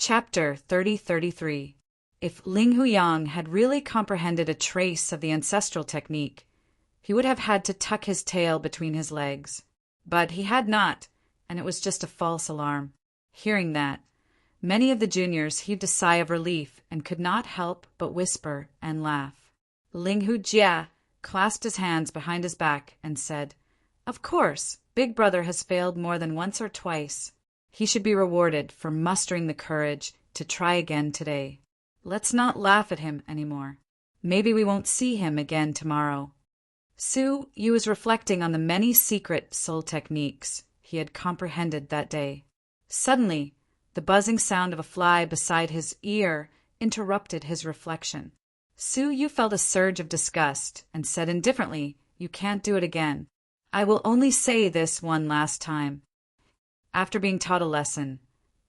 Chapter 3033. If Ling Huyang had really comprehended a trace of the ancestral technique, he would have had to tuck his tail between his legs. But he had not, and it was just a false alarm. Hearing that, many of the juniors heaved a sigh of relief and could not help but whisper and laugh. Ling Hujia clasped his hands behind his back and said, "Of course, Big Brother has failed more than once or twice. He should be rewarded for mustering the courage to try again today. Let's not laugh at him anymore. Maybe we won't see him again tomorrow." Su Yu was reflecting on the many secret soul techniques he had comprehended that day. Suddenly, the buzzing sound of a fly beside his ear interrupted his reflection. Su Yu felt a surge of disgust and said indifferently, "You can't do it again. I will only say this one last time." After being taught a lesson,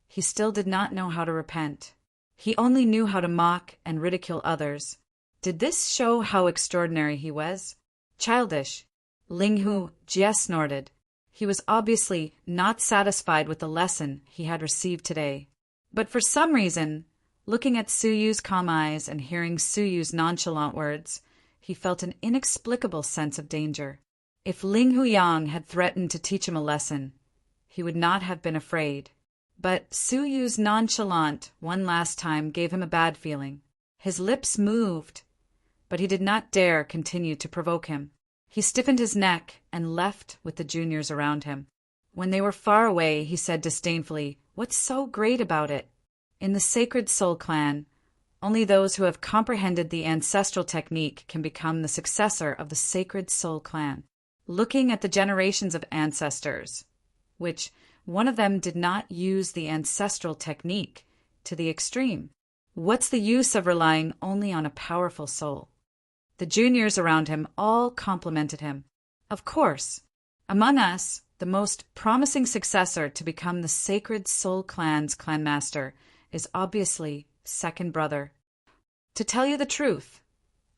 he still did not know how to repent. He only knew how to mock and ridicule others. Did this show how extraordinary he was? Childish. Ling Hu just snorted. He was obviously not satisfied with the lesson he had received today. But for some reason, looking at Su Yu's calm eyes and hearing Su Yu's nonchalant words, he felt an inexplicable sense of danger. If Ling Huyang had threatened to teach him a lesson, he would not have been afraid. But Su Yu's nonchalant one last time gave him a bad feeling. His lips moved, but he did not dare continue to provoke him. He stiffened his neck and left with the juniors around him. When they were far away, he said disdainfully, "What's so great about it? In the Sacred Soul Clan, only those who have comprehended the ancestral technique can become the successor of the Sacred Soul Clan." Looking at the generations of ancestors, which one of them did not use the ancestral technique to the extreme. What's the use of relying only on a powerful soul? The juniors around him all complimented him. Of course, among us, the most promising successor to become the Sacred Soul Clan's clanmaster is obviously Second Brother. To tell you the truth,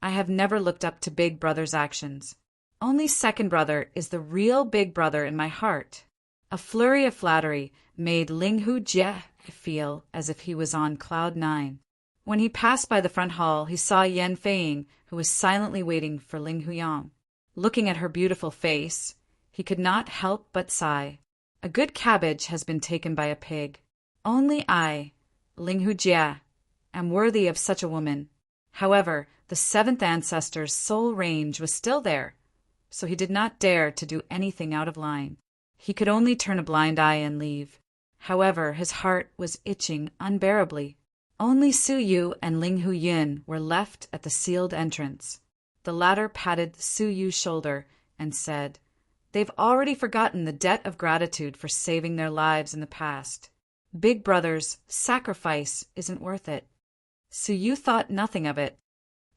I have never looked up to Big Brother's actions. Only Second Brother is the real Big Brother in my heart. A flurry of flattery made Ling Hujie feel as if he was on cloud 9. When he passed by the front hall, he saw Yan Feiying, who was silently waiting for Ling Huyang. Looking at her beautiful face, he could not help but sigh. A good cabbage has been taken by a pig. Only I, Ling Hujie, am worthy of such a woman. However, the seventh ancestor's soul range was still there, so he did not dare to do anything out of line. He could only turn a blind eye and leave. However, his heart was itching unbearably. Only Su Yu and Ling Huyin were left at the sealed entrance. The latter patted Su Yu's shoulder and said, "They've already forgotten the debt of gratitude for saving their lives in the past. Big Brother's sacrifice isn't worth it." Su Yu thought nothing of it.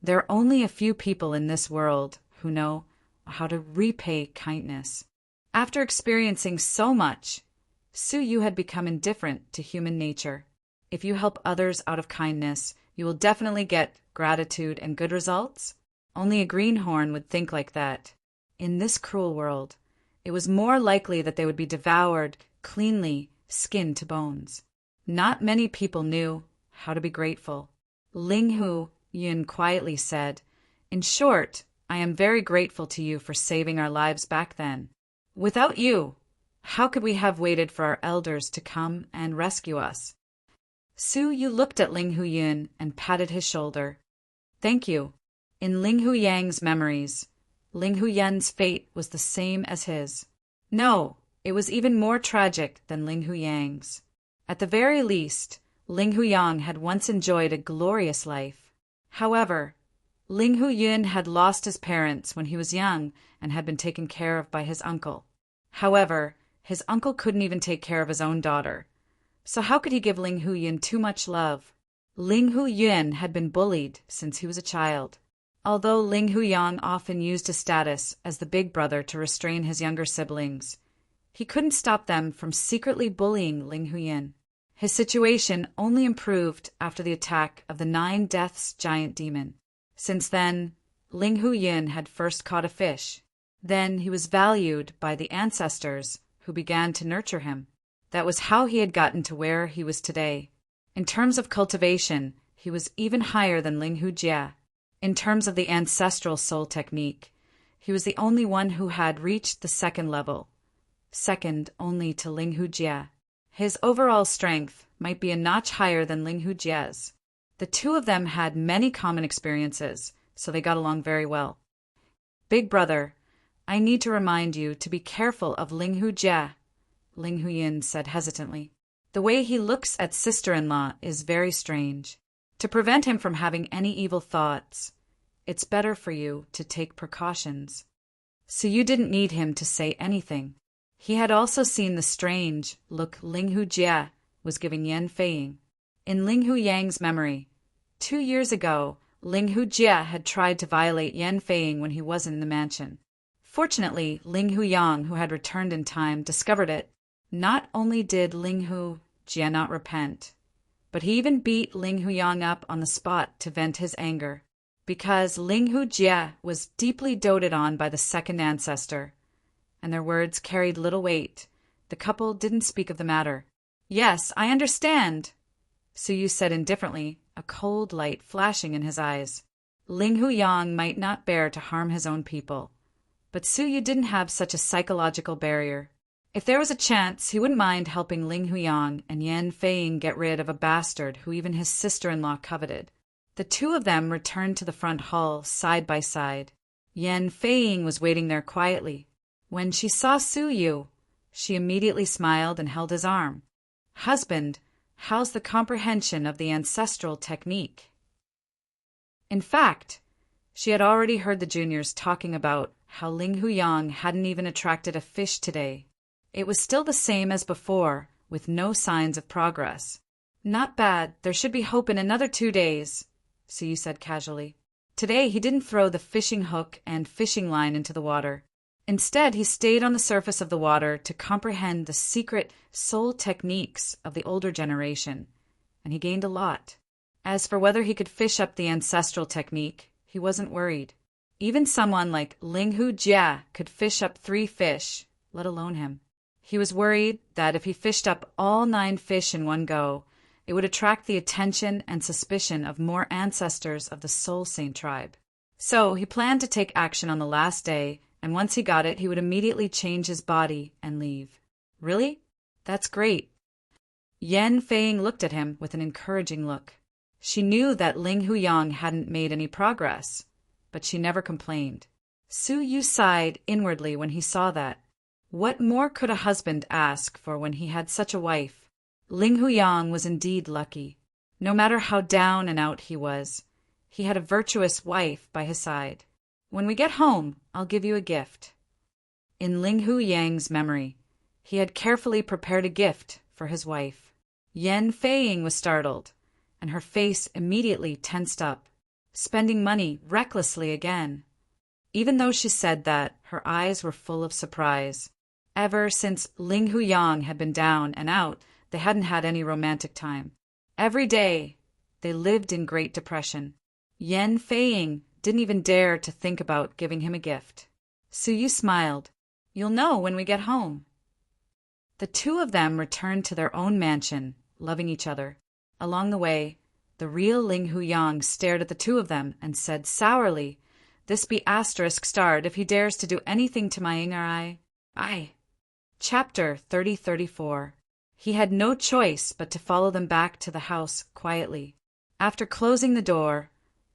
There are only a few people in this world who know how to repay kindness. After experiencing so much, Su Yu had become indifferent to human nature. If you help others out of kindness, you will definitely get gratitude and good results. Only a greenhorn would think like that. In this cruel world, it was more likely that they would be devoured cleanly, skin to bones. Not many people knew how to be grateful. Ling Huyun quietly said, "In short, I am very grateful to you for saving our lives back then. Without you, how could we have waited for our elders to come and rescue us?" Su Yu looked at Ling Huyun and patted his shoulder. "Thank you." In Ling Huyang's memories, Ling Huyun's fate was the same as his. No, it was even more tragic than Ling Huyang's. At the very least, Ling Huyang had once enjoyed a glorious life. However, Ling Huyun had lost his parents when he was young and had been taken care of by his uncle. However, his uncle couldn't even take care of his own daughter. So how could he give Ling Huyun too much love? Ling Huyun had been bullied since he was a child. Although Ling Huyang often used his status as the big brother to restrain his younger siblings, he couldn't stop them from secretly bullying Ling Huyun. His situation only improved after the attack of the 9 Deaths giant demon. Since then, Ling Huyun had first caught a fish. Then he was valued by the ancestors who began to nurture him. That was how he had gotten to where he was today. In terms of cultivation, he was even higher than Ling Hujie. In terms of the ancestral soul technique, he was the only one who had reached the second level, second only to Ling Hujie. His overall strength might be a notch higher than Ling Hujie's. The two of them had many common experiences, so they got along very well. Big brother, I need to remind you to be careful of Ling Hujie, Ling Huyin said hesitantly. The way he looks at sister-in-law is very strange. To prevent him from having any evil thoughts, it's better for you to take precautions. So you didn't need him to say anything. He had also seen the strange look Ling Hujie was giving Yan Feiying. In Ling Huyang's memory, 2 years ago, Ling Hujie had tried to violate Yan Feiying when he wasn't in the mansion. Fortunately, Ling Huyang, who had returned in time, discovered it. Not only did Ling Hujie not repent, but he even beat Ling Huyang up on the spot to vent his anger. Because Ling Hujie was deeply doted on by the second ancestor, and their words carried little weight, the couple didn't speak of the matter. Yes, I understand, Su Yu said indifferently, a cold light flashing in his eyes. Ling Huyang might not bear to harm his own people, but Su Yu didn't have such a psychological barrier. If there was a chance, he wouldn't mind helping Ling Huyang and Yan Feiying get rid of a bastard who even his sister-in-law coveted. The two of them returned to the front hall side by side. Yan Feiying was waiting there quietly. When she saw Su Yu, she immediately smiled and held his arm. Husband, how's the comprehension of the ancestral technique? In fact, she had already heard the juniors talking about how Ling Huyang hadn't even attracted a fish today. It was still the same as before, with no signs of progress. Not bad, there should be hope in another 2 days, Su Yu said casually. Today he didn't throw the fishing hook and fishing line into the water. Instead, he stayed on the surface of the water to comprehend the secret soul techniques of the older generation, and he gained a lot. As for whether he could fish up the ancestral technique, he wasn't worried. Even someone like Ling Hujie could fish up 3 fish, let alone him. He was worried that if he fished up all 9 fish in one go, it would attract the attention and suspicion of more ancestors of the Soul Saint tribe. So he planned to take action on the last day, and once he got it, he would immediately change his body and leave. Really? That's great. Yan Feiying looked at him with an encouraging look. She knew that Ling Huyang hadn't made any progress, but she never complained. Su Yu sighed inwardly when he saw that. What more could a husband ask for when he had such a wife? Ling Huyang was indeed lucky. No matter how down and out he was, he had a virtuous wife by his side. When we get home, I'll give you a gift. In Ling Huyang's memory, he had carefully prepared a gift for his wife. Yan Feiying was startled, and her face immediately tensed up, spending money recklessly again. Even though she said that, her eyes were full of surprise. Ever since Ling Huyang had been down and out, they hadn't had any romantic time. Every day, they lived in Great Depression. Yan Feiying didn't even dare to think about giving him a gift. Su Yu smiled. You'll know when we get home. The two of them returned to their own mansion, loving each other. Along the way, the real Ling Huyang stared at the two of them and said sourly, "This be asterisk starred if he dares to do anything to my Ingar I." Chapter 3034. He had no choice but to follow them back to the house quietly. After closing the door,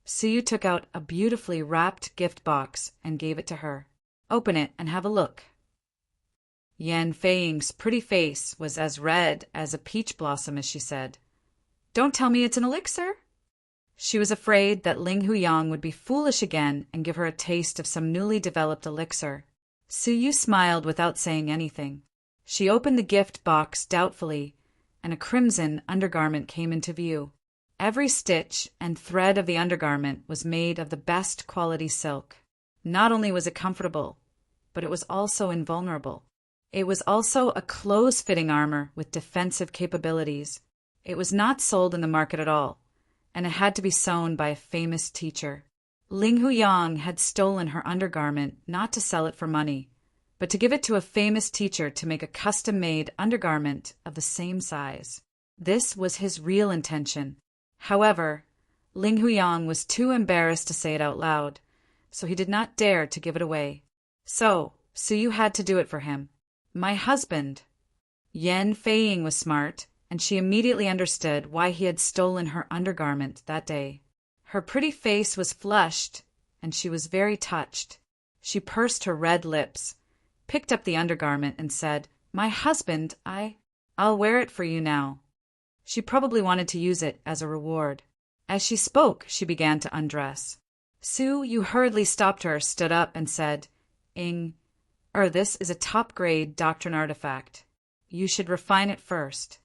Su Yu took out a beautifully wrapped gift box and gave it to her. Open it and have a look. Yan Feiying's pretty face was as red as a peach blossom as she said, "Don't tell me it's an elixir?" She was afraid that Ling Huyang would be foolish again and give her a taste of some newly developed elixir. Su Yu smiled without saying anything. She opened the gift box doubtfully, and a crimson undergarment came into view. Every stitch and thread of the undergarment was made of the best quality silk. Not only was it comfortable, but it was also invulnerable. It was also a close-fitting armor with defensive capabilities. It was not sold in the market at all, and it had to be sewn by a famous teacher. Ling Huyang had stolen her undergarment not to sell it for money, but to give it to a famous teacher to make a custom-made undergarment of the same size. This was his real intention. However, Ling Huyang was too embarrassed to say it out loud, so he did not dare to give it away. So Suyu had to do it for him. My husband. Yan Feiying was smart, and she immediately understood why he had stolen her undergarment that day. Her pretty face was flushed, and she was very touched. She pursed her red lips, picked up the undergarment, and said, "My husband, I'll wear it for you now." She probably wanted to use it as a reward. As she spoke, she began to undress. Suyu hurriedly stopped her, stood up, and said, This is a top-grade doctrine artifact. You should refine it first."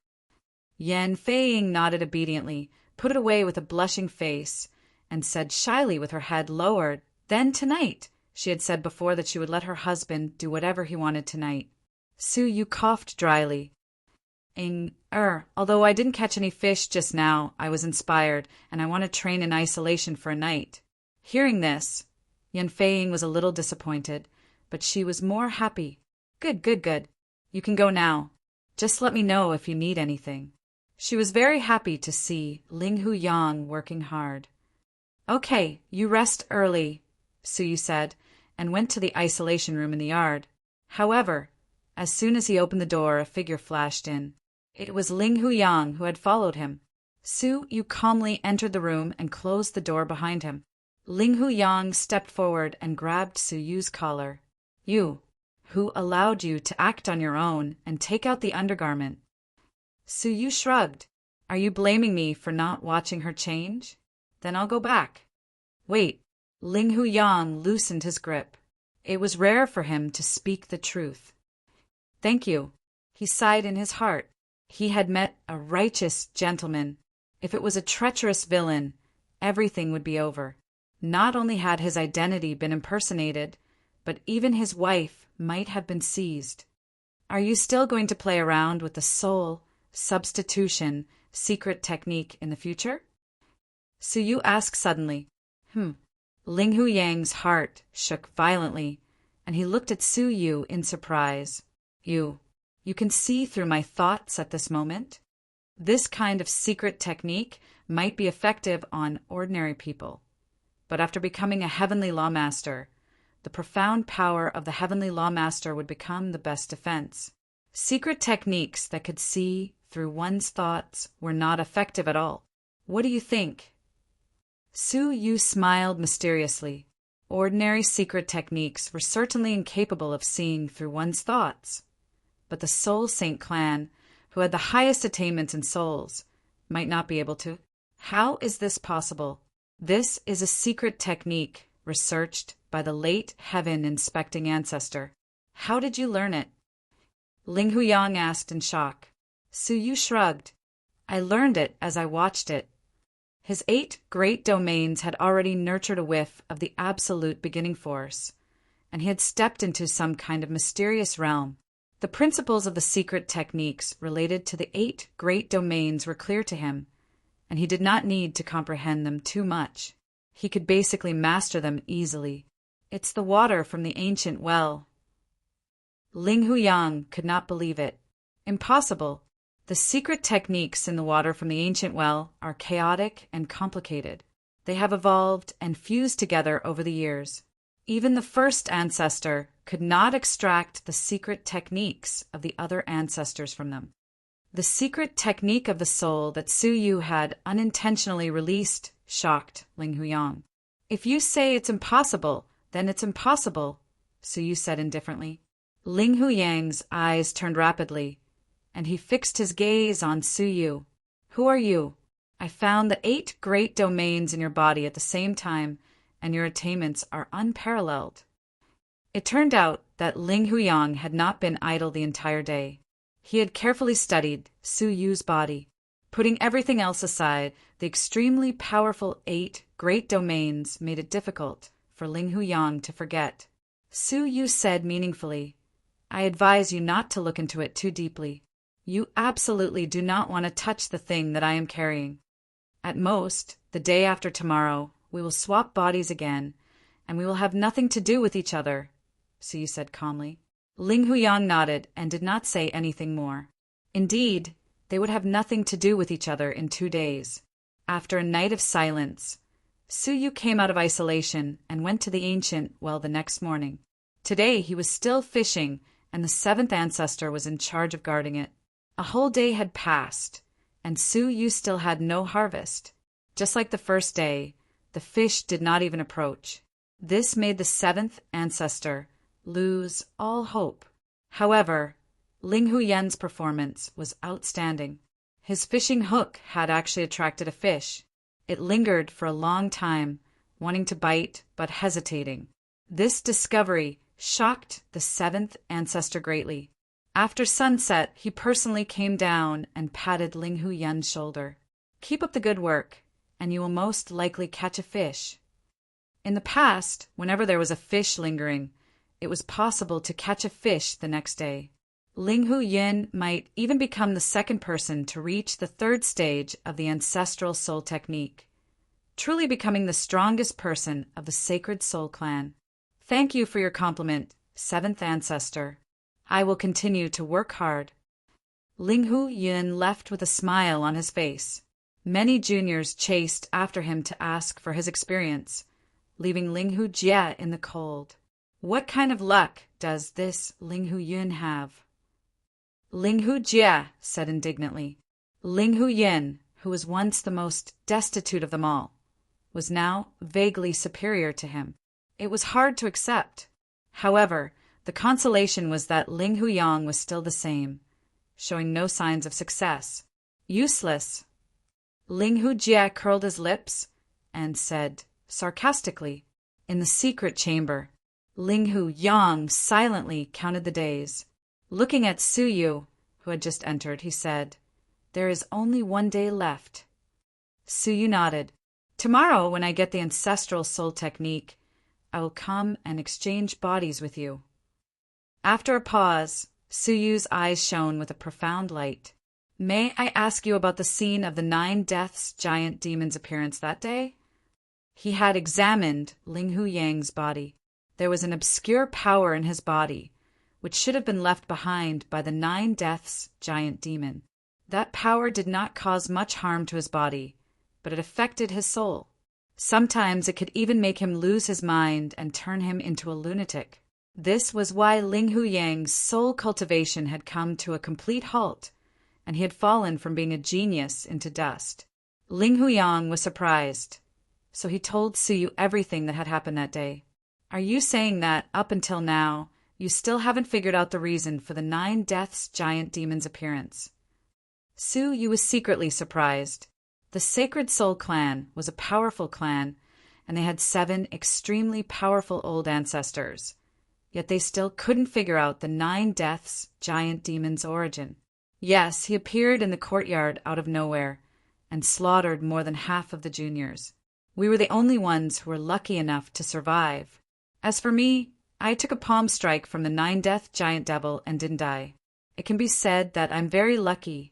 Yan Feiying nodded obediently, put it away with a blushing face, and said shyly with her head lowered, "Then tonight." She had said before that she would let her husband do whatever he wanted tonight. Suyu coughed dryly. Although I didn't catch any fish just now, I was inspired, and I want to train in isolation for a night. Hearing this, Yan Feiying was a little disappointed, but she was more happy. Good. You can go now. Just let me know if you need anything. She was very happy to see Ling Huyang working hard. "Okay, you rest early," Suyu said, and went to the isolation room in the yard. However, as soon as he opened the door, a figure flashed in. It was Ling Huyang, who had followed him. Suyu calmly entered the room and closed the door behind him. Ling Huyang stepped forward and grabbed Suyu's collar. "You, who allowed you to act on your own and take out the undergarment?" Suyu shrugged. "Are you blaming me for not watching her change? Then I'll go back." "Wait." Ling Huyang loosened his grip. It was rare for him to speak the truth. "Thank you." He sighed in his heart. He had met a righteous gentleman. If it was a treacherous villain, everything would be over. Not only had his identity been impersonated, but even his wife might have been seized. "Are you still going to play around with the soul substitution secret technique in the future?" Suyu asked suddenly. Ling Huyang's heart shook violently, and he looked at Suyu in surprise. You can see through my thoughts at this moment? This kind of secret technique might be effective on ordinary people. But after becoming a heavenly lawmaster, the profound power of the heavenly lawmaster would become the best defense. Secret techniques that could see through one's thoughts were not effective at all. What do you think? Suyu smiled mysteriously. Ordinary secret techniques were certainly incapable of seeing through one's thoughts. But the Soul Saint clan, who had the highest attainments in souls, might not be able to. How is this possible? This is a secret technique researched by the late heaven-inspecting ancestor. How did you learn it? Ling Huyang asked in shock. Suyu shrugged. I learned it as I watched it. His 8 great domains had already nurtured a whiff of the absolute beginning force, and he had stepped into some kind of mysterious realm. The principles of the secret techniques related to the 8 great domains were clear to him, and he did not need to comprehend them too much. He could basically master them easily. It's the water from the ancient well. Ling Huyang could not believe it. Impossible. The secret techniques in the water from the ancient well are chaotic and complicated. They have evolved and fused together over the years. Even the first ancestor could not extract the secret techniques of the other ancestors from them. The secret technique of the soul that Suyu had unintentionally released shocked Ling Huyang. If you say it's impossible, then it's impossible, Suyu said indifferently. Ling Huyang's eyes turned rapidly, and he fixed his gaze on Suyu. Who are you? I found the 8 great domains in your body at the same time, and your attainments are unparalleled. It turned out that Ling Huyang had not been idle the entire day. He had carefully studied Suyu's body. Putting everything else aside, the extremely powerful 8 great domains made it difficult for Ling Huyang to forget. Suyu said meaningfully, I advise you not to look into it too deeply. You absolutely do not want to touch the thing that I am carrying. At most, the day after tomorrow, we will swap bodies again, and we will have nothing to do with each other, Suyu said calmly. Ling Huyang nodded and did not say anything more. Indeed, They would have nothing to do with each other in 2 days. After a night of silence, Suyu came out of isolation and went to the ancient well the next morning. Today he was still fishing, and the seventh ancestor was in charge of guarding it. A whole day had passed, and Suyu still had no harvest. Just like the first day, the fish did not even approach. This made the seventh ancestor lose all hope. However, Ling Huyen's performance was outstanding. His fishing hook had actually attracted a fish. It lingered for a long time, wanting to bite but hesitating. This discovery shocked the seventh ancestor greatly. After sunset, he personally came down and patted Ling Huyen's shoulder. "Keep up the good work, and you will most likely catch a fish." In the past, whenever there was a fish lingering, it was possible to catch a fish the next day. Ling Huyen might even become the second person to reach the third stage of the ancestral soul technique, truly becoming the strongest person of the Sacred Soul Clan. Thank you for your compliment, seventh ancestor. I will continue to work hard. Ling Huyen left with a smile on his face. Many juniors chased after him to ask for his experience, leaving Ling Hujie in the cold. What kind of luck does this Ling Huyen have? Ling Hujie said indignantly. Ling Huyen, who was once the most destitute of them all, was now vaguely superior to him. It was hard to accept. However, the consolation was that Ling Huyang was still the same, showing no signs of success. Useless. Ling Hujie curled his lips and said sarcastically, "In the secret chamber." Ling Huyang silently counted the days. Looking at Suyu, who had just entered, he said, "There is only 1 day left." Suyu nodded. "Tomorrow, when I get the ancestral soul technique, I will come and exchange bodies with you." After a pause, Suyu's eyes shone with a profound light. "May I ask you about the scene of the 9 deaths giant demon's appearance that day?" He had examined Ling Huyang's body. There was an obscure power in his body, which should have been left behind by the 9 deaths giant demon. That power did not cause much harm to his body, but it affected his soul. Sometimes it could even make him lose his mind and turn him into a lunatic. This was why Ling Huyang's soul cultivation had come to a complete halt, and he had fallen from being a genius into dust. Ling Huyang was surprised, so he told Suyu everything that had happened that day. "Are you saying that, up until now, you still haven't figured out the reason for the 9 deaths giant demon's appearance?" Suyu was secretly surprised. The Sacred Soul Clan was a powerful clan, and they had 7 extremely powerful old ancestors. Yet they still couldn't figure out the 9 deaths giant demon's origin. Yes, he appeared in the courtyard out of nowhere and slaughtered more than half of the juniors. We were the only ones who were lucky enough to survive. As for me, I took a palm strike from the 9-death giant devil and didn't die. It can be said that I'm very lucky,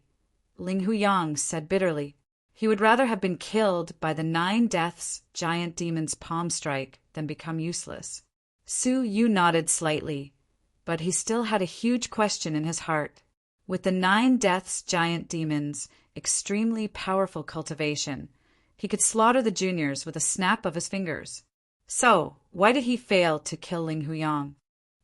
Ling Huyang said bitterly. He would rather have been killed by the 9 deaths giant demon's palm strike than become useless. Suyu nodded slightly, but he still had a huge question in his heart. With the 9 deaths giant demon's extremely powerful cultivation, he could slaughter the juniors with a snap of his fingers. So, why did he fail to kill Ling Huyang?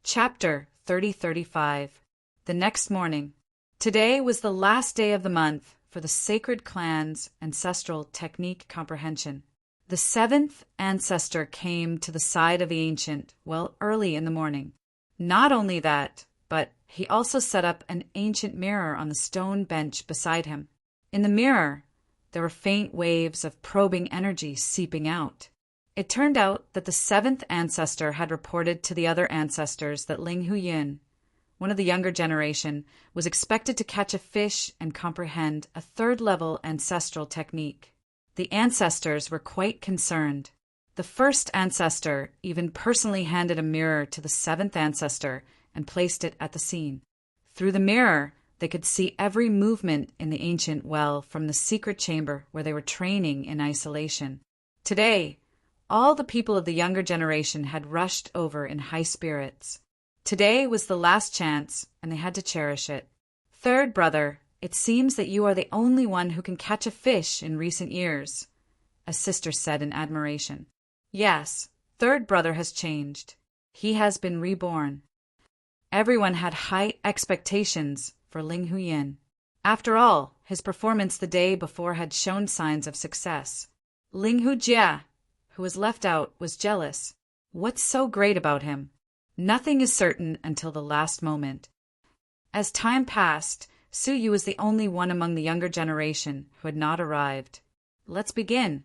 Chapter 3035. The next morning. Today was the last day of the month for the Sacred Clan's ancestral technique comprehension. The 7th ancestor came to the side of the ancient early in the morning. Not only that, but he also set up an ancient mirror on the stone bench beside him. In the mirror, there were faint waves of probing energy seeping out. It turned out that the 7th ancestor had reported to the other ancestors that Ling Huyen, one of the younger generation, was expected to catch a fish and comprehend a 3rd-level ancestral technique. The ancestors were quite concerned. The 1st ancestor even personally handed a mirror to the 7th ancestor and placed it at the scene. Through the mirror, they could see every movement in the ancient well from the secret chamber where they were training in isolation. Today, all the people of the younger generation had rushed over in high spirits. Today was the last chance, and they had to cherish it. 3rd brother, It seems that you are the only one who can catch a fish in recent years, a sister said in admiration. Yes, third brother has changed. He has been reborn. Everyone had high expectations for Ling Huyin. After all, his performance the day before had shown signs of success. Ling Hujie, who was left out, was jealous. What's so great about him? Nothing is certain until the last moment. As time passed, Su Yu was the only one among the younger generation who had not arrived. Let's begin.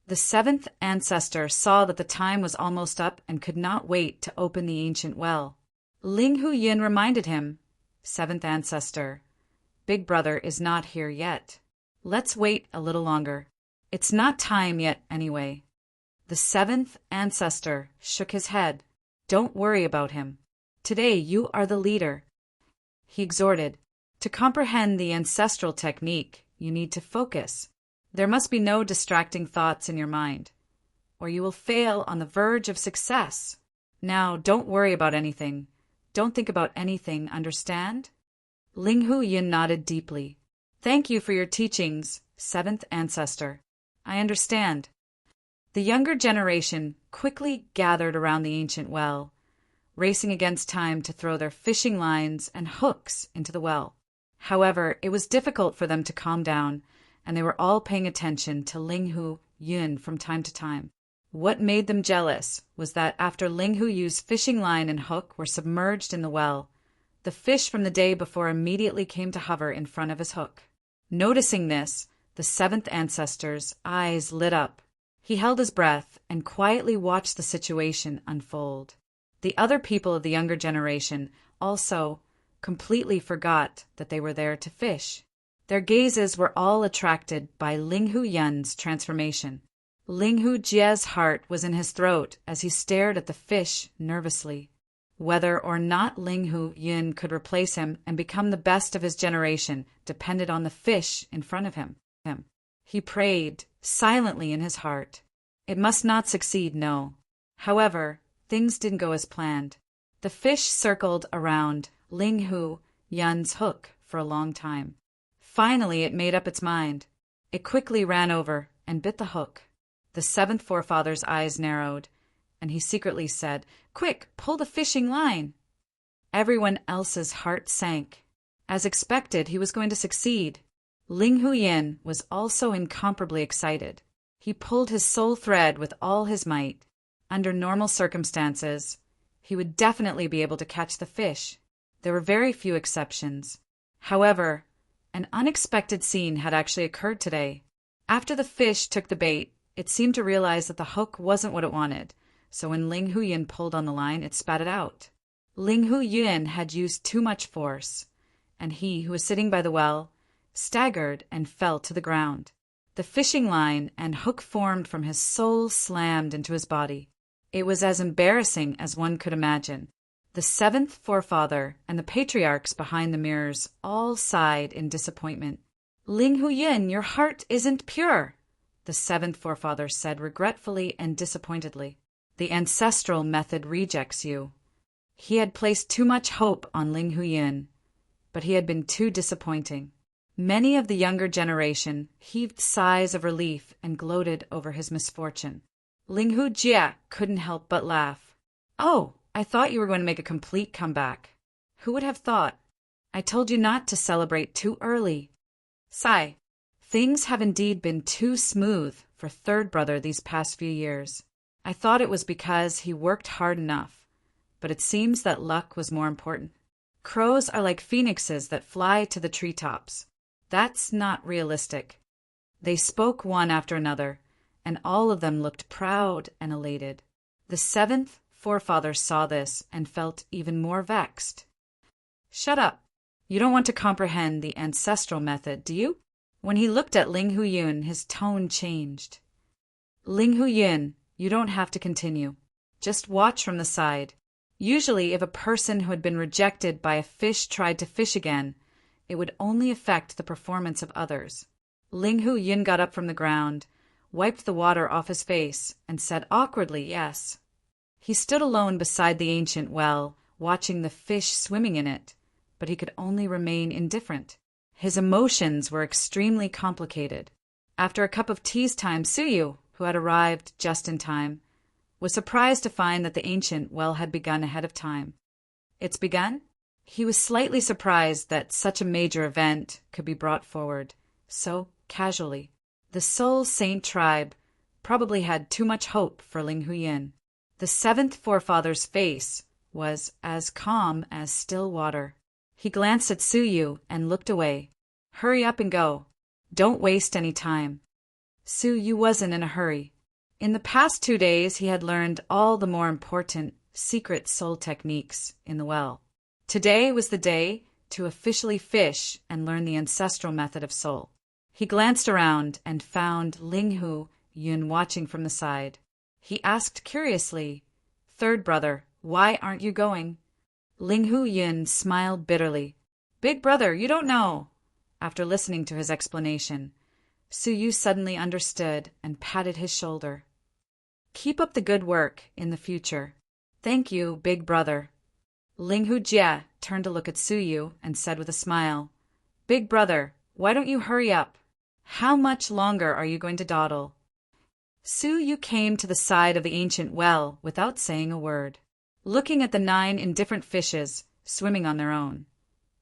The seventh ancestor saw that the time was almost up and could not wait to open the ancient well. Ling Huyin reminded him, Seventh ancestor, Big Brother is not here yet. Let's wait a little longer. It's not time yet anyway. The seventh ancestor shook his head. Don't worry about him. Today you are the leader. He exhorted. To comprehend the ancestral technique, you need to focus. There must be no distracting thoughts in your mind, or you will fail on the verge of success. Now, don't worry about anything. Don't think about anything, understand? Ling Huyin nodded deeply. Thank you for your teachings, seventh ancestor. I understand. The younger generation quickly gathered around the ancient well, racing against time to throw their fishing lines and hooks into the well. However, it was difficult for them to calm down, and they were all paying attention to Ling Huyin from time to time. What made them jealous was that after Ling Huyu's fishing line and hook were submerged in the well, the fish from the day before immediately came to hover in front of his hook. Noticing this, the seventh ancestor's eyes lit up. He held his breath and quietly watched the situation unfold. The other people of the younger generation also completely forgot that they were there to fish. Their gazes were all attracted by Ling Huyin's transformation. Ling Hujie's heart was in his throat as he stared at the fish nervously. Whether or not Ling Huyin could replace him and become the best of his generation depended on the fish in front of him. He prayed silently in his heart. It must not succeed, no. However, things didn't go as planned. The fish circled around Ling Huyin's hook for a long time. Finally, it made up its mind. It quickly ran over and bit the hook. The seventh forefather's eyes narrowed, and he secretly said, Quick, pull the fishing line! Everyone else's heart sank. As expected, he was going to succeed. Ling Huyin was also incomparably excited. He pulled his soul thread with all his might. Under normal circumstances, he would definitely be able to catch the fish. There were very few exceptions. However, an unexpected scene had actually occurred today. After the fish took the bait, it seemed to realize that the hook wasn't what it wanted, so when Ling Huyin pulled on the line, it spat it out. Ling Huyin had used too much force, and he, who was sitting by the well, staggered and fell to the ground. The fishing line and hook formed from his soul slammed into his body. It was as embarrassing as one could imagine. The seventh forefather and the patriarchs behind the mirrors all sighed in disappointment. Ling Huyin, your heart isn't pure, the seventh forefather said regretfully and disappointedly. The ancestral method rejects you. He had placed too much hope on Ling Huyin, but he had been too disappointing. Many of the younger generation heaved sighs of relief and gloated over his misfortune. Ling Hujie couldn't help but laugh. Oh, I thought you were going to make a complete comeback. Who would have thought? I told you not to celebrate too early. Sigh. Things have indeed been too smooth for third brother these past few years. I thought it was because he worked hard enough, but it seems that luck was more important. Crows are like phoenixes that fly to the treetops. That's not realistic. They spoke one after another, and all of them looked proud and elated. The seventh forefather saw this and felt even more vexed. Shut up. You don't want to comprehend the ancestral method, do you? When he looked at Ling Huyin, his tone changed. Ling Huyin, you don't have to continue. Just watch from the side. Usually, if a person who had been rejected by a fish tried to fish again, it would only affect the performance of others. Ling Huyin got up from the ground, wiped the water off his face, and said awkwardly, yes. He stood alone beside the ancient well, watching the fish swimming in it, but he could only remain indifferent. His emotions were extremely complicated. After a cup of tea's time, Suyu, who had arrived just in time, was surprised to find that the ancient well had begun ahead of time. It's begun? He was slightly surprised that such a major event could be brought forward so casually. The Soul Saint tribe probably had too much hope for Ling Huyin. The seventh forefather's face was as calm as still water. He glanced at Suyu and looked away. Hurry up and go. Don't waste any time. Suyu wasn't in a hurry. In the past 2 days, he had learned all the more important secret soul techniques in the well. Today was the day to officially fish and learn the ancestral method of soul. He glanced around and found Ling Huyin watching from the side. He asked curiously, "Third brother, why aren't you going?" Ling Huyin smiled bitterly. "Big brother, you don't know." After listening to his explanation, Suyu suddenly understood and patted his shoulder. "Keep up the good work in the future." "Thank you, big brother." Ling Hujie turned to look at Suyu and said with a smile, "Big brother, why don't you hurry up? How much longer are you going to dawdle?" Suyu came to the side of the ancient well without saying a word, looking at the 9 indifferent fishes swimming on their own.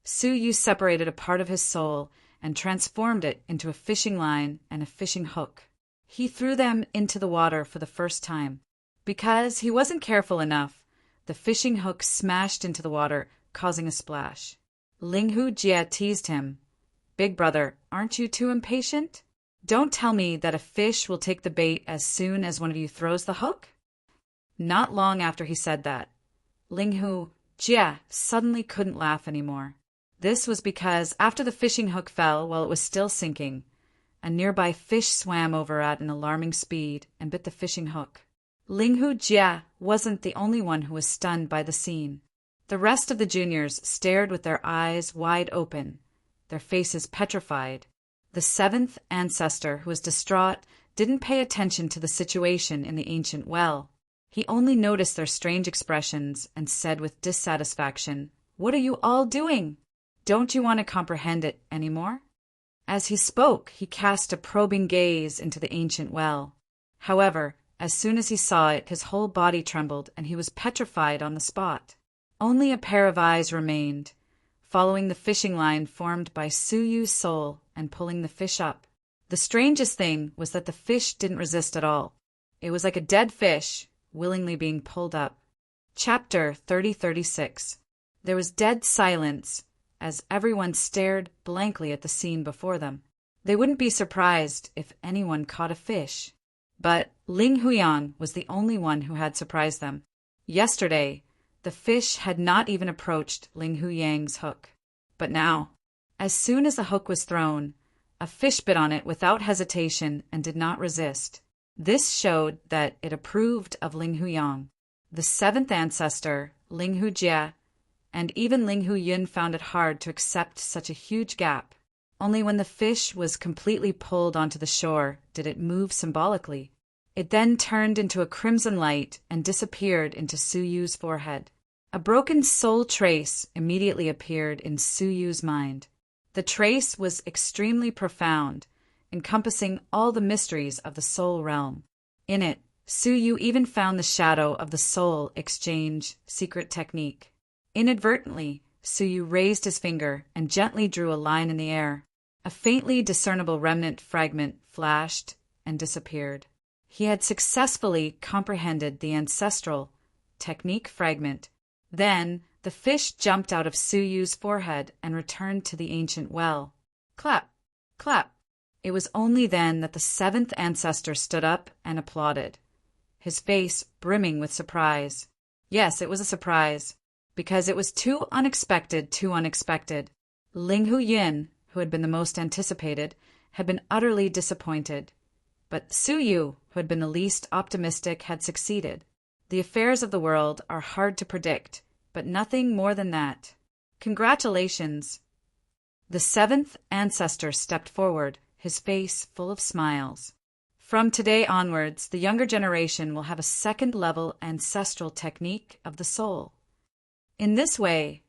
Suyu separated a part of his soul and transformed it into a fishing line and a fishing hook. He threw them into the water for the first time. Because he wasn't careful enough, the fishing hook smashed into the water, causing a splash. Ling Hujie teased him. "Big brother, aren't you too impatient? Don't tell me that a fish will take the bait as soon as one of you throws the hook?" Not long after he said that, Ling Hujie suddenly couldn't laugh anymore. This was because after the fishing hook fell while it was still sinking, a nearby fish swam over at an alarming speed and bit the fishing hook. Ling Hujie wasn't the only one who was stunned by the scene. The rest of the juniors stared with their eyes wide open, their faces petrified. The seventh ancestor, who was distraught, didn't pay attention to the situation in the ancient well. He only noticed their strange expressions and said with dissatisfaction, "What are you all doing? Don't you want to comprehend it anymore?" As he spoke, he cast a probing gaze into the ancient well. However, as soon as he saw it, his whole body trembled and he was petrified on the spot. Only a pair of eyes remained, following the fishing line formed by Suyu's soul and pulling the fish up. The strangest thing was that the fish didn't resist at all. It was like a dead fish, willingly being pulled up. Chapter 3036. There was dead silence as everyone stared blankly at the scene before them. They wouldn't be surprised if anyone caught a fish. But Ling Huyan was the only one who had surprised them. Yesterday, the fish had not even approached Ling Huyang's hook. But now, as soon as the hook was thrown, a fish bit on it without hesitation and did not resist. This showed that it approved of Ling Huyang. The seventh ancestor, Ling Hujie, and even Ling Huyin found it hard to accept such a huge gap. Only when the fish was completely pulled onto the shore did it move symbolically. It then turned into a crimson light and disappeared into Suyu's forehead. A broken soul trace immediately appeared in Suyu's mind. The trace was extremely profound, encompassing all the mysteries of the soul realm. In it, Suyu even found the shadow of the soul exchange secret technique. Inadvertently, Suyu raised his finger and gently drew a line in the air. A faintly discernible remnant fragment flashed and disappeared. He had successfully comprehended the ancestral technique fragment. Then, the fish jumped out of Suyu's forehead and returned to the ancient well. Clap! Clap! It was only then that the seventh ancestor stood up and applauded, his face brimming with surprise. Yes, it was a surprise, because it was too unexpected. Ling Huyin, who had been the most anticipated, had been utterly disappointed. But Suyu, who had been the least optimistic, had succeeded. The affairs of the world are hard to predict, but nothing more than that. Congratulations! The seventh ancestor stepped forward, his face full of smiles. From today onwards, the younger generation will have a second-level ancestral technique of the soul. In this way,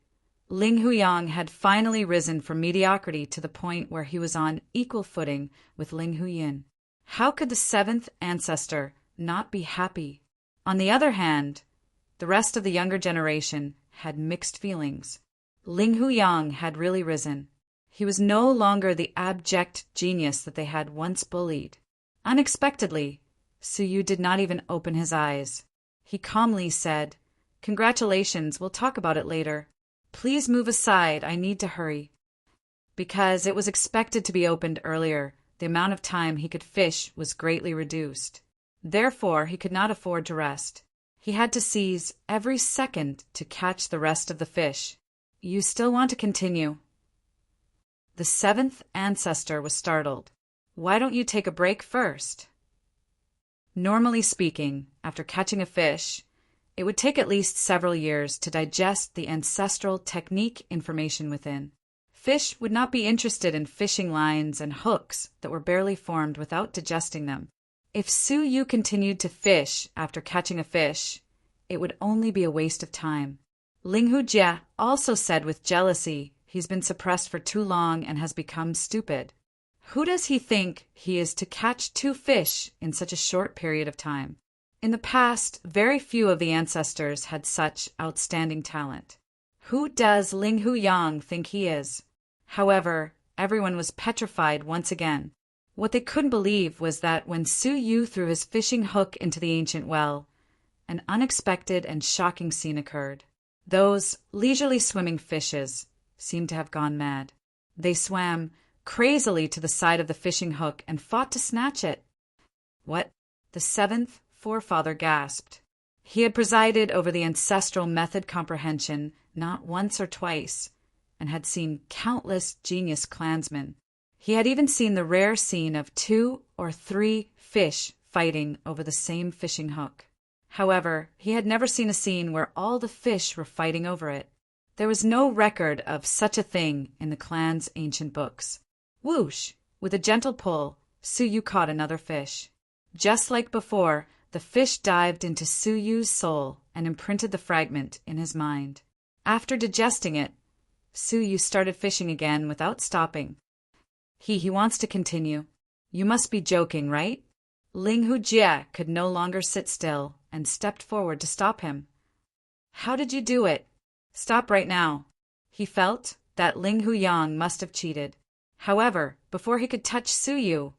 Ling Huyang had finally risen from mediocrity to the point where he was on equal footing with Ling Huyin. How could the seventh ancestor not be happy? On the other hand, the rest of the younger generation had mixed feelings. Ling Huyang had really risen. He was no longer the abject genius that they had once bullied. Unexpectedly, Suyu did not even open his eyes. He calmly said, "Congratulations, we'll talk about it later. Please move aside, I need to hurry." Because it was expected to be opened earlier, the amount of time he could fish was greatly reduced. Therefore, he could not afford to rest. He had to seize every second to catch the rest of the fish. "You still want to continue?" The seventh ancestor was startled. "Why don't you take a break first?" Normally speaking, after catching a fish, it would take at least several years to digest the ancestral technique information within. Fish would not be interested in fishing lines and hooks that were barely formed without digesting them. If Suyu continued to fish after catching a fish, it would only be a waste of time. Ling Hujie also said with jealousy, "He's been suppressed for too long and has become stupid. Who does he think he is to catch 2 fish in such a short period of time?" In the past, very few of the ancestors had such outstanding talent. Who does Ling Huyang think he is? However, everyone was petrified once again. What they couldn't believe was that when Suyu threw his fishing hook into the ancient well, an unexpected and shocking scene occurred. Those leisurely swimming fishes seemed to have gone mad. They swam crazily to the side of the fishing hook and fought to snatch it. "What?" the seventh forefather gasped. He had presided over the ancestral method comprehension not once or twice, and had seen countless genius clansmen. He had even seen the rare scene of 2 or 3 fish fighting over the same fishing hook. However, he had never seen a scene where all the fish were fighting over it. There was no record of such a thing in the clan's ancient books. Whoosh! With a gentle pull, Suyu caught another fish. Just like before, the fish dived into Suyu's soul and imprinted the fragment in his mind. After digesting it, Suyu started fishing again without stopping. He wants to continue. You must be joking, right? Ling Hujie could no longer sit still and stepped forward to stop him. "How did you do it? Stop right now." He felt that Ling Huyang must have cheated. However, before he could touch Suyu,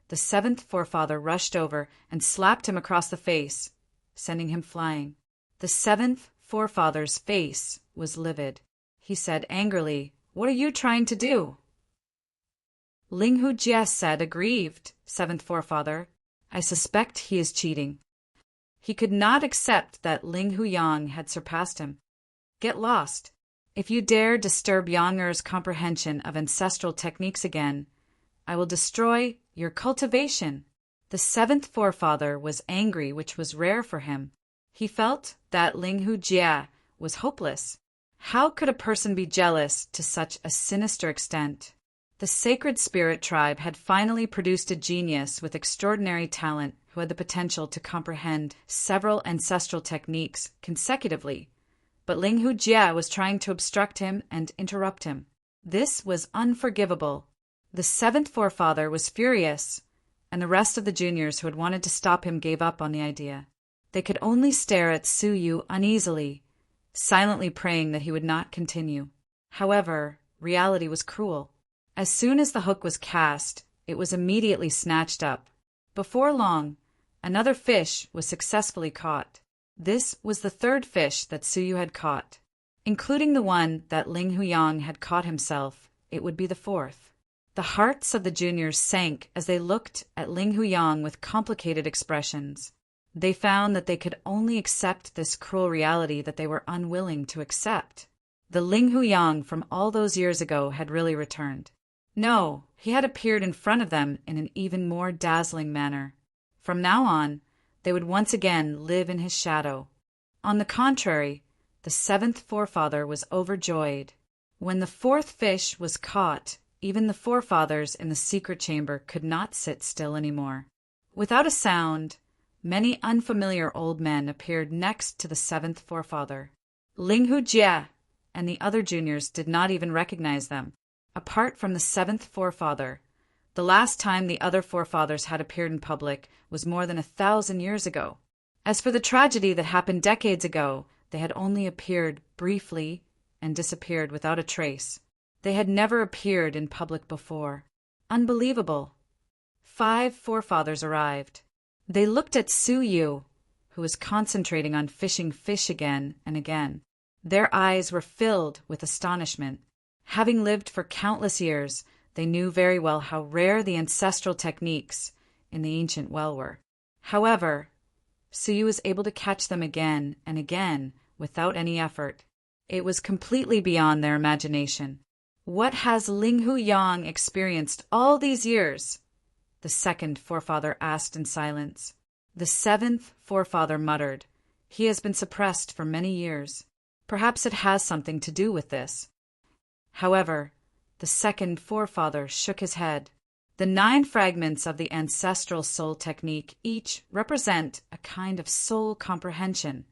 the seventh forefather rushed over and slapped him across the face, sending him flying. The seventh forefather's face was livid. He said angrily, "What are you trying to do?" Ling Hujie said, aggrieved, "Seventh forefather, I suspect he is cheating." He could not accept that Ling Huyang had surpassed him. "Get lost. If you dare disturb Yang'er's comprehension of ancestral techniques again, I will destroy your cultivation." The seventh forefather was angry, which was rare for him. He felt that Ling Hujie was hopeless. How could a person be jealous to such a sinister extent? The sacred spirit tribe had finally produced a genius with extraordinary talent who had the potential to comprehend several ancestral techniques consecutively. But Ling Hujie was trying to obstruct him and interrupt him. This was unforgivable. The seventh forefather was furious, and the rest of the juniors who had wanted to stop him gave up on the idea. They could only stare at Suyu uneasily, silently praying that he would not continue. However, reality was cruel. As soon as the hook was cast, it was immediately snatched up. Before long, another fish was successfully caught. This was the 3rd fish that Suyu had caught. Including the one that Ling Huyang had caught himself, it would be the 4th. The hearts of the juniors sank as they looked at Ling Huyang with complicated expressions. They found that they could only accept this cruel reality that they were unwilling to accept. The Ling Huyang from all those years ago had really returned. No, he had appeared in front of them in an even more dazzling manner. From now on, they would once again live in his shadow. On the contrary, the 7th forefather was overjoyed. When the 4th fish was caught, even the forefathers in the secret chamber could not sit still anymore. Without a sound, many unfamiliar old men appeared next to the 7th forefather. Ling Hujie, and the other juniors did not even recognize them. Apart from the seventh forefather, the last time the other forefathers had appeared in public was more than 1,000 years ago. As for the tragedy that happened decades ago, they had only appeared briefly and disappeared without a trace. They had never appeared in public before. Unbelievable. 5 forefathers arrived. They looked at Su Yu, who was concentrating on fishing fish again and again. Their eyes were filled with astonishment. Having lived for countless years, they knew very well how rare the ancestral techniques in the ancient well were. However, Su Yu was able to catch them again and again without any effort. It was completely beyond their imagination. What has Ling Huyang experienced all these years? The second forefather asked in silence. The seventh forefather muttered, "He has been suppressed for many years. Perhaps it has something to do with this." However, the second forefather shook his head. The 9 fragments of the ancestral soul technique each represent a kind of soul comprehension.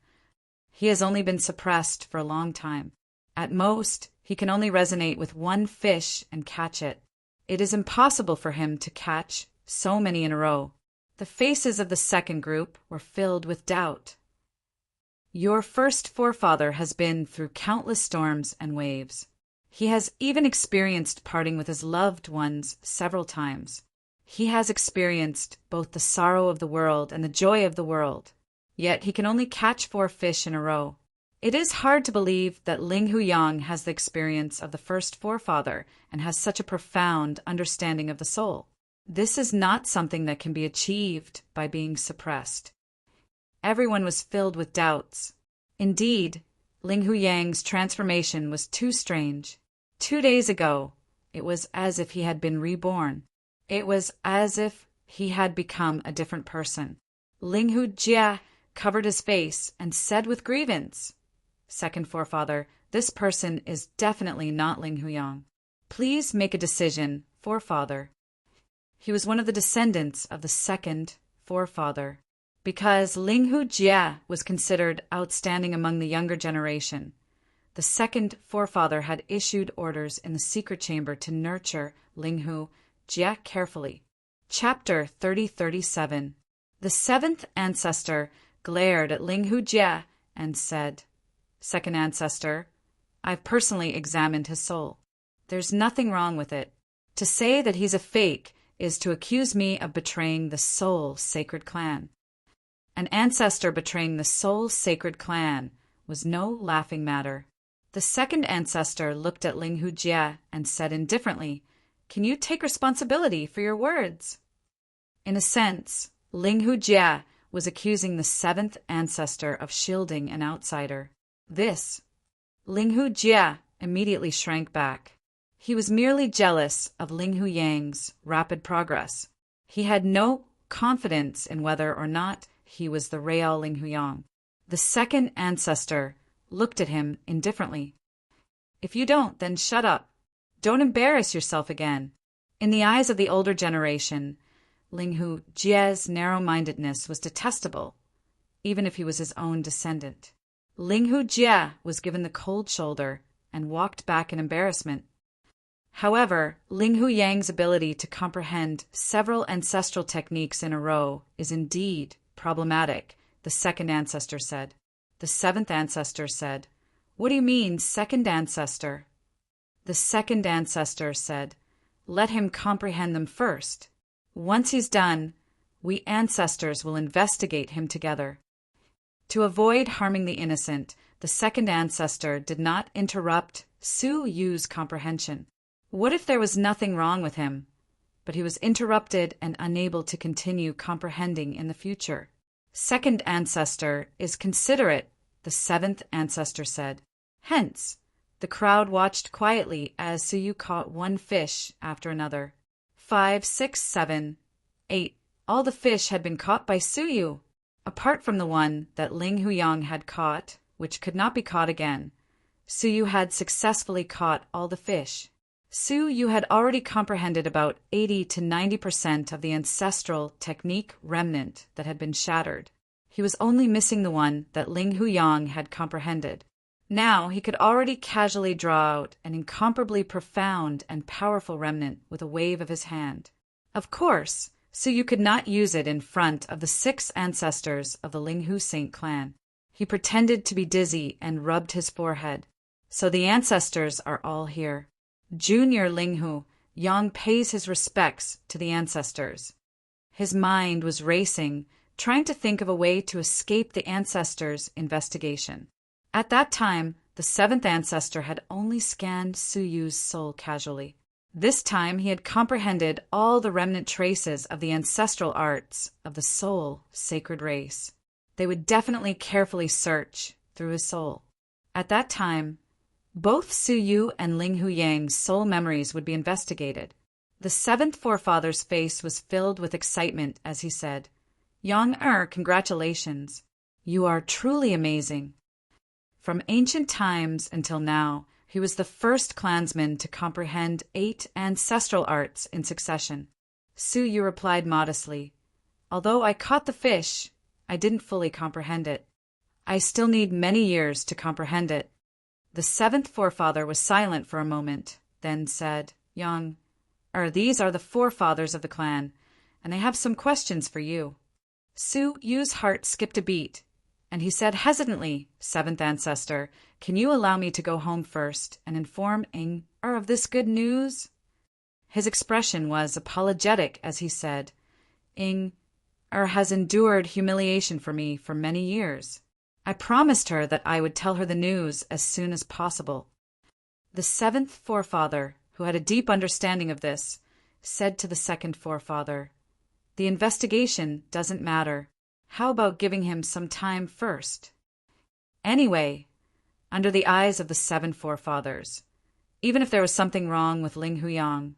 He has only been suppressed for a long time. At most, he can only resonate with 1 fish and catch it. It is impossible for him to catch so many in a row. The faces of the second group were filled with doubt. Your first forefather has been through countless storms and waves. He has even experienced parting with his loved ones several times. He has experienced both the sorrow of the world and the joy of the world. Yet he can only catch 4 fish in a row. It is hard to believe that Ling Huyang has the experience of the first forefather and has such a profound understanding of the soul. This is not something that can be achieved by being suppressed. Everyone was filled with doubts. Indeed, Ling Huyang's transformation was too strange. 2 days ago, it was as if he had been reborn. It was as if he had become a different person. Ling Hujia covered his face and said with grievance, "Second forefather, this person is definitely not Ling Huyang. Please make a decision, forefather." He was one of the descendants of the second forefather. Because Ling Hujia was considered outstanding among the younger generation, the second forefather had issued orders in the secret chamber to nurture Ling Hujia carefully. Chapter 3037. The seventh ancestor glared at Ling Hujia and said, "Second ancestor, I've personally examined his soul. There's nothing wrong with it. To say that he's a fake is to accuse me of betraying the soul sacred clan." An ancestor betraying the soul sacred clan was no laughing matter. The second ancestor looked at Ling Hujia and said indifferently, "Can you take responsibility for your words?" In a sense, Ling Hujia was accusing the seventh ancestor of shielding an outsider. Ling Hujia immediately shrank back. He was merely jealous of Ling Huyang's rapid progress. He had no confidence in whether or not he was the real Ling Huyang. The second ancestor looked at him indifferently. "If you don't, then shut up. Don't embarrass yourself again." In the eyes of the older generation, Ling Hujia's narrow-mindedness was detestable, even if he was his own descendant. Ling Hujia was given the cold shoulder and walked back in embarrassment. However, Ling Huyang's ability to comprehend several ancestral techniques in a row is indeed problematic, the second ancestor said. The seventh ancestor said, "What do you mean, second ancestor?" The second ancestor said, "Let him comprehend them first. Once he's done, we ancestors will investigate him together." To avoid harming the innocent, the second ancestor did not interrupt Su Yu's comprehension. What if there was nothing wrong with him, but he was interrupted and unable to continue comprehending in the future? Second ancestor is considerate, the seventh ancestor said. Hence, the crowd watched quietly as Su Yu caught 1 fish after another. 5, 6, 7, 8. All the fish had been caught by Su Yu. Apart from the one that Ling Huyang had caught, which could not be caught again, Su Yu had successfully caught all the fish. Su Yu had already comprehended about 80 to 90% of the ancestral technique remnant that had been shattered. He was only missing the one that Ling Huyang had comprehended. Now he could already casually draw out an incomparably profound and powerful remnant with a wave of his hand. Of course, Suyu could not use it in front of the 6 ancestors of the Linghu Saint clan. He pretended to be dizzy and rubbed his forehead. So the ancestors are all here. Junior Linghu, Yang pays his respects to the ancestors. His mind was racing, trying to think of a way to escape the ancestors' investigation. At that time, the 7th ancestor had only scanned Suyu's soul casually. This time he had comprehended all the remnant traces of the ancestral arts of the soul sacred race. They would definitely carefully search through his soul. At that time, both Suyu and Linghu Yang's soul memories would be investigated. The 7th forefather's face was filled with excitement as he said, "Yang congratulations. You are truly amazing." From ancient times until now, he was the first clansman to comprehend 8 ancestral arts in succession. Suyu replied modestly, "Although I caught the fish, I didn't fully comprehend it. I still need many years to comprehend it." The 7th forefather was silent for a moment, then said, "Yang, these are the forefathers of the clan, and they have some questions for you." Suyu's heart skipped a beat, and he said hesitantly, "7th ancestor, can you allow me to go home first and inform Ing of this good news?" His expression was apologetic as he said, "Ing has endured humiliation for me for many years. I promised her that I would tell her the news as soon as possible." The 7th forefather, who had a deep understanding of this, said to the 2nd forefather, "The investigation doesn't matter. How about giving him some time first?" Anyway, under the eyes of the 7 forefathers, even if there was something wrong with Linghu Yang,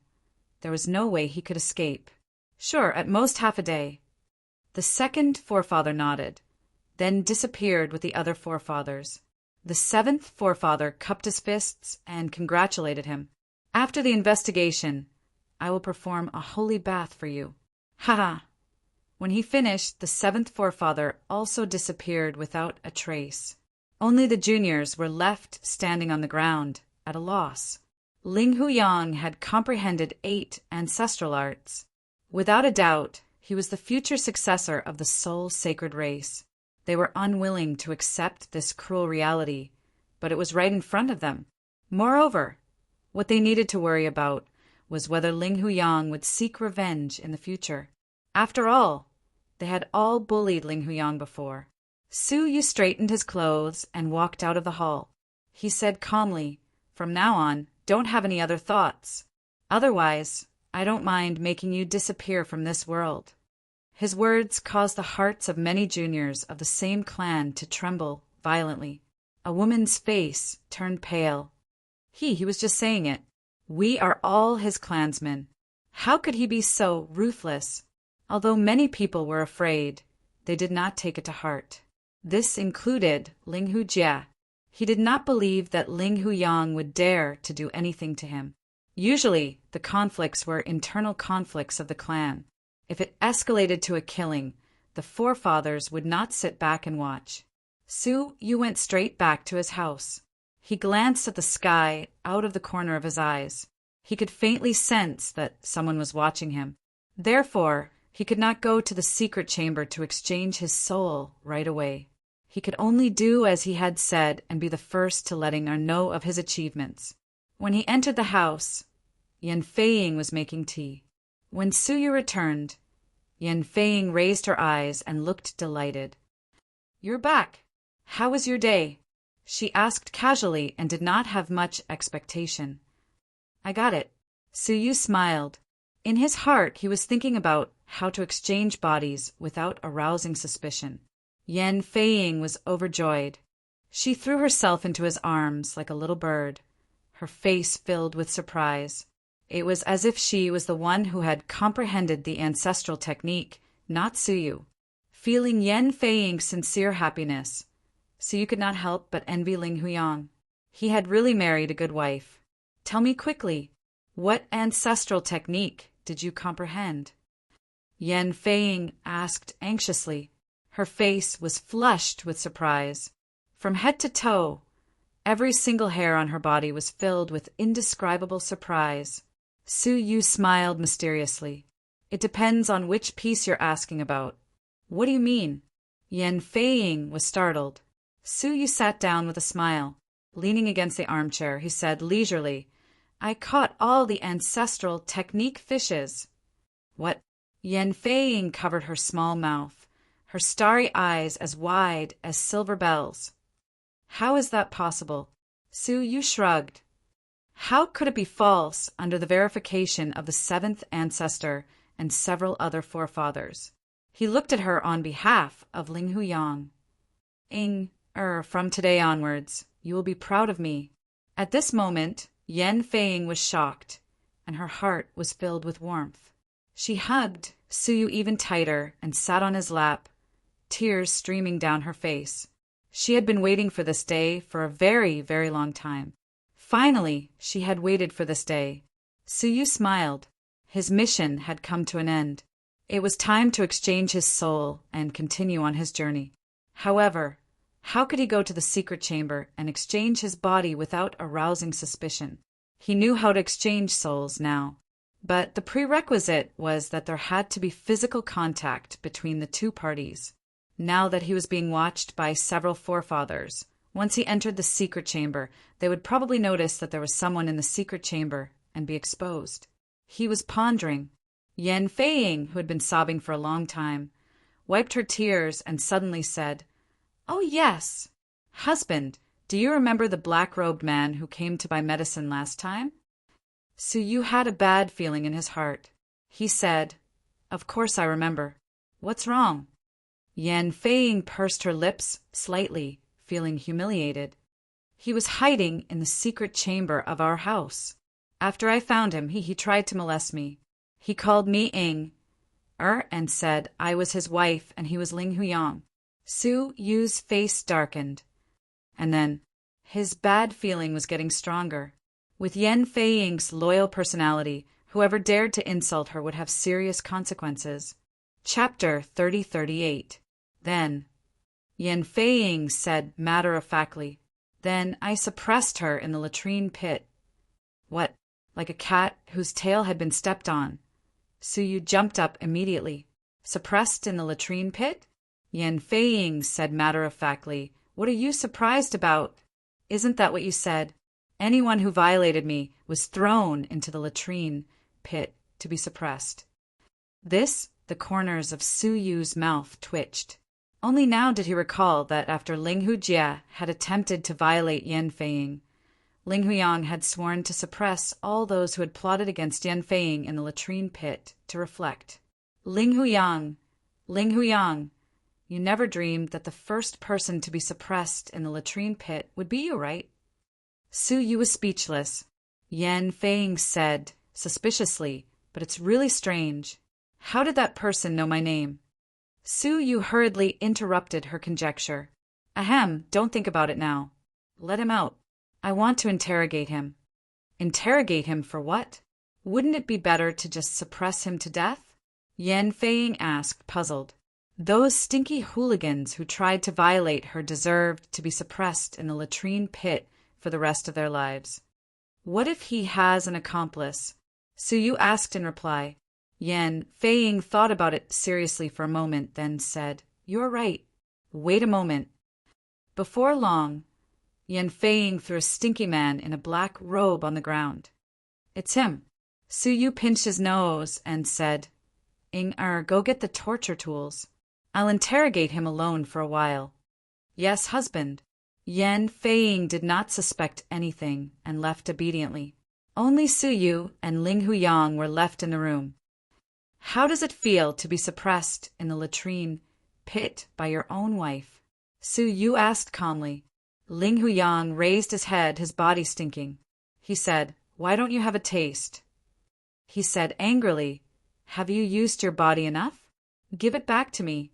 there was no way he could escape. Sure, at most half a day. The 2nd forefather nodded, then disappeared with the other forefathers. The 7th forefather cupped his fists and congratulated him. "After the investigation, I will perform a holy bath for you." Ha ha! When he finished, the 7th forefather also disappeared without a trace. Only the juniors were left standing on the ground, at a loss. Linghu Yang had comprehended 8 ancestral arts. Without a doubt, he was the future successor of the soul sacred race. They were unwilling to accept this cruel reality, but it was right in front of them. Moreover, what they needed to worry about was whether Linghu Yang would seek revenge in the future. After all, they had all bullied Linghu Yang before. Suyu straightened his clothes and walked out of the hall. He said calmly, "From now on, don't have any other thoughts. Otherwise, I don't mind making you disappear from this world." His words caused the hearts of many juniors of the same clan to tremble violently. A woman's face turned pale. He was just saying it. We are all his clansmen. How could he be so ruthless? Although many people were afraid, they did not take it to heart. This included Linghu Jie. He did not believe that Linghu Yang would dare to do anything to him. Usually, the conflicts were internal conflicts of the clan. If it escalated to a killing, the forefathers would not sit back and watch. Suyu went straight back to his house. He glanced at the sky out of the corner of his eyes. He could faintly sense that someone was watching him. Therefore, he could not go to the secret chamber to exchange his soul right away. He could only do as he had said and be the first to letting her know of his achievements. When he entered the house, Yan Feiying was making tea. When Suyu returned, Yan Feiying raised her eyes and looked delighted. "You're back. How was your day?" she asked casually and did not have much expectation. "I got it." Suyu smiled. In his heart, he was thinking about how to exchange bodies without arousing suspicion. Yan Feiying was overjoyed. She threw herself into his arms like a little bird, her face filled with surprise. It was as if she was the one who had comprehended the ancestral technique, not Suyu. Feeling Yan Feiying's sincere happiness, Suyu could not help but envy Linghu Yang. He had really married a good wife. "Tell me quickly, what ancestral technique did you comprehend?" Yan Feiying asked anxiously. Her face was flushed with surprise. From head to toe, Every single hair on her body was filled with indescribable surprise. Su Yu smiled mysteriously. It depends on which piece you're asking about. What do you mean? Yan Feiying was startled. Su Yu sat down with a smile. Leaning against the armchair, he said leisurely, I caught all the ancestral technique fishes. What? Yan Feiying covered her small mouth, her starry eyes as wide as silver bells. How is that possible? Su Yu shrugged. How could it be false under the verification of the seventh ancestor and several other forefathers? He looked at her on behalf of Ling Huyang. From today onwards, you will be proud of me. At this moment, Yan Feiying was shocked, and her heart was filled with warmth. She hugged Su Yu even tighter and sat on his lap, tears streaming down her face. She had been waiting for this day for a very, very long time. Finally, she had waited for this day. Su Yu smiled. His mission had come to an end. It was time to exchange his soul and continue on his journey. However, how could he go to the secret chamber and exchange his body without arousing suspicion? He knew how to exchange souls now, but the prerequisite was that there had to be physical contact between the two parties. Now that he was being watched by several forefathers, once he entered the secret chamber, they would probably notice that there was someone in the secret chamber and be exposed. He was pondering. Yan Feiying, who had been sobbing for a long time, wiped her tears and suddenly said, Oh, yes. Husband, do you remember the black-robed man who came to buy medicine last time? Su Yu had a bad feeling in his heart. He said, Of course I remember. What's wrong? Yan Feiying pursed her lips slightly, feeling humiliated. He was hiding in the secret chamber of our house. After I found him, he tried to molest me. He called me and said I was his wife and he was Ling Huyang. Su Yu's face darkened. And then, his bad feeling was getting stronger. With Yan Feiying's loyal personality, whoever dared to insult her would have serious consequences. Chapter 3038. Then, Yan Feiying said matter-of-factly, Then I suppressed her in the latrine pit. What, like a cat whose tail had been stepped on? Su Yu jumped up immediately. Suppressed in the latrine pit? Yan Feiying said matter-of-factly, What are you surprised about? Isn't that what you said? Anyone who violated me was thrown into the latrine pit to be suppressed. The corners of Su Yu's mouth twitched. Only now did he recall that after Ling Hujie had attempted to violate Yan Feiying, Ling Huyang had sworn to suppress all those who had plotted against Yan Feiying in the latrine pit to reflect. Ling Huyang, you never dreamed that the first person to be suppressed in the latrine pit would be you, right? Su Yu was speechless. Yan Feiying said, suspiciously, But it's really strange. How did that person know my name? Su Yu hurriedly interrupted her conjecture. Ahem, don't think about it now. Let him out. I want to interrogate him. Interrogate him for what? Wouldn't it be better to just suppress him to death? Yan Feiying asked, puzzled. Those stinky hooligans who tried to violate her deserved to be suppressed in the latrine pit for the rest of their lives. What if he has an accomplice? Su Yu asked in reply. Yan Feiying thought about it seriously for a moment, then said, You're right. Wait a moment. Before long, Yan Feiying threw a stinky man in a black robe on the ground. It's him. Su Yu pinched his nose and said, go get the torture tools. I'll interrogate him alone for a while. Yes, husband. Yan Feiying did not suspect anything and left obediently. Only Su Yu and Ling Huyang were left in the room. How does it feel to be suppressed in the latrine pit by your own wife? Su Yu asked calmly. Ling Huyang raised his head, his body stinking. He said, Why don't you have a taste? He said angrily, Have you used your body enough? Give it back to me.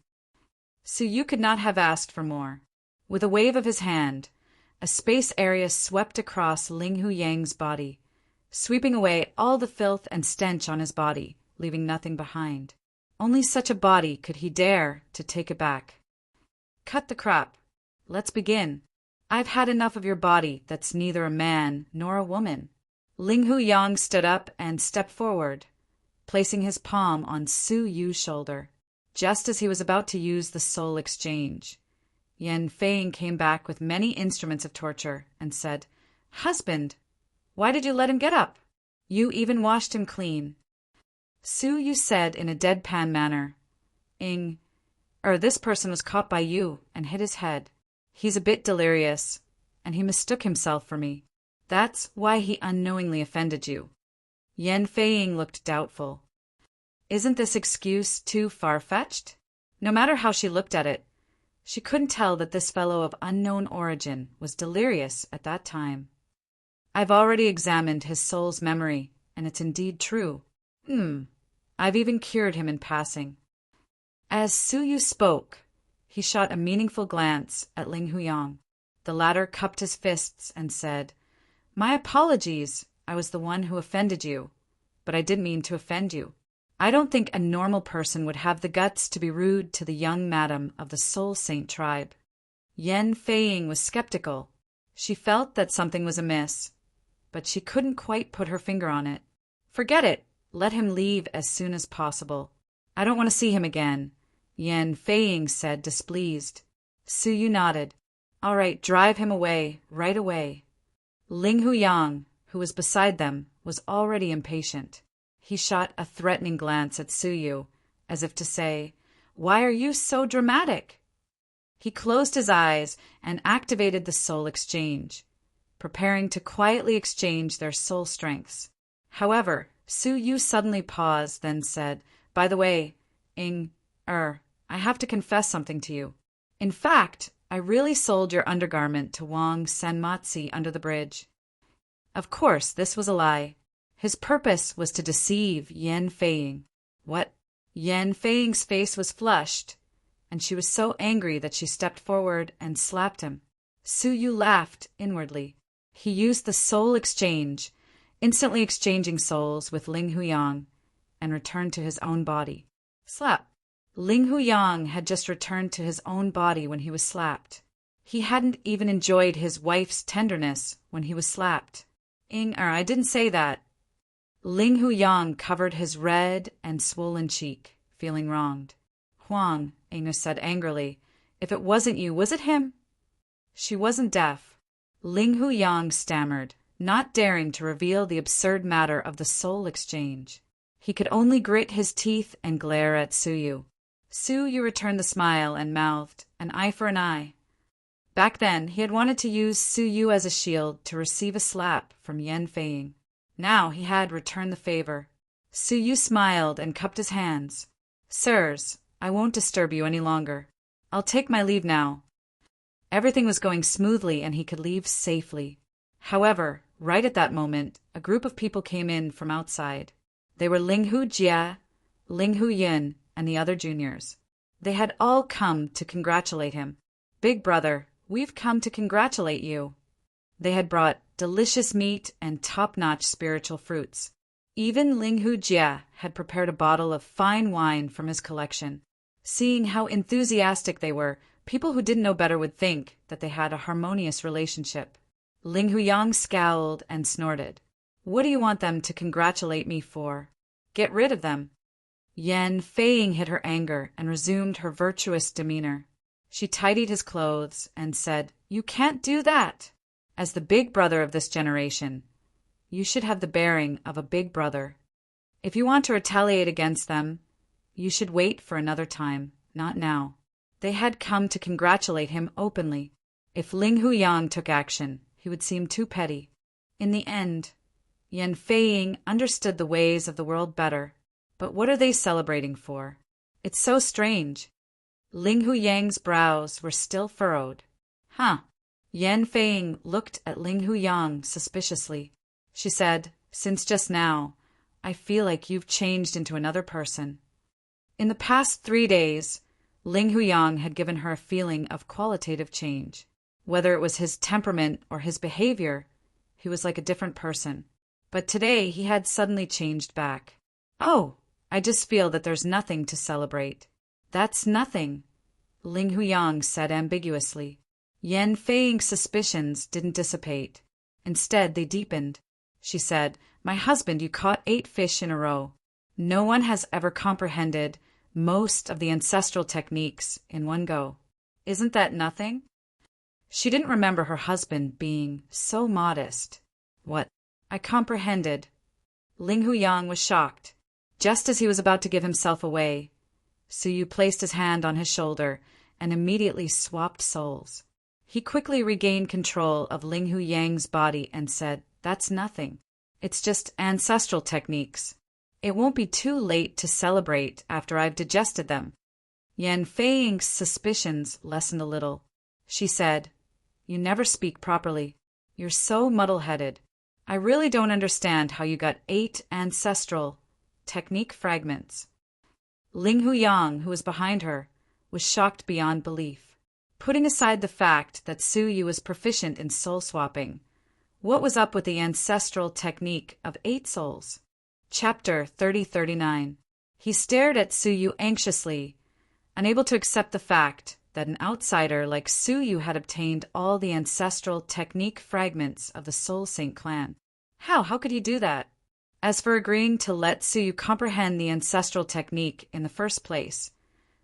Su Yu could not have asked for more. With a wave of his hand, a space area swept across Ling Huyang's body, sweeping away all the filth and stench on his body, leaving nothing behind. Only such a body could he dare to take it back. Cut the crap. Let's begin. I've had enough of your body that's neither a man nor a woman. Ling Hu-yang stood up and stepped forward, placing his palm on Su Yu's shoulder. Just as he was about to use the soul exchange, Yan Feiying came back with many instruments of torture and said, "Husband, why did you let him get up? You even washed him clean." Su Yu said in a deadpan manner, This person was caught by you and hit his head. He's a bit delirious, and he mistook himself for me. That's why he unknowingly offended you." Yan Feiying looked doubtful. Isn't this excuse too far-fetched? No matter how she looked at it, she couldn't tell that this fellow of unknown origin was delirious at that time. "I've already examined his soul's memory, and it's indeed true. I've even cured him in passing." As Su Yu spoke, he shot a meaningful glance at Ling Huyang. The latter cupped his fists and said, "My apologies, I was the one who offended you, but I didn't mean to offend you. I don't think a normal person would have the guts to be rude to the young madam of the Soul Saint tribe." Yan Feiying was skeptical. She felt that something was amiss, but she couldn't quite put her finger on it. "Forget it. Let him leave as soon as possible. I don't want to see him again," Yan Feiying said, displeased. Su Yu nodded. "All right, drive him away, right away." Ling Huyang, who was beside them, was already impatient. He shot a threatening glance at Su Yu, as if to say, "Why are you so dramatic?" He closed his eyes and activated the soul exchange, preparing to quietly exchange their soul strengths. However, Su Yu suddenly paused, then said, "By the way, I have to confess something to you. In fact, I really sold your undergarment to Wang Sanmatsi under the bridge." Of course, this was a lie. His purpose was to deceive Yan Feiying. What? Yan Feiying's face was flushed, and she was so angry that she stepped forward and slapped him. Su Yu laughed inwardly. He used the soul exchange, instantly exchanging souls with Ling Huyang, and returned to his own body. Slap. Ling Huyang had just returned to his own body when he was slapped. He hadn't even enjoyed his wife's tenderness when he was slapped. I didn't say that. Ling Huyang covered his red and swollen cheek, feeling wronged. "Huang," Inga said angrily, "if it wasn't you, was it him?" She wasn't deaf. Ling Huyang stammered, not daring to reveal the absurd matter of the soul exchange. He could only grit his teeth and glare at Su Yu. Su Yu returned the smile and mouthed, "An eye for an eye." Back then, he had wanted to use Su Yu as a shield to receive a slap from Yan Feiying. Now he had returned the favor. Su Yu smiled and cupped his hands. "Sirs, I won't disturb you any longer. I'll take my leave now." Everything was going smoothly and he could leave safely. However, right at that moment, a group of people came in from outside. They were Ling Hu Jia, Ling Hu Yin, and the other juniors. They had all come to congratulate him. "Big brother, we've come to congratulate you." They had brought delicious meat and top-notch spiritual fruits. Even Ling Hu Jia had prepared a bottle of fine wine from his collection. Seeing how enthusiastic they were, people who didn't know better would think that they had a harmonious relationship. Ling Huyang scowled and snorted. "What do you want them to congratulate me for? Get rid of them." Yan Feiying hid her anger and resumed her virtuous demeanor. She tidied his clothes and said, "You can't do that. As the big brother of this generation, you should have the bearing of a big brother. If you want to retaliate against them, you should wait for another time, not now." They had come to congratulate him openly. If Ling Huyang took action, he would seem too petty. In the end, Yan Feiying understood the ways of the world better. But what are they celebrating for? It's so strange. Ling Huyang's brows were still furrowed. Yan Feiying looked at Ling Huyang suspiciously. She said, "Since just now, I feel like you've changed into another person." In the past 3 days, Ling Huyang had given her a feeling of qualitative change. Whether it was his temperament or his behavior, he was like a different person. But today he had suddenly changed back. "Oh, I just feel that there's nothing to celebrate." "That's nothing," Ling Huyang said ambiguously. Yan Feing's suspicions didn't dissipate. Instead, they deepened. She said, "My husband, you caught 8 fish in a row. No one has ever comprehended most of the ancestral techniques in one go. Isn't that nothing?" She didn't remember her husband being so modest. "What?" "I comprehended." Ling Huyang was shocked. Just as he was about to give himself away, Suyu placed his hand on his shoulder and immediately swapped souls. He quickly regained control of Ling Huyang's body and said, "That's nothing. It's just ancestral techniques. It won't be too late to celebrate after I've digested them." Yan Feing's suspicions lessened a little. She said, "You never speak properly. You're so muddle-headed. I really don't understand how you got 8 ancestral technique fragments." Ling Huyang, who was behind her, was shocked beyond belief. Putting aside the fact that Suyu was proficient in soul swapping, what was up with the ancestral technique of 8 souls? Chapter 3039. He stared at Suyu anxiously, unable to accept the fact that an outsider like Suyu had obtained all the ancestral technique fragments of the Soul Saint clan. How could he do that? As for agreeing to let Suyu comprehend the ancestral technique in the first place,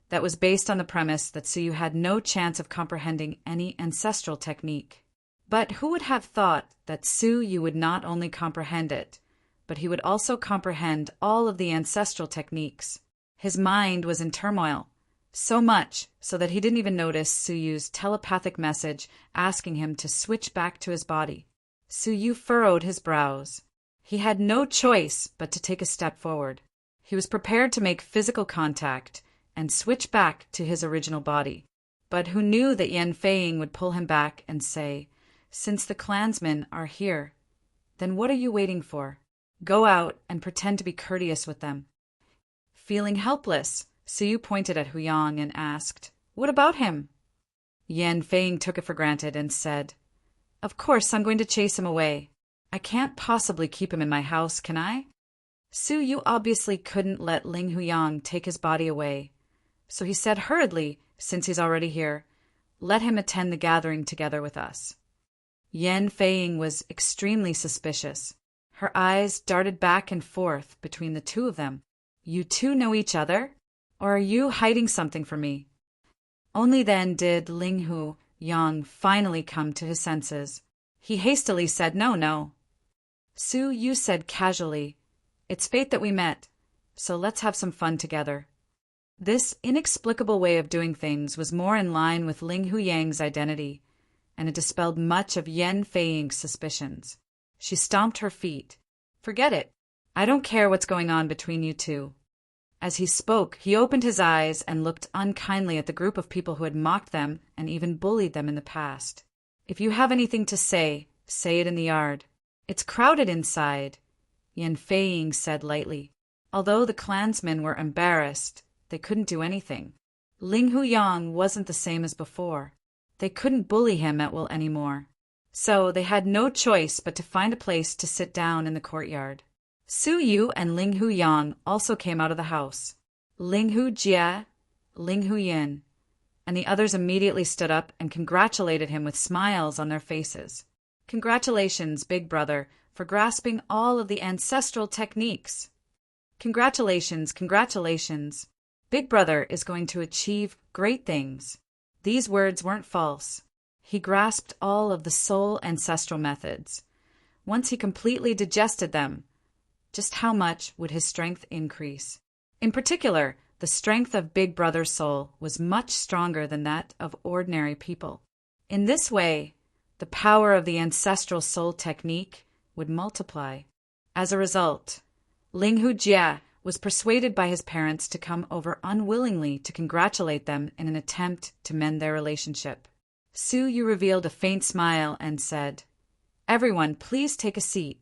that was based on the premise that Suyu had no chance of comprehending any ancestral technique. But who would have thought that Suyu would not only comprehend it, but he would also comprehend all of the ancestral techniques? His mind was in turmoil, so much so that he didn't even notice Suyu's telepathic message asking him to switch back to his body. Suyu furrowed his brows. He had no choice but to take a step forward. He was prepared to make physical contact and switch back to his original body. But who knew that Yan Feing would pull him back and say, "Since the clansmen are here, then what are you waiting for? Go out and pretend to be courteous with them." Feeling helpless, Suyu pointed at Huyang and asked, "What about him?" Yan Feing took it for granted and said, "Of course I'm going to chase him away. I can't possibly keep him in my house, can I?" Suyu obviously couldn't let Ling Huyang take his body away, so he said hurriedly, "Since he's already here, let him attend the gathering together with us." Yan Feing was extremely suspicious. Her eyes darted back and forth between the two of them. "You two know each other? Or are you hiding something from me?" Only then did Ling Huyang finally come to his senses. He hastily said, "No. Suyu said casually, 'It's fate that we met, so let's have some fun together.'" This inexplicable way of doing things was more in line with Ling Huyang's identity, and it dispelled much of Yan Feing's suspicions. She stomped her feet. "Forget it. I don't care what's going on between you two." As he spoke, he opened his eyes and looked unkindly at the group of people who had mocked them and even bullied them in the past. "If you have anything to say, say it in the yard. It's crowded inside," Yan Feing said lightly. Although the clansmen were embarrassed, they couldn't do anything. Ling Huyang wasn't the same as before. They couldn't bully him at will anymore. So they had no choice but to find a place to sit down in the courtyard. Suyu and Ling Huyang also came out of the house. Ling Hujie, Ling Huyin, and the others immediately stood up and congratulated him with smiles on their faces. "Congratulations, big brother, for grasping all of the ancestral techniques. Congratulations. Big brother is going to achieve great things." These words weren't false. He grasped all of the soul ancestral methods. Once he completely digested them, just how much would his strength increase? In particular, the strength of Big Brother's soul was much stronger than that of ordinary people. In this way, the power of the ancestral soul technique would multiply. As a result, Ling Hujie was persuaded by his parents to come over unwillingly to congratulate them in an attempt to mend their relationship. Suyu revealed a faint smile and said, "Everyone, please take a seat."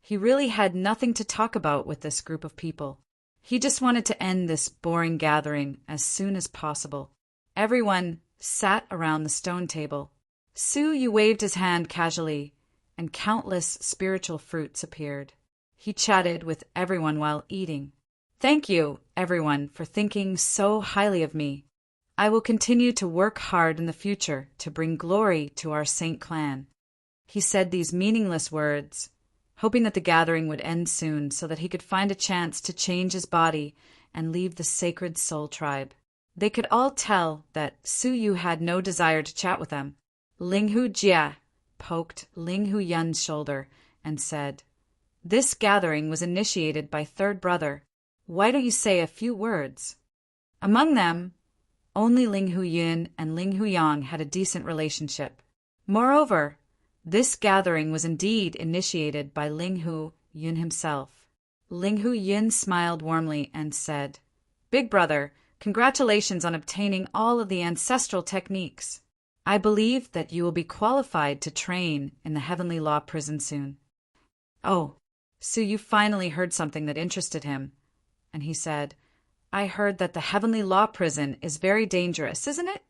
He really had nothing to talk about with this group of people. He just wanted to end this boring gathering as soon as possible. Everyone sat around the stone table. Suyu waved his hand casually, and countless spiritual fruits appeared. He chatted with everyone while eating. "Thank you, everyone, for thinking so highly of me. I will continue to work hard in the future to bring glory to our Saint clan. He said these meaningless words, hoping that the gathering would end soon so that he could find a chance to change his body and leave the sacred soul tribe. They could all tell that Su Yu had no desire to chat with them. Ling Hu Jia poked Ling Hu Yun's shoulder and said, "This gathering was initiated by third brother. Why don't you say a few words?" Among them, only Ling Hu Yun and Ling Hu Yang had a decent relationship. Moreover, this gathering was indeed initiated by Ling Hu Yun himself. Ling Hu Yun smiled warmly and said, "Big brother, congratulations on obtaining all of the ancestral techniques. I believe that you will be qualified to train in the Heavenly Law prison soon." Oh, Su Yu finally heard something that interested him, and he said, "I heard that the Heavenly Law prison is very dangerous, isn't it?"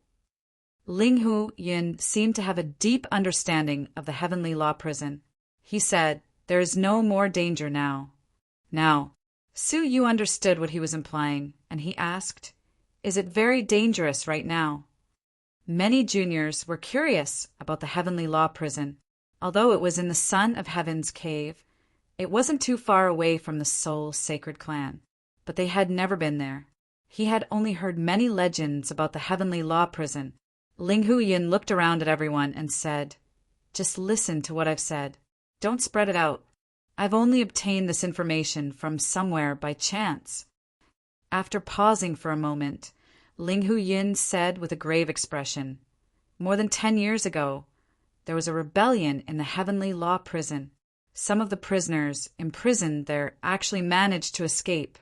Ling Hu Yin seemed to have a deep understanding of the Heavenly Law prison. He said, "There is no more danger now." Now, Su Yu understood what he was implying, and he asked, "Is it very dangerous right now?" Many juniors were curious about the Heavenly Law prison. Although it was in the Son of Heaven's cave, it wasn't too far away from the Soul Sacred Clan, but they had never been there. He had only heard many legends about the Heavenly Law prison. Ling Hu Yin looked around at everyone and said, "Just listen to what I've said. Don't spread it out. I've only obtained this information from somewhere by chance." After pausing for a moment, Ling Hu Yin said with a grave expression, "More than 10 years ago, there was a rebellion in the Heavenly Law prison. Some of the prisoners imprisoned there actually managed to escape."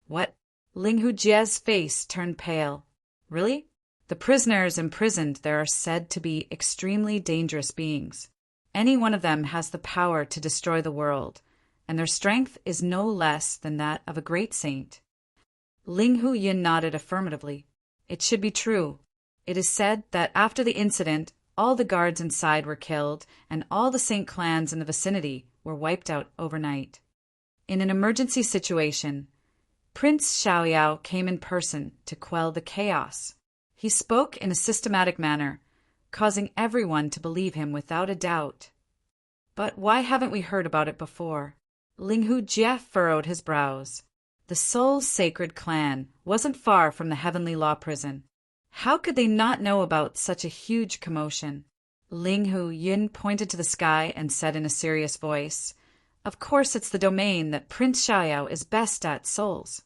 What? Ling Hu Jie's face turned pale. Really? The prisoners imprisoned there are said to be extremely dangerous beings. Any one of them has the power to destroy the world, and their strength is no less than that of a great saint. Ling Hu Yin nodded affirmatively. It should be true. It is said that after the incident, all the guards inside were killed, and all the saint clans in the vicinity were wiped out overnight. In an emergency situation, Prince Xiaoyao came in person to quell the chaos. He spoke in a systematic manner, causing everyone to believe him without a doubt. But why haven't we heard about it before? Ling Hu Jie furrowed his brows. The Soul Sacred Clan wasn't far from the Heavenly Law prison. How could they not know about such a huge commotion? Ling Hu Yin pointed to the sky and said in a serious voice, "Of course it's the domain that Prince Xiaoyao is best at, souls."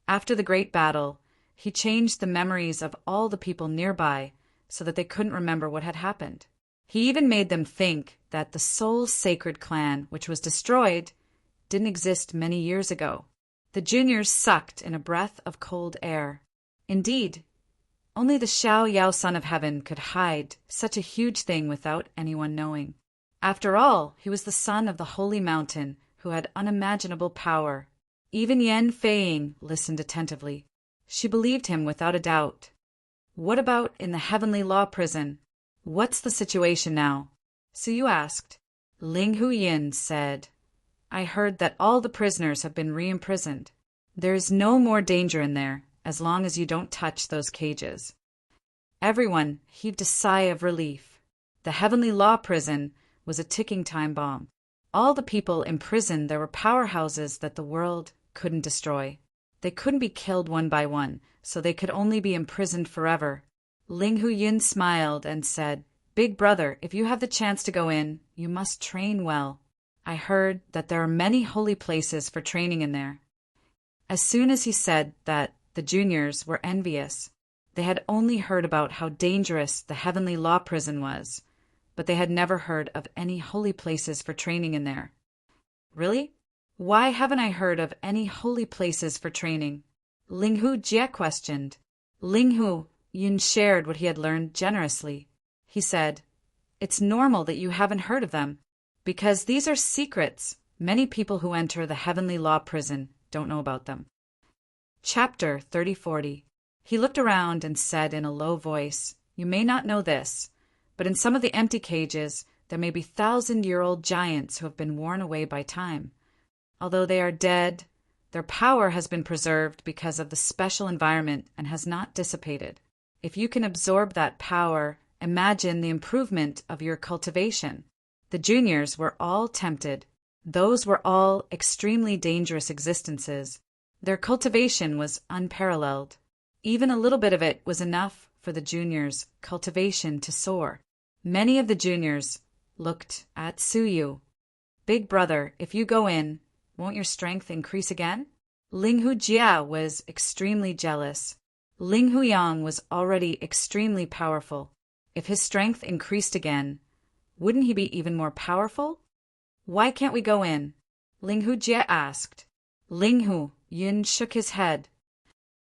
After the great battle, he changed the memories of all the people nearby so that they couldn't remember what had happened. He even made them think that the Soul Sacred Clan, which was destroyed, didn't exist many years ago. The juniors sucked in a breath of cold air. Indeed, only the Xiaoyao Son of Heaven could hide such a huge thing without anyone knowing. After all, he was the son of the Holy Mountain who had unimaginable power. Even Yan Feiying listened attentively. She believed him without a doubt. What about in the Heavenly Law prison? What's the situation now? Su Yu asked. Ling Hu Yin said, "I heard that all the prisoners have been re-imprisoned. There is no more danger in there, as long as you don't touch those cages." Everyone heaved a sigh of relief. The Heavenly Law prison was a ticking time bomb. All the people imprisoned there were powerhouses that the world couldn't destroy. They couldn't be killed one by one, so they could only be imprisoned forever. Ling Hu Yin smiled and said, "Big brother, if you have the chance to go in, you must train well. I heard that there are many holy places for training in there." As soon as he said that, the juniors were envious. They had only heard about how dangerous the Heavenly Law prison was, but they had never heard of any holy places for training in there. Really? Why haven't I heard of any holy places for training? Ling Hu Jie questioned. Ling Hu Yun shared what he had learned generously. He said, "It's normal that you haven't heard of them, because these are secrets. Many people who enter the Heavenly Law prison don't know about them." Chapter 3040. He looked around and said in a low voice, "You may not know this, but in some of the empty cages there may be 1,000-year-old giants who have been worn away by time. Although they are dead, their power has been preserved because of the special environment and has not dissipated. If you can absorb that power, imagine the improvement of your cultivation. The juniors were all tempted. Those were all extremely dangerous existences. Their cultivation was unparalleled. Even a little bit of it was enough for the juniors' cultivation to soar. Many of the juniors looked at Suyu. Big brother, if you go in, won't your strength increase again? Ling Hujia was extremely jealous. Ling Huyang was already extremely powerful. If his strength increased again, wouldn't he be even more powerful? Why can't we go in? Ling Hujia asked. Ling Hu Yun shook his head.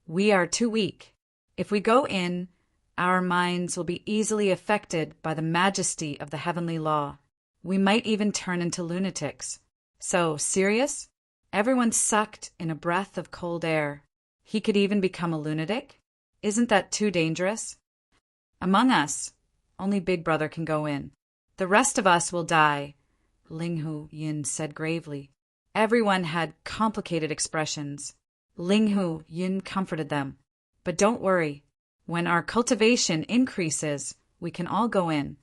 We are too weak. If we go in, our minds will be easily affected by the majesty of the heavenly law. We might even turn into lunatics. So, serious? Everyone sucked in a breath of cold air. He could even become a lunatic? Isn't that too dangerous? Among us, only Big Brother can go in. The rest of us will die, Ling Hu Yin said gravely. Everyone had complicated expressions. Ling Hu Yin comforted them. But don't worry. When our cultivation increases, we can all go in.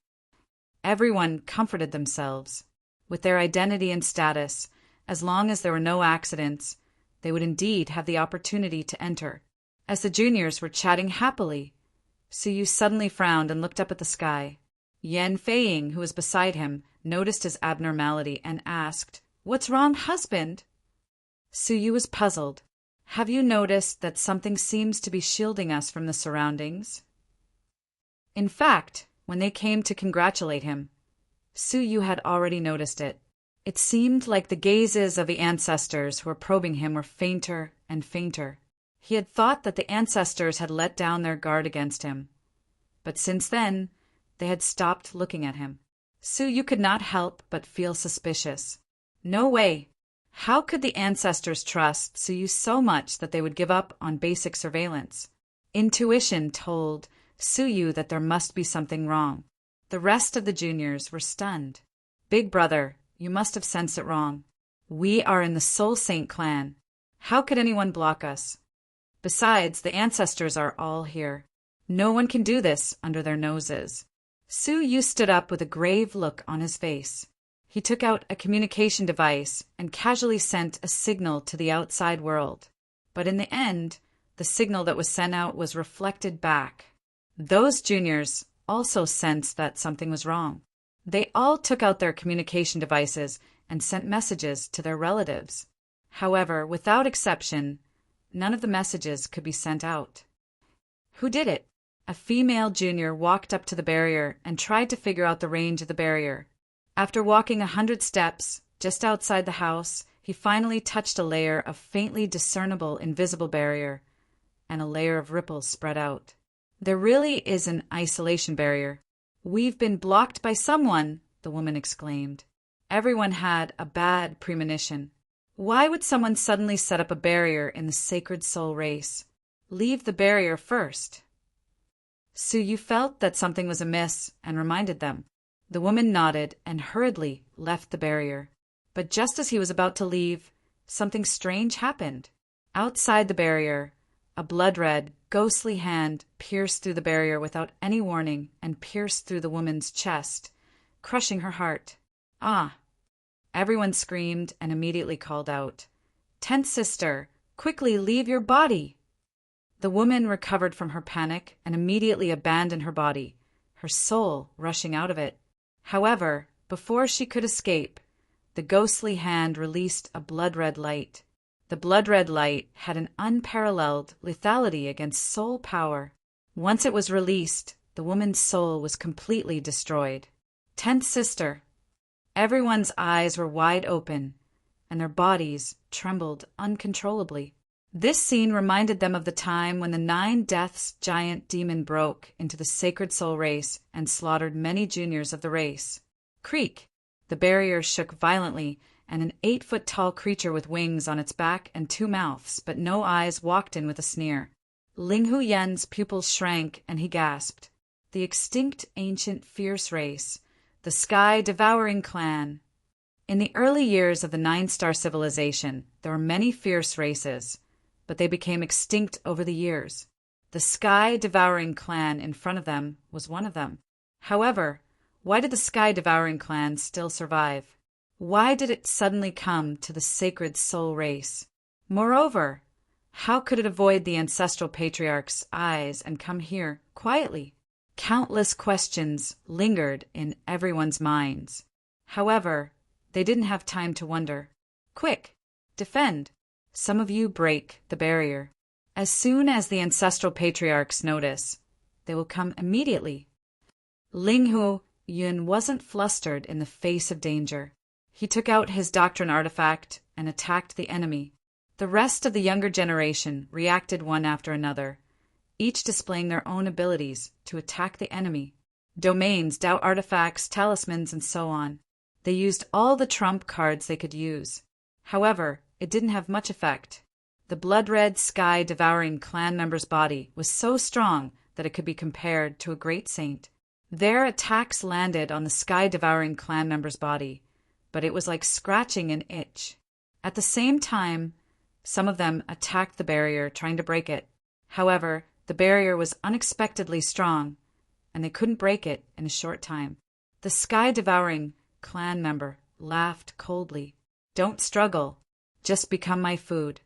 Everyone comforted themselves. With their identity and status, as long as there were no accidents, they would indeed have the opportunity to enter. As the juniors were chatting happily, Suyu suddenly frowned and looked up at the sky. Yan Feiying, who was beside him, noticed his abnormality and asked, "What's wrong, husband?" Suyu was puzzled. "Have you noticed that something seems to be shielding us from the surroundings?" In fact, when they came to congratulate him, Suyu had already noticed it. It seemed like the gazes of the ancestors who were probing him were fainter and fainter. He had thought that the ancestors had let down their guard against him. But since then, they had stopped looking at him. Suyu could not help but feel suspicious. No way. How could the ancestors trust Suyu so much that they would give up on basic surveillance? Intuition told Suyu that there must be something wrong. The rest of the juniors were stunned. Big brother, you must have sensed it wrong. We are in the Soul Saint clan. How could anyone block us? Besides, the ancestors are all here. No one can do this under their noses. Suyu stood up with a grave look on his face. He took out a communication device and casually sent a signal to the outside world. But in the end, the signal that was sent out was reflected back. Those juniors also sensed that something was wrong. They all took out their communication devices and sent messages to their relatives. However, without exception, none of the messages could be sent out. Who did it? A female junior walked up to the barrier and tried to figure out the range of the barrier. After walking 100 steps, just outside the house, he finally touched a layer of faintly discernible invisible barrier, and a layer of ripples spread out. There really is an isolation barrier. We've been blocked by someone, the woman exclaimed. Everyone had a bad premonition. Why would someone suddenly set up a barrier in the sacred soul race? Leave the barrier first. Suyu felt that something was amiss and reminded them. The woman nodded and hurriedly left the barrier. But just as he was about to leave, something strange happened. Outside the barrier, a blood-red, ghostly hand pierced through the barrier without any warning and pierced through the woman's chest, crushing her heart. Ah! Everyone screamed and immediately called out, "Tenth sister, quickly leave your body!" The woman recovered from her panic and immediately abandoned her body, her soul rushing out of it. However, before she could escape, the ghostly hand released a blood-red light. The blood-red light had an unparalleled lethality against soul power. Once it was released, the woman's soul was completely destroyed. Tenth sister. Everyone's eyes were wide open, and their bodies trembled uncontrollably. This scene reminded them of the time when the 9 Deaths giant demon broke into the sacred soul race and slaughtered many juniors of the race. Creak! The barrier shook violently, and an 8-foot-tall creature with wings on its back and 2 mouths, but no eyes, walked in with a sneer. Ling Hu Yen's pupils shrank, and he gasped. The extinct ancient fierce race, the sky-devouring clan. In the early years of the 9-star civilization, there were many fierce races, but they became extinct over the years. The sky-devouring clan in front of them was one of them. However, why did the sky-devouring clan still survive? Why did it suddenly come to the sacred soul race? Moreover, how could it avoid the ancestral patriarch's eyes and come here quietly? Countless questions lingered in everyone's minds. However, they didn't have time to wonder. Quick, defend. Some of you break the barrier. As soon as the ancestral patriarchs notice, they will come immediately. Ling Huyan wasn't flustered in the face of danger. He took out his doctrine artifact and attacked the enemy. The rest of the younger generation reacted one after another, each displaying their own abilities to attack the enemy. Domains, doubt artifacts, talismans, and so on. They used all the trump cards they could use. However, it didn't have much effect. The blood-red sky-devouring clan member's body was so strong that it could be compared to a great saint. Their attacks landed on the sky-devouring clan member's body, but it was like scratching an itch. At the same time, some of them attacked the barrier, trying to break it. However, the barrier was unexpectedly strong, and they couldn't break it in a short time. The sky-devouring clan member laughed coldly. "Don't struggle. Just become my food.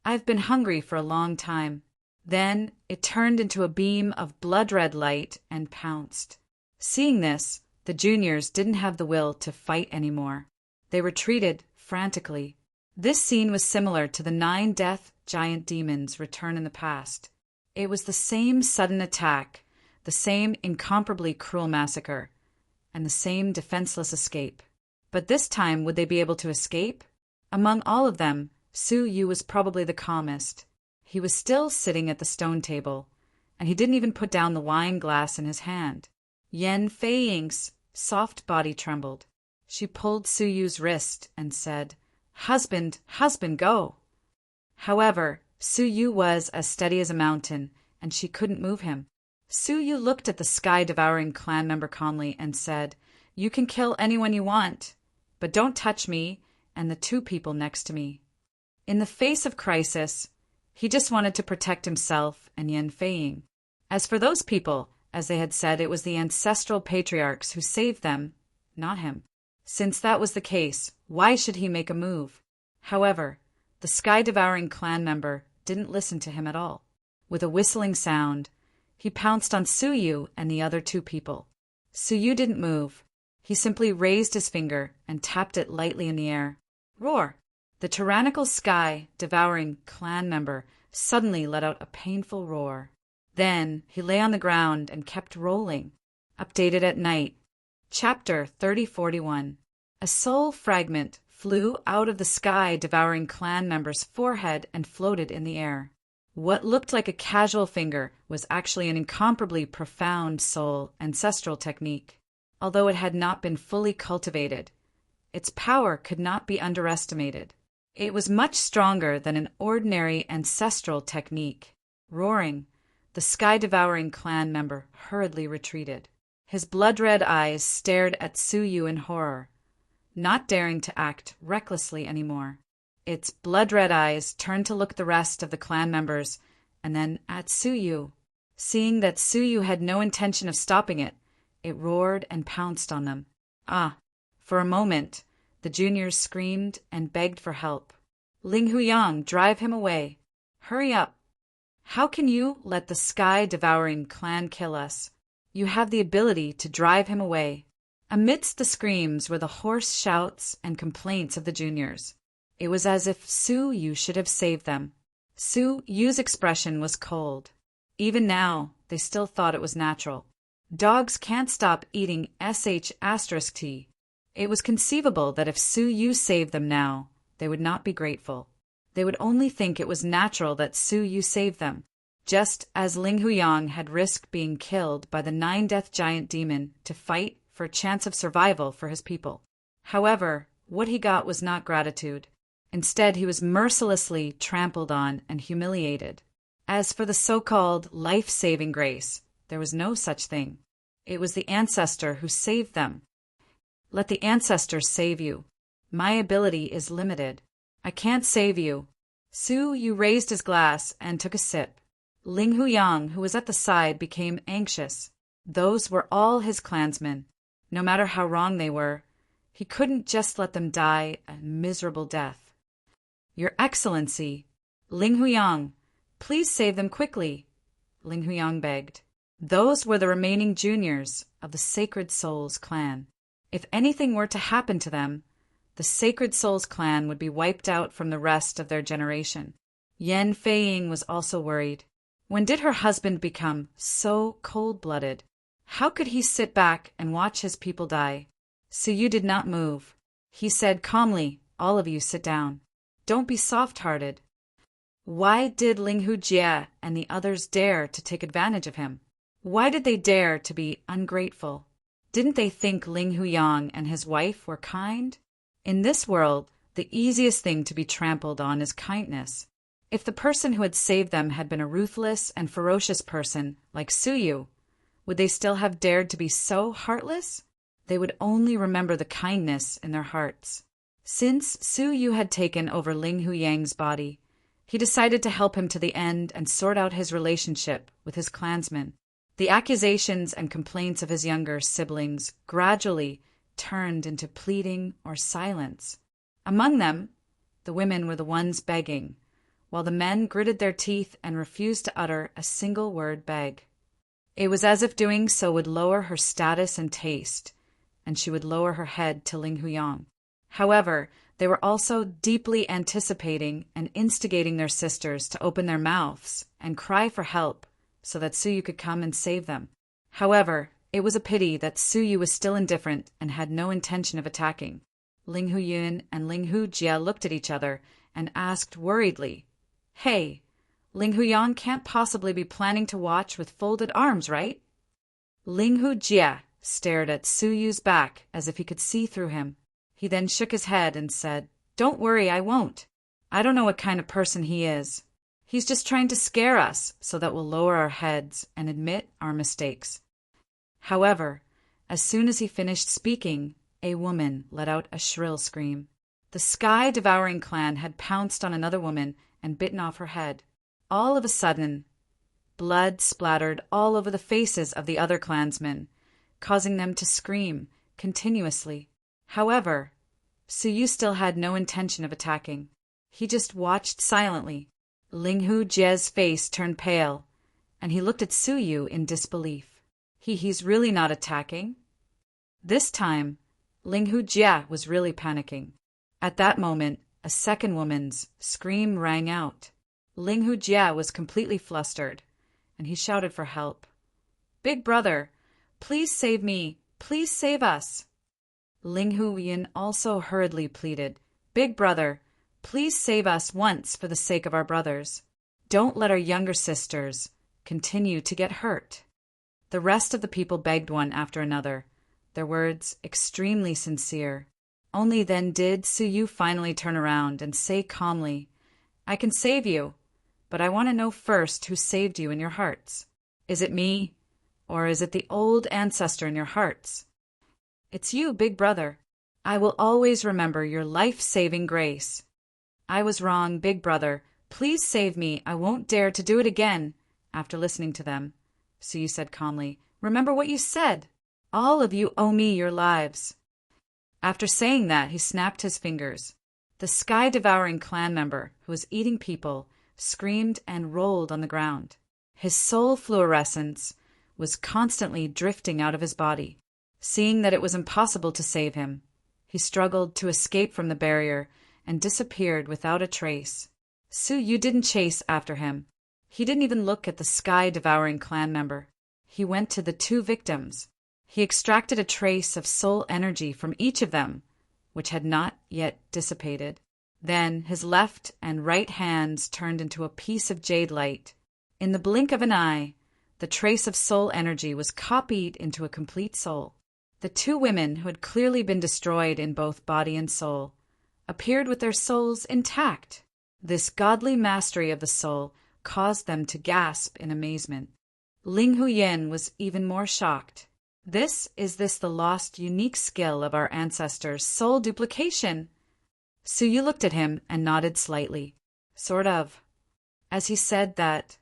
I've been hungry for a long time." Then it turned into a beam of blood-red light and pounced. Seeing this, the juniors didn't have the will to fight anymore. They retreated frantically. This scene was similar to the 9 death giant demons' return in the past. It was the same sudden attack, the same incomparably cruel massacre, and the same defenseless escape. But this time, would they be able to escape? Among all of them, Su Yu was probably the calmest. He was still sitting at the stone table, and he didn't even put down the wine glass in his hand. Yan Feiying's soft body trembled. She pulled Su Yu's wrist and said, "Husband, husband, go!" However, Su Yu was as steady as a mountain, and she couldn't move him. Su Yu looked at the sky-devouring clan member calmly and said, "You can kill anyone you want, but don't touch me and the 2 people next to me." In the face of crisis, he just wanted to protect himself and Yan Feiying. As for those people, as they had said, it was the ancestral patriarchs who saved them, not him. Since that was the case, why should he make a move? However, the sky-devouring clan member didn't listen to him at all. With a whistling sound, he pounced on Su Yu and the other 2 people. Su Yu didn't move. He simply raised his finger and tapped it lightly in the air. Roar! The tyrannical sky-devouring clan member suddenly let out a painful roar. Then he lay on the ground and kept rolling. Updated at night. Chapter 3041. A soul fragment flew out of the sky-devouring clan member's forehead and floated in the air. What looked like a casual finger was actually an incomparably profound soul ancestral technique. Although it had not been fully cultivated, its power could not be underestimated. It was much stronger than an ordinary ancestral technique. Roaring, the sky-devouring clan member hurriedly retreated. His blood-red eyes stared at Su Yu in horror, not daring to act recklessly anymore. Its blood-red eyes turned to look at the rest of the clan members and then at Su Yu. Seeing that Su Yu had no intention of stopping it, it roared and pounced on them. For a moment, the juniors screamed and begged for help. "Ling Huyang, drive him away. Hurry up. How can you let the sky-devouring clan kill us? You have the ability to drive him away." Amidst the screams were the hoarse shouts and complaints of the juniors. It was as if Su Yu should have saved them. Su Yu's expression was cold. Even now, they still thought it was natural. Dogs can't stop eating sh*t. It was conceivable that if Su Yu saved them now, they would not be grateful. They would only think it was natural that Su Yu saved them, just as Ling Huyang had risked being killed by the 9 death giant demon to fight for a chance of survival for his people. However, what he got was not gratitude. Instead, he was mercilessly trampled on and humiliated. As for the so-called life-saving grace, there was no such thing. It was the ancestor who saved them. Let the ancestor save you. My ability is limited. I can't save you. Su Yu raised his glass and took a sip. Ling Huyang, who was at the side, became anxious. Those were all his clansmen. No matter how wrong they were, he couldn't just let them die a miserable death. Your Excellency, Ling Huyang, please save them quickly, Ling Huyang begged. Those were the remaining juniors of the Sacred Souls clan. If anything were to happen to them, the Sacred Souls clan would be wiped out from the rest of their generation. Yan Feiying was also worried. When did her husband become so cold-blooded? How could he sit back and watch his people die? Suyu did not move. He said calmly, "All of you sit down. Don't be soft-hearted." Why did Ling Hujie and the others dare to take advantage of him? Why did they dare to be ungrateful? Didn't they think Ling Huyang and his wife were kind? In this world, the easiest thing to be trampled on is kindness. If the person who had saved them had been a ruthless and ferocious person like Suyu, would they still have dared to be so heartless? They would only remember the kindness in their hearts. Since Suyu had taken over Ling Huyang's body, he decided to help him to the end and sort out his relationship with his clansmen. The accusations and complaints of his younger siblings gradually turned into pleading or silence. Among them, the women were the ones begging, while the men gritted their teeth and refused to utter a single word beg. It was as if doing so would lower her status and taste, and she would lower her head to Ling Huyang. However, they were also deeply anticipating and instigating their sisters to open their mouths and cry for help so that Suyu could come and save them. However, it was a pity that Suyu was still indifferent and had no intention of attacking. Ling Huyun and Ling Hujie looked at each other and asked worriedly, "Hey, Ling Huyang can't possibly be planning to watch with folded arms, right?" Ling Hujie stared at Suyu's back as if he could see through him. He then shook his head and said, "Don't worry, I won't. I don't know what kind of person he is. He's just trying to scare us so that we'll lower our heads and admit our mistakes." However, as soon as he finished speaking, a woman let out a shrill scream. The sky-devouring clan had pounced on another woman and bitten off her head. All of a sudden, blood splattered all over the faces of the other clansmen, causing them to scream continuously. However, Suyu still had no intention of attacking. He just watched silently. Ling Hujie's face turned pale, and he looked at Suyu in disbelief. He's really not attacking? This time, Ling Hujie was really panicking. At that moment, a second woman's scream rang out. Ling Hujie was completely flustered, and he shouted for help. "Big brother, please save me, please save us." Ling Huyin also hurriedly pleaded, "Big brother, please save us once for the sake of our brothers. Don't let our younger sisters continue to get hurt." The rest of the people begged one after another, their words extremely sincere. Only then did Suyu finally turn around and say calmly, "I can save you, but I want to know first who saved you in your hearts. Is it me, or is it the old ancestor in your hearts?" "It's you, big brother. I will always remember your life-saving grace." "I was wrong, big brother. Please save me. I won't dare to do it again." After listening to them, Suyu said calmly, "Remember what you said. All of you owe me your lives." After saying that, he snapped his fingers. The sky-devouring clan member, who was eating people, screamed and rolled on the ground. His soul fluorescence was constantly drifting out of his body. Seeing that it was impossible to save him, he struggled to escape from the barrier and disappeared without a trace. Suyu didn't chase after him. He didn't even look at the sky-devouring clan member. He went to the two victims. He extracted a trace of soul energy from each of them, which had not yet dissipated. Then his left and right hands turned into a piece of jade light. In the blink of an eye, the trace of soul energy was copied into a complete soul. The two women, who had clearly been destroyed in both body and soul, appeared with their souls intact. This godly mastery of the soul caused them to gasp in amazement. Ling Huyen was even more shocked. Is this the lost unique skill of our ancestors, soul duplication?" Suyu looked at him and nodded slightly. "Sort of." As he said that,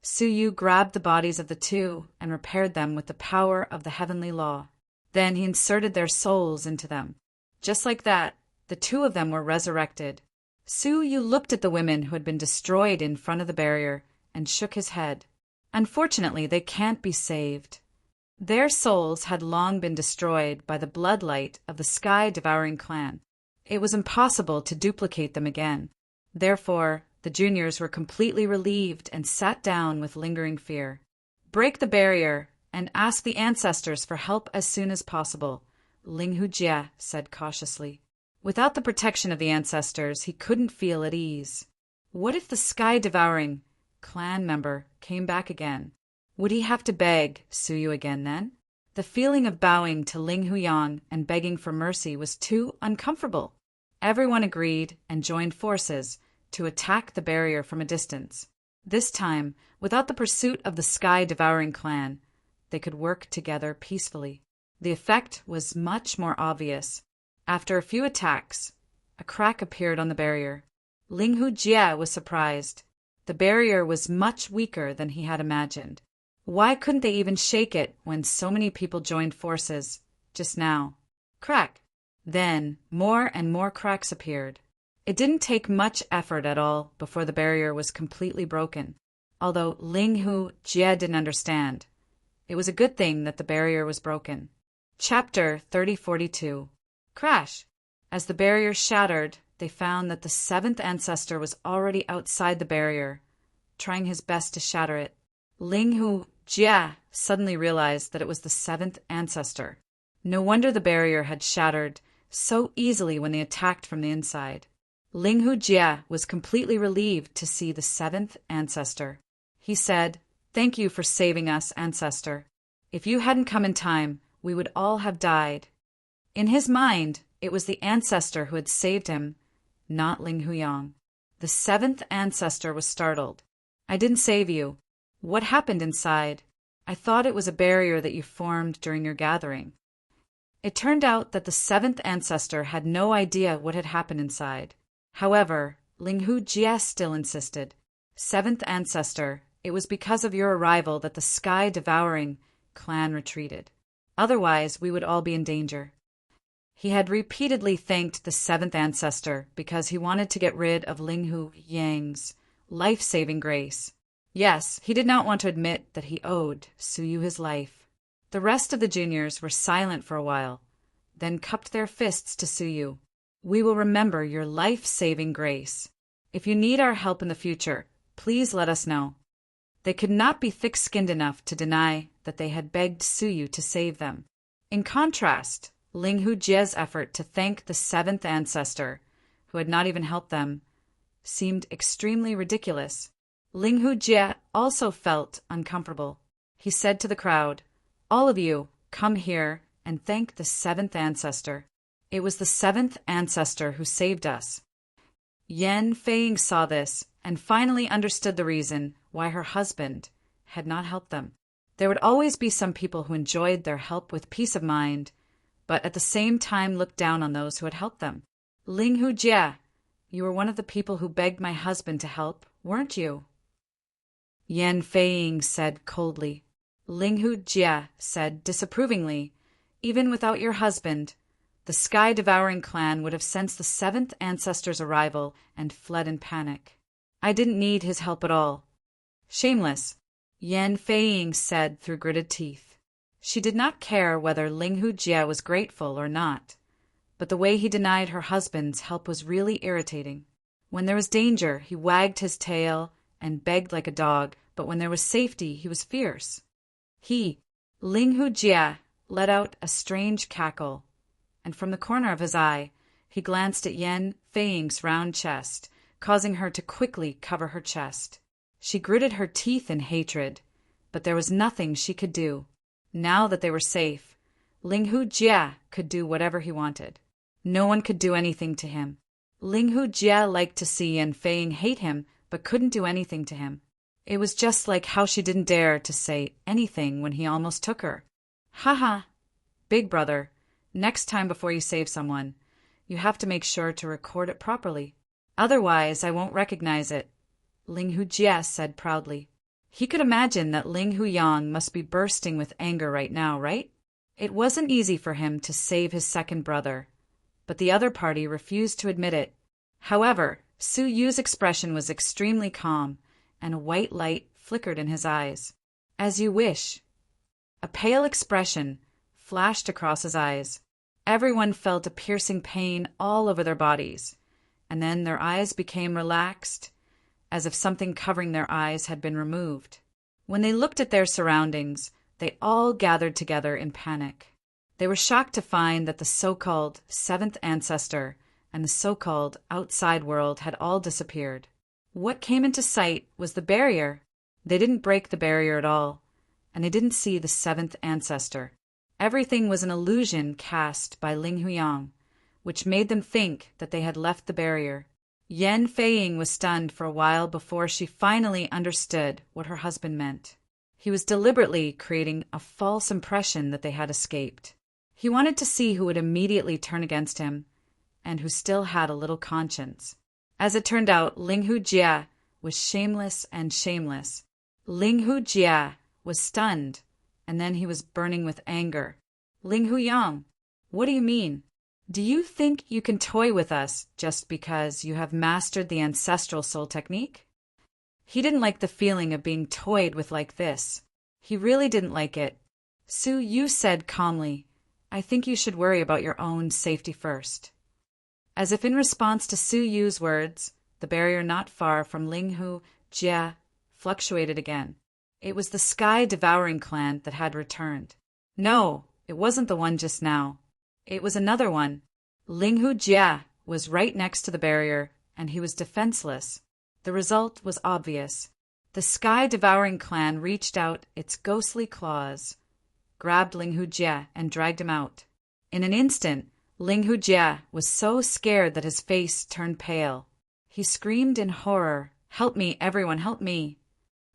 Su Yu grabbed the bodies of the two and repaired them with the power of the heavenly law. Then he inserted their souls into them. Just like that, the two of them were resurrected. Su Yu looked at the women who had been destroyed in front of the barrier and shook his head. Unfortunately, they can't be saved. Their souls had long been destroyed by the bloodlight of the sky-devouring clan. It was impossible to duplicate them again. Therefore, the juniors were completely relieved and sat down with lingering fear. Break the barrier and ask the ancestors for help as soon as possible, Ling Hujie said cautiously. Without the protection of the ancestors, he couldn't feel at ease. What if the sky-devouring clan member came back again? Would he have to beg Su Yu again then? The feeling of bowing to Ling Huyang and begging for mercy was too uncomfortable. Everyone agreed and joined forces to attack the barrier from a distance. This time, without the pursuit of the sky-devouring clan, they could work together peacefully. The effect was much more obvious. After a few attacks, a crack appeared on the barrier. Ling Hujie was surprised. The barrier was much weaker than he had imagined. Why couldn't they even shake it when so many people joined forces just now? Crack! Then more and more cracks appeared. It didn't take much effort at all before the barrier was completely broken. Although Ling Hujie didn't understand, it was a good thing that the barrier was broken. Chapter 3042. Crash! As the barrier shattered, they found that the seventh ancestor was already outside the barrier, trying his best to shatter it. Ling Hujie suddenly realized that it was the seventh ancestor. No wonder the barrier had shattered so easily when they attacked from the inside. Ling Hujie was completely relieved to see the seventh ancestor. He said, "Thank you for saving us, ancestor. If you hadn't come in time, we would all have died." In his mind, it was the ancestor who had saved him, not Ling Huyang. The seventh ancestor was startled. "I didn't save you. What happened inside? I thought it was a barrier that you formed during your gathering." It turned out that the seventh ancestor had no idea what had happened inside. However, Ling Hujie still insisted. "Seventh ancestor, it was because of your arrival that the sky-devouring clan retreated. Otherwise, we would all be in danger." He had repeatedly thanked the seventh ancestor because he wanted to get rid of Ling Huyang's life-saving grace. Yes, he did not want to admit that he owed Su Yu his life. The rest of the juniors were silent for a while, then cupped their fists to Su Yu. "We will remember your life-saving grace. If you need our help in the future, please let us know." They could not be thick-skinned enough to deny that they had begged Su Yu to save them. In contrast, Ling Hujie's effort to thank the seventh ancestor, who had not even helped them, seemed extremely ridiculous. Ling Hujie also felt uncomfortable. He said to the crowd, "All of you, come here and thank the seventh ancestor. It was the seventh ancestor who saved us." Yan Feiying saw this and finally understood the reason why her husband had not helped them. There would always be some people who enjoyed their help with peace of mind, but at the same time looked down on those who had helped them. "Ling Hujie, you were one of the people who begged my husband to help, weren't you?" Yan Feiying said coldly. Ling Hujie said disapprovingly, "Even without your husband, the sky-devouring clan would have sensed the seventh ancestor's arrival and fled in panic. I didn't need his help at all." "Shameless," Yan Feiying said through gritted teeth. She did not care whether Ling Hujie was grateful or not, but the way he denied her husband's help was really irritating. When there was danger, he wagged his tail and begged like a dog, but when there was safety, he was fierce. Ling Hujie, let out a strange cackle, and from the corner of his eye, he glanced at Yan Feiying's round chest, causing her to quickly cover her chest. She gritted her teeth in hatred, but there was nothing she could do. Now that they were safe, Ling Hujie could do whatever he wanted. No one could do anything to him. Ling Hujie liked to see Yan Feiying hate him, but couldn't do anything to him. It was just like how she didn't dare to say anything when he almost took her. "Haha, big brother, next time before you save someone, you have to make sure to record it properly. Otherwise, I won't recognize it," Ling Hujie said proudly. He could imagine that Ling Huyang must be bursting with anger right now, right? It wasn't easy for him to save his second brother, but the other party refused to admit it. However, Su Yu's expression was extremely calm, and a white light flickered in his eyes. As you wish. A pale expression flashed across his eyes. Everyone felt a piercing pain all over their bodies, and then their eyes became relaxed, as if something covering their eyes had been removed. When they looked at their surroundings, they all gathered together in panic. They were shocked to find that the so-called seventh ancestor and the so-called outside world had all disappeared. What came into sight was the barrier. They didn't break the barrier at all, and they didn't see the seventh ancestor. Everything was an illusion cast by Ling Huyang, which made them think that they had left the barrier. Yan Feiying was stunned for a while before she finally understood what her husband meant. He was deliberately creating a false impression that they had escaped. He wanted to see who would immediately turn against him, and who still had a little conscience. As it turned out, Ling Hujia was shameless and shameless. Ling Hujia was stunned, and then he was burning with anger. Ling Huyang, what do you mean? Do you think you can toy with us just because you have mastered the ancestral soul technique? He didn't like the feeling of being toyed with like this. He really didn't like it. Su Yu said calmly, I think you should worry about your own safety first. As if in response to Su Yu's words, the barrier not far from Ling Hujia fluctuated again. It was the sky-devouring clan that had returned. No, it wasn't the one just now. It was another one. Ling Hujia was right next to the barrier, and he was defenseless. The result was obvious. The sky-devouring clan reached out its ghostly claws, grabbed Ling Hujia, and dragged him out. In an instant, Ling Hujia was so scared that his face turned pale. He screamed in horror, Help me, everyone, help me.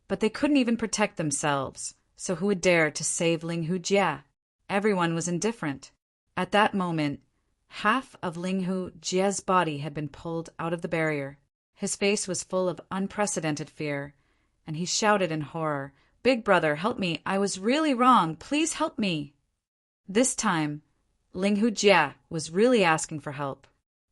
But they couldn't even protect themselves, so who would dare to save Ling Hujia? Everyone was indifferent. At that moment, half of Ling Hujia's body had been pulled out of the barrier. His face was full of unprecedented fear, and he shouted in horror, Big brother, help me, I was really wrong, please help me. This time, Ling Hujia was really asking for help.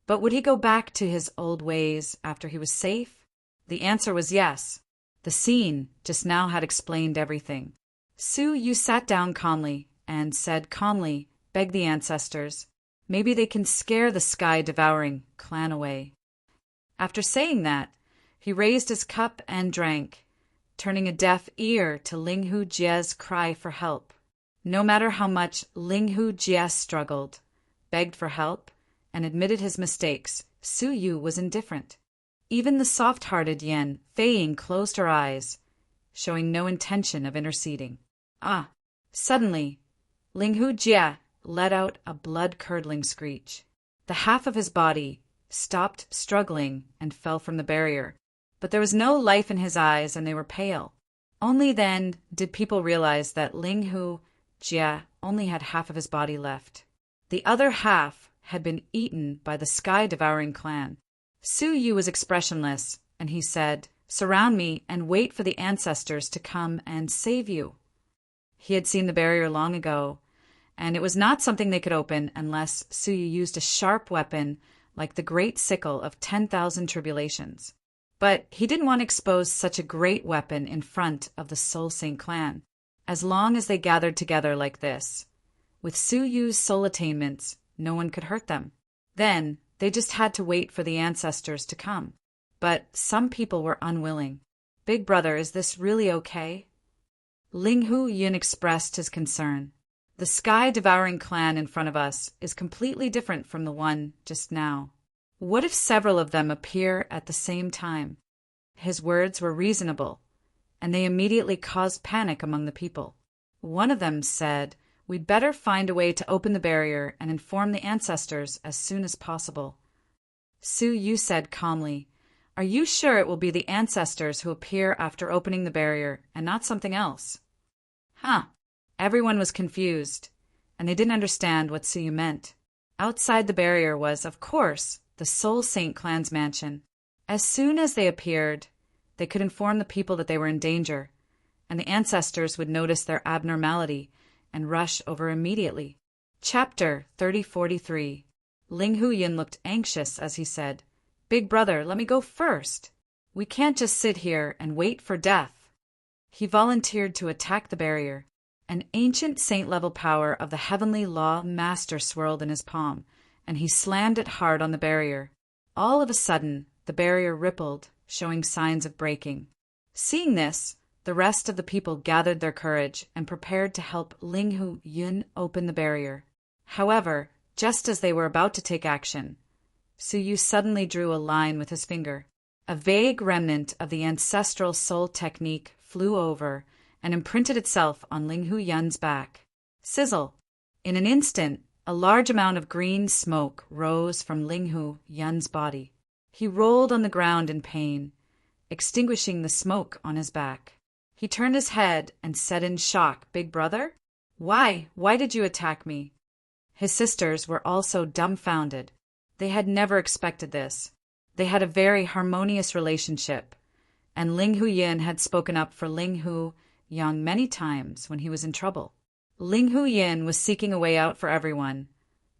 But would he go back to his old ways after he was safe? The answer was yes. The scene just now had explained everything. Su Yu sat down calmly and said calmly, Beg the ancestors. Maybe they can scare the sky-devouring clan away. After saying that, he raised his cup and drank, turning a deaf ear to Ling Hujia's cry for help. No matter how much Ling Hujia struggled, begged for help, and admitted his mistakes, Su Yu was indifferent. Even the soft-hearted Yan Feiying closed her eyes, showing no intention of interceding. Suddenly, Ling Hujia let out a blood-curdling screech. The half of his body stopped struggling and fell from the barrier, but there was no life in his eyes and they were pale. Only then did people realize that Ling Hujia only had half of his body left. The other half had been eaten by the sky-devouring clan. Su Yu was expressionless, and he said, Surround me and wait for the ancestors to come and save you. He had seen the barrier long ago, and it was not something they could open unless Su Yu used a sharp weapon like the great sickle of 10,000 tribulations. But he didn't want to expose such a great weapon in front of the Soul Saint clan, as long as they gathered together like this. With Su Yu's soul attainments, no one could hurt them. Then, they just had to wait for the ancestors to come. But some people were unwilling. Big brother, is this really okay? Ling Huyang expressed his concern. The sky-devouring clan in front of us is completely different from the one just now. What if several of them appear at the same time? His words were reasonable, and they immediately caused panic among the people. One of them said, We'd better find a way to open the barrier and inform the ancestors as soon as possible. Su Yu said calmly, Are you sure it will be the ancestors who appear after opening the barrier and not something else? Everyone was confused, and they didn't understand what Su Yu meant. Outside the barrier was, of course, the Soul Saint clan's mansion. As soon as they appeared, they could inform the people that they were in danger, and the ancestors would notice their abnormality and rush over immediately. Chapter 3043. Ling Huyan looked anxious as he said, "Big brother, let me go first. We can't just sit here and wait for death." He volunteered to attack the barrier. An ancient saint-level power of the heavenly law master swirled in his palm, and he slammed it hard on the barrier. All of a sudden, the barrier rippled, showing signs of breaking. Seeing this, the rest of the people gathered their courage and prepared to help Ling Huyan open the barrier. However, just as they were about to take action, Suyu suddenly drew a line with his finger. A vague remnant of the ancestral soul technique flew over and imprinted itself on Ling Huyan's back. Sizzle! In an instant, a large amount of green smoke rose from Ling Huyan's body. He rolled on the ground in pain, extinguishing the smoke on his back. He turned his head and said in shock, "Big brother? Why? Why did you attack me?" His sisters were also dumbfounded. They had never expected this. They had a very harmonious relationship, and Ling Huyan had spoken up for Ling Huyan many times when he was in trouble. Ling Huyan was seeking a way out for everyone,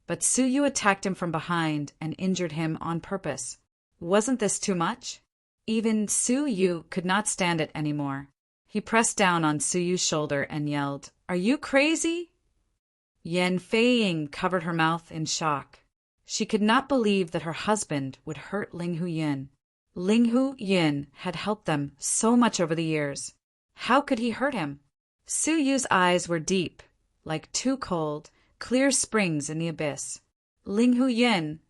but Suyu attacked him from behind and injured him on purpose. Wasn't this too much? Even Suyu could not stand it anymore. He pressed down on Suyu's shoulder and yelled, "Are you crazy?" Yan Feiying covered her mouth in shock. She could not believe that her husband would hurt Ling Huyan. Ling Huyan had helped them so much over the years. How could he hurt him? Suyu's eyes were deep, like two cold, clear springs in the abyss. "Ling Huyan,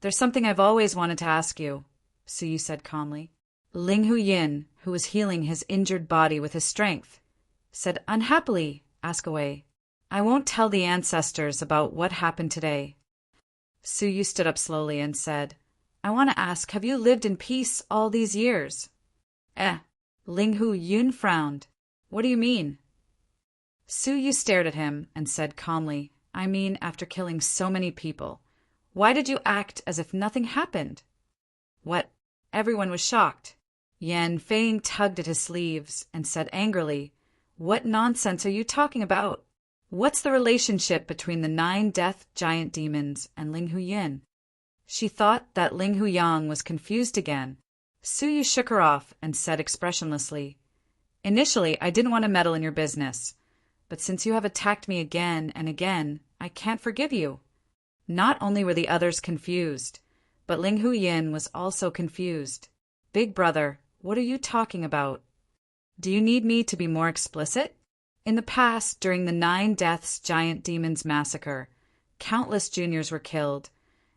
there's something I've always wanted to ask you," Suyu said calmly. Ling Huyan, who was healing his injured body with his strength, said unhappily, "Ask away. I won't tell the ancestors about what happened today." Suyu stood up slowly and said, "I want to ask, have you lived in peace all these years?" Ling Huyan frowned. "What do you mean?" Suyu stared at him and said calmly, "I mean, after killing so many people, why did you act as if nothing happened?" "What?" Everyone was shocked. Yan Feiying tugged at his sleeves and said angrily, "What nonsense are you talking about? What's the relationship between the 9 death giant demons and Ling Huyan?" She thought that Ling Huyan was confused again. Suyu shook her off and said expressionlessly, "Initially, I didn't want to meddle in your business, but since you have attacked me again and again, I can't forgive you." Not only were the others confused, but Ling Huyan was also confused. "Big brother, what are you talking about? Do you need me to be more explicit?" In the past, during the 9 Deaths Giant Demons massacre, countless juniors were killed,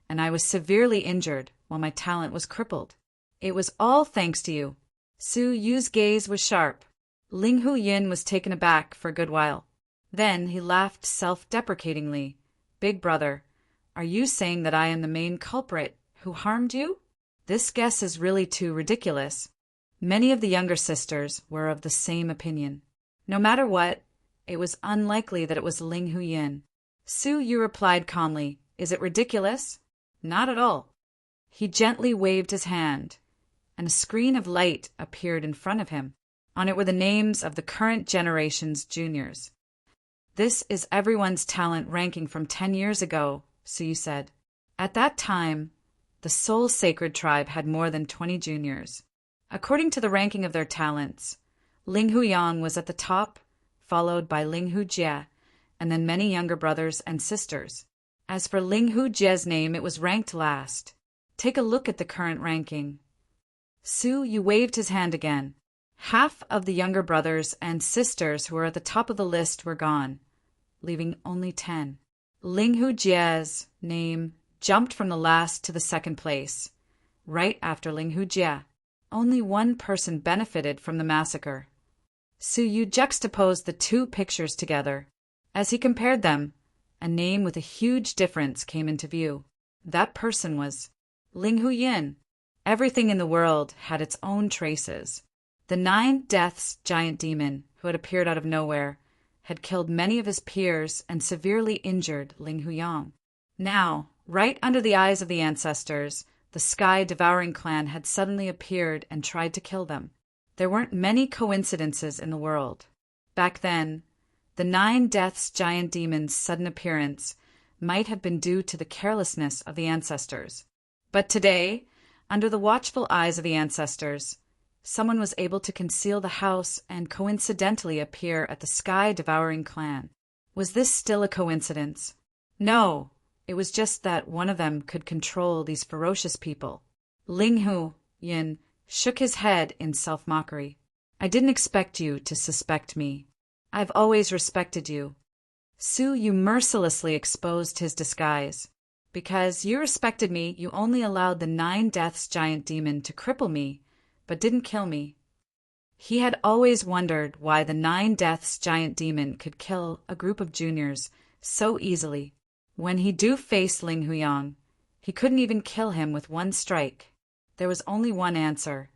and I was severely injured while my talent was crippled. It was all thanks to you. Suyu's gaze was sharp. Ling Huyan was taken aback for a good while. Then he laughed self-deprecatingly. "Big brother, are you saying that I am the main culprit who harmed you?" This guess is really too ridiculous. Many of the younger sisters were of the same opinion. No matter what, it was unlikely that it was Ling Huyan. Suyu replied calmly, "Is it ridiculous?" "Not at all." He gently waved his hand, and a screen of light appeared in front of him. On it were the names of the current generation's juniors. "This is everyone's talent ranking from 10 years ago," Suyu said. At that time, the Soul Sacred tribe had more than 20 juniors. According to the ranking of their talents, Ling Huyan was at the top, followed by Ling Hujie, and then many younger brothers and sisters. As for Ling Hujie's name, it was ranked last. Take a look at the current ranking. Suyu waved his hand again. Half of the younger brothers and sisters who were at the top of the list were gone, leaving only 10. Ling Hujie's name jumped from the last to the second place, right after Ling Hujie. Only one person benefited from the massacre. Suyu juxtaposed the two pictures together. As he compared them, a name with a huge difference came into view. That person was Ling Huyan. Everything in the world had its own traces. The 9 Deaths Giant Demon, who had appeared out of nowhere, had killed many of his peers and severely injured Ling Huyan. Now, right under the eyes of the ancestors, the Sky-Devouring clan had suddenly appeared and tried to kill them. There weren't many coincidences in the world. Back then, the 9 Deaths giant demon's sudden appearance might have been due to the carelessness of the ancestors. But today, under the watchful eyes of the ancestors, someone was able to conceal the house and coincidentally appear at the sky-devouring clan. Was this still a coincidence? No, it was just that one of them could control these ferocious people. Ling Yin shook his head in self-mockery. I didn't expect you to suspect me. I've always respected you. Su Yu mercilessly exposed his disguise. Because you respected me, you only allowed the 9 Deaths giant demon to cripple me, but didn't kill me. He had always wondered why the 9 Deaths giant demon could kill a group of juniors so easily. When he do face Ling Huyang, he couldn't even kill him with one strike. There was only one answer.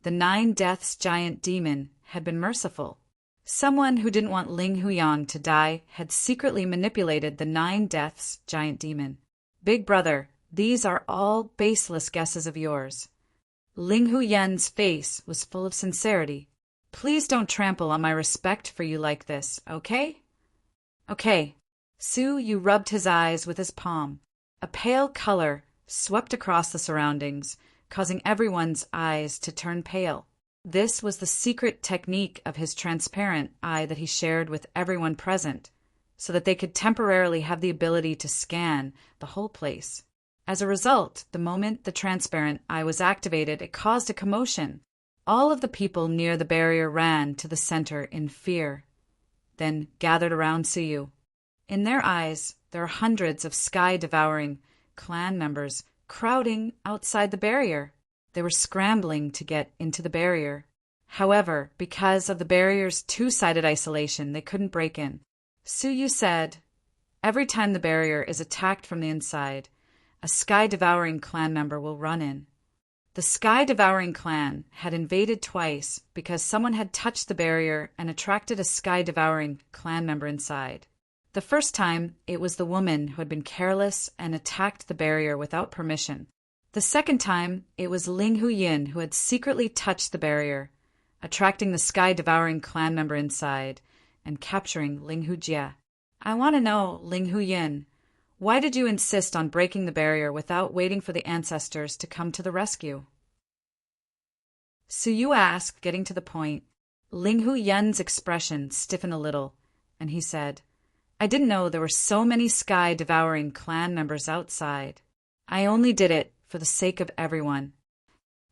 The 9 Deaths giant demon had been merciful. Someone who didn't want Ling Huyang to die had secretly manipulated the 9 Deaths giant demon. Big brother, these are all baseless guesses of yours. Ling Huyan's face was full of sincerity. Please don't trample on my respect for you like this, okay? Okay. Su Yu rubbed his eyes with his palm. A pale color swept across the surroundings, causing everyone's eyes to turn pale. This was the secret technique of his transparent eye that he shared with everyone present, so that they could temporarily have the ability to scan the whole place. As a result, the moment the transparent eye was activated, it caused a commotion. All of the people near the barrier ran to the center in fear, then gathered around Su Yu. In their eyes, there are hundreds of sky-devouring clan members crowding outside the barrier. They were scrambling to get into the barrier. However, because of the barrier's two-sided isolation, they couldn't break in. Su Yu said, "Every time the barrier is attacked from the inside, a sky-devouring clan member will run in." The sky-devouring clan had invaded twice because someone had touched the barrier and attracted a sky-devouring clan member inside. The first time, it was the woman who had been careless and attacked the barrier without permission. The second time, it was Ling Huyin who had secretly touched the barrier, attracting the sky-devouring clan member inside and capturing Ling Hujie. I want to know, Ling Huyin, why did you insist on breaking the barrier without waiting for the ancestors to come to the rescue? Su Yu asked, getting to the point. Ling Huyin's expression stiffened a little, and he said, "I didn't know there were so many sky-devouring clan members outside. I only did it for the sake of everyone."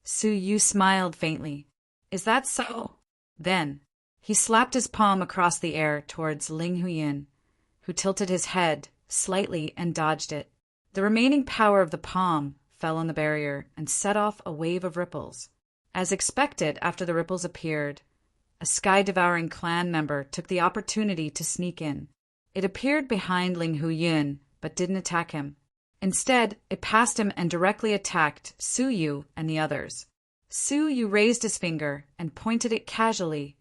Su Yu smiled faintly. "Is that so?" Then, he slapped his palm across the air towards Ling Huyin, who tilted his head slightly and dodged it. The remaining power of the palm fell on the barrier and set off a wave of ripples. As expected, after the ripples appeared, a sky-devouring clan member took the opportunity to sneak in. It appeared behind Ling Huyin, but didn't attack him. Instead, it passed him and directly attacked Su Yu and the others. Su Yu raised his finger and pointed it casually,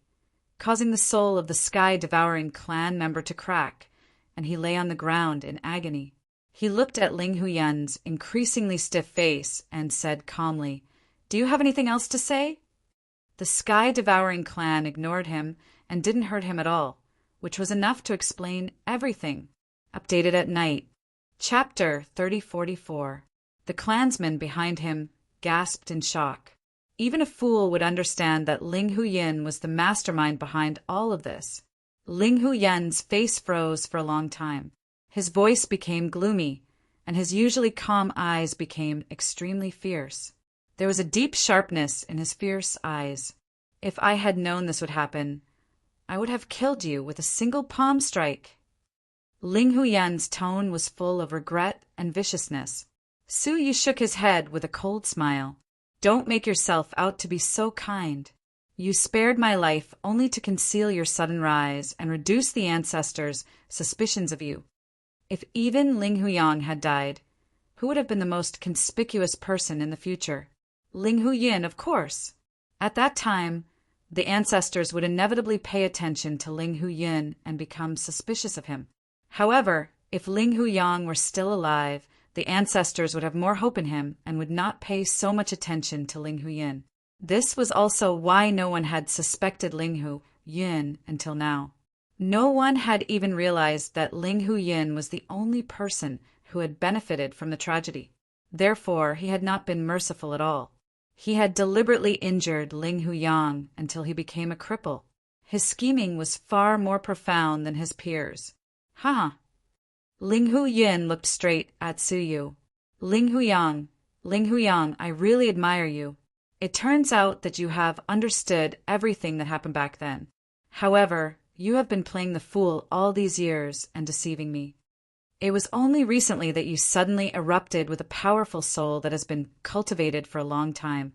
causing the soul of the sky-devouring clan member to crack, and he lay on the ground in agony. He looked at Ling Huyin's increasingly stiff face and said calmly, "Do you have anything else to say?" The sky-devouring clan ignored him and didn't hurt him at all, which was enough to explain everything. Updated at night. Chapter 3044. The clansmen behind him gasped in shock. Even a fool would understand that Ling Huyin was the mastermind behind all of this. Ling Huyan's face froze for a long time. His voice became gloomy, and his usually calm eyes became extremely fierce. There was a deep sharpness in his fierce eyes. "If I had known this would happen, I would have killed you with a single palm strike." Ling Huyan's tone was full of regret and viciousness. Su Yu shook his head with a cold smile. "Don't make yourself out to be so kind. You spared my life only to conceal your sudden rise and reduce the ancestors' suspicions of you. If even Ling Huyang had died, who would have been the most conspicuous person in the future? Ling Huyin, of course. At that time, the ancestors would inevitably pay attention to Ling Huyin and become suspicious of him. However, if Ling Huyang were still alive, the ancestors would have more hope in him and would not pay so much attention to Ling Huyin. This was also why no one had suspected Ling Yin until now. No one had even realized that Ling Hu Yin was the only person who had benefited from the tragedy. Therefore, he had not been merciful at all. He had deliberately injured Ling Hu Yang until he became a cripple. His scheming was far more profound than his peers. Ha! Ling Hu Yin looked straight at Suyu. Ling Hu Yang, I really admire you. It turns out that you have understood everything that happened back then. However, you have been playing the fool all these years and deceiving me. It was only recently that you suddenly erupted with a powerful soul that has been cultivated for a long time,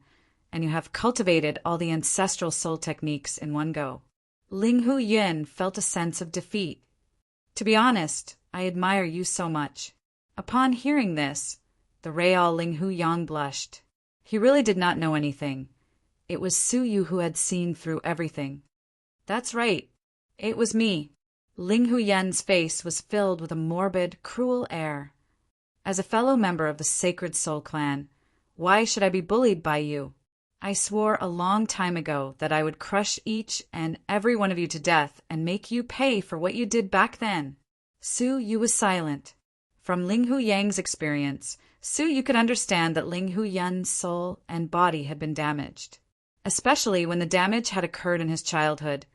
and you have cultivated all the ancestral soul techniques in one go. Ling Hu Yin felt a sense of defeat. To be honest, I admire you so much. Upon hearing this, the real Ling Hu Yang blushed. He really did not know anything. It was Suyu who had seen through everything. That's right. It was me. Ling Hu Yen's face was filled with a morbid, cruel air. As a fellow member of the Sacred Soul Clan, why should I be bullied by you? I swore a long time ago that I would crush each and every one of you to death and make you pay for what you did back then. Suyu was silent. From Ling Hu Yang's experience, Suyu could understand that Ling Hu Yen's soul and body had been damaged. Especially when the damage had occurred in his childhood.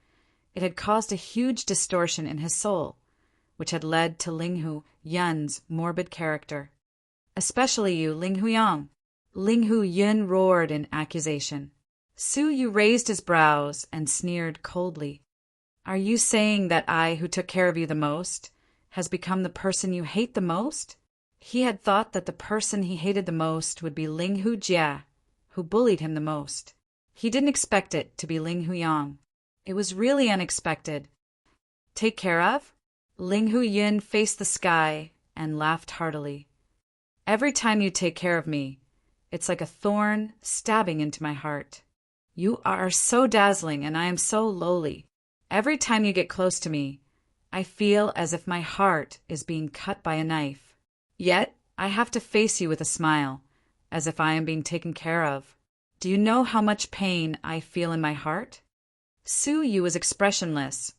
It had caused a huge distortion in his soul, which had led to Ling Hu Yen's morbid character. Especially you, Ling Hu Yang. Ling Hu Yin roared in accusation. Suyu raised his brows and sneered coldly. Are you saying that I, who took care of you the most, has become the person you hate the most? He had thought that the person he hated the most would be Ling Hu Jia, who bullied him the most. He didn't expect it to be Ling Hu Yang. It was really unexpected. Take care of? Ling Hu Yin faced the sky and laughed heartily. Every time you take care of me, it's like a thorn stabbing into my heart. You are so dazzling and I am so lowly. Every time you get close to me, I feel as if my heart is being cut by a knife. Yet, I have to face you with a smile, as if I am being taken care of. Do you know how much pain I feel in my heart? Suyu was expressionless,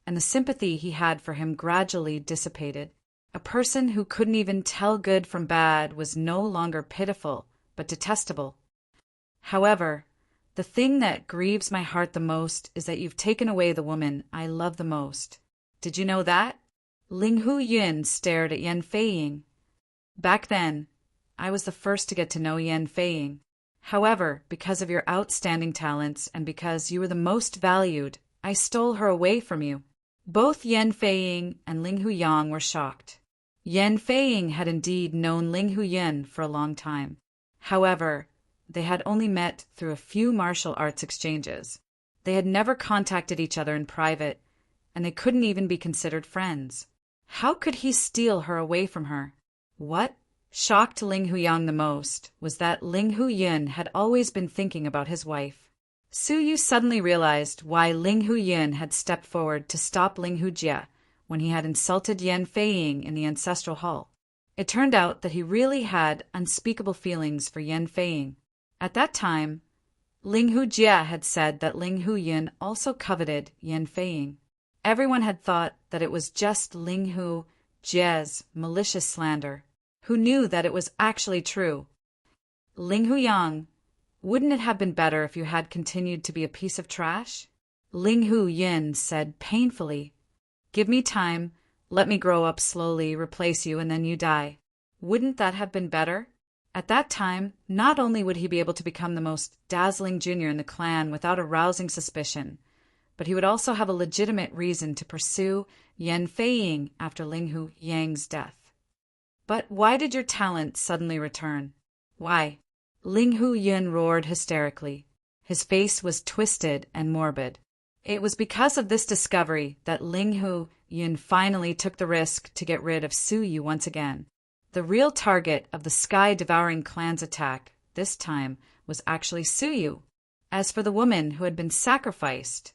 and the sympathy he had for him gradually dissipated. A person who couldn't even tell good from bad was no longer pitiful, but detestable. However, the thing that grieves my heart the most is that you've taken away the woman I love the most. Did you know that? Ling Hu Yin stared at Yan Feiying. Back then, I was the first to get to know Yan Feiying. However, because of your outstanding talents and because you were the most valued, I stole her away from you. Both Yan Feiying and Ling Hu Yang were shocked. Yan Feiying had indeed known Ling Hu Yin for a long time. However, they had only met through a few martial arts exchanges. They had never contacted each other in private, and they couldn't even be considered friends. How could he steal her away from her? What shocked Ling Hu Yang the most was that Ling Hu Yin had always been thinking about his wife. Suyu suddenly realized why Ling Hu Yin had stepped forward to stop Ling Hu Jia when he had insulted Yan Feiying in the ancestral hall. It turned out that he really had unspeakable feelings for Yan Feiying. At that time, Ling Hu Jia had said that Ling Hu Yin also coveted Yan Feiying. Everyone had thought that it was just Ling Hu Jia's malicious slander. Who knew that it was actually true? Ling Hu Yang, wouldn't it have been better if you had continued to be a piece of trash? Ling Hu Yin said painfully. Give me time, let me grow up slowly, replace you, and then you die. Wouldn't that have been better? At that time, not only would he be able to become the most dazzling junior in the clan without arousing suspicion, but he would also have a legitimate reason to pursue Yan Feiying after Ling Hu Yang's death. But why did your talent suddenly return? Why? Ling Hu Yin roared hysterically. His face was twisted and morbid. It was because of this discovery that Ling Hu Yin finally took the risk to get rid of Suyu once again. The real target of the sky-devouring clan's attack, this time, was actually Suyu. As for the woman who had been sacrificed,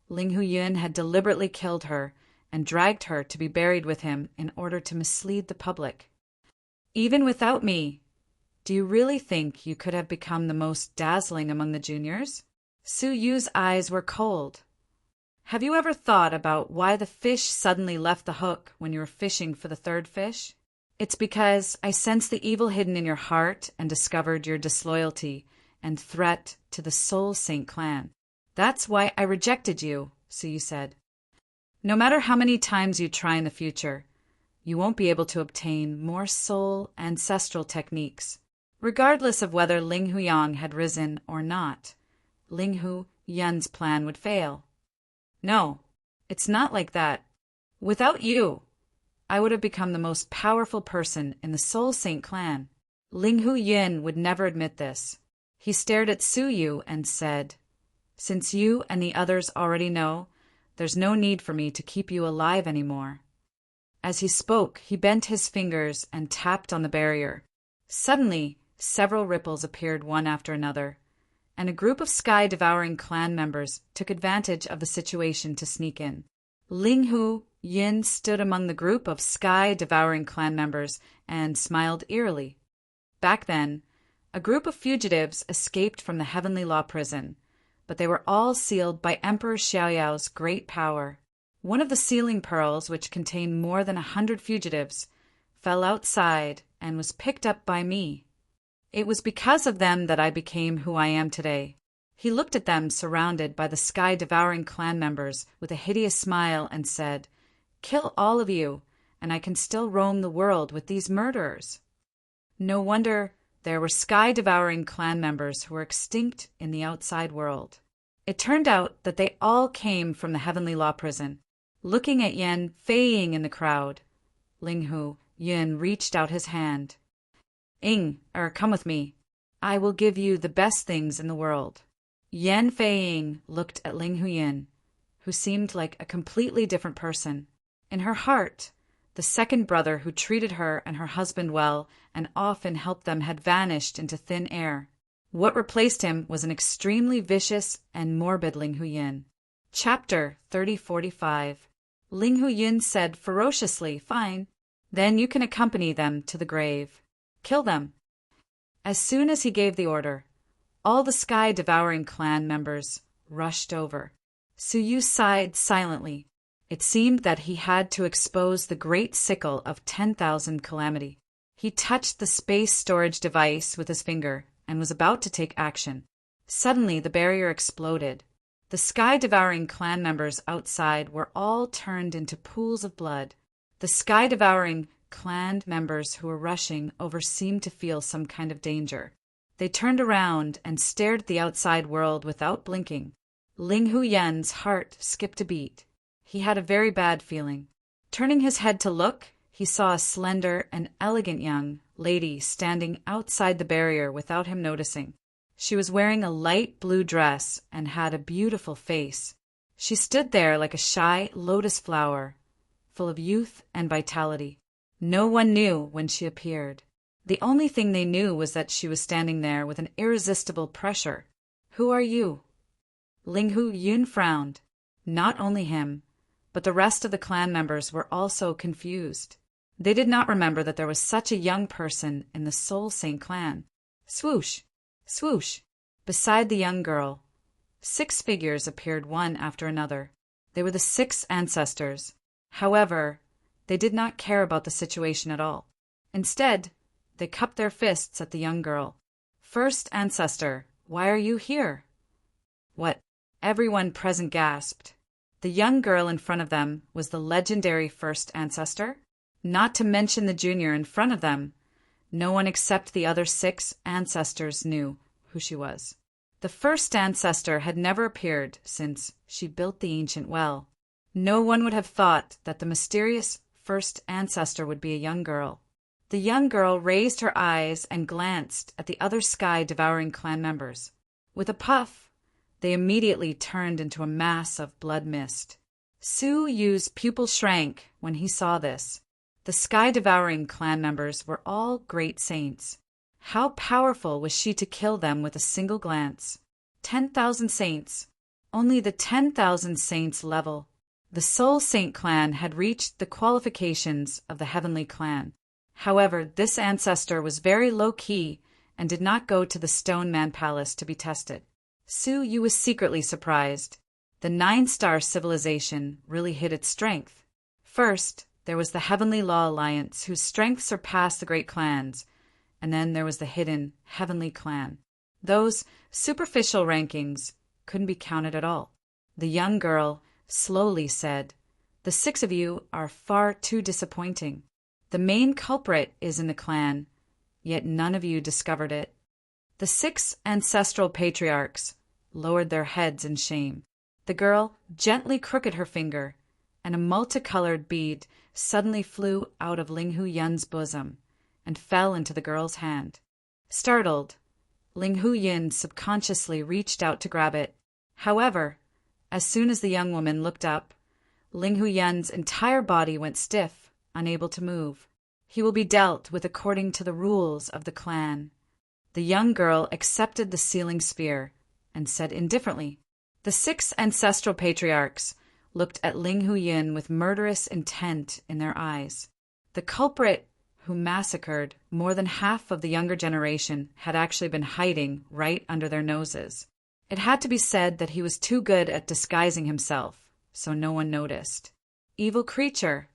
Ling Hu Yin had deliberately killed her and dragged her to be buried with him in order to mislead the public. Even without me, do you really think you could have become the most dazzling among the juniors? Suyu's eyes were cold. Have you ever thought about why the fish suddenly left the hook when you were fishing for the third fish? It's because I sensed the evil hidden in your heart and discovered your disloyalty and threat to the Soul Saint clan. That's why I rejected you, Suyu said. No matter how many times you try in the future, you won't be able to obtain more soul ancestral techniques, regardless of whether Ling Huyang had risen or not. Ling Hu Yun's plan would fail. No, it's not like that. Without you, I would have become the most powerful person in the Soul Saint clan. Ling Hu Yin would never admit this. He stared at Suyu and said, "Since you and the others already know, there's no need for me to keep you alive anymore." As he spoke, he bent his fingers and tapped on the barrier. Suddenly, several ripples appeared one after another, and a group of sky-devouring clan members took advantage of the situation to sneak in. Ling Hu Yin stood among the group of sky-devouring clan members and smiled eerily. Back then, a group of fugitives escaped from the Heavenly Law prison, but they were all sealed by Emperor Xiaoyao's great power. One of the sealing pearls, which contained more than 100 fugitives, fell outside and was picked up by me. It was because of them that I became who I am today. He looked at them surrounded by the sky-devouring clan members with a hideous smile and said, "Kill all of you, and I can still roam the world with these murderers." No wonder there were sky-devouring clan members who were extinct in the outside world. It turned out that they all came from the Heavenly Law prison. Looking at Yan Feiying in the crowd, Ling Hu Yin reached out his hand. Come with me. I will give you the best things in the world." Yan Feiying looked at Ling Hu Yin, who seemed like a completely different person. In her heart, the second brother who treated her and her husband well and often helped them had vanished into thin air. What replaced him was an extremely vicious and morbid Ling Hu Yin. Chapter 3045. Ling Hu Yin said ferociously, "Fine. Then you can accompany them to the grave. Kill them." As soon as he gave the order, all the sky-devouring clan members rushed over. Suyu sighed silently. It seemed that he had to expose the great sickle of 10,000 calamity. He touched the space storage device with his finger and was about to take action. Suddenly, the barrier exploded. The sky-devouring clan members outside were all turned into pools of blood. The sky-devouring clan members who were rushing over seemed to feel some kind of danger. They turned around and stared at the outside world without blinking. Ling Hu Yan's heart skipped a beat. He had a very bad feeling. Turning his head to look, he saw a slender and elegant young lady standing outside the barrier without him noticing. She was wearing a light blue dress and had a beautiful face. She stood there like a shy lotus flower, full of youth and vitality. No one knew when she appeared. The only thing they knew was that she was standing there with an irresistible pressure. "Who are you?" Ling Hu Yun frowned. Not only him, but the rest of the clan members were also confused. They did not remember that there was such a young person in the Soul Saint clan. Swoosh! Swoosh! Beside the young girl, 6 figures appeared one after another. They were the 6 ancestors. However, they did not care about the situation at all. Instead, they cupped their fists at the young girl. "First ancestor, why are you here?" "What?" Everyone present gasped. The young girl in front of them was the legendary first ancestor, not to mention the junior in front of them. No one except the other 6 ancestors knew who she was. The first ancestor had never appeared since she built the ancient well. No one would have thought that the mysterious first ancestor would be a young girl. The young girl raised her eyes and glanced at the other sky-devouring clan members. With a puff, they immediately turned into a mass of blood mist. Suyu's pupil shrank when he saw this. The sky-devouring clan members were all great saints. How powerful was she to kill them with a single glance? 10,000 saints. Only the 10,000 saints level. The Soul Saint clan had reached the qualifications of the Heavenly clan. However, this ancestor was very low-key and did not go to the Stone Man Palace to be tested. Suyu was secretly surprised. the 9-star civilization really hid its strength. First, there was the Heavenly Law Alliance, whose strength surpassed the great clans, and then there was the hidden Heavenly Clan. Those superficial rankings couldn't be counted at all. The young girl slowly said, "The 6 of you are far too disappointing. The main culprit is in the clan, yet none of you discovered it." The 6 ancestral patriarchs lowered their heads in shame. The girl gently crooked her finger, and a multicolored bead suddenly flew out of Ling Hu Yun's bosom and fell into the girl's hand. Startled, Ling Hu Yun subconsciously reached out to grab it. However, as soon as the young woman looked up, Ling Hu Yun's entire body went stiff, unable to move. "He will be dealt with according to the rules of the clan." The young girl accepted the sealing sphere and said indifferently. The 6 ancestral patriarchs looked at Ling Hu Yun with murderous intent in their eyes. The culprit who massacred more than half of the younger generation had actually been hiding right under their noses. It had to be said that he was too good at disguising himself, so no one noticed. "Evil creature!"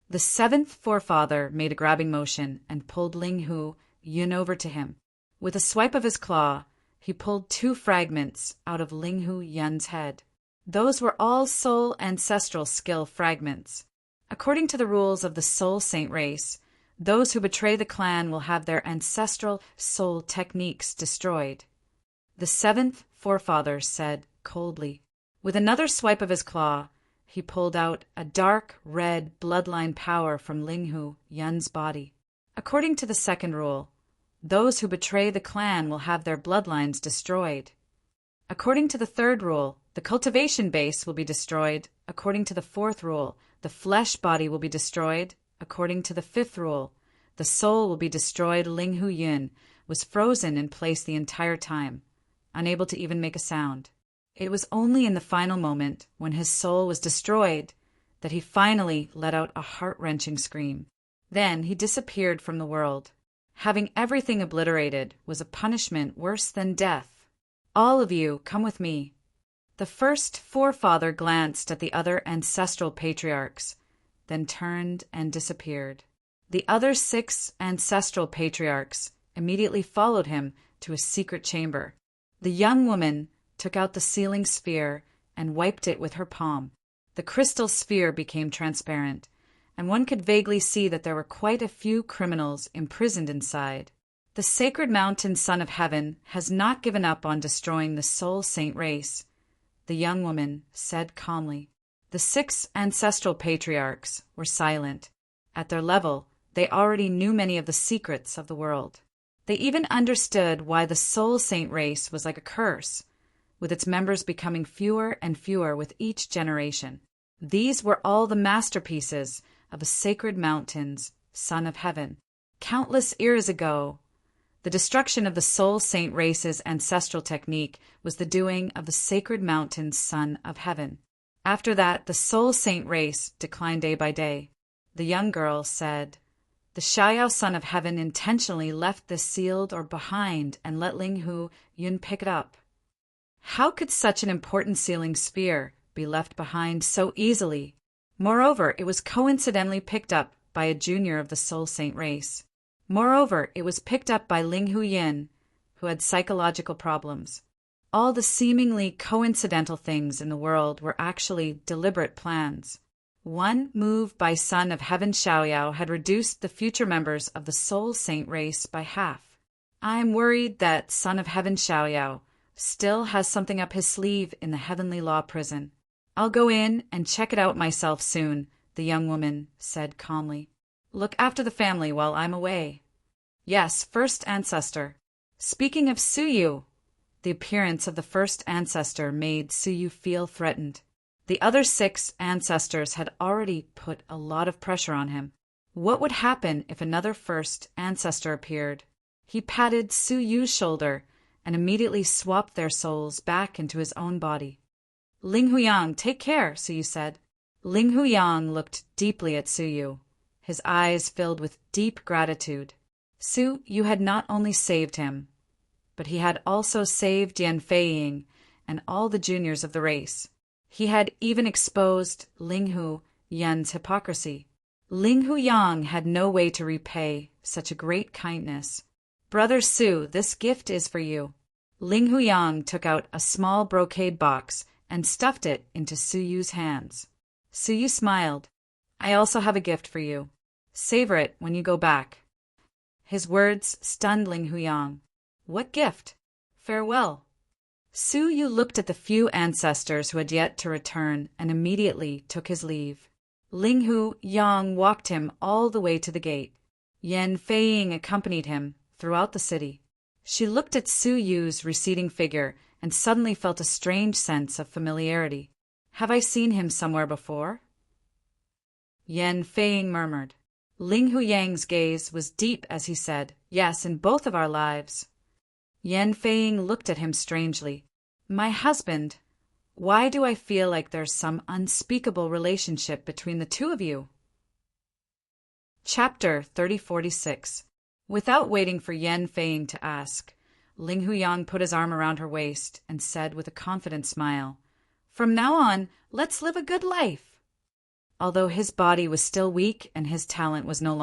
The 7th forefather made a grabbing motion and pulled Ling Hu Yun over to him. With a swipe of his claw, he pulled 2 fragments out of Ling Hu Yun's head. Those were all soul ancestral skill fragments. According to the rules of the Soul Saint race, those who betray the clan will have their ancestral soul techniques destroyed. The 7th forefather said coldly. With another swipe of his claw, he pulled out a dark red bloodline power from Ling Hu Yun's body. According to the 2nd rule, those who betray the clan will have their bloodlines destroyed. According to the 3rd rule, the cultivation base will be destroyed. According to the 4th rule, the flesh body will be destroyed. According to the 5th rule, the soul will be destroyed. Ling Hu Yun was frozen in place the entire time, unable to even make a sound. It was only in the final moment, when his soul was destroyed, that he finally let out a heart-wrenching scream. Then he disappeared from the world. Having everything obliterated was a punishment worse than death. "All of you, come with me." The 1st forefather glanced at the other ancestral patriarchs, then turned and disappeared. The other 6 ancestral patriarchs immediately followed him to a secret chamber. The young woman took out the sealing sphere and wiped it with her palm. The crystal sphere became transparent, and one could vaguely see that there were quite a few criminals imprisoned inside. "The sacred mountain Son of Heaven has not given up on destroying the Soul Saint race," the young woman said calmly. The 6 ancestral patriarchs were silent. At their level, they already knew many of the secrets of the world. They even understood why the Soul Saint race was like a curse, with its members becoming fewer and fewer with each generation. These were all the masterpieces of a sacred mountain's Son of Heaven. Countless eras ago, the destruction of the Soul Saint race's ancestral technique was the doing of the sacred mountain's Son of Heaven. After that, the Soul Saint race declined day by day. The young girl said, "The Xiaoyao Son of Heaven intentionally left this sealed or behind and let Ling Hu Yun pick it up. How could such an important sealing sphere be left behind so easily? Moreover, it was coincidentally picked up by a junior of the Soul Saint race. Moreover, it was picked up by Ling Hu Yin, who had psychological problems. All the seemingly coincidental things in the world were actually deliberate plans. One move by Son of Heaven Xiaoyao had reduced the future members of the Soul Saint race by half. I am worried that Son of Heaven Xiaoyao still has something up his sleeve in the Heavenly Law prison. I'll go in and check it out myself soon," the young woman said calmly. "Look after the family while I'm away." "Yes, first ancestor." Speaking of Suyu, the appearance of the first ancestor made Suyu feel threatened. The other 6 ancestors had already put a lot of pressure on him. What would happen if another first ancestor appeared? He patted Suyu's shoulder and immediately swapped their souls back into his own body. "Ling Huyang, take care," Suyu said. Ling Huyang looked deeply at Suyu, his eyes filled with deep gratitude. Suyu had not only saved him, but he had also saved Yan Feiying and all the juniors of the race. He had even exposed Ling Hu Yan's hypocrisy. Ling Hu Yang had no way to repay such a great kindness. "Brother Su, this gift is for you." Ling Hu Yang took out a small brocade box and stuffed it into Su Yu's hands. Su Yu smiled. "I also have a gift for you. Savor it when you go back." His words stunned Ling Hu Yang. "What gift?" "Farewell." Su Yu looked at the few ancestors who had yet to return and immediately took his leave. Ling Hu Yang walked him all the way to the gate. Yan Feiying accompanied him throughout the city. She looked at Su Yu's receding figure and suddenly felt a strange sense of familiarity. "Have I seen him somewhere before?" Yan Feiying murmured. Ling Hu Yang's gaze was deep as he said, "Yes, in both of our lives." Yan Feiying looked at him strangely. "My husband, why do I feel like there's some unspeakable relationship between the two of you?" Chapter 3046. Without waiting for Yan Feiying to ask, Ling Hu Yang put his arm around her waist and said with a confident smile, "From now on, let's live a good life." Although his body was still weak and his talent was no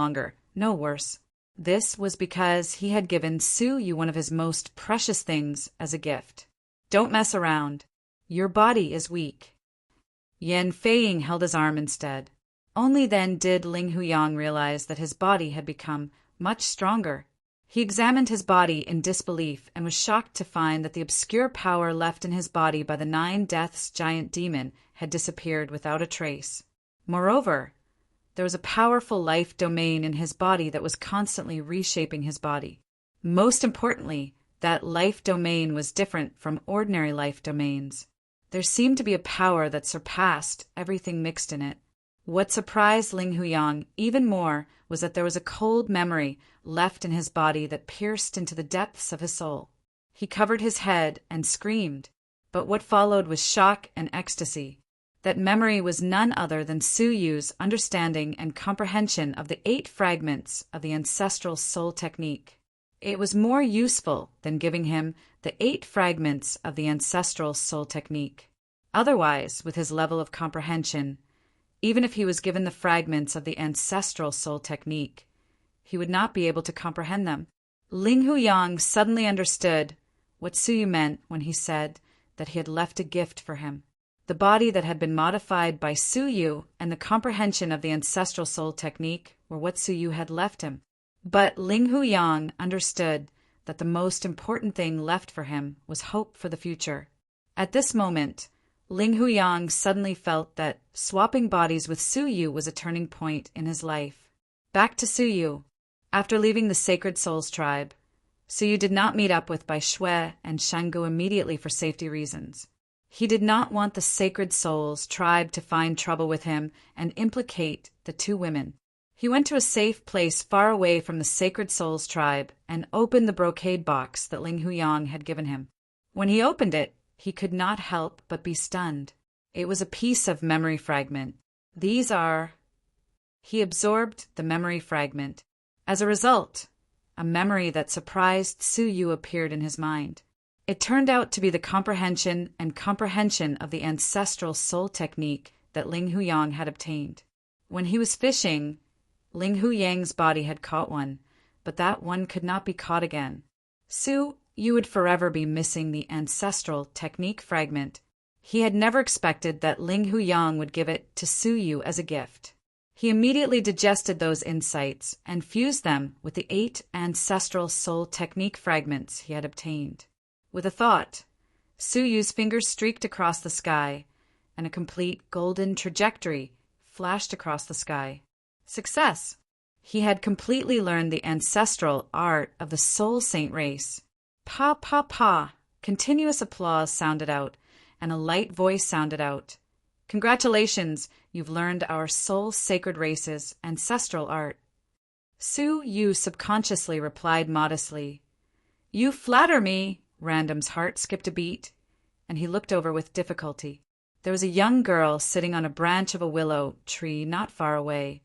worse. This was because he had given Su Yu one of his most precious things as a gift. "Don't mess around. Your body is weak." Yan Feiying held his arm instead. Only then did Ling Hu Yang realize that his body had become much stronger. He examined his body in disbelief and was shocked to find that the obscure power left in his body by the 9 Deaths giant demon had disappeared without a trace. Moreover, there was a powerful life domain in his body that was constantly reshaping his body. Most importantly, that life domain was different from ordinary life domains. There seemed to be a power that surpassed everything mixed in it. What surprised Ling Hu Yang even more was that there was a cold memory left in his body that pierced into the depths of his soul. He covered his head and screamed, but what followed was shock and ecstasy. That memory was none other than Su Yu's understanding and comprehension of the 8 fragments of the ancestral soul technique. It was more useful than giving him the 8 fragments of the ancestral soul technique. Otherwise, with his level of comprehension, even if he was given the fragments of the ancestral soul technique, he would not be able to comprehend them. Ling Hu Yang suddenly understood what Su Yu meant when he said that he had left a gift for him. The body that had been modified by Su Yu and the comprehension of the ancestral soul technique were what Su Yu had left him. But Ling Hu Yang understood that the most important thing left for him was hope for the future. At this moment, Ling Hu Yang suddenly felt that swapping bodies with Su Yu was a turning point in his life. Back to Su Yu. After leaving the Sacred Souls tribe, Su Yu did not meet up with Bai Shui and Shangu immediately for safety reasons. He did not want the Sacred Souls tribe to find trouble with him and implicate the 2 women. He went to a safe place far away from the Sacred Souls tribe and opened the brocade box that Ling Hu Yang had given him. When he opened it, he could not help but be stunned. It was a piece of memory fragment. "These are..." He absorbed the memory fragment. As a result, a memory that surprised Su Yu appeared in his mind. It turned out to be the comprehension of the ancestral soul technique that Ling Hu Yang had obtained. When he was fishing, Ling Hu Yang's body had caught one, but that one could not be caught again. Su Yu would forever be missing the ancestral technique fragment. He had never expected that Ling Hu Yang would give it to Su Yu as a gift. He immediately digested those insights and fused them with the 8 ancestral soul technique fragments he had obtained. With a thought, Su Yu's fingers streaked across the sky, and a complete golden trajectory flashed across the sky. Success! He had completely learned the ancestral art of the soul saint race. Pa, pa, pa! Continuous applause sounded out, and a light voice sounded out. "Congratulations, you've learned our soul sacred race's ancestral art." Su Yu subconsciously replied modestly, "You flatter me." Random's heart skipped a beat, and he looked over with difficulty. There was a young girl sitting on a branch of a willow tree not far away,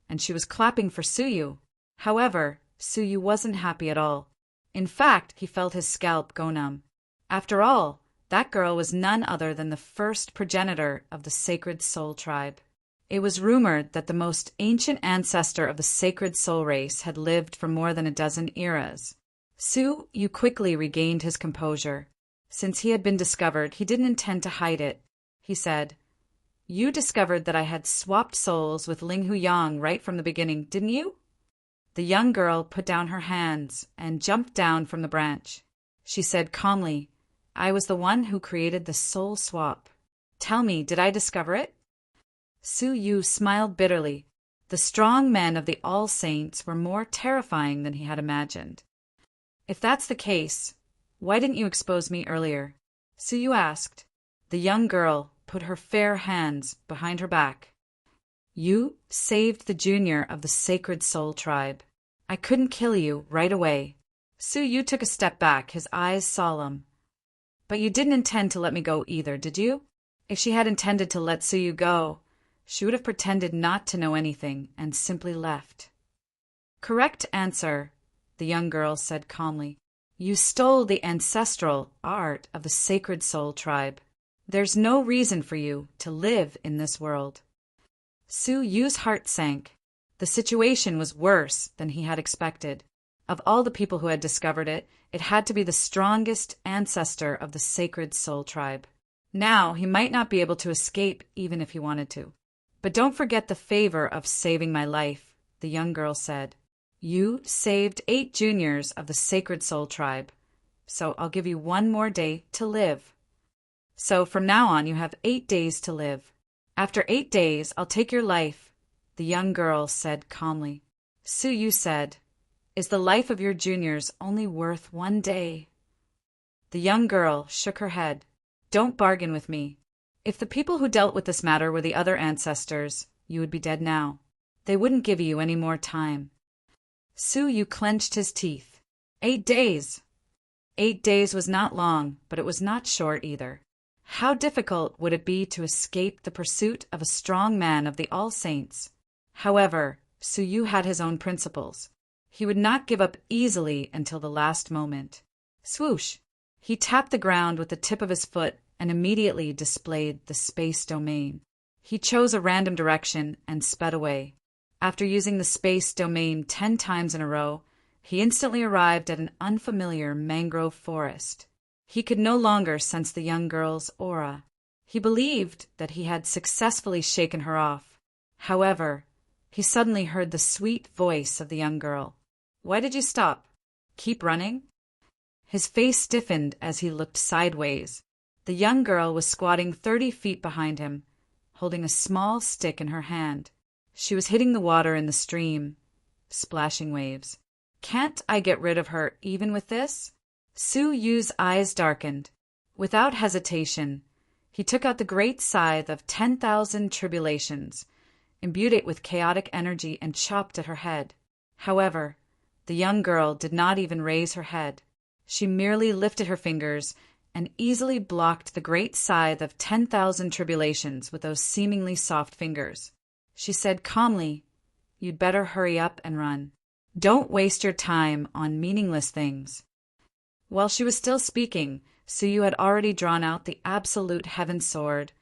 and she was clapping for Su Yu. However, Su Yu wasn't happy at all. In fact, he felt his scalp go numb. After all, That girl was none other than the first progenitor of the Sacred Soul tribe. It was rumored that the most ancient ancestor of the Sacred Soul race had lived for more than a dozen eras. Su Yu quickly regained his composure. Since he had been discovered, he didn't intend to hide it. He said, "You discovered that I had swapped souls with Ling Huyang right from the beginning, didn't you?" The young girl put down her hands and jumped down from the branch. She said calmly, "I was the one who created the soul swap. Tell me, did I discover it?" Su Yu smiled bitterly. The strong men of the All Saints were more terrifying than he had imagined. "If that's the case, why didn't you expose me earlier?" Su Yu asked. The young girl put her fair hands behind her back. "You saved the junior of the Sacred Soul tribe. I couldn't kill you right away." Su Yu took a step back, his eyes solemn. "But you didn't intend to let me go either, did you?" If she had intended to let Su Yu go, she would have pretended not to know anything and simply left. "Correct answer," the young girl said calmly. "You stole the ancestral art of the Sacred Soul tribe. There's no reason for you to live in this world." Su Yu's heart sank. The situation was worse than he had expected. Of all the people who had discovered it, it had to be the strongest ancestor of the Sacred Soul tribe. Now he might not be able to escape even if he wanted to. "But don't forget the favor of saving my life," the young girl said. "You saved 8 juniors of the Sacred Soul tribe, so I'll give you 1 more day to live. So from now on you have 8 days to live. After 8 days, I'll take your life," the young girl said calmly. Su Yu said, "Is the life of your juniors only worth 1 day?" The young girl shook her head. "Don't bargain with me. If the people who dealt with this matter were the other ancestors, you would be dead now. They wouldn't give you any more time." Su Yu clenched his teeth. 8 days! 8 days was not long, but it was not short either. How difficult would it be to escape the pursuit of a strong man of the All Saints? However, Su Yu had his own principles. He would not give up easily until the last moment. Swoosh! He tapped the ground with the tip of his foot and immediately displayed the space domain. He chose a random direction and sped away. After using the space domain 10 times in a row, he instantly arrived at an unfamiliar mangrove forest. He could no longer sense the young girl's aura. He believed that he had successfully shaken her off. However, he suddenly heard the sweet voice of the young girl. "Why did you stop? Keep running?" His face stiffened as he looked sideways. The young girl was squatting 30 feet behind him, holding a small stick in her hand. She was hitting the water in the stream, splashing waves. "Can't I get rid of her even with this?" Su Yu's eyes darkened. Without hesitation, he took out the great scythe of 10,000 tribulations, imbued it with chaotic energy, and chopped at her head. However, the young girl did not even raise her head. She merely lifted her fingers and easily blocked the great scythe of 10,000 tribulations with those seemingly soft fingers. She said calmly, "You'd better hurry up and run. Don't waste your time on meaningless things." While she was still speaking, Su Yu had already drawn out the absolute heaven sword,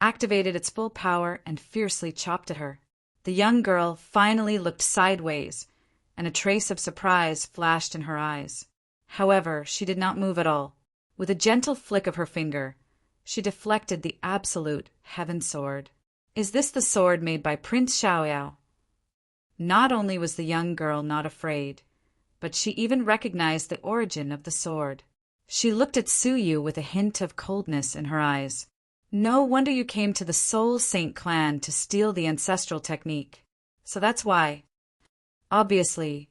activated its full power, and fiercely chopped at her. The young girl finally looked sideways, and a trace of surprise flashed in her eyes. However, she did not move at all. With a gentle flick of her finger, she deflected the absolute heaven sword. "Is this the sword made by Prince Xiaoyao?" Not only was the young girl not afraid, but she even recognized the origin of the sword. She looked at Su Yu with a hint of coldness in her eyes. "No wonder you came to the Soul Saint clan to steal the ancestral technique. So that's why." Obviously,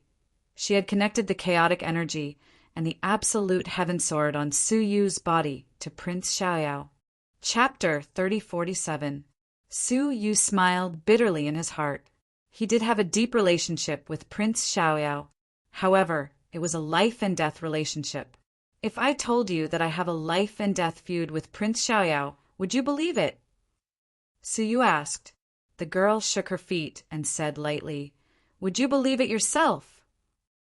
she had connected the chaotic energy and the absolute heaven sword on Su Yu's body to Prince Xiaoyao. Chapter 3047. Su Yu smiled bitterly in his heart. He did have a deep relationship with Prince Xiaoyao. However, it was a life-and-death relationship. If I told you that I have a life-and-death feud with Prince Xiaoyao, would you believe it? Su Yu asked. The girl shook her feet and said lightly, "Would you believe it yourself?"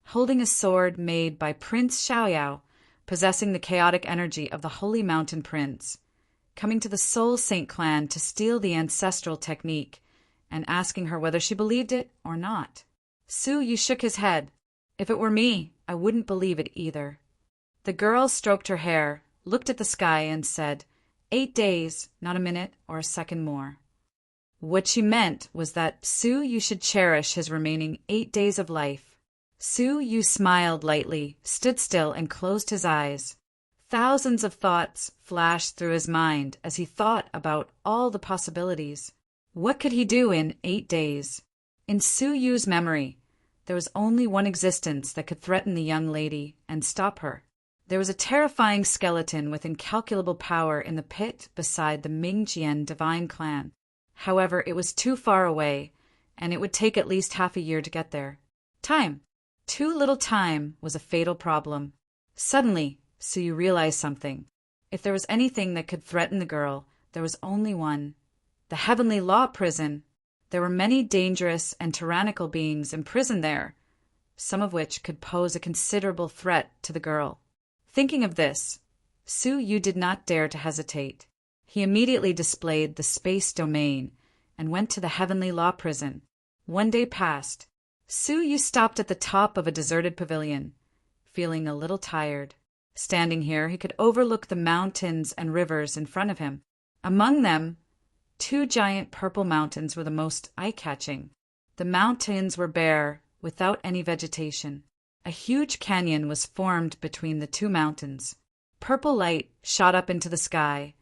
Holding a sword made by Prince Xiaoyao, possessing the chaotic energy of the Holy Mountain Prince, coming to the Soul Saint clan to steal the ancestral technique, and asking her whether she believed it or not. Su Yu shook his head. If it were me, I wouldn't believe it either. The girl stroked her hair, looked at the sky, and said, 8 days, not a minute or a second more. What she meant was that Su Yu should cherish his remaining 8 days of life. Su Yu smiled lightly, stood still, and closed his eyes. Thousands of thoughts flashed through his mind as he thought about all the possibilities. What could he do in 8 days? In Su Yu's memory, there was only one existence that could threaten the young lady and stop her. There was a terrifying skeleton with incalculable power in the pit beside the Mingjian divine clan. However, it was too far away, and it would take at least half a year to get there. Time. Too little time was a fatal problem. Suddenly, Su Yu realized something. If there was anything that could threaten the girl, there was only one. The Heavenly Law Prison. There were many dangerous and tyrannical beings imprisoned there, some of which could pose a considerable threat to the girl. Thinking of this, Su Yu did not dare to hesitate. He immediately displayed the space domain and went to the Heavenly Law Prison. 1 day passed. Su Yu stopped at the top of a deserted pavilion, feeling a little tired. Standing here, he could overlook the mountains and rivers in front of him. Among them, 2 giant purple mountains were the most eye-catching. The mountains were bare, without any vegetation. A huge canyon was formed between the 2 mountains. Purple light shot up into the sky,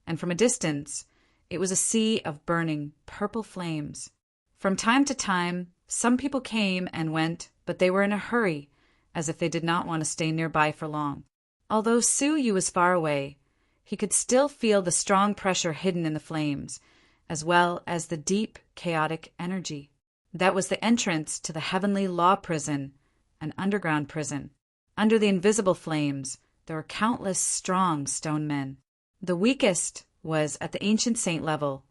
and from a distance, it was a sea of burning purple flames. From time to time, some people came and went, but they were in a hurry, as if they did not want to stay nearby for long. Although Su Yu was far away, he could still feel the strong pressure hidden in the flames, as well as the deep, chaotic energy. That was the entrance to the Heavenly Law Prison, an underground prison. Under the invisible flames, there were countless strong stone men. The weakest was at the Ancient Saint level,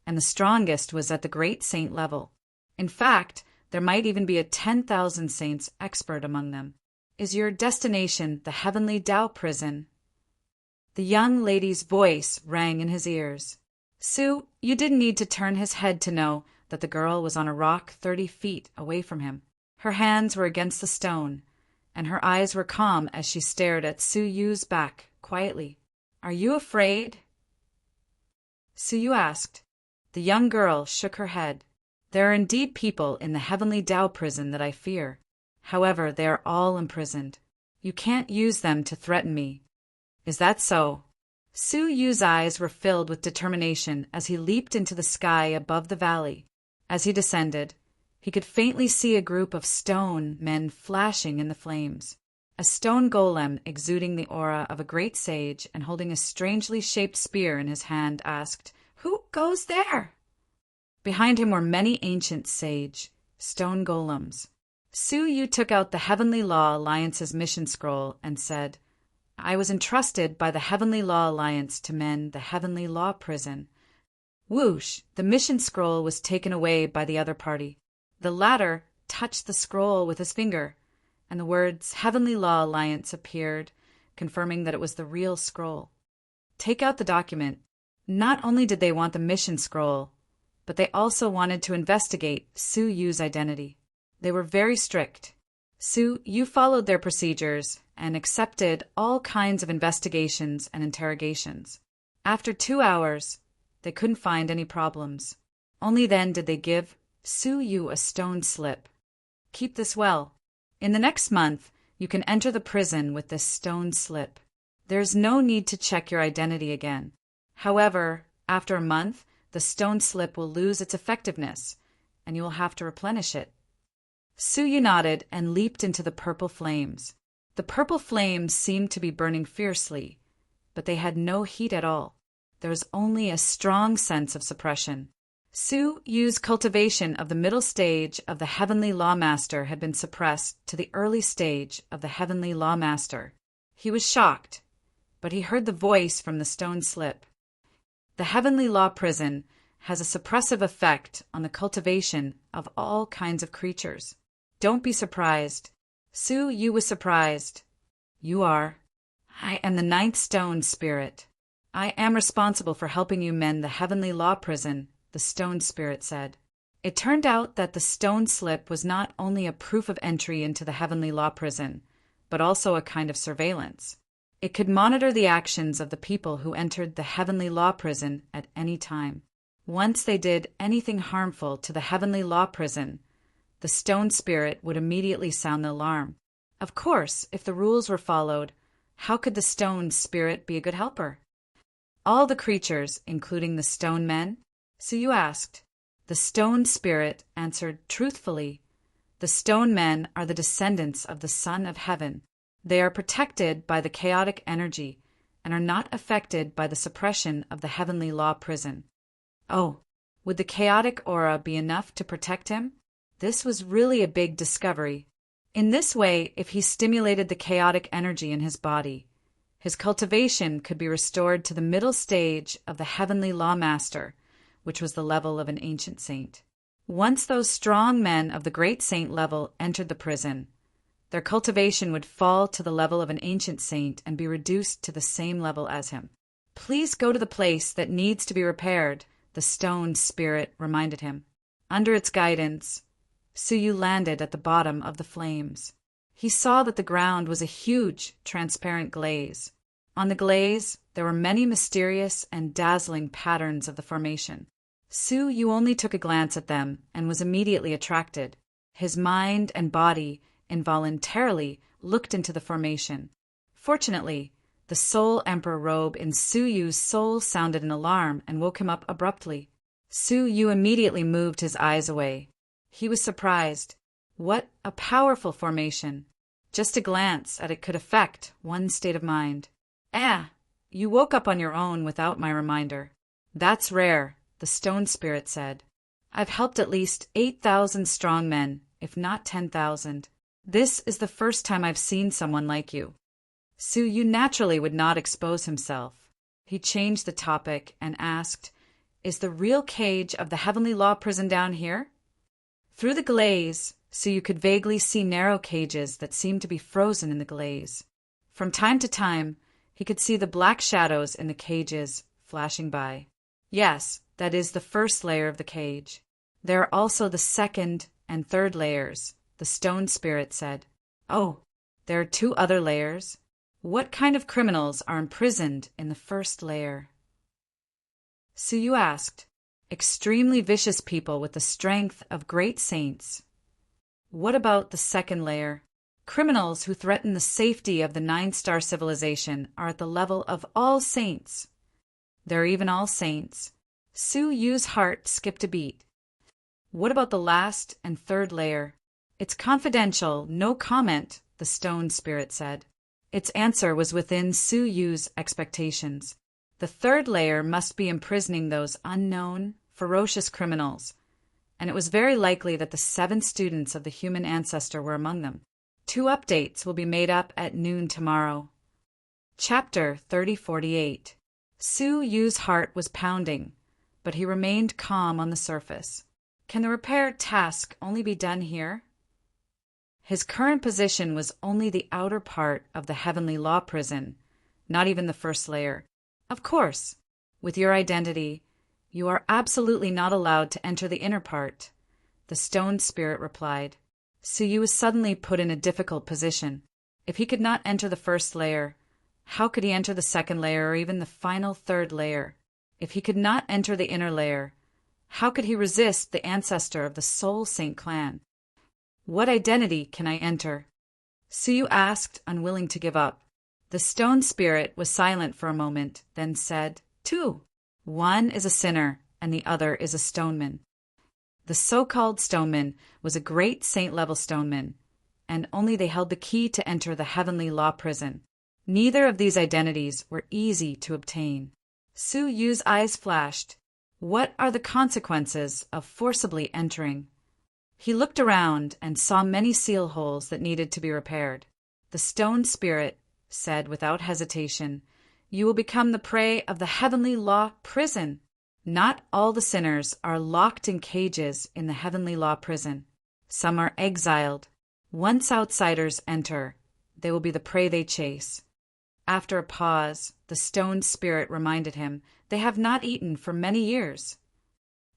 and the strongest was at the Great Saint level. In fact, there might even be a 10,000 saints expert among them. Is your destination the Heavenly Tao Prison? The young lady's voice rang in his ears. Su, you didn't need to turn his head to know that the girl was on a rock 30 feet away from him. Her hands were against the stone, and her eyes were calm as she stared at Su Yu's back quietly. Are you afraid? Su Yu asked. The young girl shook her head. There are indeed people in the Heavenly Tao Prison that I fear. However, they are all imprisoned. You can't use them to threaten me. Is that so? Su Yu's eyes were filled with determination as he leaped into the sky above the valley. As he descended, he could faintly see a group of stone men flashing in the flames. A stone golem exuding the aura of a great sage and holding a strangely shaped spear in his hand asked, Who goes there? Behind him were many ancient sage, stone golems. Su Yu took out the Heavenly Law Alliance's mission scroll and said, I was entrusted by the Heavenly Law Alliance to mend the Heavenly Law Prison. Whoosh! The mission scroll was taken away by the other party. The latter touched the scroll with his finger, and the words Heavenly Law Alliance appeared, confirming that it was the real scroll. Take out the document. Not only did they want the mission scroll, but they also wanted to investigate Su Yu's identity. They were very strict. Su Yu followed their procedures and accepted all kinds of investigations and interrogations. After 2 hours, they couldn't find any problems. Only then did they give Su Yu a stone slip. Keep this well. In the next month, you can enter the prison with this stone slip. There's no need to check your identity again. However, after a month, the stone slip will lose its effectiveness, and you will have to replenish it. Su Yu nodded and leaped into the purple flames. The purple flames seemed to be burning fiercely, but they had no heat at all. There was only a strong sense of suppression. Su Yu's cultivation of the middle stage of the Heavenly Law Master had been suppressed to the early stage of the Heavenly Law Master. He was shocked, but he heard the voice from the stone slip. The Heavenly Law Prison has a suppressive effect on the cultivation of all kinds of creatures. Don't be surprised. Su Yu was surprised. You are. I am the ninth stone spirit. I am responsible for helping you mend the heavenly law prison, the stone spirit said. It turned out that the stone slip was not only a proof of entry into the heavenly law prison, but also a kind of surveillance. It could monitor the actions of the people who entered the heavenly law prison at any time. Once they did anything harmful to the heavenly law prison, the stone spirit would immediately sound the alarm. Of course, if the rules were followed, how could the stone spirit be a good helper? All the creatures, including the stone men? So you asked. The stone spirit answered truthfully. The stone men are the descendants of the Son of Heaven. They are protected by the chaotic energy and are not affected by the suppression of the heavenly law prison. Oh, would the chaotic aura be enough to protect him? This was really a big discovery. In this way, if he stimulated the chaotic energy in his body, his cultivation could be restored to the middle stage of the heavenly law master, which was the level of an ancient saint. Once those strong men of the great saint level entered the prison, their cultivation would fall to the level of an ancient saint and be reduced to the same level as him. Please go to the place that needs to be repaired, the stone spirit reminded him. Under its guidance, Suyu landed at the bottom of the flames. He saw that the ground was a huge, transparent glaze. On the glaze, there were many mysterious and dazzling patterns of the formation. Suyu only took a glance at them and was immediately attracted. His mind and body involuntarily looked into the formation. Fortunately, the Soul Emperor robe in Suyu's soul sounded an alarm and woke him up abruptly. Suyu immediately moved his eyes away. He was surprised. What a powerful formation! Just a glance at it could affect one's state of mind. You woke up on your own without my reminder. That's rare, the stone spirit said. I've helped at least 8,000 strong men, if not 10,000. This is the first time I've seen someone like you. Suyu naturally would not expose himself. He changed the topic and asked, Is the real cage of the heavenly law prison down here? Through the glaze, Suyu could vaguely see narrow cages that seemed to be frozen in the glaze. From time to time, he could see the black shadows in the cages flashing by. Yes, that is the first layer of the cage. There are also the second and third layers, the stone spirit said. Oh, there are 2 other layers? What kind of criminals are imprisoned in the first layer? Suyu asked. Extremely vicious people with the strength of great saints. What about the second layer? Criminals who threaten the safety of the 9-star civilization are at the level of all saints. They're even all saints. Suyu's heart skipped a beat. What about the last and third layer? It's confidential, no comment, the stone spirit said. Its answer was within Suyu's expectations. The third layer must be imprisoning those unknown, ferocious criminals, and it was very likely that the 7 students of the human ancestor were among them. 2 updates will be made up at noon tomorrow. Chapter 3048. Suyu's heart was pounding, but he remained calm on the surface. Can the repair task only be done here? His current position was only the outer part of the heavenly law prison, not even the first layer. Of course, with your identity, you are absolutely not allowed to enter the inner part, the stone spirit replied. Suyu was suddenly put in a difficult position. If he could not enter the first layer, how could he enter the second layer or even the final third layer? If he could not enter the inner layer, how could he resist the ancestor of the Soul Saint clan? What identity can I enter? Suyu asked, unwilling to give up. The stone spirit was silent for a moment, then said, 2. One is a sinner, and the other is a stoneman. The so-called stoneman was a great saint-level stoneman, and only they held the key to enter the heavenly law prison. Neither of these identities were easy to obtain. Suyu's eyes flashed. What are the consequences of forcibly entering? He looked around and saw many seal holes that needed to be repaired. The stone spirit said without hesitation, You will become the prey of the heavenly law prison. Not all the sinners are locked in cages in the heavenly law prison. Some are exiled. Once outsiders enter, they will be the prey they chase. After a pause, the stone spirit reminded him they have not eaten for many years.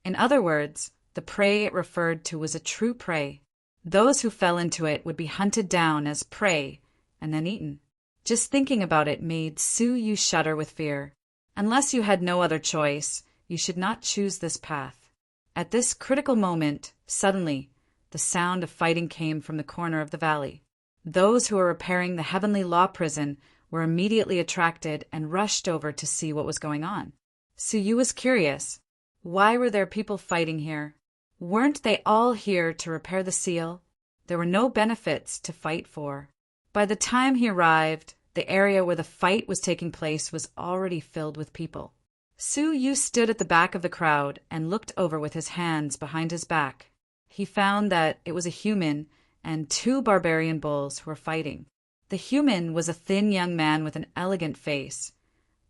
In other words, the prey it referred to was a true prey. Those who fell into it would be hunted down as prey and then eaten. Just thinking about it made Su Yu shudder with fear. Unless you had no other choice, you should not choose this path. At this critical moment, suddenly, the sound of fighting came from the corner of the valley. Those who were repairing the Heavenly Law Prison were immediately attracted and rushed over to see what was going on. Su Yu was curious. Why were there people fighting here? Weren't they all here to repair the seal? There were no benefits to fight for. By the time he arrived, the area where the fight was taking place was already filled with people. Su Yu stood at the back of the crowd and looked over with his hands behind his back. He found that it was a human and two barbarian bulls who were fighting. The human was a thin young man with an elegant face,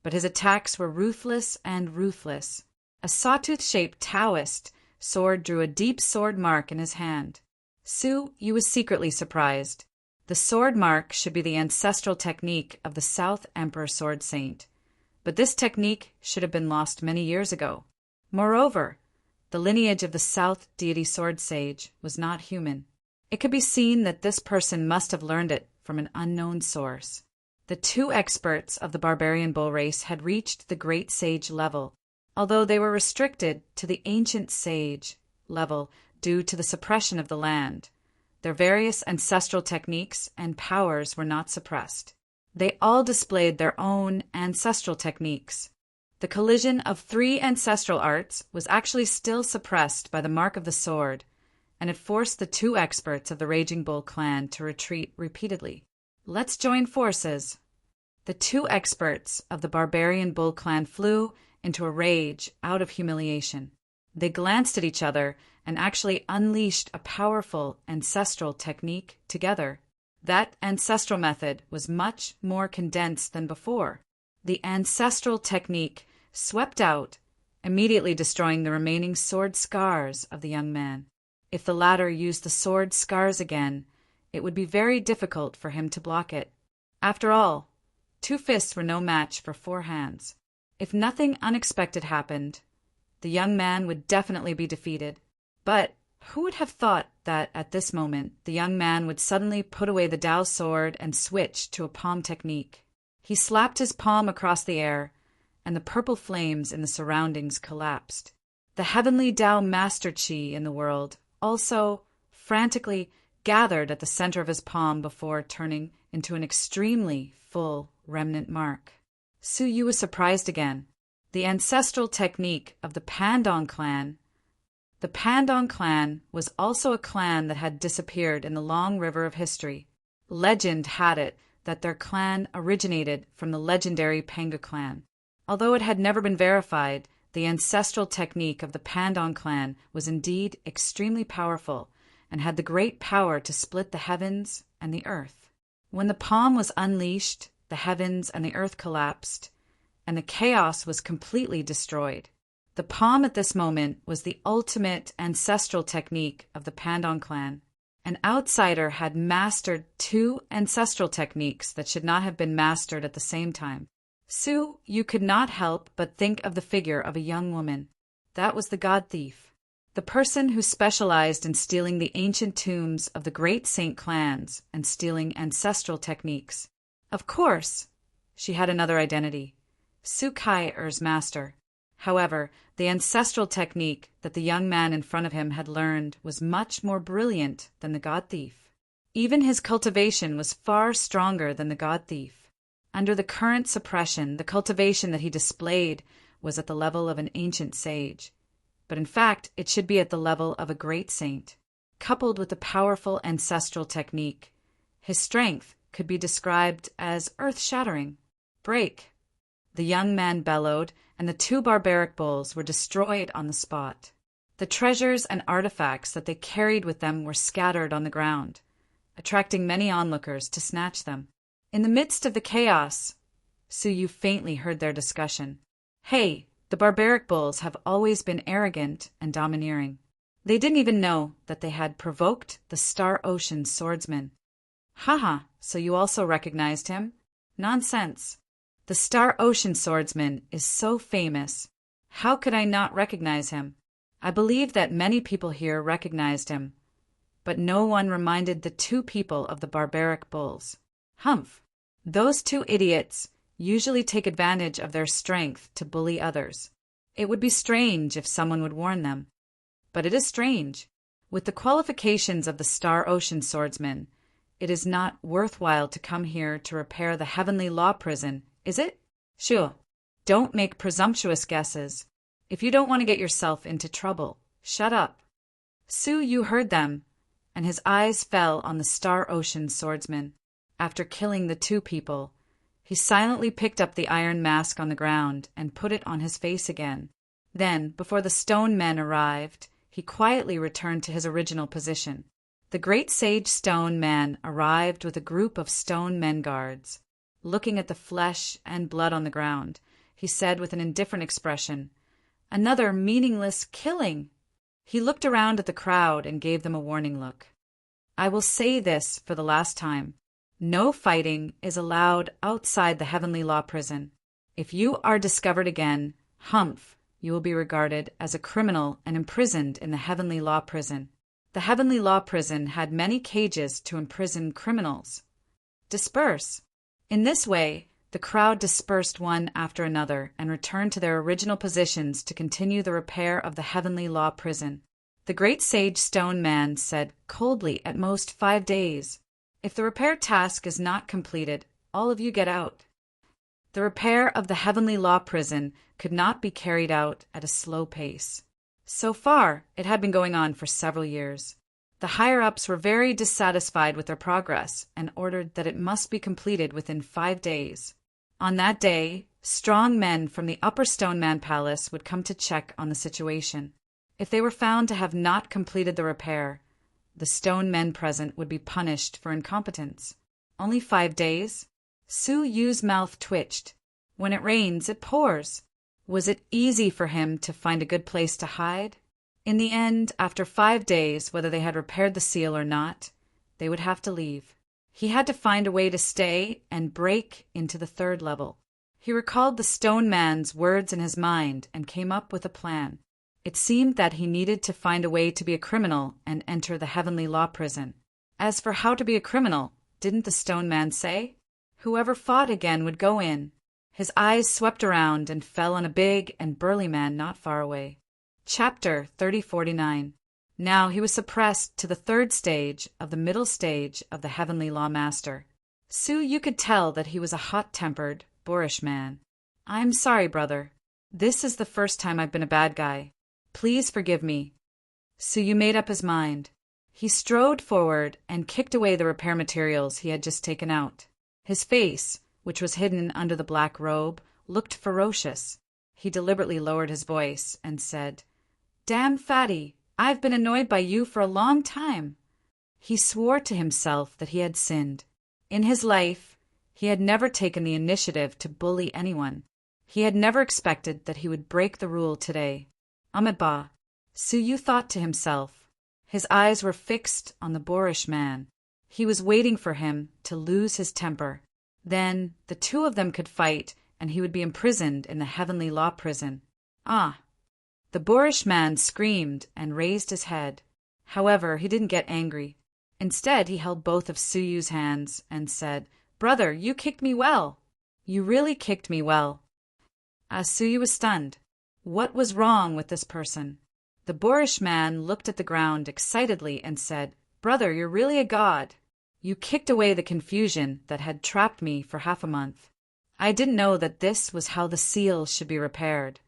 but his attacks were ruthless and ruthless. A sawtooth-shaped Taoist sword drew a deep sword mark in his hand. Su Yu was secretly surprised. The sword mark should be the ancestral technique of the South Emperor Sword Saint, but this technique should have been lost many years ago. Moreover, the lineage of the South deity Sword Sage was not human. It could be seen that this person must have learned it from an unknown source. The two experts of the barbarian bull race had reached the great sage level, although they were restricted to the ancient sage level due to the suppression of the land. Their various ancestral techniques and powers were not suppressed. They all displayed their own ancestral techniques. The collision of three ancestral arts was actually still suppressed by the mark of the sword, and it forced the two experts of the Raging Bull clan to retreat repeatedly. Let's join forces. The two experts of the Barbarian Bull clan flew into a rage out of humiliation. They glanced at each other and actually unleashed a powerful ancestral technique together. That ancestral method was much more condensed than before. The ancestral technique swept out, immediately destroying the remaining sword scars of the young man. If the latter used the sword scars again, it would be very difficult for him to block it. After all, 2 fists were no match for 4 hands. If nothing unexpected happened, the young man would definitely be defeated. But who would have thought that at this moment the young man would suddenly put away the Dao sword and switch to a palm technique? He slapped his palm across the air, and the purple flames in the surroundings collapsed. The heavenly Dao Master Chi in the world also frantically gathered at the center of his palm before turning into an extremely full remnant mark. Su Yu was surprised again. The ancestral technique of the Pandong clan. The Pandong clan was also a clan that had disappeared in the long river of history. Legend had it that their clan originated from the legendary Panga clan. Although it had never been verified, the ancestral technique of the Pandong clan was indeed extremely powerful and had the great power to split the heavens and the earth. When the palm was unleashed, the heavens and the earth collapsed, and the chaos was completely destroyed. The palm at this moment was the ultimate ancestral technique of the Pandong clan. An outsider had mastered 2 ancestral techniques that should not have been mastered at the same time. Su Yu could not help but think of the figure of a young woman. That was the god thief, the person who specialized in stealing the ancient tombs of the great saint clans and stealing ancestral techniques. Of course, she had another identity, Su Kai-er's master. However, the ancestral technique that the young man in front of him had learned was much more brilliant than the god thief. Even his cultivation was far stronger than the god thief. Under the current suppression, the cultivation that he displayed was at the level of an ancient sage, but in fact it should be at the level of a great saint. Coupled with the powerful ancestral technique, his strength could be described as earth-shattering. Break! The young man bellowed, and the 2 barbaric bulls were destroyed on the spot. The treasures and artifacts that they carried with them were scattered on the ground, attracting many onlookers to snatch them. In the midst of the chaos, Su Yu faintly heard their discussion. Hey, the barbaric bulls have always been arrogant and domineering. They didn't even know that they had provoked the Star Ocean swordsman. Haha, so you also recognized him? Nonsense. The Star Ocean Swordsman is so famous. How could I not recognize him? I believe that many people here recognized him, but no one reminded the two people of the barbaric bulls. Humph! Those two idiots usually take advantage of their strength to bully others. It would be strange if someone would warn them. But it is strange. With the qualifications of the Star Ocean Swordsman, it is not worthwhile to come here to repair the Heavenly Law Prison, is it? Sure. Don't make presumptuous guesses. If you don't want to get yourself into trouble, shut up. Su Yu heard them, and his eyes fell on the Star Ocean Swordsman. After killing the two people, he silently picked up the iron mask on the ground and put it on his face again. Then, before the stone men arrived, he quietly returned to his original position. The great sage stone man arrived with a group of stone men guards. Looking at the flesh and blood on the ground, he said with an indifferent expression, "Another meaningless killing." He looked around at the crowd and gave them a warning look. "I will say this for the last time. No fighting is allowed outside the Heavenly Law Prison. If you are discovered again, humph, you will be regarded as a criminal and imprisoned in the Heavenly Law Prison." The Heavenly Law Prison had many cages to imprison criminals. Disperse. In this way, the crowd dispersed one after another and returned to their original positions to continue the repair of the Heavenly Law Prison. The great sage stone man said coldly, "At most 5 days. If the repair task is not completed, all of you get out." The repair of the Heavenly Law Prison could not be carried out at a slow pace. So far, it had been going on for several years. The higher-ups were very dissatisfied with their progress and ordered that it must be completed within 5 days. On that day, strong men from the Upper Stoneman Palace would come to check on the situation. If they were found to have not completed the repair, the stone men present would be punished for incompetence. Only 5 days? Su Yu's mouth twitched. When it rains, it pours. Was it easy for him to find a good place to hide? In the end, after 5 days, whether they had repaired the seal or not, they would have to leave. He had to find a way to stay and break into the 3rd level. He recalled the stone man's words in his mind and came up with a plan. It seemed that he needed to find a way to be a criminal and enter the Heavenly Law Prison. As for how to be a criminal, didn't the stone man say? Whoever fought again would go in. His eyes swept around and fell on a big and burly man not far away. Chapter 3049. Now he was suppressed to the 3rd stage of the middle stage of the Heavenly Law Master. Su Yu could tell that he was a hot-tempered, boorish man. "I'm sorry, brother. This is the first time I've been a bad guy. Please forgive me." Su Yu made up his mind. He strode forward and kicked away the repair materials he had just taken out. His face, which was hidden under the black robe, looked ferocious. He deliberately lowered his voice and said, "Damn fatty, I've been annoyed by you for a long time." He swore to himself that he had sinned. In his life, he had never taken the initiative to bully anyone. He had never expected that he would break the rule today. Amiba, Su Yu thought to himself. His eyes were fixed on the boorish man. He was waiting for him to lose his temper. Then the two of them could fight, and he would be imprisoned in the Heavenly Law Prison. Ah! The boorish man screamed and raised his head. However, he didn't get angry. Instead, he held both of Su Yu's hands and said, "Brother, you kicked me well. You really kicked me well." Su Yu was stunned. What was wrong with this person? The boorish man looked at the ground excitedly and said, "Brother, you're really a god. You kicked away the confusion that had trapped me for half a month. I didn't know that this was how the seal should be repaired."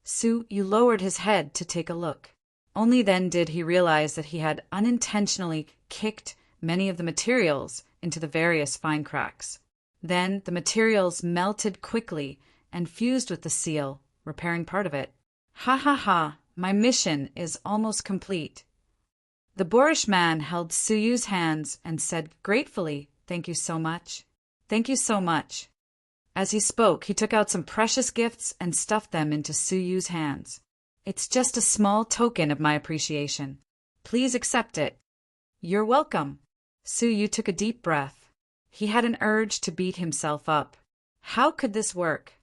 Su Yu lowered his head to take a look. Only then did he realize that he had unintentionally kicked many of the materials into the various fine cracks. Then the materials melted quickly and fused with the seal, repairing part of it. "Ha ha ha, my mission is almost complete." The boorish man held Su Yu's hands and said gratefully, "Thank you so much. Thank you so much." As he spoke, he took out some precious gifts and stuffed them into Su Yu's hands. "It's just a small token of my appreciation. Please accept it." "You're welcome." Su Yu took a deep breath. He had an urge to beat himself up. How could this work?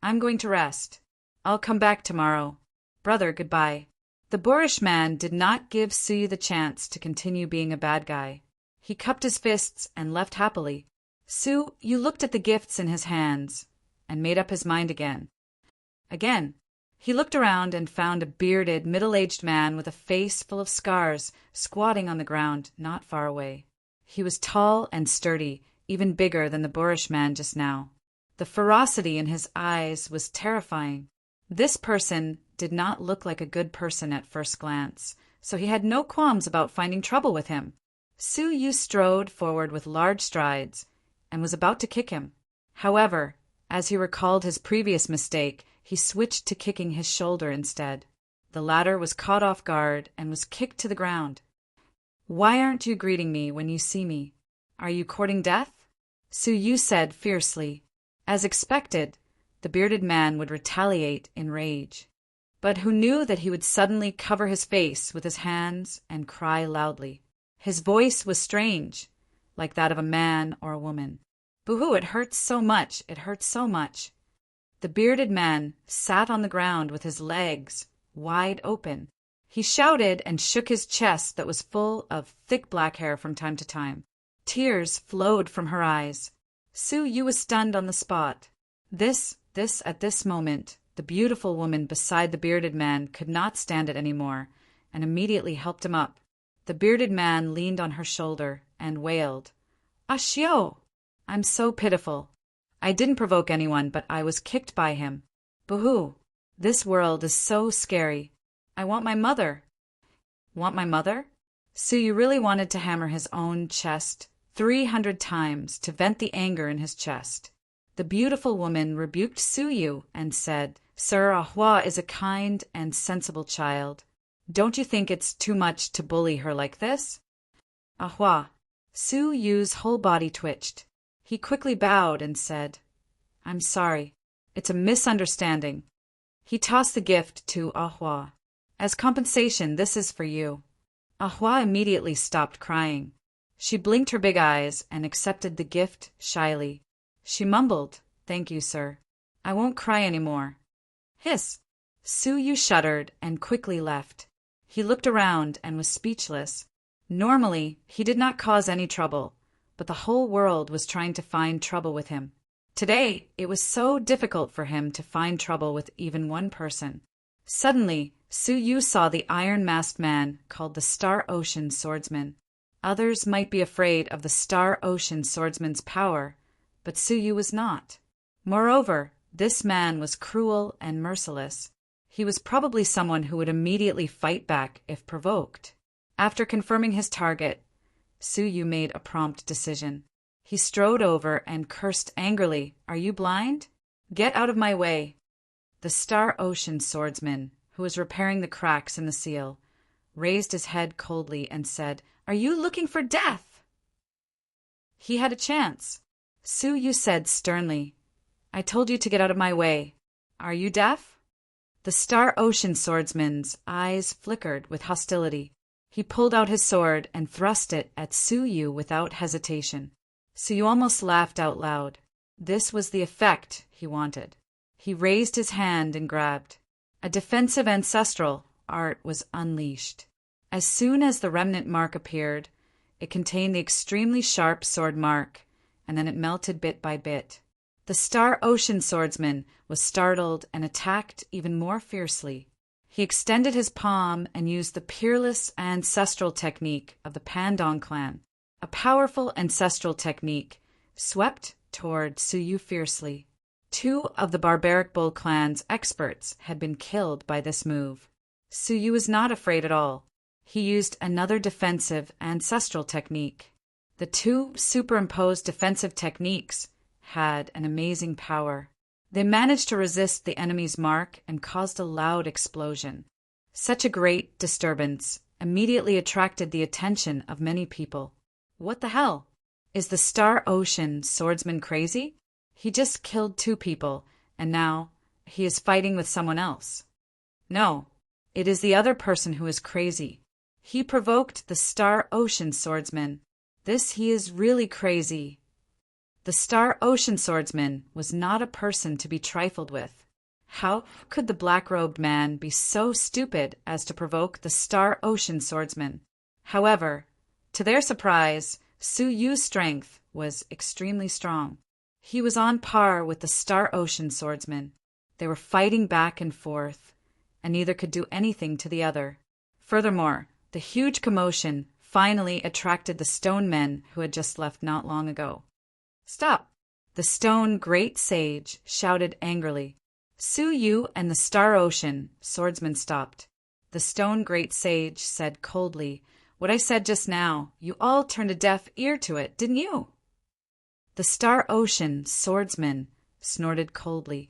I'm going to rest. I'll come back tomorrow. Brother, goodbye. The boorish man did not give Suyu the chance to continue being a bad guy. He cupped his fists and left happily. Suyu looked at the gifts in his hands and made up his mind again. He looked around and found a bearded, middle-aged man with a face full of scars squatting on the ground not far away. He was tall and sturdy, even bigger than the boorish man just now. The ferocity in his eyes was terrifying. This person did not look like a good person at first glance, so he had no qualms about finding trouble with him. Suyu strode forward with large strides and was about to kick him. However, as he recalled his previous mistake, he switched to kicking his shoulder instead. The latter was caught off guard and was kicked to the ground. Why aren't you greeting me when you see me? Are you courting death? Suyu said fiercely. As expected, the bearded man would retaliate in rage. But who knew that he would suddenly cover his face with his hands and cry loudly? His voice was strange, like that of a man or a woman. Boo-hoo, it hurts so much, it hurts so much. The bearded man sat on the ground with his legs wide open. He shouted and shook his chest that was full of thick black hair from time to time. Tears flowed from her eyes. Suyu was stunned on the spot. At this moment, the beautiful woman beside the bearded man could not stand it anymore, and immediately helped him up. The bearded man leaned on her shoulder and wailed, "Ashio! I'm so pitiful. I didn't provoke anyone, but I was kicked by him. Boo-hoo! This world is so scary. I want my mother." Want my mother? Suyu really wanted to hammer his own chest 300 times to vent the anger in his chest. The beautiful woman rebuked Suyu and said, "Sir, Ahua is a kind and sensible child. Don't you think it's too much to bully her like this?" Ahua. Suyu's whole body twitched. He quickly bowed and said, "I'm sorry. It's a misunderstanding." He tossed the gift to Ahua. "As compensation, this is for you." Ahua immediately stopped crying. She blinked her big eyes and accepted the gift shyly. She mumbled, "Thank you, sir. I won't cry anymore." Hiss! Suyu shuddered and quickly left. He looked around and was speechless. Normally, he did not cause any trouble, but the whole world was trying to find trouble with him. Today, it was so difficult for him to find trouble with even one person. Suddenly, Suyu saw the iron-masked man called the Star Ocean Swordsman. Others might be afraid of the Star Ocean Swordsman's power, but Suyu was not. Moreover, this man was cruel and merciless. He was probably someone who would immediately fight back if provoked. After confirming his target, Suyu made a prompt decision. He strode over and cursed angrily, "Are you blind? Get out of my way." The Star Ocean Swordsman, who was repairing the cracks in the seal, raised his head coldly and said, "Are you looking for death?" He had a chance. Suyu said sternly, "I told you to get out of my way. Are you deaf?" The Star Ocean Swordsman's eyes flickered with hostility. He pulled out his sword and thrust it at Suyu without hesitation. Suyu almost laughed out loud. This was the effect he wanted. He raised his hand and grabbed. A defensive ancestral art was unleashed. As soon as the remnant mark appeared, it contained the extremely sharp sword mark, and then it melted bit by bit. The Star Ocean Swordsman was startled and attacked even more fiercely. He extended his palm and used the peerless ancestral technique of the Pandong clan. A powerful ancestral technique swept toward Suyu fiercely. 2 of the barbaric bull clan's experts had been killed by this move. Suyu was not afraid at all. He used another defensive ancestral technique. The 2 superimposed defensive techniques had an amazing power. They managed to resist the enemy's mark and caused a loud explosion. Such a great disturbance immediately attracted the attention of many people. What the hell? Is the Star Ocean Swordsman crazy? He just killed 2 people, and now he is fighting with someone else. No, it is the other person who is crazy. He provoked the Star Ocean Swordsman. He is really crazy. The Star Ocean Swordsman was not a person to be trifled with. How could the black-robed man be so stupid as to provoke the Star Ocean Swordsman? However, to their surprise, Su Yu's strength was extremely strong. He was on par with the Star Ocean Swordsman. They were fighting back and forth, and neither could do anything to the other. Furthermore, the huge commotion finally attracted the stone men who had just left not long ago. "Stop!" The stone great sage shouted angrily. Su Yu and the Star Ocean swordsman stopped. The stone great sage said coldly, "What I said just now, you all turned a deaf ear to it, didn't you?" The Star Ocean swordsman snorted coldly.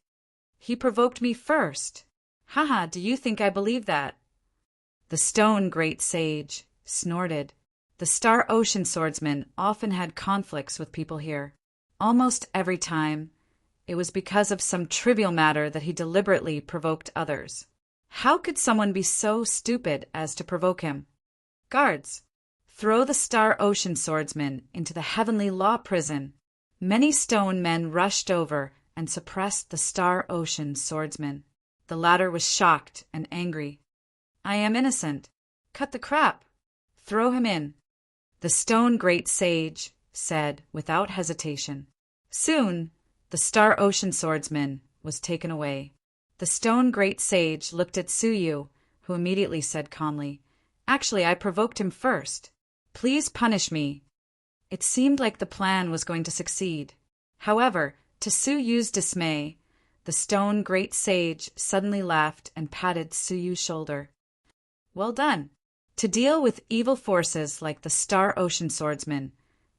"He provoked me first. Haha, do you think I believe that?" The stone great sage snorted. The Star Ocean swordsman often had conflicts with people here. Almost every time, it was because of some trivial matter that he deliberately provoked others. How could someone be so stupid as to provoke him? "Guards, throw the Star Ocean swordsman into the Heavenly Law prison." Many stone men rushed over and suppressed the Star Ocean swordsman. The latter was shocked and angry. "I am innocent. Cut the crap. Throw him in," the stone great sage said without hesitation. Soon, the Star Ocean swordsman was taken away. The stone great sage looked at Su Yu, who immediately said calmly, "Actually, I provoked him first. Please punish me." It seemed like the plan was going to succeed. However, to Su Yu's dismay, the stone great sage suddenly laughed and patted Su Yu's shoulder. "Well done. To deal with evil forces like the Star Ocean swordsman,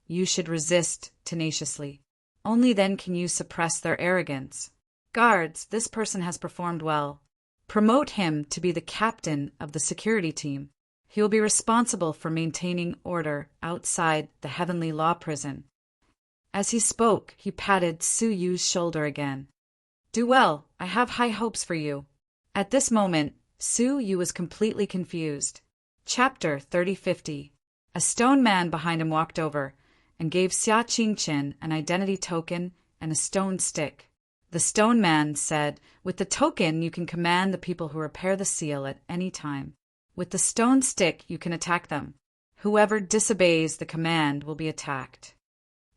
you should resist tenaciously. Only then can you suppress their arrogance. Guards, this person has performed well. Promote him to be the captain of the security team. He will be responsible for maintaining order outside the Heavenly Law prison." As he spoke, he patted Su Yu's shoulder again. "Do well. I have high hopes for you." At this moment, Su Yu was completely confused. Chapter 3050. A stone man behind him walked over and gave Xia Qingchen an identity token and a stone stick. The stone man said, "With the token, you can command the people who repair the seal at any time. With the stone stick, you can attack them. Whoever disobeys the command will be attacked."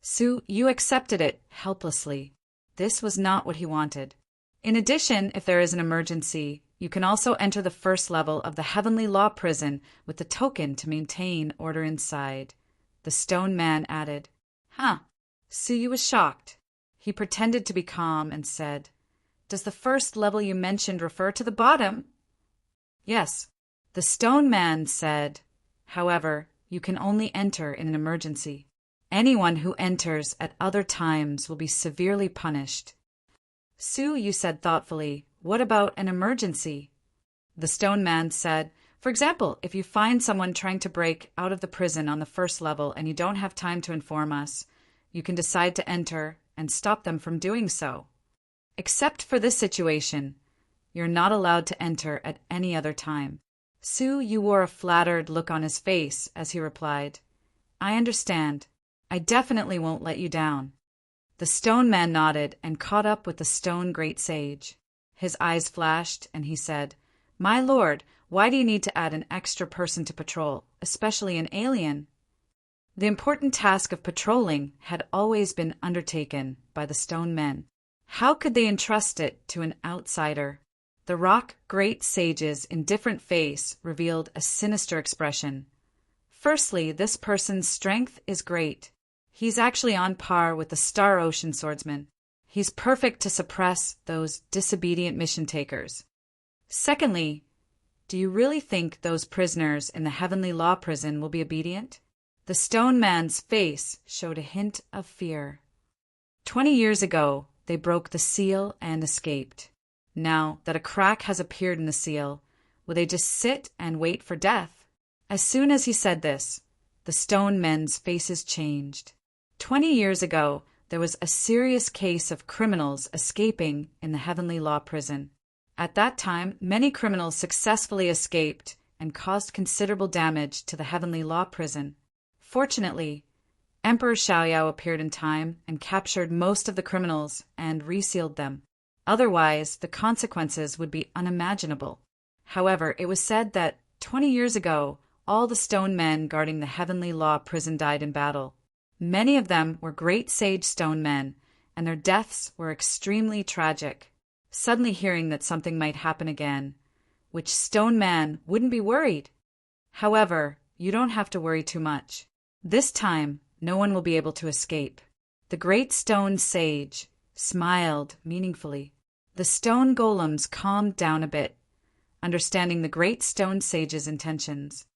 Su Yu accepted it helplessly. This was not what he wanted. In addition, if there is an emergency, you can also enter the first level of the Heavenly Law prison with the token to maintain order inside, the stone man added. "Huh." Su Yu was shocked. He pretended to be calm and said, "Does the first level you mentioned refer to the bottom?" "Yes." The stone man said, "However, you can only enter in an emergency. Anyone who enters at other times will be severely punished." Su Yu said thoughtfully, "What about an emergency?" The stone man said, "For example, if you find someone trying to break out of the prison on the first level and you don't have time to inform us, you can decide to enter and stop them from doing so. Except for this situation, you're not allowed to enter at any other time." Su Yu wore a flattered look on his face as he replied, "I understand. I definitely won't let you down." The stone man nodded and caught up with the stone great sage. His eyes flashed, and he said, "My lord, why do you need to add an extra person to patrol, especially an alien?" The important task of patrolling had always been undertaken by the stone men. How could they entrust it to an outsider? The rock great sage's indifferent face revealed a sinister expression. Firstly, this person's strength is great. He's actually on par with the Star Ocean swordsman. He's perfect to suppress those disobedient mission takers. Secondly, do you really think those prisoners in the Heavenly Law prison will be obedient? The stone man's face showed a hint of fear. 20 years ago, they broke the seal and escaped. Now that a crack has appeared in the seal, will they just sit and wait for death? As soon as he said this, the stone men's faces changed. 20 years ago, there was a serious case of criminals escaping in the Heavenly Law prison. At that time, many criminals successfully escaped and caused considerable damage to the Heavenly Law prison. Fortunately, Emperor Xiaoyao appeared in time and captured most of the criminals and resealed them. Otherwise, the consequences would be unimaginable. However, it was said that 20 years ago, all the stone men guarding the Heavenly Law prison died in battle. Many of them were great sage stone men, and their deaths were extremely tragic. Suddenly hearing that something might happen again, which stone man wouldn't be worried? However, you don't have to worry too much. This time, no one will be able to escape. The great stone sage smiled meaningfully. The stone golems calmed down a bit, understanding the great stone sage's intentions.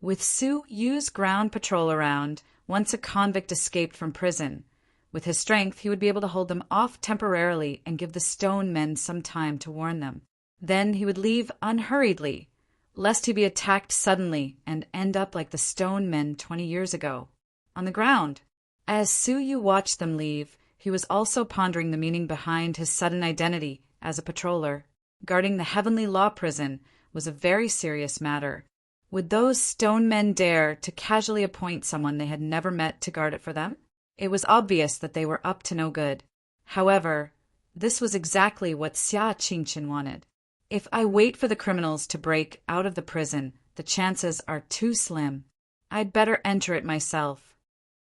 With Su Yu's ground patrol around, once a convict escaped from prison, with his strength he would be able to hold them off temporarily and give the stone men some time to warn them. Then he would leave unhurriedly, lest he be attacked suddenly and end up like the stone men 20 years ago, on the ground. As Su Yu watched them leave, he was also pondering the meaning behind his sudden identity as a patroller. Guarding the Heavenly Law prison was a very serious matter. Would those stone men dare to casually appoint someone they had never met to guard it for them? It was obvious that they were up to no good. However, this was exactly what Xia Qingchen wanted. If I wait for the criminals to break out of the prison, the chances are too slim. I'd better enter it myself.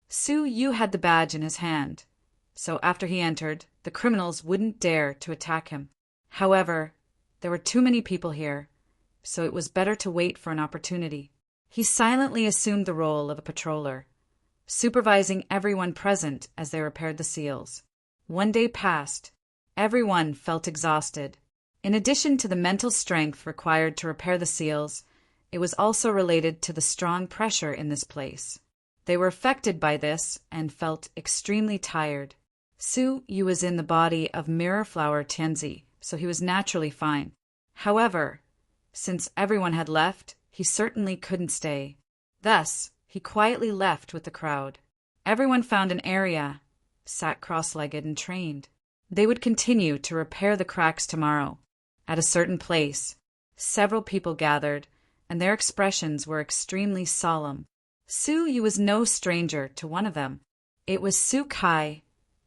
Su Yu had the badge in his hand, so after he entered, the criminals wouldn't dare to attack him. However, there were too many people here, so it was better to wait for an opportunity. He silently assumed the role of a patroller, supervising everyone present as they repaired the seals. One day passed. Everyone felt exhausted. In addition to the mental strength required to repair the seals, it was also related to the strong pressure in this place. They were affected by this and felt extremely tired. Su Yu was in the body of Mirror Flower Tianzi, so he was naturally fine. However, since everyone had left, he certainly couldn't stay. Thus, he quietly left with the crowd. Everyone found an area, sat cross-legged and trained. They would continue to repair the cracks tomorrow. At a certain place, several people gathered, and their expressions were extremely solemn. Su Yu was no stranger to one of them. It was Su Kai,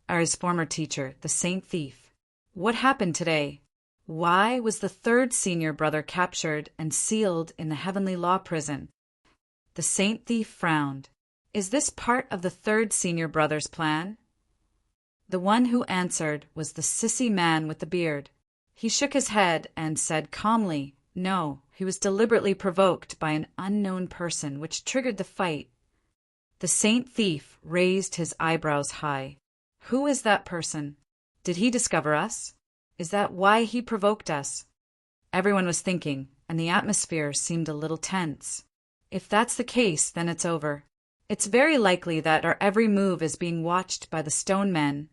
or his former teacher, the Saint Thief. What happened today? Why was the third senior brother captured and sealed in the Heavenly Law prison? The Saint Thief frowned. Is this part of the third senior brother's plan? The one who answered was the sissy man with the beard. He shook his head and said calmly, no, he was deliberately provoked by an unknown person, which triggered the fight. The Saint Thief raised his eyebrows high. Who is that person? Did he discover us? Is that why he provoked us? Everyone was thinking, and the atmosphere seemed a little tense. If that's the case, then it's over. It's very likely that our every move is being watched by the stone men,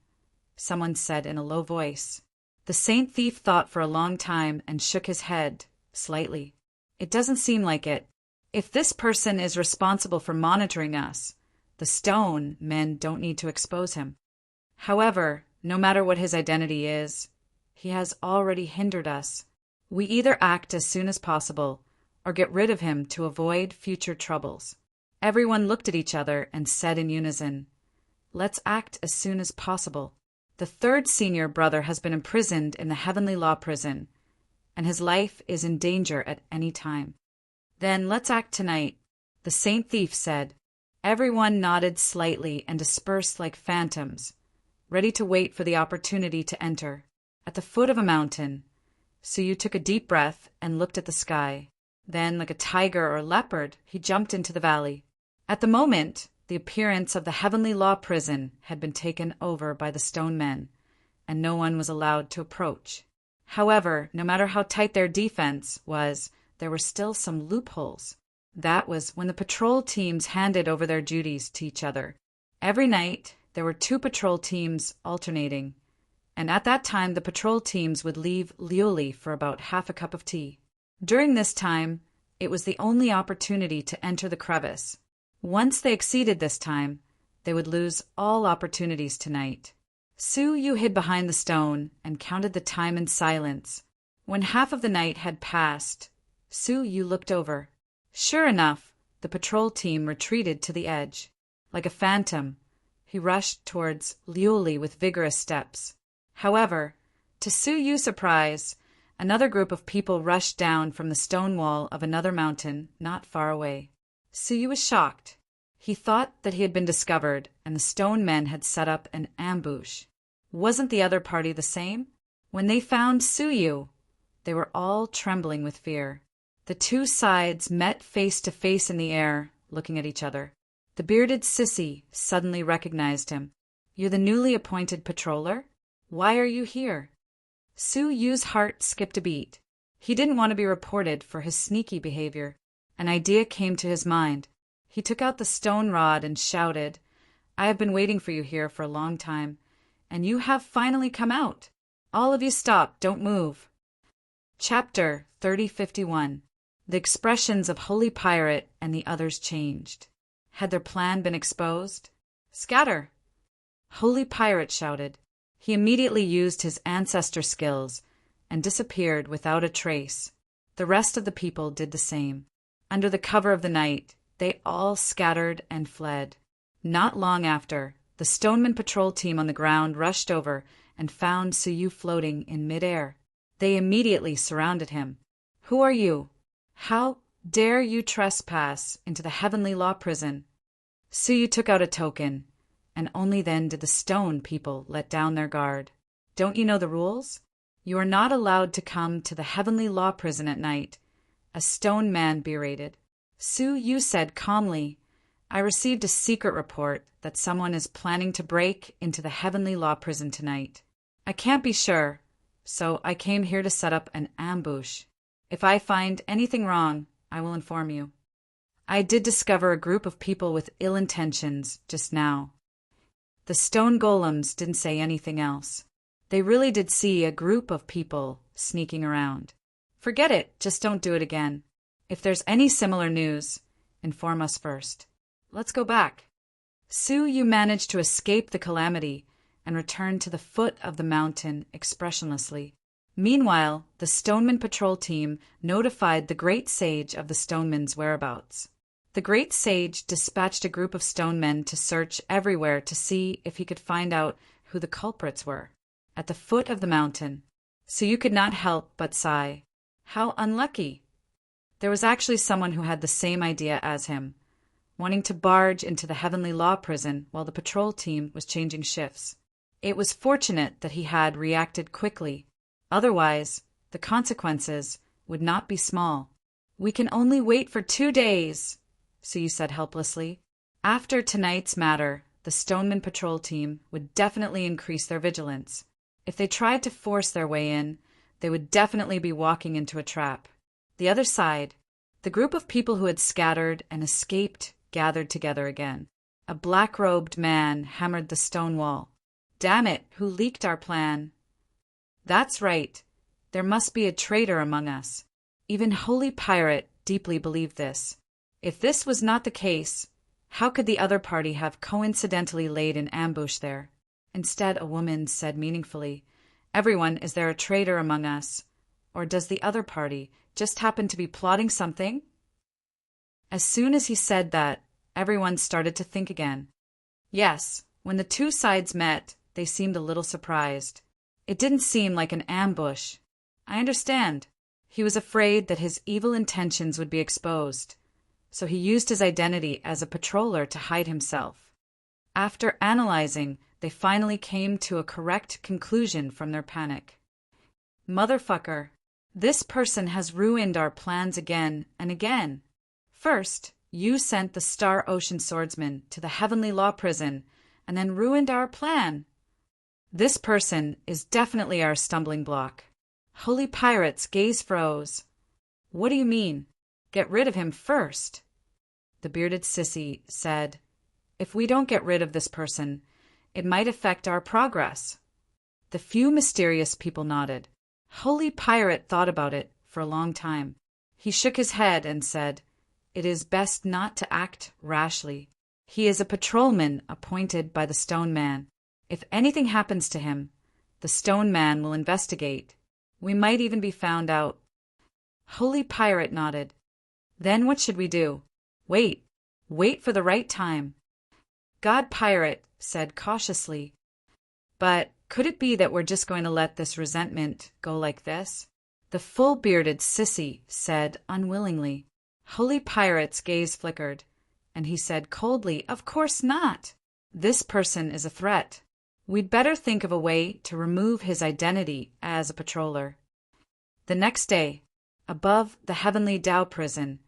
someone said in a low voice. The Saint Thief thought for a long time and shook his head, slightly. It doesn't seem like it. If this person is responsible for monitoring us, the stone men don't need to expose him. However, no matter what his identity is, he has already hindered us. We either act as soon as possible or get rid of him to avoid future troubles. Everyone looked at each other and said in unison, let's act as soon as possible. The third senior brother has been imprisoned in the Heavenly Law prison, and his life is in danger at any time. Then let's act tonight, the Saint Thief said. Everyone nodded slightly and dispersed like phantoms, ready to wait for the opportunity to enter. At the foot of a mountain, Su Yu took a deep breath and looked at the sky. Then, like a tiger or leopard, he jumped into the valley. At the moment, the appearance of the Heavenly Law prison had been taken over by the stone men, and no one was allowed to approach. However, no matter how tight their defense was, there were still some loopholes. That was when the patrol teams handed over their duties to each other. Every night, there were 2 patrol teams alternating, and at that time the patrol teams would leave Liuli for about half a cup of tea. During this time, it was the only opportunity to enter the crevice. Once they exceeded this time, they would lose all opportunities tonight. Su Yu hid behind the stone and counted the time in silence. When half of the night had passed, Su Yu looked over. Sure enough, the patrol team retreated to the edge. Like a phantom, He rushed towards Liuli with vigorous steps. However, to Su Yu's surprise, another group of people rushed down from the stone wall of another mountain not far away. Su Yu was shocked. He thought that he had been discovered and the stone men had set up an ambush. Wasn't the other party the same? When they found Su Yu, they were all trembling with fear. The two sides met face to face in the air, looking at each other. The bearded sissy suddenly recognized him. "You're the newly appointed patroller? Why are you here?" Su Yu's heart skipped a beat. He didn't want to be reported for his sneaky behavior. An idea came to his mind. He took out the stone rod and shouted, "I have been waiting for you here for a long time, and you have finally come out. All of you stop, don't move." Chapter 3051. The expressions of Holy Pirate and the others changed. Had their plan been exposed? "Scatter!" Holy Pirate shouted. He immediately used his ancestor skills and disappeared without a trace. The rest of the people did the same. Under the cover of the night, they all scattered and fled. Not long after, the Stoneman patrol team on the ground rushed over and found Su Yu floating in midair. They immediately surrounded him. "Who are you? How dare you trespass into the Heavenly Law Prison?" Su Yu took out a token, and only then did the stone people let down their guard. "Don't you know the rules? You are not allowed to come to the Heavenly Law Prison at night," a stone man berated. Su Yu said calmly, "I received a secret report that someone is planning to break into the Heavenly Law Prison tonight. I can't be sure, so I came here to set up an ambush. If I find anything wrong, I will inform you. I did discover a group of people with ill intentions just now." The stone golems didn't say anything else. They really did see a group of people sneaking around. "Forget it, just don't do it again. If there's any similar news, inform us first. Let's go back." Su Yu managed to escape the calamity and returned to the foot of the mountain expressionlessly. Meanwhile, the Stoneman patrol team notified the Great Sage of the Stoneman's whereabouts. The Great Sage dispatched a group of stonemen to search everywhere to see if he could find out who the culprits were. At the foot of the mountain, Su Yu could not help but sigh. How unlucky! There was actually someone who had the same idea as him, wanting to barge into the Heavenly Law Prison while the patrol team was changing shifts. It was fortunate that he had reacted quickly. Otherwise, the consequences would not be small. "We can only wait for 2 days," Su Yu said helplessly. After tonight's matter, the Stoneman patrol team would definitely increase their vigilance. If they tried to force their way in, they would definitely be walking into a trap. The other side, the group of people who had scattered and escaped gathered together again. A black-robed man hammered the stone wall. "Damn it, who leaked our plan?" "That's right. There must be a traitor among us." Even Holy Pirate deeply believed this. If this was not the case, how could the other party have coincidentally laid an ambush there? Instead, a woman said meaningfully, "Everyone, is there a traitor among us? Or does the other party just happen to be plotting something?" As soon as he said that, everyone started to think again. Yes, when the two sides met, they seemed a little surprised. It didn't seem like an ambush. I understand. He was afraid that his evil intentions would be exposed, so he used his identity as a patroller to hide himself. After analyzing, they finally came to a correct conclusion from their panic. "Motherfucker, this person has ruined our plans again and again. First, you sent the Star Ocean Swordsman to the Heavenly Law Prison and then ruined our plan. This person is definitely our stumbling block." Holy Pirate's gaze froze. "What do you mean? Get rid of him first?" The bearded sissy said, "If we don't get rid of this person, it might affect our progress." The few mysterious people nodded. Holy Pirate thought about it for a long time. He shook his head and said, "It is best not to act rashly. He is a patrolman appointed by the Stone Man. If anything happens to him, the Stone Man will investigate. We might even be found out." Holy Pirate nodded. "Then what should we do?" Wait for the right time." God Pirate said cautiously. But could it be that we're just going to let this resentment go like this? The full-bearded sissy said unwillingly. Holy Pirate's gaze flickered, and he said coldly, Of course not. This person is a threat. We'd better think of a way to remove his identity as a patroller. The next day, above the Heavenly Tao prison,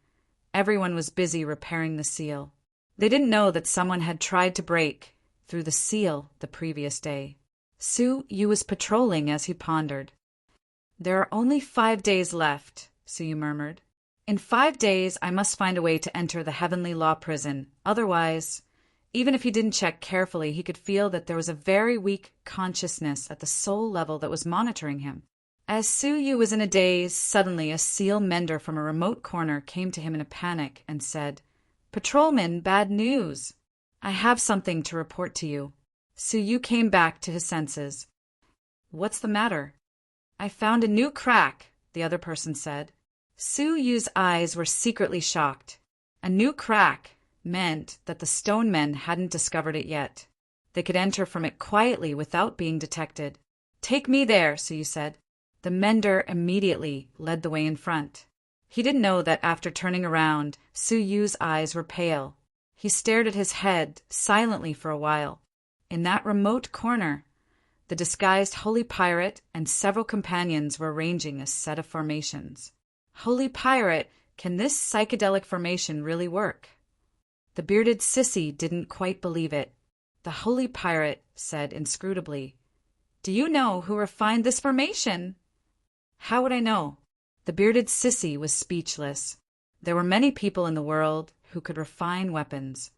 everyone was busy repairing the seal. They didn't know that someone had tried to break through the seal the previous day. Su Yu was patrolling as he pondered. There are only 5 days left, Su Yu murmured. In 5 days, I must find a way to enter the Heavenly Law prison. Otherwise, even if he didn't check carefully, he could feel that there was a very weak consciousness at the soul level that was monitoring him. As Su Yu was in a daze, suddenly a seal mender from a remote corner came to him in a panic and said, Patrolman, bad news. I have something to report to you. Su Yu came back to his senses. What's the matter? I found a new crack, the other person said. Su Yu's eyes were secretly shocked. A new crack meant that the stone men hadn't discovered it yet. They could enter from it quietly without being detected. Take me there, Su Yu said. The mender immediately led the way in front. He didn't know that after turning around, Su Yu's eyes were pale. He stared at his head silently for a while. In that remote corner, the disguised Holy Pirate and several companions were arranging a set of formations. Holy Pirate, can this psychedelic formation really work? The bearded sissy didn't quite believe it. The Holy Pirate said inscrutably, Do you know who refined this formation? How would I know? The bearded sissy was speechless. There were many people in the world who could refine weapons.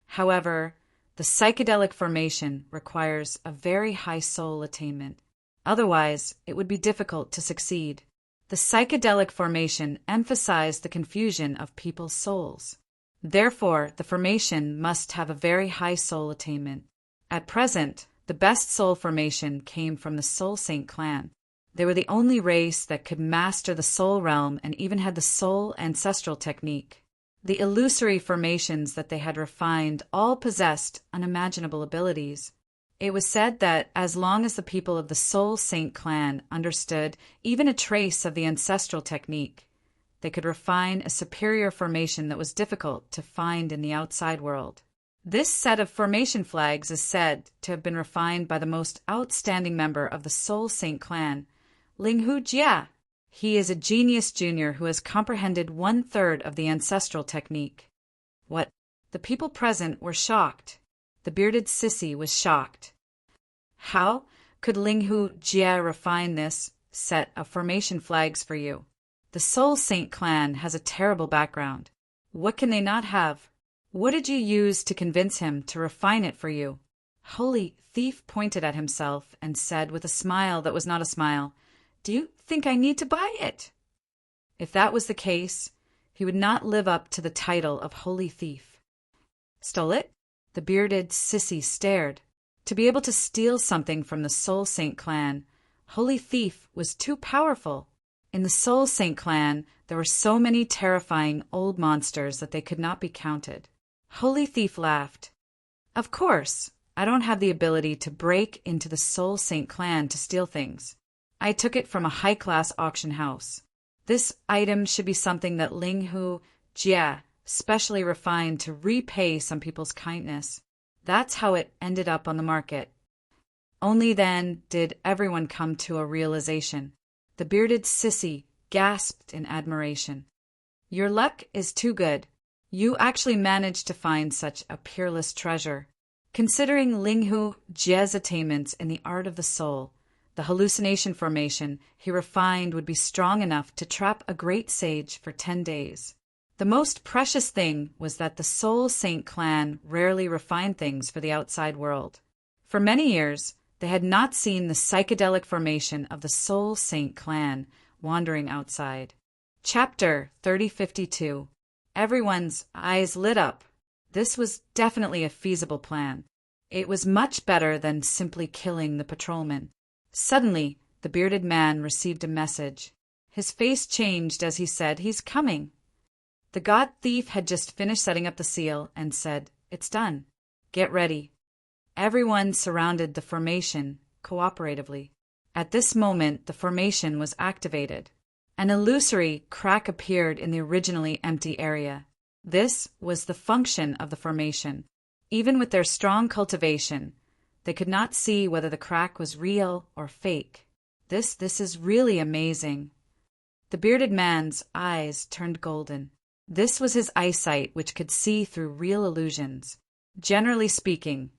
However, the psychedelic formation requires a very high soul attainment. Otherwise, it would be difficult to succeed. The psychedelic formation emphasized the confusion of people's souls. Therefore, the formation must have a very high soul attainment. At present, the best soul formation came from the Soul Saint clan. They were the only race that could master the soul realm and even had the soul ancestral technique. The illusory formations that they had refined all possessed unimaginable abilities. It was said that as long as the people of the Soul Saint clan understood even a trace of the ancestral technique, they could refine a superior formation that was difficult to find in the outside world. This set of formation flags is said to have been refined by the most outstanding member of the Soul Saint clan, Linghu Jia. He is a genius junior who has comprehended 1/3 of the ancestral technique. What? The people present were shocked. The bearded sissy was shocked. How could Linghu Jia refine this set of formation flags for you? The Soul Saint clan has a terrible background. What can they not have? What did you use to convince him to refine it for you? Holy Thief pointed at himself and said with a smile that was not a smile, Do you think I need to buy it? If that was the case, he would not live up to the title of Holy Thief. Stole it? The bearded sissy stared. To be able to steal something from the Soul Saint clan, Holy Thief was too powerful. In the Soul Saint clan, there were so many terrifying old monsters that they could not be counted. Holy Thief laughed. Of course, I don't have the ability to break into the Soul Saint clan to steal things. I took it from a high-class auction house. This item should be something that Linghu Jia specially refined to repay some people's kindness. That's how it ended up on the market. Only then did everyone come to a realization. The bearded sissy gasped in admiration. Your luck is too good. You actually managed to find such a peerless treasure. Considering Linghu Jia's attainments in the art of the soul, the hallucination formation he refined would be strong enough to trap a great sage for 10 days. The most precious thing was that the Soul Saint clan rarely refined things for the outside world. For many years, they had not seen the psychedelic formation of the Soul Saint clan wandering outside. Chapter 3052. Everyone's eyes lit up. This was definitely a feasible plan. It was much better than simply killing the patrolman. Suddenly, the bearded man received a message. His face changed as he said, He's coming. The god thief had just finished setting up the seal and said, It's done. Get ready." Everyone surrounded the formation cooperatively. At this moment, the formation was activated. An illusory crack appeared in the originally empty area. This was the function of the formation. Even with their strong cultivation, they could not see whether the crack was real or fake. This is really amazing. The bearded man's eyes turned golden. This was his eyesight, which could see through real illusions. Generally speaking,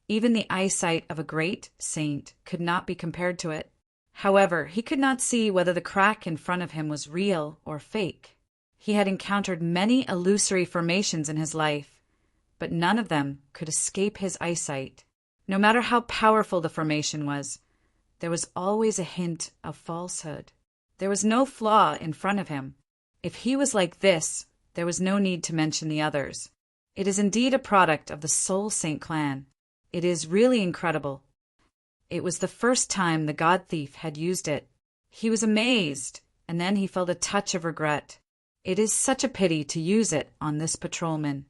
even the eyesight of a great saint could not be compared to it. However, he could not see whether the crack in front of him was real or fake. He had encountered many illusory formations in his life, but none of them could escape his eyesight. No matter how powerful the formation was, there was always a hint of falsehood. There was no flaw in front of him. If he was like this, there was no need to mention the others. It is indeed a product of the Soul Saint clan. It is really incredible. It was the first time the God Thief had used it. He was amazed, and then he felt a touch of regret. It is such a pity to use it on this patrolman.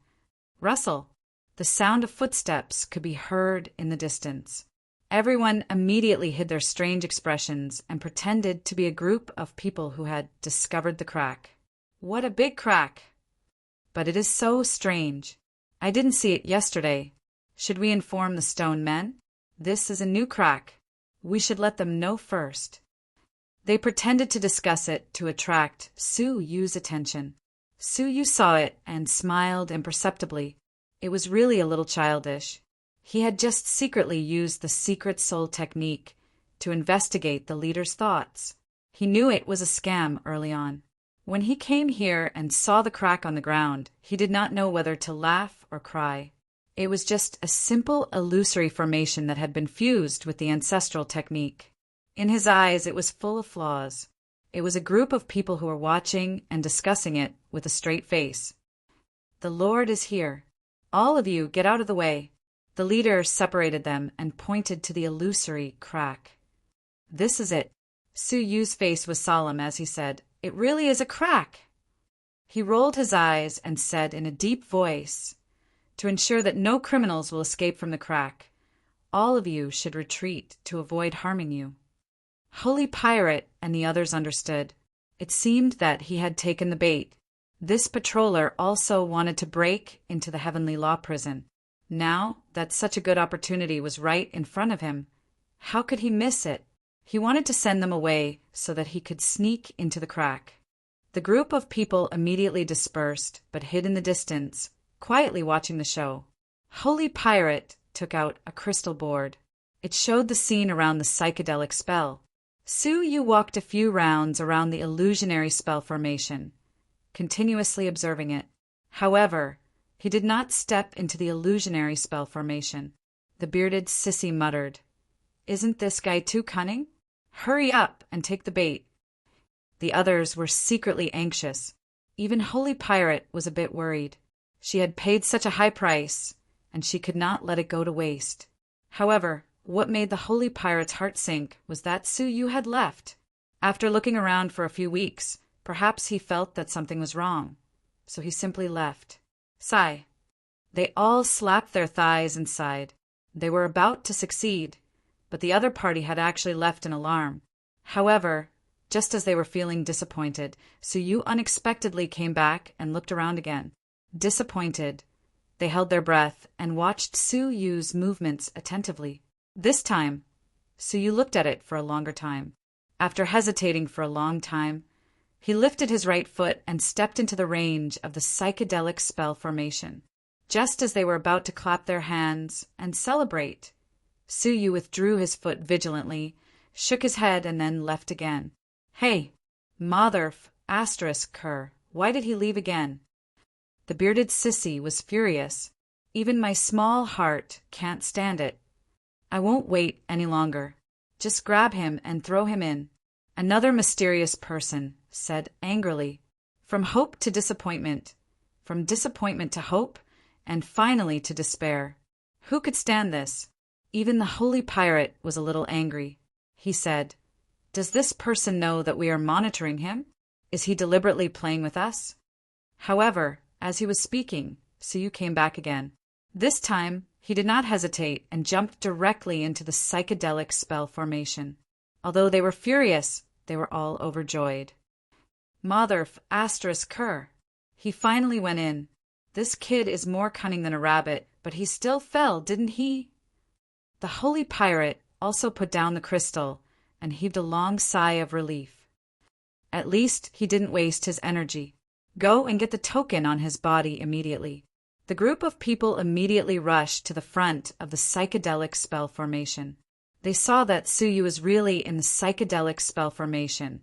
Russell! The sound of footsteps could be heard in the distance. Everyone immediately hid their strange expressions and pretended to be a group of people who had discovered the crack. What a big crack! But it is so strange. I didn't see it yesterday. Should we inform the stone men? This is a new crack. We should let them know first. They pretended to discuss it to attract Su Yu's attention. Su Yu saw it and smiled imperceptibly. It was really a little childish. He had just secretly used the secret soul technique to investigate the leader's thoughts. He knew it was a scam early on. When he came here and saw the crack on the ground, he did not know whether to laugh or cry. It was just a simple illusory formation that had been fused with the ancestral technique. In his eyes, it was full of flaws. It was a group of people who were watching and discussing it with a straight face. "The Lord is here. All of you get out of the way." The leader separated them and pointed to the illusory crack. "This is it." Su Yu's face was solemn as he said, "It really is a crack." He rolled his eyes and said in a deep voice, "To ensure that no criminals will escape from the crack, all of you should retreat to avoid harming you." Holy Pirate and the others understood. It seemed that he had taken the bait. This patroller also wanted to break into the Heavenly Law prison. Now that such a good opportunity was right in front of him, how could he miss it? He wanted to send them away so that he could sneak into the crack. The group of people immediately dispersed, but hid in the distance, quietly watching the show. Holy Pirate took out a crystal board. It showed the scene around the psychedelic spell. Su Yu walked a few rounds around the illusionary spell formation, continuously observing it. However, he did not step into the illusionary spell formation. The bearded sissy muttered, "Isn't this guy too cunning? Hurry up and take the bait." The others were secretly anxious. Even Holy Pirate was a bit worried. She had paid such a high price, and she could not let it go to waste. However, what made the Holy Pirate's heart sink was that Su Yu had left. After looking around for a few weeks, perhaps he felt that something was wrong, so he simply left. Sigh. They all slapped their thighs and sighed. They were about to succeed, but the other party had actually left in alarm. However, just as they were feeling disappointed, Su Yu unexpectedly came back and looked around again. Disappointed, they held their breath and watched Su Yu's movements attentively. This time, Su Yu looked at it for a longer time. After hesitating for a long time, he lifted his right foot and stepped into the range of the psychedelic spell formation. Just as they were about to clap their hands and celebrate, Su Yu withdrew his foot vigilantly, shook his head, and then left again. "Hey, motherf, cur, why did he leave again?" The bearded sissy was furious. "Even my small heart can't stand it. I won't wait any longer. Just grab him and throw him in." Another mysterious person said angrily, "From hope to disappointment, from disappointment to hope, and finally to despair. Who could stand this?" Even the Holy Pirate was a little angry. He said, "Does this person know that we are monitoring him? Is he deliberately playing with us?" However, as he was speaking, Su Yu came back again. This time, He did not hesitate and jumped directly into the psychedelic spell formation. Although they were furious, they were all overjoyed. Motherf asterisk cur. He finally went in. This kid is more cunning than a rabbit, but he still fell, didn't he? The holy pirate also put down the crystal and heaved a long sigh of relief. At least he didn't waste his energy. Go and get the token on his body immediately. The group of people immediately rushed to the front of the psychedelic spell formation. They saw that Suyu was really in the psychedelic spell formation,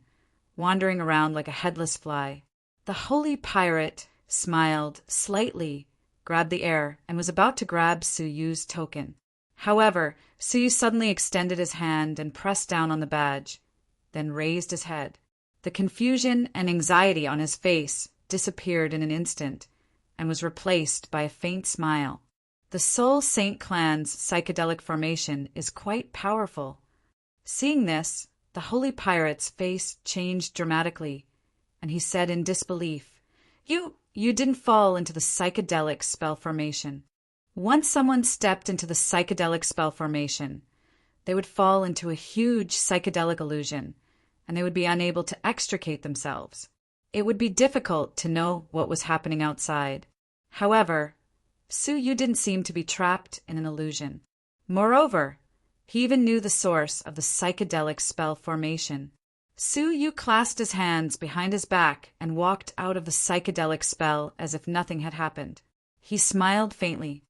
wandering around like a headless fly. The holy pirate smiled slightly, grabbed the air, and was about to grab Suyu's token. However, Suyu suddenly extended his hand and pressed down on the badge, then raised his head. The confusion and anxiety on his face disappeared in an instant and was replaced by a faint smile. The Soul Saint clan's psychedelic formation is quite powerful. Seeing this, the holy pirate's face changed dramatically, and he said in disbelief, You didn't fall into the psychedelic spell formation. Once someone stepped into the psychedelic spell formation, they would fall into a huge psychedelic illusion, and they would be unable to extricate themselves. It would be difficult to know what was happening outside. However, Suyu didn't seem to be trapped in an illusion. Moreover, he even knew the source of the psychedelic spell formation. Suyu clasped his hands behind his back and walked out of the psychedelic spell as if nothing had happened. He smiled faintly.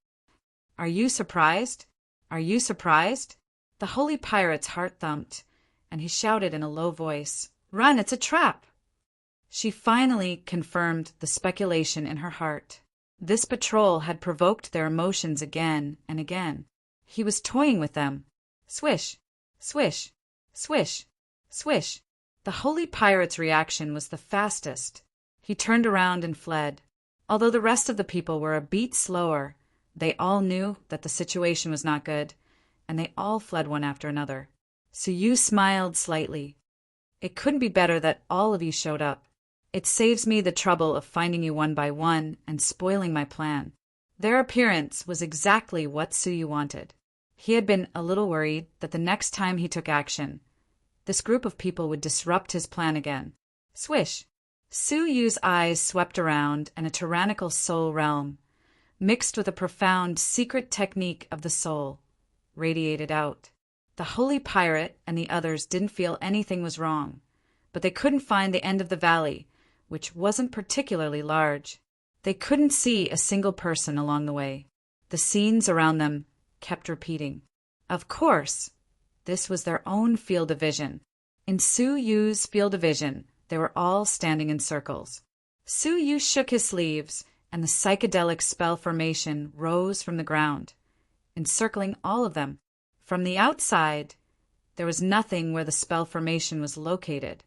Are you surprised? Are you surprised? The holy pirate's heart thumped, and he shouted in a low voice, Run, it's a trap! She finally confirmed the speculation in her heart. This patrol had provoked their emotions again and again. He was toying with them. Swish, swish, swish, swish. The holy pirate's reaction was the fastest. He turned around and fled. Although the rest of the people were a beat slower, they all knew that the situation was not good, and they all fled one after another. Suyu smiled slightly. It couldn't be better that all of you showed up. It saves me the trouble of finding you one by one and spoiling my plan. Their appearance was exactly what Suyu wanted. He had been a little worried that the next time he took action, this group of people would disrupt his plan again. Swish! Suyu's eyes swept around, and a tyrannical soul realm, mixed with a profound secret technique of the soul, radiated out. The holy pirate and the others didn't feel anything was wrong, but they couldn't find the end of the valley, which wasn't particularly large. They couldn't see a single person along the way. The scenes around them kept repeating. Of course, this was their own field of vision. In Suyu's field of vision, they were all standing in circles. Suyu shook his sleeves, and the psychedelic spell formation rose from the ground, encircling all of them. From the outside, there was nothing where the spell formation was located.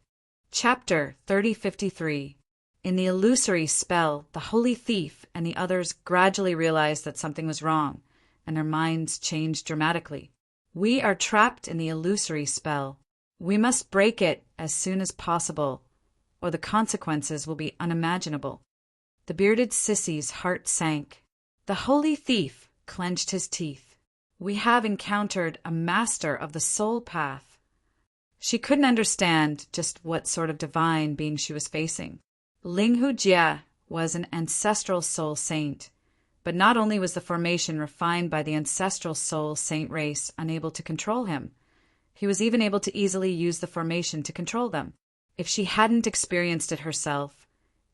Chapter 3053. In the illusory spell, the holy thief and the others gradually realized that something was wrong, and their minds changed dramatically. We are trapped in the illusory spell. We must break it as soon as possible, or the consequences will be unimaginable. The bearded sissy's heart sank. The holy thief clenched his teeth. We have encountered a master of the soul path. She couldn't understand just what sort of divine being she was facing. Linghu Jia was an ancestral soul saint, but not only was the formation refined by the ancestral soul saint race unable to control him, he was even able to easily use the formation to control them. If she hadn't experienced it herself,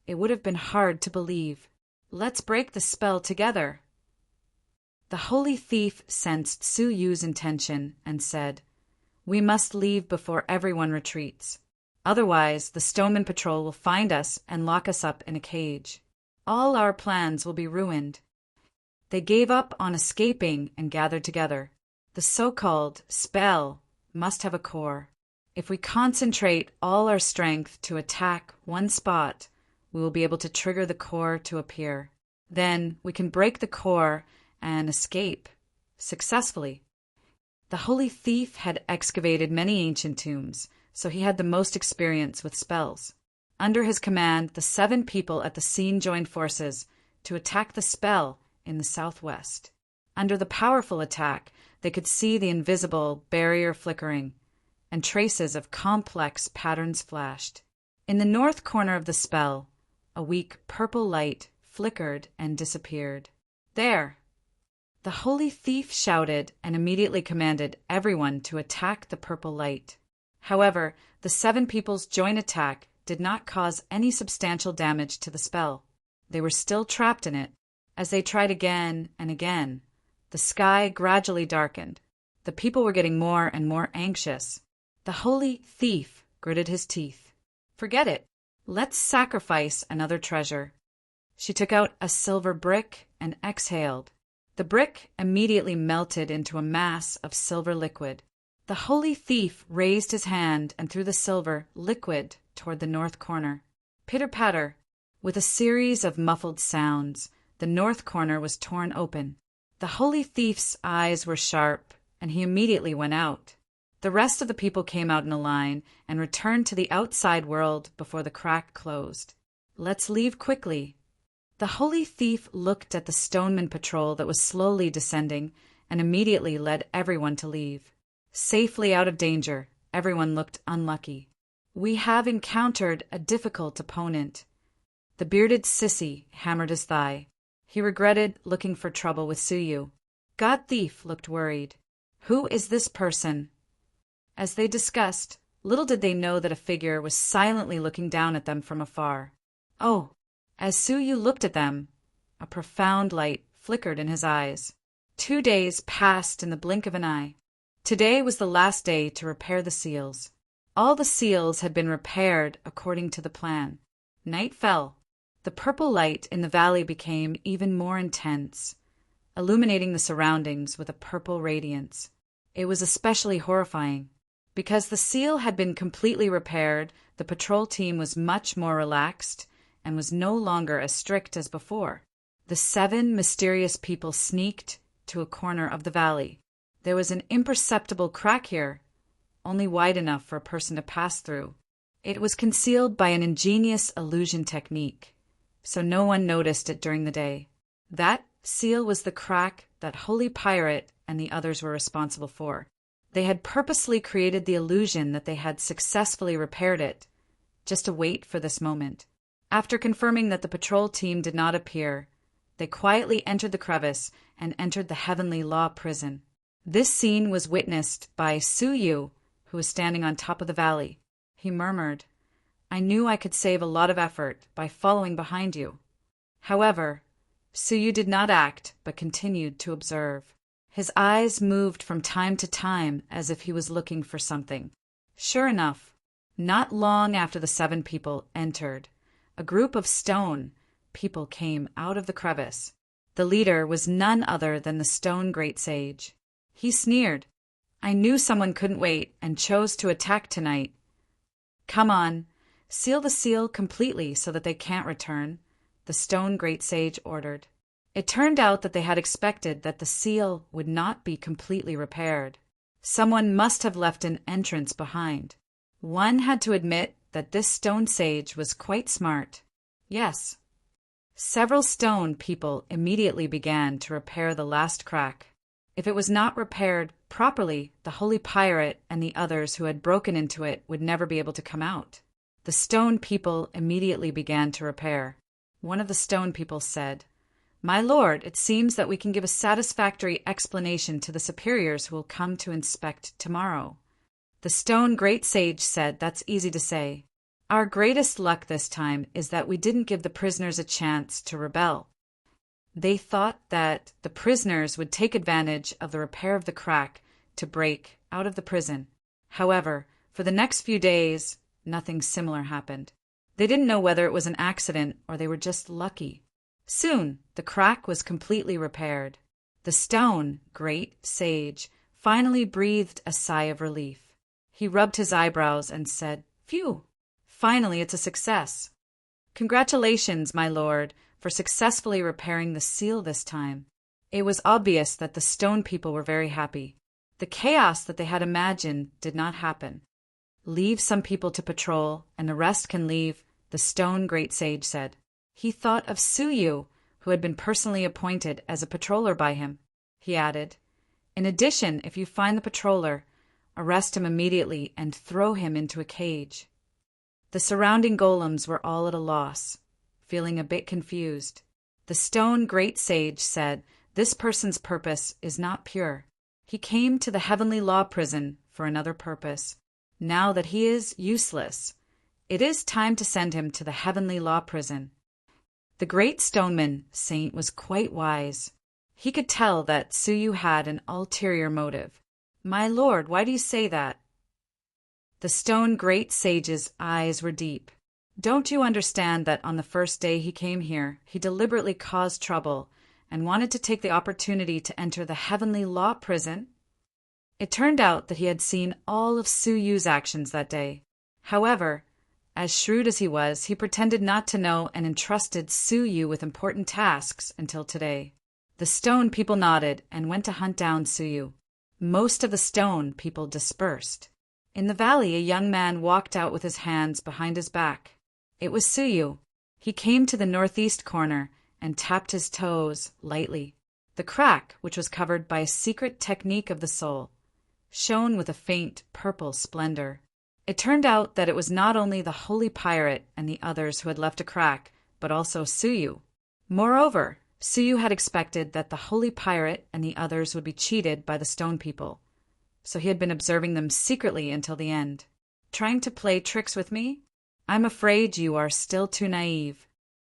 it would have been hard to believe. Let's break the spell together. The holy thief sensed Suyu's intention and said, We must leave before everyone retreats. Otherwise, the Stoneman Patrol will find us and lock us up in a cage. All our plans will be ruined. They gave up on escaping and gathered together. The so-called spell must have a core. If we concentrate all our strength to attack one spot, we will be able to trigger the core to appear. Then we can break the core and escape successfully. The holy thief had excavated many ancient tombs, so he had the most experience with spells. Under his command, the 7 people at the scene joined forces to attack the spell in the southwest. Under the powerful attack, they could see the invisible barrier flickering, and traces of complex patterns flashed. In the north corner of the spell, a weak purple light flickered and disappeared. There! The holy thief shouted and immediately commanded everyone to attack the purple light. However, the 7 people's joint attack did not cause any substantial damage to the spell. They were still trapped in it. As they tried again and again, the sky gradually darkened. The people were getting more and more anxious. The holy thief gritted his teeth. Forget it. Let's sacrifice another treasure. She took out a silver brick and exhaled. The brick immediately melted into a mass of silver liquid. The holy thief raised his hand and threw the silver liquid toward the north corner. Pitter-patter. With a series of muffled sounds, the north corner was torn open. The holy thief's eyes were sharp, and he immediately went out. The rest of the people came out in a line and returned to the outside world before the crack closed. Let's leave quickly. The holy thief looked at the stoneman patrol that was slowly descending and immediately led everyone to leave. Safely out of danger, everyone looked unlucky. We have encountered a difficult opponent. The bearded sissy hammered his thigh. He regretted looking for trouble with Suyu. God Thief looked worried. Who is this person? As they discussed, little did they know that a figure was silently looking down at them from afar. Oh! As Suyu looked at them, a profound light flickered in his eyes. 2 days passed in the blink of an eye. Today was the last day to repair the seals. All the seals had been repaired according to the plan. Night fell. The purple light in the valley became even more intense, illuminating the surroundings with a purple radiance. It was especially horrifying. Because the seal had been completely repaired, the patrol team was much more relaxed and was no longer as strict as before. The 7 mysterious people sneaked to a corner of the valley. There was an imperceptible crack here, only wide enough for a person to pass through. It was concealed by an ingenious illusion technique, so no one noticed it during the day. That seal was the crack that Holy Pirate and the others were responsible for. They had purposely created the illusion that they had successfully repaired it, just to wait for this moment. After confirming that the patrol team did not appear, they quietly entered the crevice and entered the Heavenly Law prison. This scene was witnessed by Suyu, who was standing on top of the valley. He murmured, "I knew I could save a lot of effort by following behind you." However, Suyu did not act, but continued to observe. His eyes moved from time to time as if he was looking for something. Sure enough, not long after the 7 people entered, a group of stone people came out of the crevice. The leader was none other than the Stone Great Sage. He sneered. "I knew someone couldn't wait and chose to attack tonight. Come on, seal the seal completely so that they can't return," the Stone Great Sage ordered. It turned out that they had expected that the seal would not be completely repaired. Someone must have left an entrance behind. One had to admit that this stone sage was quite smart. Yes. Several stone people immediately began to repair the last crack. If it was not repaired properly, the Holy Pirate and the others who had broken into it would never be able to come out. The stone people immediately began to repair. One of the stone people said, "My lord, it seems that we can give a satisfactory explanation to the superiors who will come to inspect tomorrow." The Stone Great Sage said, "That's easy to say. Our greatest luck this time is that we didn't give the prisoners a chance to rebel. They thought that the prisoners would take advantage of the repair of the crack to break out of the prison. However, for the next few days, nothing similar happened. They didn't know whether it was an accident or they were just lucky. Soon, the crack was completely repaired. The Stone Great Sage finally breathed a sigh of relief. He rubbed his eyebrows and said, "Phew! Finally, it's a success. Congratulations, my lord, for successfully repairing the seal this time." It was obvious that the stone people were very happy. The chaos that they had imagined did not happen. "Leave some people to patrol, and the rest can leave," the Stone Great Sage said. He thought of Suyu, who had been personally appointed as a patroller by him. he added. In addition, if you find the patroller, arrest him immediately and throw him into a cage. The surrounding golems were all at a loss, feeling a bit confused. The stone great sage said, "This person's purpose is not pure. He came to the heavenly law prison for another purpose. Now that he is useless, it is time to send him to the heavenly law prison." The great stoneman saint was quite wise. He could tell that Suyu had an ulterior motive. "My lord, why do you say that?" The stone great sage's eyes were deep. "Don't you understand that on the first day he came here, he deliberately caused trouble and wanted to take the opportunity to enter the heavenly law prison?" It turned out that he had seen all of Suyu's actions that day. However, as shrewd as he was, he pretended not to know and entrusted Suyu with important tasks until today. The stone people nodded and went to hunt down Suyu. Most of the stone people dispersed. In the valley, a young man walked out with his hands behind his back. It was Suyu. He came to the northeast corner and tapped his toes lightly. The crack, which was covered by a secret technique of the soul, shone with a faint purple splendor. It turned out that it was not only the holy pirate and the others who had left a crack, but also Suyu. Moreover, Suyu had expected that the holy pirate and the others would be cheated by the stone people, so he had been observing them secretly until the end. "Trying to play tricks with me? I'm afraid you are still too naive."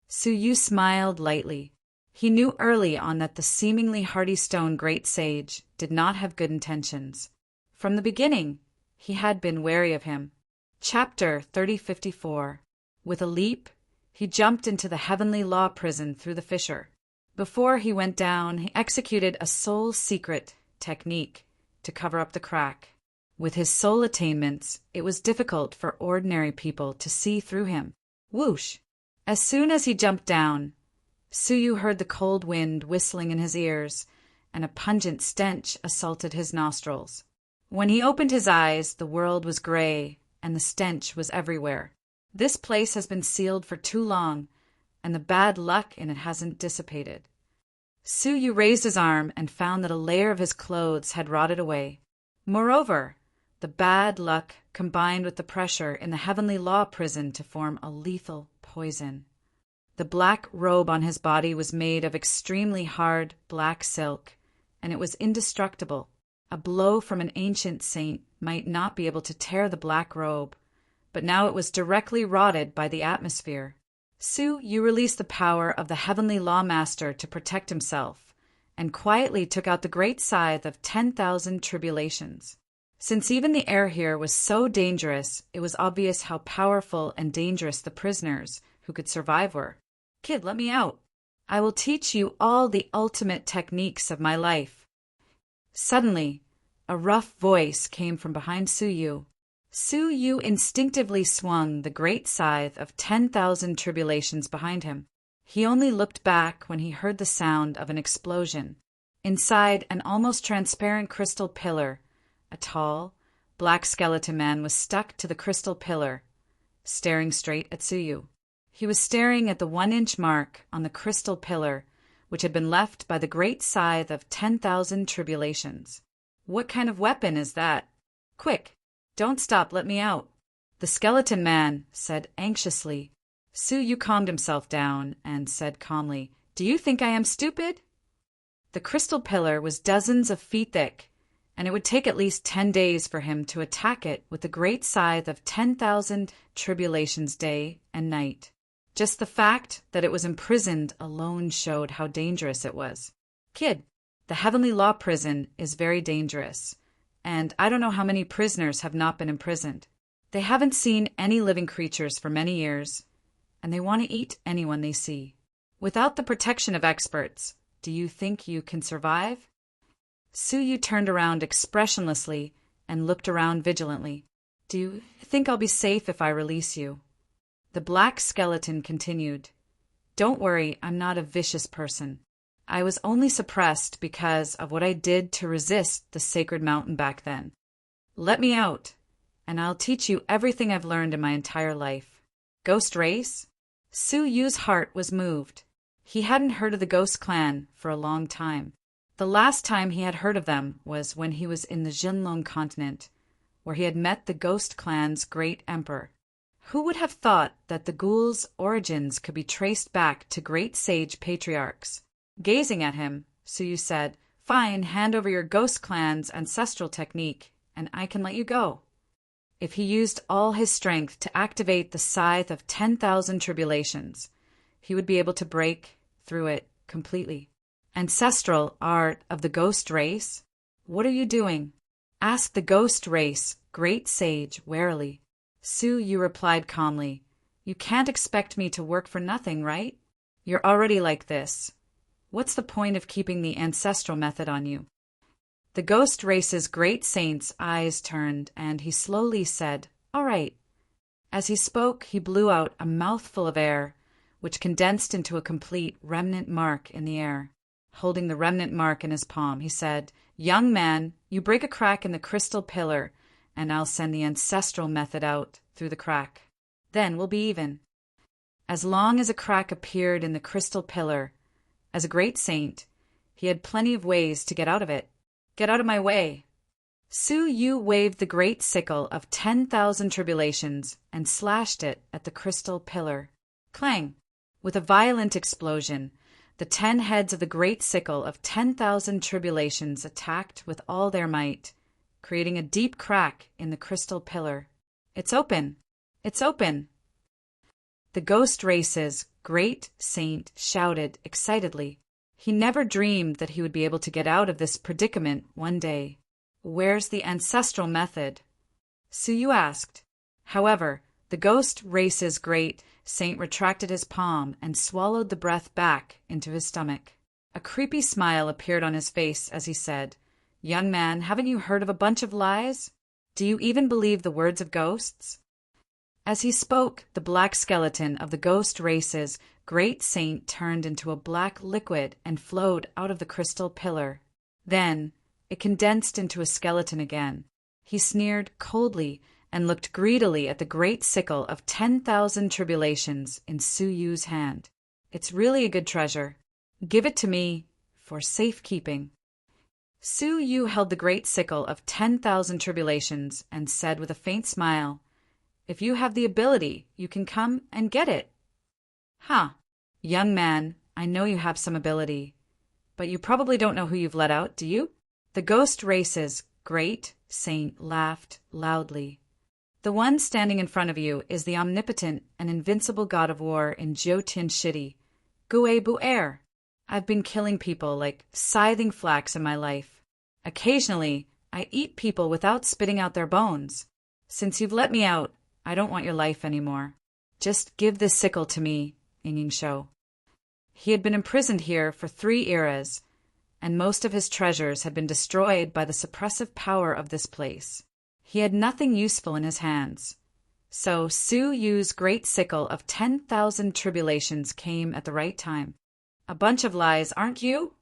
Suyu smiled lightly. He knew early on that the seemingly hardy stone great sage did not have good intentions. From the beginning, he had been wary of him. Chapter 3054. With a leap, he jumped into the heavenly law prison through the fissure. Before he went down, he executed a soul secret technique to cover up the crack. With his soul attainments, it was difficult for ordinary people to see through him. Whoosh! As soon as he jumped down, Suyu heard the cold wind whistling in his ears, and a pungent stench assaulted his nostrils. When he opened his eyes, the world was gray, and the stench was everywhere. "This place has been sealed for too long, and the bad luck in it hasn't dissipated." Suyu raised his arm and found that a layer of his clothes had rotted away. Moreover, the bad luck combined with the pressure in the heavenly law prison to form a lethal poison. The black robe on his body was made of extremely hard black silk, and it was indestructible. A blow from an ancient saint might not be able to tear the black robe, but now it was directly rotted by the atmosphere. Suyu released the power of the heavenly lawmaster to protect himself, and quietly took out the great scythe of 10,000 tribulations. Since even the air here was so dangerous, it was obvious how powerful and dangerous the prisoners who could survive were. "Kid, let me out. I will teach you all the ultimate techniques of my life." Suddenly, a rough voice came from behind Suyu. Suyu instinctively swung the great scythe of 10,000 tribulations behind him. He only looked back when he heard the sound of an explosion. Inside an almost transparent crystal pillar, a tall, black skeleton man was stuck to the crystal pillar, staring straight at Suyu. He was staring at the 1-inch mark on the crystal pillar, which had been left by the great scythe of 10,000 tribulations. "What kind of weapon is that? Quick! Don't stop, let me out." The skeleton man said anxiously. Suyu calmed himself down and said calmly, "Do you think I am stupid?" The crystal pillar was dozens of feet thick, and it would take at least 10 days for him to attack it with the great scythe of 10,000 tribulations day and night. Just the fact that it was imprisoned alone showed how dangerous it was. "Kid, the heavenly law prison is very dangerous, and I don't know how many prisoners have not been imprisoned. They haven't seen any living creatures for many years, and they want to eat anyone they see. Without the protection of experts, do you think you can survive?" Suyu turned around expressionlessly and looked around vigilantly. "Do you think I'll be safe if I release you?" The black skeleton continued, "Don't worry, I'm not a vicious person. I was only suppressed because of what I did to resist the sacred mountain back then. Let me out, and I'll teach you everything I've learned in my entire life." Ghost race? Suyu's heart was moved. He hadn't heard of the Ghost Clan for a long time. The last time he had heard of them was when he was in the Jinlong continent, where he had met the Ghost Clan's great emperor. Who would have thought that the ghouls' origins could be traced back to great sage patriarchs? Gazing at him, Suyu said, "Fine, hand over your Ghost Clan's ancestral technique, and I can let you go." If he used all his strength to activate the scythe of 10,000 tribulations, he would be able to break through it completely. Ancestral art of the ghost race? What are you doing? Asked the ghost race, great sage, warily. Suyu replied calmly, "You can't expect me to work for nothing, right? You're already like this. What's the point of keeping the ancestral method on you?" The ghost race's great saint's eyes turned, and he slowly said, "All right." As he spoke, he blew out a mouthful of air, which condensed into a complete remnant mark in the air. Holding the remnant mark in his palm, he said, "Young man, you break a crack in the crystal pillar, and I'll send the ancestral method out through the crack. Then we'll be even." As long as a crack appeared in the crystal pillar, as a great saint, he had plenty of ways to get out of it. "Get out of my way." Suyu waved the great sickle of 10,000 tribulations and slashed it at the crystal pillar. Clang! With a violent explosion, the 10 heads of the great sickle of 10,000 tribulations attacked with all their might, creating a deep crack in the crystal pillar. "It's open! It's open!" The ghost race's great saint shouted excitedly. He never dreamed that he would be able to get out of this predicament one day. "Where's the ancestral method?" Suyu asked. However, the ghost race's great saint retracted his palm and swallowed the breath back into his stomach. A creepy smile appeared on his face as he said, "Young man, haven't you heard of a bunch of lies? Do you even believe the words of ghosts?" As he spoke, the black skeleton of the ghost race's great saint turned into a black liquid and flowed out of the crystal pillar. Then it condensed into a skeleton again. He sneered coldly and looked greedily at the great sickle of 10,000 tribulations in Suyu's hand. "It's really a good treasure. Give it to me for safekeeping." Suyu held the great sickle of 10,000 tribulations and said with a faint smile, "If you have the ability, you can come and get it." "Huh. Young man, I know you have some ability, but you probably don't know who you've let out, do you?" The ghost race's great saint laughed loudly. "The one standing in front of you is the omnipotent and invincible god of war in Jiotin City, Gue Bu'er. I've been killing people like scything flax in my life. Occasionally, I eat people without spitting out their bones. Since you've let me out, I don't want your life anymore. Just give this sickle to me, Yingyingsho." He had been imprisoned here for 3 eras, and most of his treasures had been destroyed by the suppressive power of this place. He had nothing useful in his hands. So Suyu's great sickle of 10,000 tribulations came at the right time. "A bunch of lies, aren't you?"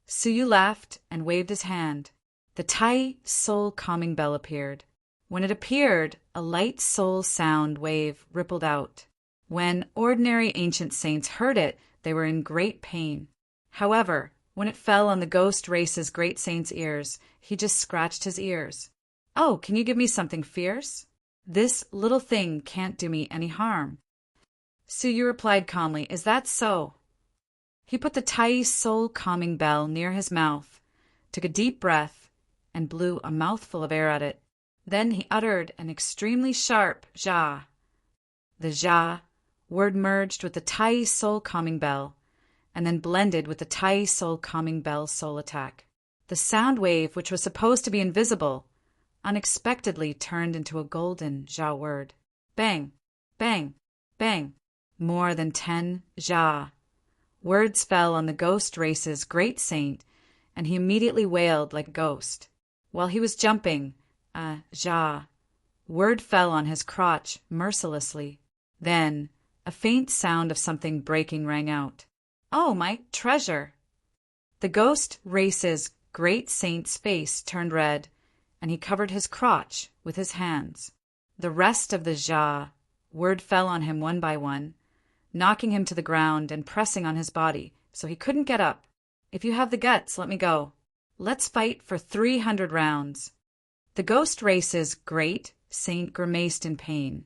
Suyu laughed and waved his hand. The Tai soul calming bell appeared. When it appeared, a light soul sound wave rippled out. When ordinary ancient saints heard it, they were in great pain. However, when it fell on the ghost race's great saint's ears, he just scratched his ears. "Oh, can you give me something fierce? This little thing can't do me any harm." Suyu replied calmly, "Is that so?" He put the Tai soul calming bell near his mouth, took a deep breath, and blew a mouthful of air at it. Then he uttered an extremely sharp "ja." The "ja" word merged with the Tai soul calming bell, and then blended with the Tai soul calming bell soul attack. The sound wave, which was supposed to be invisible, unexpectedly turned into a golden "ja" word. Bang, bang, bang. More than 10 "ja" words fell on the ghost race's great saint, and he immediately wailed like a ghost. While he was jumping, a "ja" word fell on his crotch mercilessly. Then a faint sound of something breaking rang out. "Oh, my treasure!" The ghost race's great saint's face turned red, and he covered his crotch with his hands. The rest of the "ja" word fell on him one by one, knocking him to the ground and pressing on his body, so he couldn't get up. If you have the guts, let me go. Let's fight for 300 rounds. The ghost race's great saint grimaced in pain,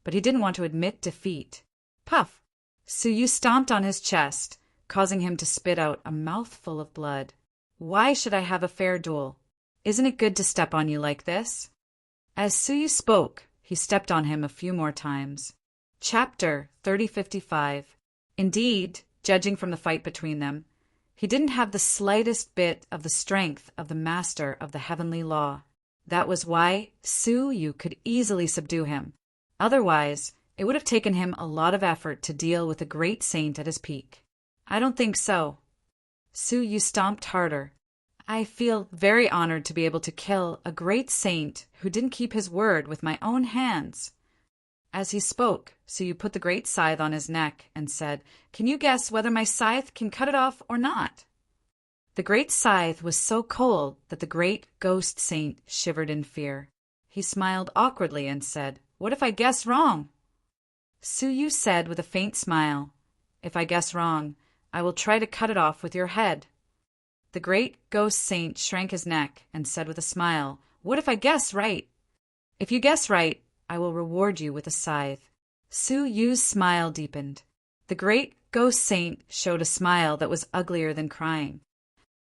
but he didn't want to admit defeat. Puff! Suyu stomped on his chest, causing him to spit out a mouthful of blood. Why should I have a fair duel? Isn't it good to step on you like this? As Suyu spoke, he stepped on him a few more times. Chapter 3055. Indeed, judging from the fight between them, he didn't have the slightest bit of the strength of the master of the heavenly law. That was why Suyu could easily subdue him. Otherwise, it would have taken him a lot of effort to deal with a great saint at his peak. I don't think so. Suyu stomped harder. I feel very honored to be able to kill a great saint who didn't keep his word with my own hands. As he spoke, Suyu put the great scythe on his neck and said, "Can you guess whether my scythe can cut it off or not?" The great scythe was so cold that the great ghost saint shivered in fear. He smiled awkwardly and said, "What if I guess wrong?" Suyu said with a faint smile, "If I guess wrong, I will try to cut it off with your head." The great ghost saint shrank his neck and said with a smile, "What if I guess right?" "If you guess right, I will reward you with a scythe." Suyu's smile deepened. The great ghost saint showed a smile that was uglier than crying.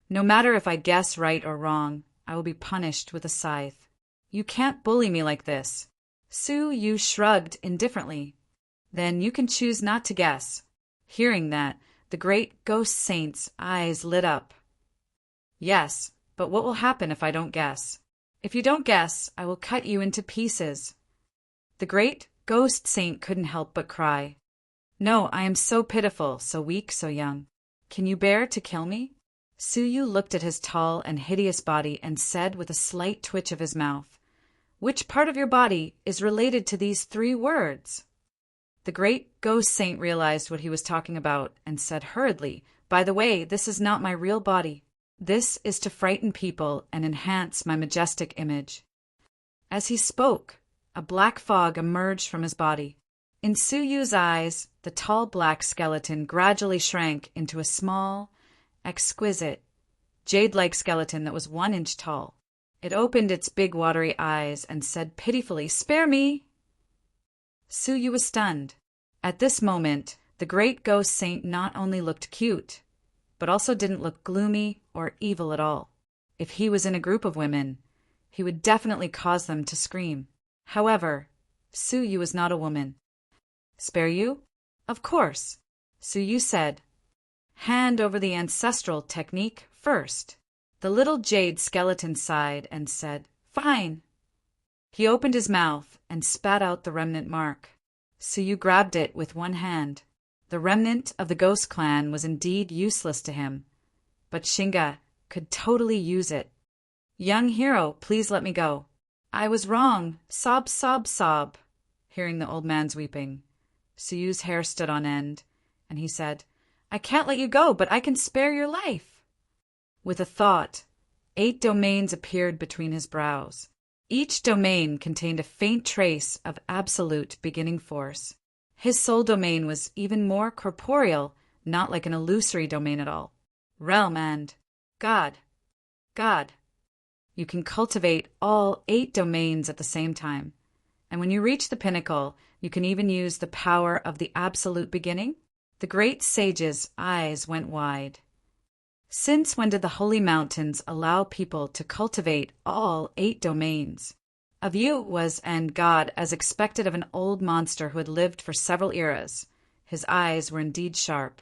"No matter if I guess right or wrong, I will be punished with a scythe. You can't bully me like this." Suyu shrugged indifferently. "Then you can choose not to guess." Hearing that, the great ghost saint's eyes lit up. "Yes, but what will happen if I don't guess?" "If you don't guess, I will cut you into pieces." The great ghost saint couldn't help but cry. "No, I am so pitiful, so weak, so young. Can you bear to kill me?" Suyu looked at his tall and hideous body and said with a slight twitch of his mouth, "Which part of your body is related to these 3 words?" The great ghost saint realized what he was talking about and said hurriedly, "By the way, this is not my real body. This is to frighten people and enhance my majestic image." As he spoke, a black fog emerged from his body. In Suyu's eyes, the tall black skeleton gradually shrank into a small, exquisite, jade-like skeleton that was 1 inch tall. It opened its big watery eyes and said pitifully, "Spare me!" Suyu was stunned. At this moment, the great ghost saint not only looked cute, but also didn't look gloomy or evil at all. If he was in a group of women, he would definitely cause them to scream. However, Suyu was not a woman. "Spare you? Of course," Suyu said. "Hand over the ancestral technique first." The little jade skeleton sighed and said, "Fine." He opened his mouth and spat out the remnant mark. Suyu grabbed it with 1 hand. The remnant of the ghost clan was indeed useless to him, but Shinga could totally use it. "Young hero, please let me go." "I was wrong. Sob, sob, sob." Hearing the old man's weeping, Suyu's hair stood on end, and he said, "I can't let you go, but I can spare your life." With a thought, 8 domains appeared between his brows. Each domain contained a faint trace of absolute beginning force. His soul domain was even more corporeal, not like an illusory domain at all. Realm and God. God. You can cultivate all 8 domains at the same time. And when you reach the pinnacle, you can even use the power of the absolute beginning. The great sage's eyes went wide. Since when did the holy mountains allow people to cultivate all 8 domains? A view was and God as expected of an old monster who had lived for several eras. His eyes were indeed sharp.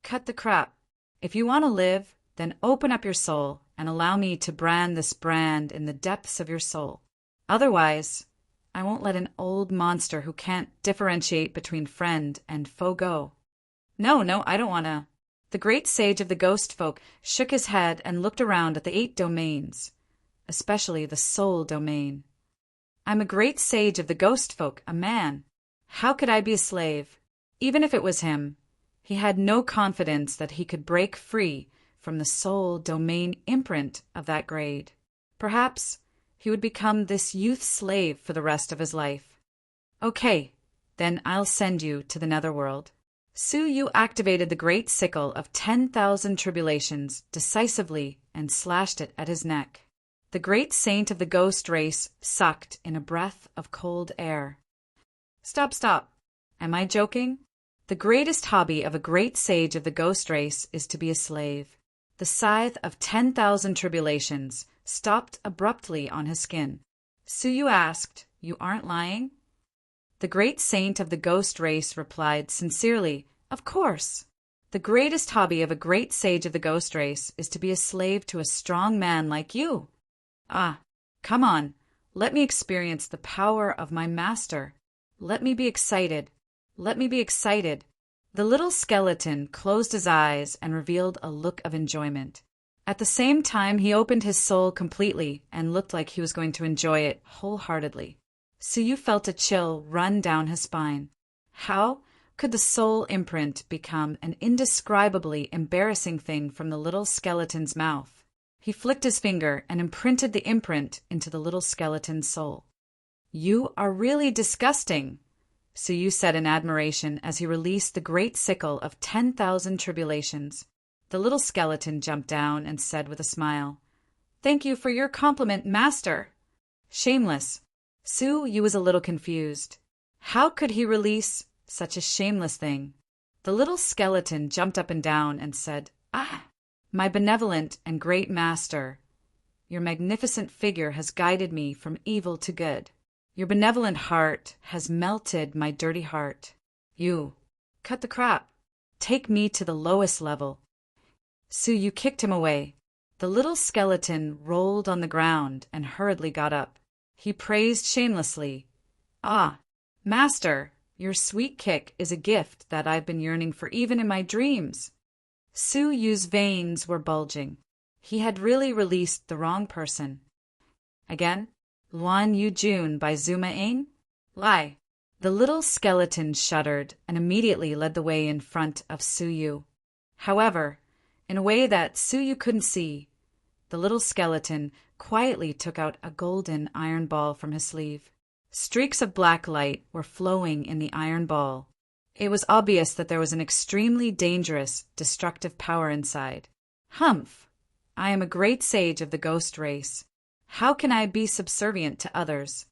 "Cut the crap. If you want to live, then open up your soul and allow me to brand this brand in the depths of your soul. Otherwise, I won't let an old monster who can't differentiate between friend and foe go." No, I don't want to." The great sage of the ghost folk shook his head and looked around at the 8 domains, especially the soul domain. "I'm a great sage of the ghost folk, a man. How could I be a slave?" Even if it was him, he had no confidence that he could break free from the soul domain imprint of that grade. Perhaps he would become this youth's slave for the rest of his life. "Okay, then I'll send you to the netherworld." Su-yu activated the great sickle of 10,000 tribulations decisively and slashed it at his neck. The great saint of the ghost race sucked in a breath of cold air. Stop, stop. Am I joking? The greatest hobby of a great sage of the ghost race is to be a slave. The scythe of 10,000 tribulations stopped abruptly on his skin. Su-yu asked, "You aren't lying?" The great saint of the ghost race replied sincerely, "Of course. The greatest hobby of a great sage of the ghost race is to be a slave to a strong man like you." "Ah, come on. Let me experience the power of my master. Let me be excited. Let me be excited." The little skeleton closed his eyes and revealed a look of enjoyment. At the same time, he opened his soul completely and looked like he was going to enjoy it wholeheartedly. Su-yu felt a chill run down his spine. How could the soul imprint become an indescribably embarrassing thing from the little skeleton's mouth? He flicked his finger and imprinted the imprint into the little skeleton's soul. "You are really disgusting," Su-yu said in admiration as he released the great sickle of 10,000 tribulations. The little skeleton jumped down and said with a smile, "Thank you for your compliment, master." Shameless. Su-yu was a little confused. How could he release such a shameless thing? The little skeleton jumped up and down and said, "Ah, my benevolent and great master, your magnificent figure has guided me from evil to good. Your benevolent heart has melted my dirty heart. You, cut the crap. Take me to the lowest level." Su-yu kicked him away. The little skeleton rolled on the ground and hurriedly got up. He praised shamelessly, "Ah, master, your sweet kick is a gift that I've been yearning for even in my dreams." Su-yu's veins were bulging. He had really released the wrong person. Again, Luan Yu Jun by Zuma Ain? Lie. The little skeleton shuddered and immediately led the way in front of Su-yu. However, in a way that Su-yu couldn't see, the little skeleton quietly took out a golden iron ball from his sleeve. Streaks of black light were flowing in the iron ball. It was obvious that there was an extremely dangerous, destructive power inside. Humph! I am a great sage of the ghost race. How can I be subservient to others?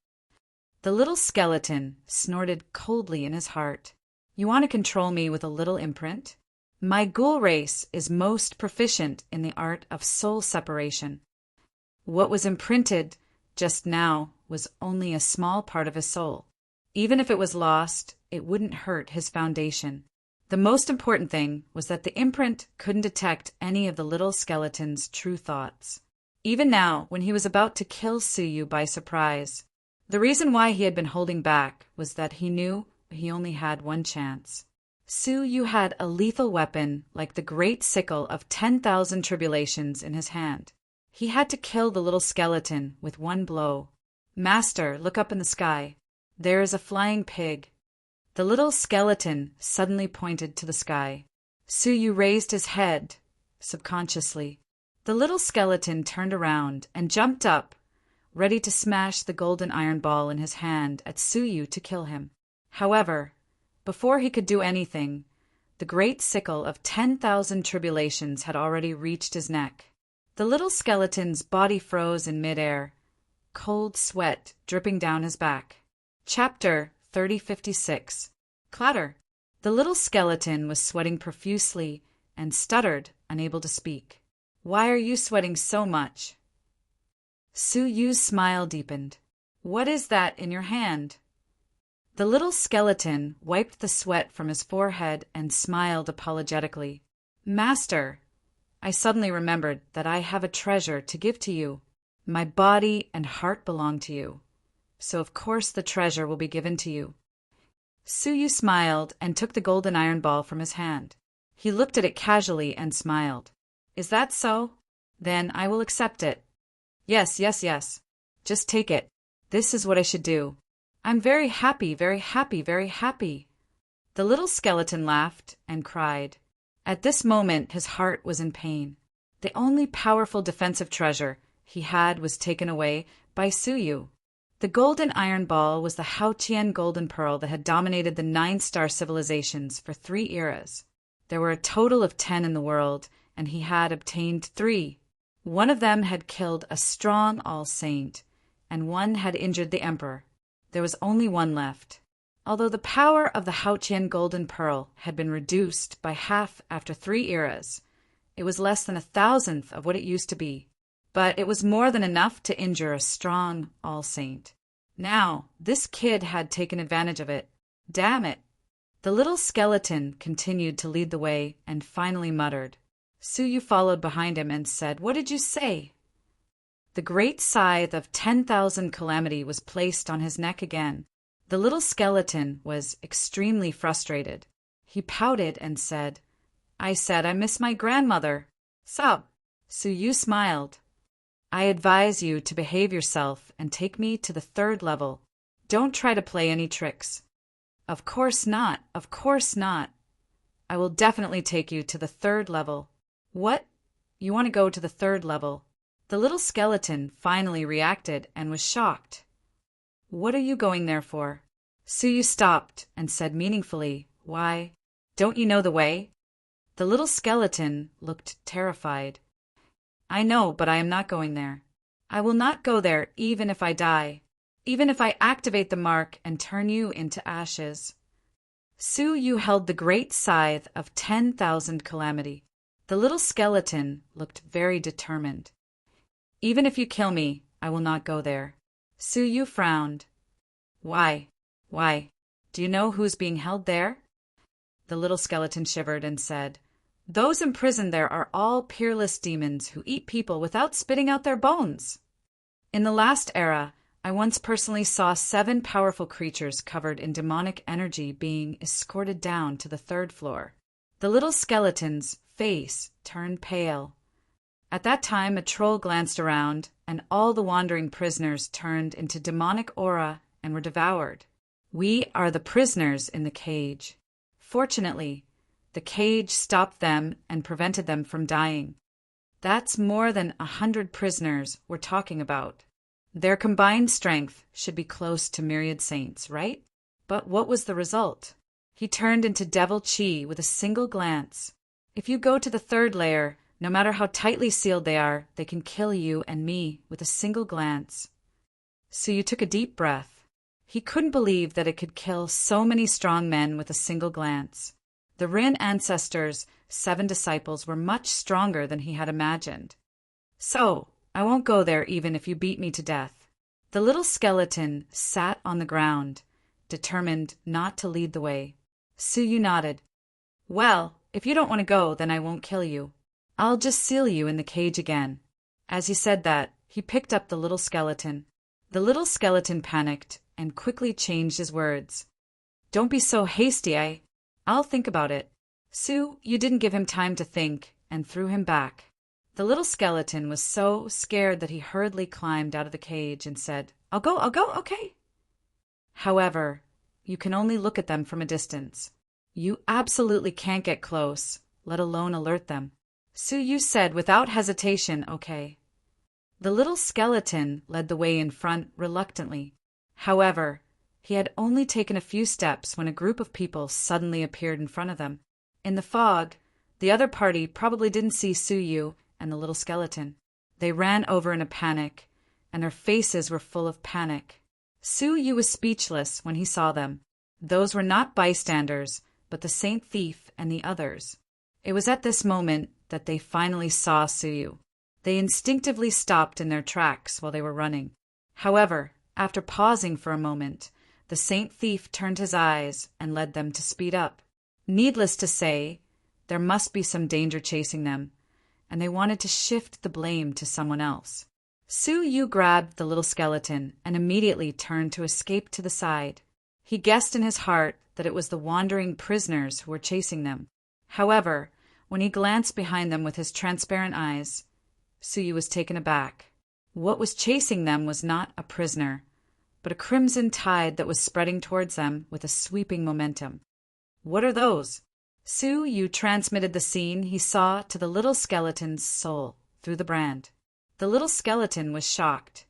The little skeleton snorted coldly in his heart. You want to control me with a little imprint? My ghoul race is most proficient in the art of soul separation. What was imprinted just now was only a small part of his soul. Even if it was lost, it wouldn't hurt his foundation. The most important thing was that the imprint couldn't detect any of the little skeleton's true thoughts. Even now, when he was about to kill Su-yu by surprise, the reason why he had been holding back was that he knew he only had one chance. Su-yu had a lethal weapon like the great sickle of 10,000 tribulations in his hand. He had to kill the little skeleton with one blow. "Master, look up in the sky. There is a flying pig." The little skeleton suddenly pointed to the sky. Su-yu raised his head, subconsciously. The little skeleton turned around and jumped up, ready to smash the golden iron ball in his hand at Su-yu to kill him. However, before he could do anything, the great sickle of 10,000 tribulations had already reached his neck. The little skeleton's body froze in midair, cold sweat dripping down his back. Chapter 3056. Clatter. The little skeleton was sweating profusely and stuttered, unable to speak. "Why are you sweating so much?" Su-yu's smile deepened. "What is that in your hand?" The little skeleton wiped the sweat from his forehead and smiled apologetically. "Master, I suddenly remembered that I have a treasure to give to you. My body and heart belong to you, so of course the treasure will be given to you." Su-yu smiled and took the golden iron ball from his hand. He looked at it casually and smiled. "Is that so? Then I will accept it." Yes. Just take it. This is what I should do. I'm very happy, very happy, very happy." The little skeleton laughed and cried. At this moment his heart was in pain. The only powerful defensive treasure he had was taken away by Su-yu. The golden iron ball was the Haotian golden pearl that had dominated the 9-star civilizations for 3 eras. There were a total of 10 in the world, and he had obtained 3. One of them had killed a strong all-saint, and one had injured the emperor. There was only one left. Although the power of the Haotian golden pearl had been reduced by half after 3 eras, it was less than 1,000th of what it used to be. But it was more than enough to injure a strong all-saint. Now, this kid had taken advantage of it. Damn it! The little skeleton continued to lead the way and finally muttered. Suyu followed behind him and said, "What did you say?" The great scythe of 10,000 calamity was placed on his neck again. The little skeleton was extremely frustrated. He pouted and said, "I said I miss my grandmother." "Sup?" Suyu smiled. "I advise you to behave yourself and take me to the 3rd level. Don't try to play any tricks." "Of course not, of course not. I will definitely take you to the 3rd level." "What? You want to go to the 3rd level?" The little skeleton finally reacted and was shocked. "What are you going there for?" Suyu stopped and said meaningfully, "Why, don't you know the way?" The little skeleton looked terrified. "I know, but I am not going there. I will not go there even if I die, even if I activate the mark and turn you into ashes." Suyu held the great scythe of 10,000 calamity. The little skeleton looked very determined. "Even if you kill me, I will not go there." Suyu frowned. Why? Do you know who's being held there?" The little skeleton shivered and said, "Those imprisoned there are all peerless demons who eat people without spitting out their bones. In the last era, I once personally saw 7 powerful creatures covered in demonic energy being escorted down to the 3rd floor." The little skeleton's face turned pale. At that time, a troll glanced around, and all the wandering prisoners turned into demonic aura and were devoured. "We are the prisoners in the cage." Fortunately, the cage stopped them and prevented them from dying. That's more than 100 prisoners we're talking about. Their combined strength should be close to myriad saints, right? But what was the result? He turned into devil chi with a single glance. If you go to the 3rd layer, no matter how tightly sealed they are, they can kill you and me with a single glance. Suyu took a deep breath. He couldn't believe that it could kill so many strong men with a single glance. The Rin ancestors' 7 disciples were much stronger than he had imagined. "So, I won't go there even if you beat me to death." The little skeleton sat on the ground, determined not to lead the way. Suyu nodded. "Well, if you don't want to go, then I won't kill you. I'll just seal you in the cage again." As he said that, he picked up the little skeleton. The little skeleton panicked and quickly changed his words. "Don't be so hasty, I'll think about it." Su, you didn't give him time to think, and threw him back. The little skeleton was so scared that he hurriedly climbed out of the cage and said, I'll go, okay." However, you can only look at them from a distance. You absolutely can't get close, let alone alert them. Suyu said without hesitation, okay. The little skeleton led the way in front reluctantly. However, he had only taken a few steps when a group of people suddenly appeared in front of them. In the fog, the other party probably didn't see Suyu and the little skeleton. They ran over in a panic, and their faces were full of panic. Suyu was speechless when he saw them. Those were not bystanders, but the Saint Thief and the others. It was at this moment that they finally saw Suyu. They instinctively stopped in their tracks while they were running. However, after pausing for a moment, the Saint Thief turned his eyes and led them to speed up. Needless to say, there must be some danger chasing them, and they wanted to shift the blame to someone else. Suyu grabbed the little skeleton and immediately turned to escape to the side. He guessed in his heart that it was the wandering prisoners who were chasing them. However, when he glanced behind them with his transparent eyes, Suyu was taken aback. What was chasing them was not a prisoner, but a crimson tide that was spreading towards them with a sweeping momentum. What are those? Suyu transmitted the scene he saw to the little skeleton's soul through the brand. The little skeleton was shocked.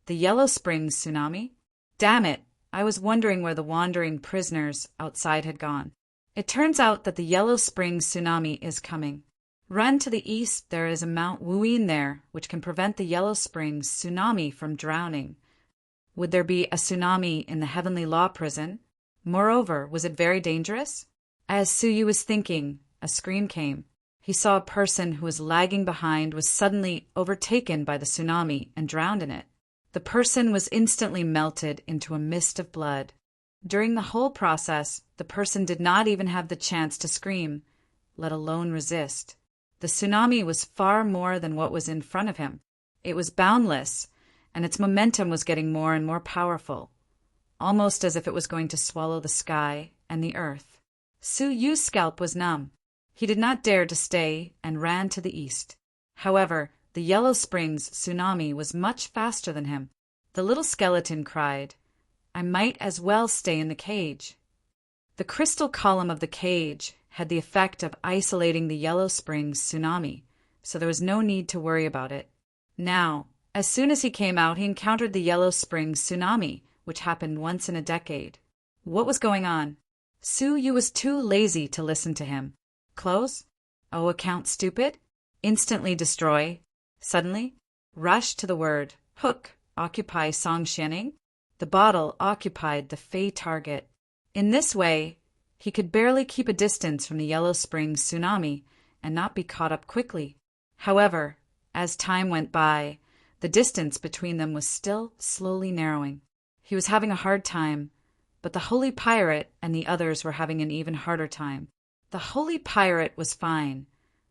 The Yellow Springs tsunami? Damn it, I was wondering where the wandering prisoners outside had gone. It turns out that the Yellow Springs tsunami is coming. Run to the east, there is a Mount Wuyin there, which can prevent the Yellow Springs tsunami from drowning. Would there be a tsunami in the Heavenly Law prison? Moreover, was it very dangerous? As Suyu was thinking, a scream came. He saw a person who was lagging behind was suddenly overtaken by the tsunami and drowned in it. The person was instantly melted into a mist of blood. During the whole process, the person did not even have the chance to scream, let alone resist. The tsunami was far more than what was in front of him. It was boundless, and its momentum was getting more and more powerful, almost as if it was going to swallow the sky and the earth. Suyu's scalp was numb. He did not dare to stay and ran to the east. However, the Yellow Springs tsunami was much faster than him. The little skeleton cried, "I might as well stay in the cage." The crystal column of the cage had the effect of isolating the Yellow Springs tsunami, so there was no need to worry about it. Now, as soon as he came out, he encountered the Yellow Springs tsunami, which happened once in a decade. What was going on? Suyu was too lazy to listen to him. Close? Oh, account stupid? Instantly destroy? Suddenly? Rush to the word. Hook. Occupy Song Xianing? The bottle occupied the Fey target. In this way, he could barely keep a distance from the Yellow Springs tsunami and not be caught up quickly. However, as time went by, the distance between them was still slowly narrowing. He was having a hard time, but the Holy Pirate and the others were having an even harder time. The Holy Pirate was fine,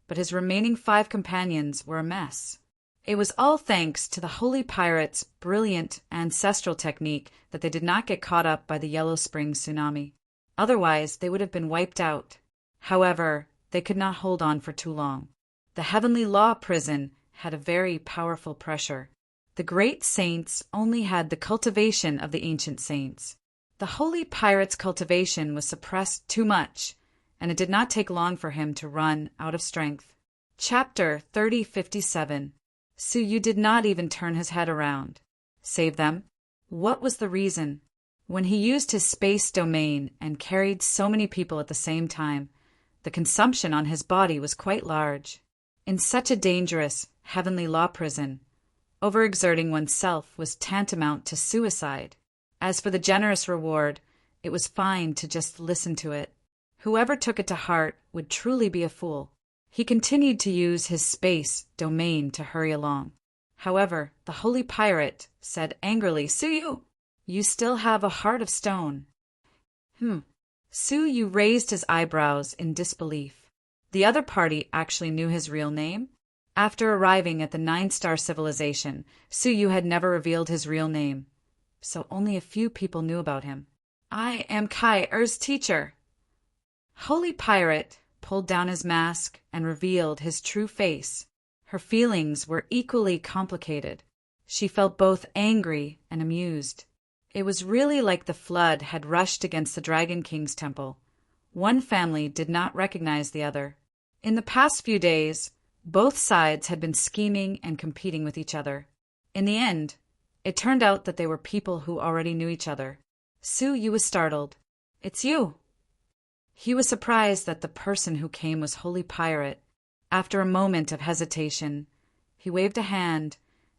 but his remaining 5 companions were a mess. It was all thanks to the Holy Pirate's brilliant ancestral technique that they did not get caught up by the Yellow Springs tsunami. Otherwise, they would have been wiped out. However, they could not hold on for too long. The Heavenly Law prison had a very powerful pressure. The great saints only had the cultivation of the ancient saints. The Holy Pirate's cultivation was suppressed too much, and it did not take long for him to run out of strength. Chapter 3057. Suyu did not even turn his head around. Save them? What was the reason? When he used his space domain and carried so many people at the same time, the consumption on his body was quite large. In such a dangerous Heavenly Law prison, overexerting oneself was tantamount to suicide. As for the generous reward, it was fine to just listen to it. Whoever took it to heart would truly be a fool. He continued to use his space domain to hurry along. However, the Holy Pirate said angrily, "Suyu, you still have a heart of stone." Suyu raised his eyebrows in disbelief. The other party actually knew his real name. After arriving at the 9-star civilization, Suyu had never revealed his real name, so only a few people knew about him. "I am Kai Er's teacher." Holy Pirate pulled down his mask and revealed his true face. Her feelings were equally complicated. She felt both angry and amused. It was really like the flood had rushed against the Dragon King's temple. One family did not recognize the other. In the past few days, both sides had been scheming and competing with each other. In the end, it turned out that they were people who already knew each other. Suyu was startled. "It's you." He was surprised that the person who came was Holy Pirate. After a moment of hesitation, he waved a hand,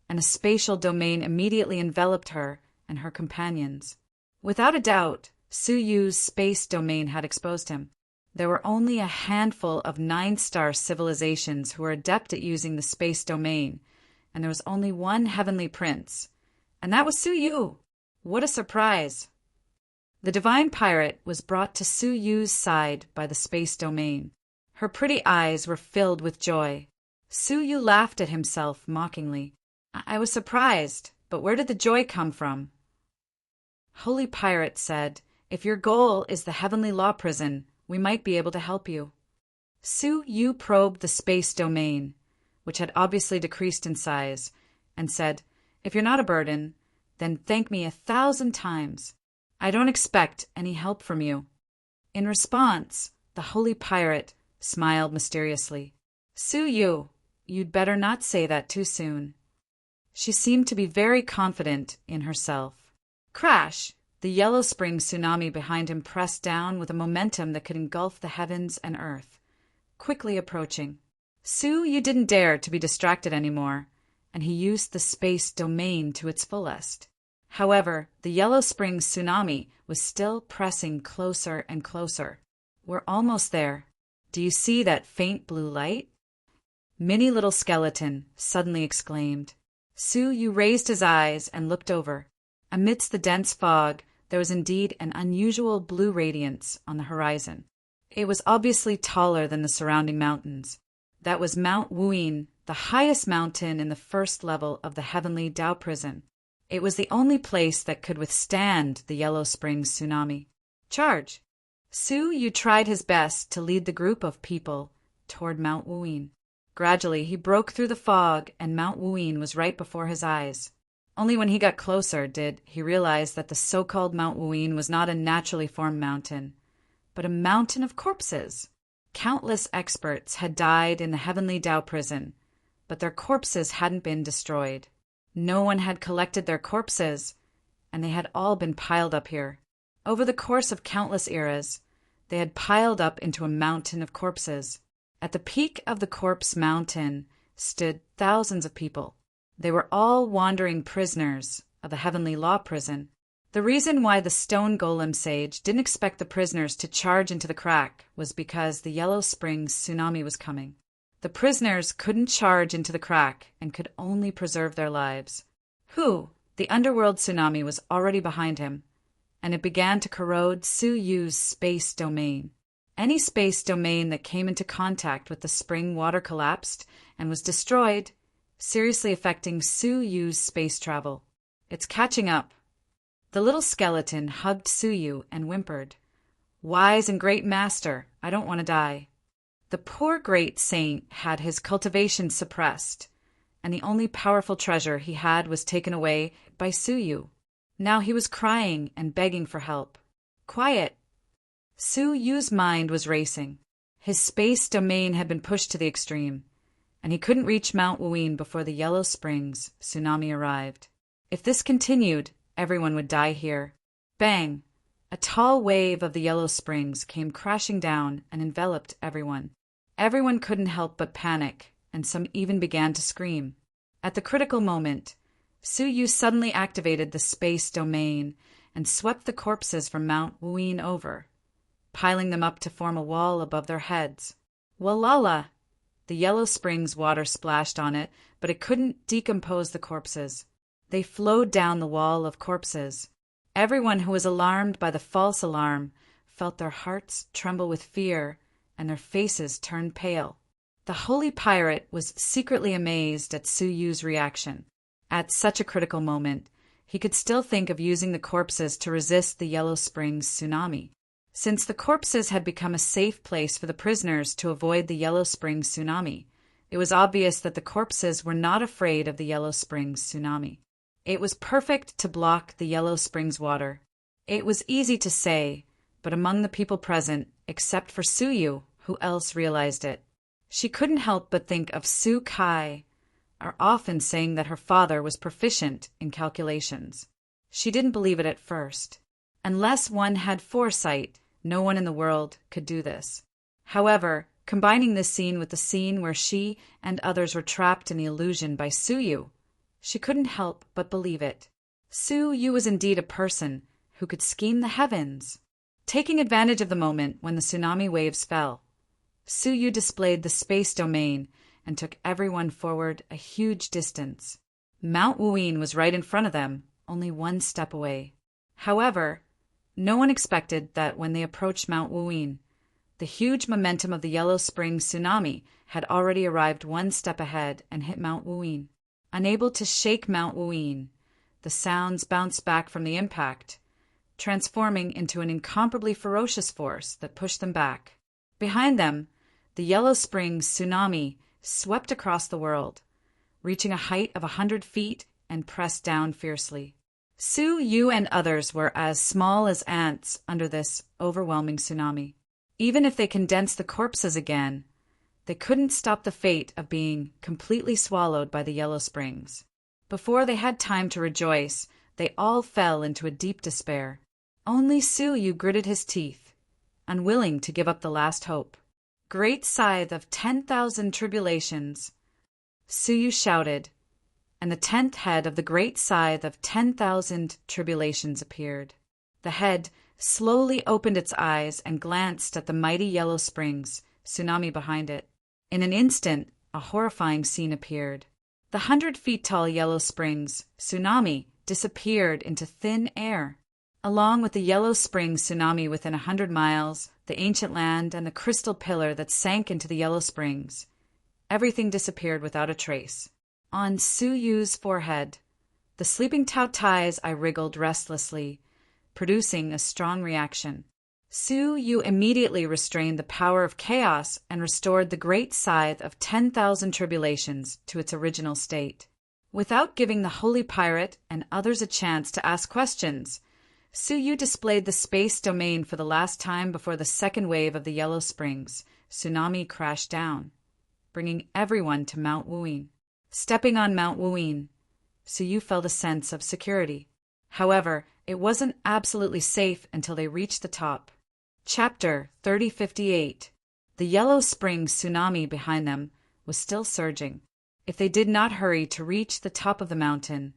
and a spatial domain immediately enveloped her and her companions. Without a doubt, Suyu's space domain had exposed him. There were only a handful of 9-star civilizations who were adept at using the space domain, and there was only one heavenly prince, and that was Suyu. What a surprise! The divine pirate was brought to Suyu's side by the space domain. Her pretty eyes were filled with joy. Suyu laughed at himself mockingly. I was surprised, but where did the joy come from?" Holy Pirate said, "If your goal is the Heavenly Law prison, we might be able to help you." Suyu probed the space domain, which had obviously decreased in size, and said, "If you're not a burden, then thank me 1,000 times. I don't expect any help from you." In response, the Holy Pirate smiled mysteriously. "Suyu, you'd better not say that too soon." She seemed to be very confident in herself. Crash! The Yellow Springs tsunami behind him pressed down with a momentum that could engulf the heavens and earth, quickly approaching. Su Yu didn't dare to be distracted anymore, and he used the space domain to its fullest. However, the Yellow Springs tsunami was still pressing closer and closer. We're almost there. Do you see that faint blue light? Minnie Little Skeleton suddenly exclaimed. Su Yu raised his eyes and looked over. Amidst the dense fog, there was indeed an unusual blue radiance on the horizon. It was obviously taller than the surrounding mountains. That was Mount Wuyin, the highest mountain in the first level of the heavenly Tao prison. It was the only place that could withstand the Yellow Springs tsunami. Charge! Su Yu tried his best to lead the group of people toward Mount Wuyin. Gradually, he broke through the fog, and Mount Wuyin was right before his eyes. Only when he got closer did he realize that the so-called Mount Wuyin was not a naturally formed mountain, but a mountain of corpses. Countless experts had died in the heavenly Tao prison, but their corpses hadn't been destroyed. No one had collected their corpses, and they had all been piled up here. Over the course of countless eras, they had piled up into a mountain of corpses. At the peak of the corpse mountain stood thousands of people. They were all wandering prisoners of the heavenly law prison. The reason why the stone golem sage didn't expect the prisoners to charge into the crack was because the Yellow Springs tsunami was coming. The prisoners couldn't charge into the crack and could only preserve their lives. The underworld tsunami was already behind him, and it began to corrode Su Yu's space domain. Any space domain that came into contact with the spring water collapsed and was destroyed, seriously affecting Su Yu's space travel. It's catching up. The little skeleton hugged Su Yu and whimpered, Wise and great master, I don't want to die. The poor great saint had his cultivation suppressed, and the only powerful treasure he had was taken away by Su Yu. Now he was crying and begging for help. Quiet! Su Yu's mind was racing. His space domain had been pushed to the extreme, and he couldn't reach Mount Wuyin before the Yellow Springs tsunami arrived. If this continued, everyone would die here. Bang! A tall wave of the Yellow Springs came crashing down and enveloped everyone. Everyone couldn't help but panic, and some even began to scream. At the critical moment, Su Yu suddenly activated the space domain and swept the corpses from Mount Wuyin over, piling them up to form a wall above their heads. Walala! The Yellow Springs water splashed on it, but it couldn't decompose the corpses. They flowed down the wall of corpses. Everyone who was alarmed by the false alarm felt their hearts tremble with fear and their faces turn pale. The holy pirate was secretly amazed at Su Yu's reaction. At such a critical moment, he could still think of using the corpses to resist the Yellow Springs tsunami. Since the corpses had become a safe place for the prisoners to avoid the Yellow Springs tsunami, it was obvious that the corpses were not afraid of the Yellow Springs tsunami. It was perfect to block the Yellow Springs water. It was easy to say, but among the people present, except for Su Yu, who else realized it? She couldn't help but think of Su Kai, often saying that her father was proficient in calculations. She didn't believe it at first. Unless one had foresight, no one in the world could do this. However, combining this scene with the scene where she and others were trapped in the illusion by Su Yu, she couldn't help but believe it. Su Yu was indeed a person who could scheme the heavens. Taking advantage of the moment when the tsunami waves fell, Su Yu displayed the space domain and took everyone forward a huge distance. Mount Wuyin was right in front of them, only one step away. However, no one expected that when they approached Mount Wuyin, the huge momentum of the Yellow Springs tsunami had already arrived one step ahead and hit Mount Wuyin. Unable to shake Mount Wuyin, the sounds bounced back from the impact, transforming into an incomparably ferocious force that pushed them back. Behind them, the Yellow Springs tsunami swept across the world, reaching a height of 100 feet and pressed down fiercely. Su Yu and others were as small as ants under this overwhelming tsunami. Even if they condensed the corpses again, they couldn't stop the fate of being completely swallowed by the Yellow Springs. Before they had time to rejoice, they all fell into a deep despair. Only Suyu gritted his teeth, unwilling to give up the last hope. "Great scythe of 10,000 tribulations!" Suyu shouted, and the 10th head of the great scythe of 10,000 tribulations appeared. The head slowly opened its eyes and glanced at the mighty yellow springs, tsunami behind it. In an instant, a horrifying scene appeared. The 100-feet-tall yellow springs, tsunami, disappeared into thin air. Along with the yellow spring tsunami within 100 miles, the ancient land, and the crystal pillar that sank into the yellow springs, everything disappeared without a trace. On Suyu's forehead, the sleeping Taotais I wriggled restlessly, producing a strong reaction. Suyu immediately restrained the power of chaos and restored the great scythe of 10,000 tribulations to its original state. Without giving the holy pirate and others a chance to ask questions, Suyu displayed the space domain for the last time before the second wave of the yellow springs tsunami crashed down, bringing everyone to Mount Wuyin. Stepping on Mount Wuyin, Suyu felt a sense of security. However, it wasn't absolutely safe until they reached the top. Chapter 3058. The yellow spring tsunami behind them was still surging. If they did not hurry to reach the top of the mountain,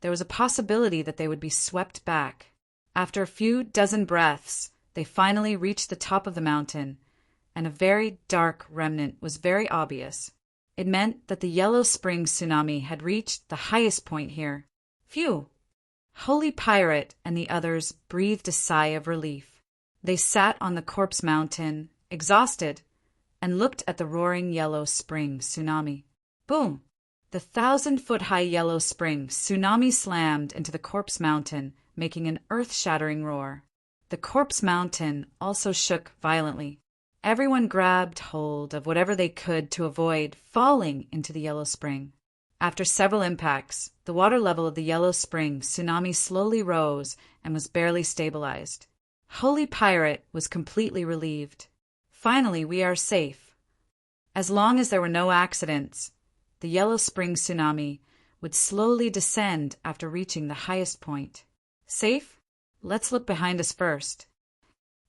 there was a possibility that they would be swept back. After a few dozen breaths, they finally reached the top of the mountain, and a very dark remnant was very obvious. It meant that the yellow spring tsunami had reached the highest point here. Phew! Holy Pirate and the others breathed a sigh of relief. They sat on the corpse mountain, exhausted, and looked at the roaring yellow spring tsunami. Boom! The 1,000-foot-high yellow spring tsunami slammed into the corpse mountain, making an earth-shattering roar. The corpse mountain also shook violently. Everyone grabbed hold of whatever they could to avoid falling into the yellow spring. After several impacts, the water level of the yellow spring tsunami slowly rose and was barely stabilized. Holy Pirate was completely relieved. Finally, we are safe. As long as there were no accidents, the yellow spring tsunami would slowly descend after reaching the highest point. Safe? Let's look behind us first.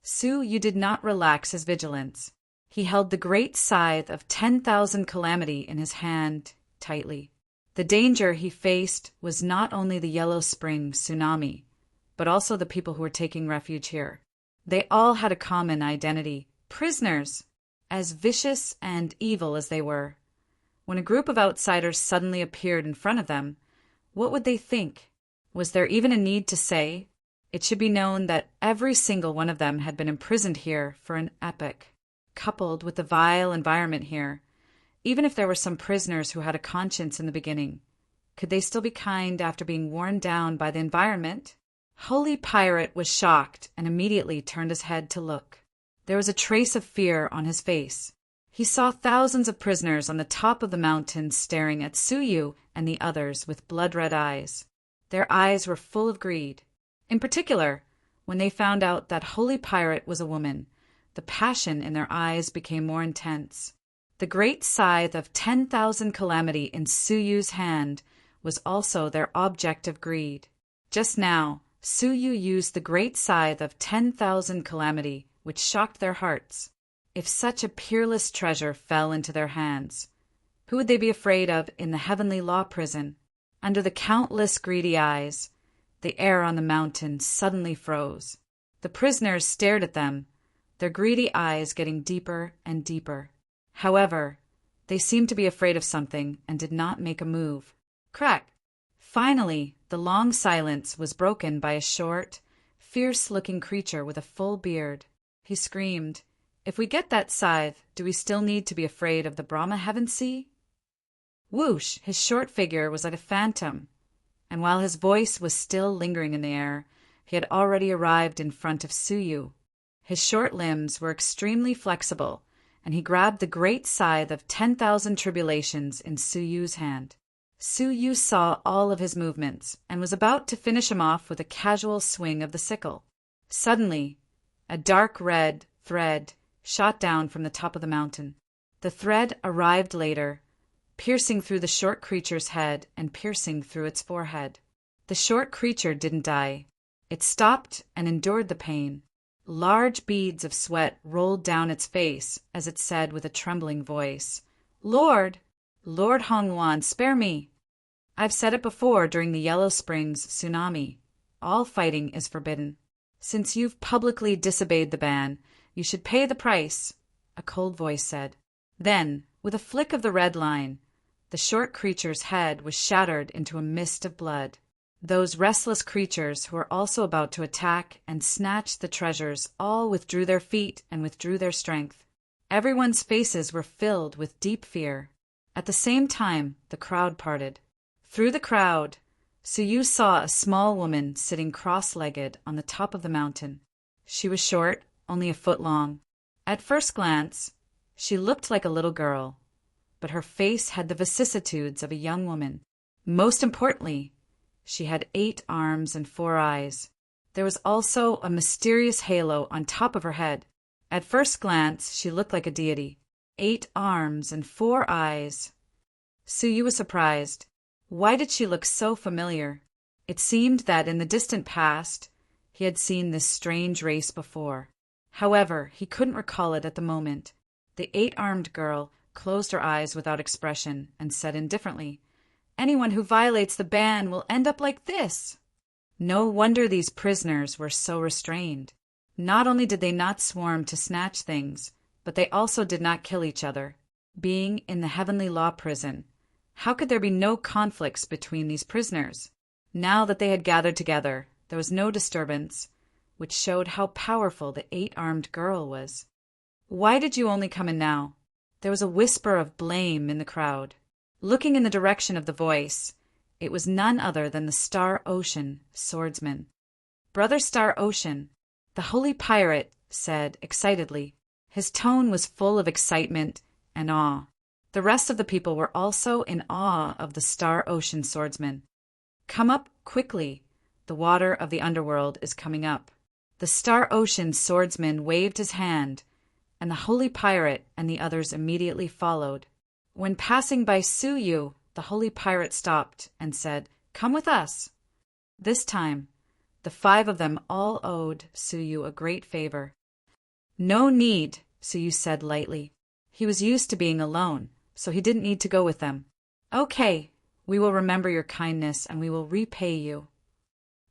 Suyu did not relax his vigilance. He held the great scythe of 10,000 calamity in his hand tightly. The danger he faced was not only the yellow spring tsunami, but also the people who were taking refuge here. They all had a common identity: prisoners. As vicious and evil as they were, when a group of outsiders suddenly appeared in front of them, what would they think? Was there even a need to say? It should be known that every single one of them had been imprisoned here for an epoch. Coupled with the vile environment here, even if there were some prisoners who had a conscience in the beginning, could they still be kind after being worn down by the environment? Holy Pirate was shocked and immediately turned his head to look. There was a trace of fear on his face. He saw thousands of prisoners on the top of the mountain staring at Suyu and the others with blood-red eyes. Their eyes were full of greed. In particular, when they found out that Holy Pirate was a woman, the passion in their eyes became more intense. The great scythe of 10,000 calamity in Suyu's hand was also their object of greed. Just now, Suyu used the great scythe of 10,000 calamity, which shocked their hearts. If such a peerless treasure fell into their hands, who would they be afraid of in the heavenly law prison? Under the countless greedy eyes, the air on the mountain suddenly froze. The prisoners stared at them, their greedy eyes getting deeper and deeper. However, they seemed to be afraid of something and did not make a move. Crack! Finally, the long silence was broken by a short, fierce-looking creature with a full beard. He screamed, "If we get that scythe, do we still need to be afraid of the Brahma Heaven Sea?" Whoosh! His short figure was like a phantom, and while his voice was still lingering in the air, he had already arrived in front of Suyu. His short limbs were extremely flexible, and he grabbed the great scythe of 10,000 tribulations in Suyu's hand. Suyu saw all of his movements and was about to finish him off with a casual swing of the sickle. Suddenly, a dark red thread shot down from the top of the mountain. The thread arrived later, piercing through the short creature's head and piercing through its forehead. The short creature didn't die. It stopped and endured the pain. Large beads of sweat rolled down its face as it said with a trembling voice, "Lord, Lord Hongwan, spare me. I've said it before during the Yellow Springs tsunami. All fighting is forbidden. Since you've publicly disobeyed the ban, you should pay the price," a cold voice said. Then, with a flick of the red line, the short creature's head was shattered into a mist of blood. Those restless creatures who were also about to attack and snatch the treasures all withdrew their feet and withdrew their strength. Everyone's faces were filled with deep fear. At the same time, the crowd parted. Through the crowd, Suyu saw a small woman sitting cross-legged on the top of the mountain. She was short, only a foot long. At first glance, she looked like a little girl, but her face had the vicissitudes of a young woman. Most importantly, she had 8 arms and 4 eyes. There was also a mysterious halo on top of her head. At first glance, she looked like a deity. 8 arms and 4 eyes. Suyu was surprised. Why did she look so familiar? It seemed that in the distant past, he had seen this strange race before. However, he couldn't recall it at the moment. The 8-armed girl closed her eyes without expression and said indifferently, "Anyone who violates the ban will end up like this." No wonder these prisoners were so restrained. Not only did they not swarm to snatch things, but they also did not kill each other. Being in the heavenly law prison, how could there be no conflicts between these prisoners? Now that they had gathered together, there was no disturbance, which showed how powerful the 8-armed girl was. "Why did you only come in now?" There was a whisper of blame in the crowd. Looking in the direction of the voice, it was none other than the Star Ocean swordsman. "Brother Star Ocean," the holy pirate said excitedly. His tone was full of excitement and awe. The rest of the people were also in awe of the Star Ocean swordsman. "Come up quickly. The water of the underworld is coming up." The Star Ocean swordsman waved his hand, and the holy pirate and the others immediately followed. When passing by Suyu, the holy pirate stopped and said, "Come with us." This time, the 5 of them all owed Suyu a great favor. "No need," Suyu said lightly. He was used to being alone, so he didn't need to go with them. "Okay, we will remember your kindness and we will repay you."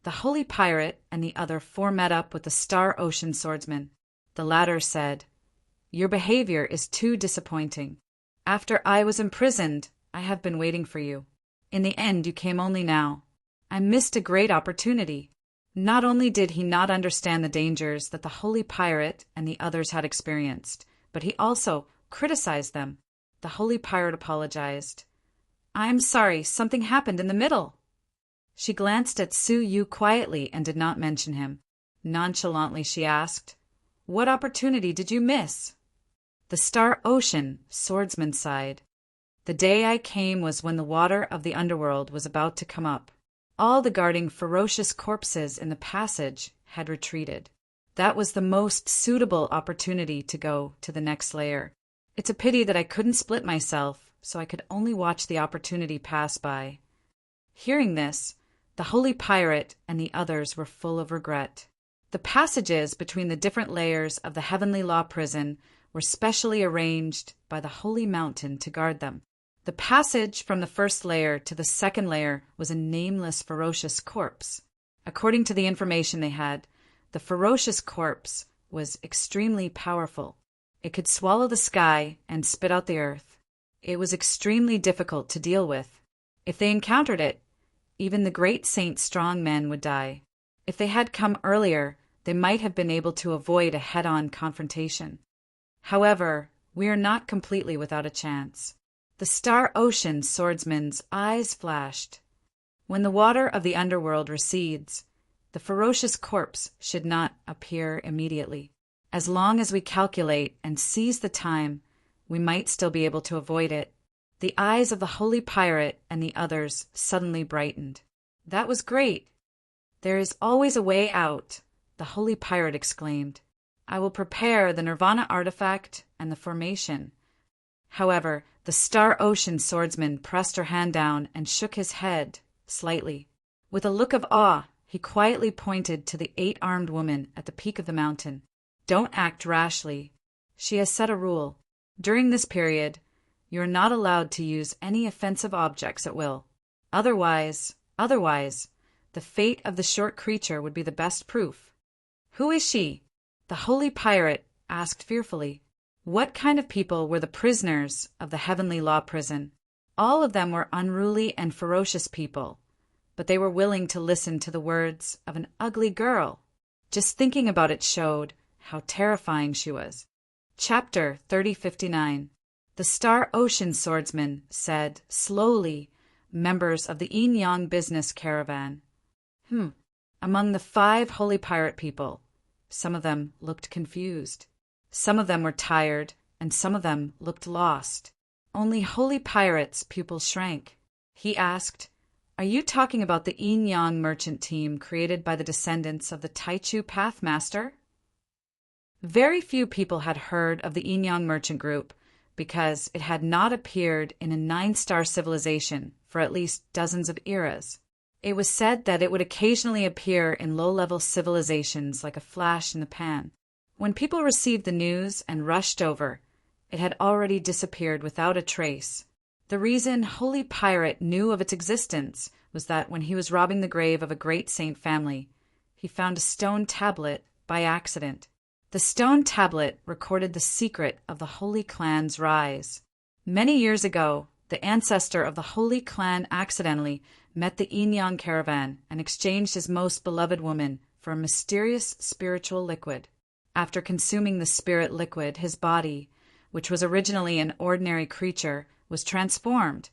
The holy pirate and the other 4 met up with the Star Ocean swordsman. The latter said, "Your behavior is too disappointing. After I was imprisoned, I have been waiting for you. In the end, you came only now. I missed a great opportunity." Not only did he not understand the dangers that the holy pirate and the others had experienced, but he also criticized them. The holy pirate apologized. "I'm sorry, something happened in the middle." She glanced at Suyu quietly and did not mention him. Nonchalantly she asked, "What opportunity did you miss?" The Star Ocean swordsman sighed. "The day I came was when the water of the underworld was about to come up. All the guarding ferocious corpses in the passage had retreated. That was the most suitable opportunity to go to the next layer. It's a pity that I couldn't split myself, so I could only watch the opportunity pass by." Hearing this, the holy pirate and the others were full of regret. The passages between the different layers of the heavenly law prison were specially arranged by the holy mountain to guard them. The passage from the first layer to the second layer was a nameless ferocious corpse. According to the information they had, the ferocious corpse was extremely powerful. It could swallow the sky and spit out the earth. It was extremely difficult to deal with. If they encountered it, even the great saint strong men would die. If they had come earlier, they might have been able to avoid a head-on confrontation. However, we are not completely without a chance. The Star Ocean swordsman's eyes flashed. When the water of the underworld recedes, the ferocious corpse should not appear immediately. As long as we calculate and seize the time, we might still be able to avoid it. The eyes of the holy pirate and the others suddenly brightened. "That was great. There is always a way out," the holy pirate exclaimed. "I will prepare the Nirvana artifact and the formation. However, The Star Ocean swordsman pressed her hand down and shook his head slightly. With a look of awe, he quietly pointed to the 8-armed woman at the peak of the mountain. Don't act rashly. She has set a rule. During this period, you are not allowed to use any offensive objects at will. Otherwise, the fate of the short creature would be the best proof. Who is she? The holy pirate asked fearfully. What kind of people were the prisoners of the heavenly law prison? All of them were unruly and ferocious people, but they were willing to listen to the words of an ugly girl. Just thinking about it showed how terrifying she was. Chapter 3059. The Star Ocean swordsman said, slowly, members of the Yin Yang business caravan. Among the 5 holy pirate people, some of them looked confused. Some of them were tired, and some of them looked lost. Only holy pirate's pupils shrank. He asked, Are you talking about the Yin Yang merchant team created by the descendants of the Taichu Pathmaster? Very few people had heard of the Yin Yang merchant group because it had not appeared in a 9-star civilization for at least dozens of eras. It was said that it would occasionally appear in low-level civilizations like a flash in the pan. When people received the news and rushed over, it had already disappeared without a trace. The reason Holy Pirate knew of its existence was that when he was robbing the grave of a great saint family, he found a stone tablet by accident. The stone tablet recorded the secret of the Holy Clan's rise. Many years ago, the ancestor of the Holy Clan accidentally met the Yin Yang caravan and exchanged his most beloved woman for a mysterious spiritual liquid. After consuming the spirit liquid, his body, which was originally an ordinary creature, was transformed,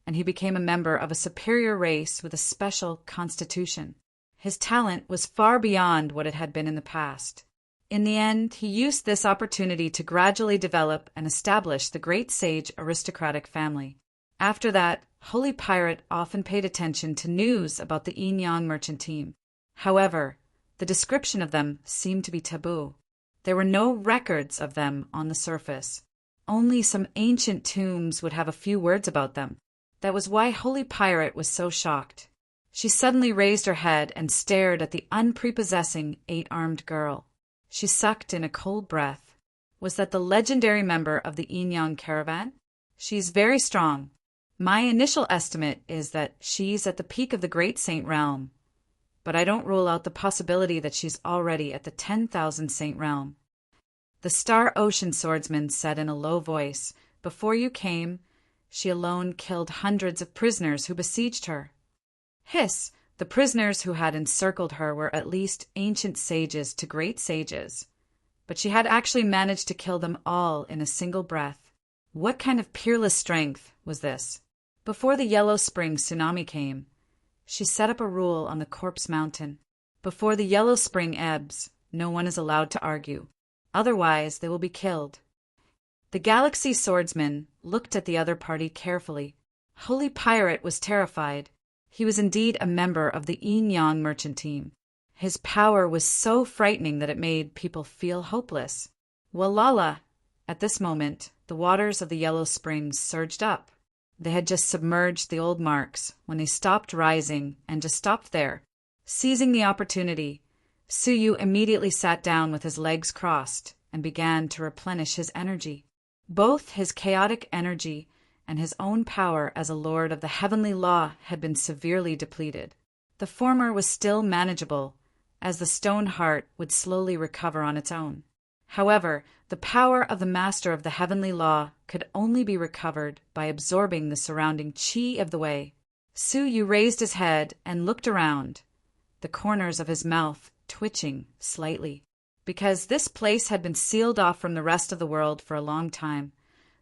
and he became a member of a superior race with a special constitution. His talent was far beyond what it had been in the past. In the end, he used this opportunity to gradually develop and establish the great sage aristocratic family. After that, Holy Pirate often paid attention to news about the Yin Yang merchant team. However, the description of them seemed to be taboo. There were no records of them on the surface. Only some ancient tombs would have a few words about them. That was why Holy Pirate was so shocked. She suddenly raised her head and stared at the unprepossessing 8-armed girl. She sucked in a cold breath. Was that the legendary member of the Yin Yang caravan? She's very strong. My initial estimate is that she's at the peak of the Great Saint realm, but I don't rule out the possibility that she's already at the 10,000 Saint realm. The Star Ocean swordsman said in a low voice, Before you came, she alone killed hundreds of prisoners who besieged her. Hiss! The prisoners who had encircled her were at least ancient sages to great sages, but she had actually managed to kill them all in a single breath. What kind of peerless strength was this? Before the Yellow Spring tsunami came, she set up a rule on the Corpse Mountain. Before the Yellow Spring ebbs, no one is allowed to argue. Otherwise, they will be killed. The Galaxy swordsman looked at the other party carefully. Holy Pirate was terrified. He was indeed a member of the Yin Yang merchant team. His power was so frightening that it made people feel hopeless. Walala! At this moment, the waters of the Yellow Springs surged up. They had just submerged the old marks when they stopped rising and just stopped there. Seizing the opportunity, Suyu immediately sat down with his legs crossed and began to replenish his energy. Both his chaotic energy and his own power as a lord of the heavenly law had been severely depleted. The former was still manageable, as the stone heart would slowly recover on its own. However, the power of the master of the heavenly law could only be recovered by absorbing the surrounding qi of the way. Suyu raised his head and looked around, the corners of his mouth twitching slightly. Because this place had been sealed off from the rest of the world for a long time,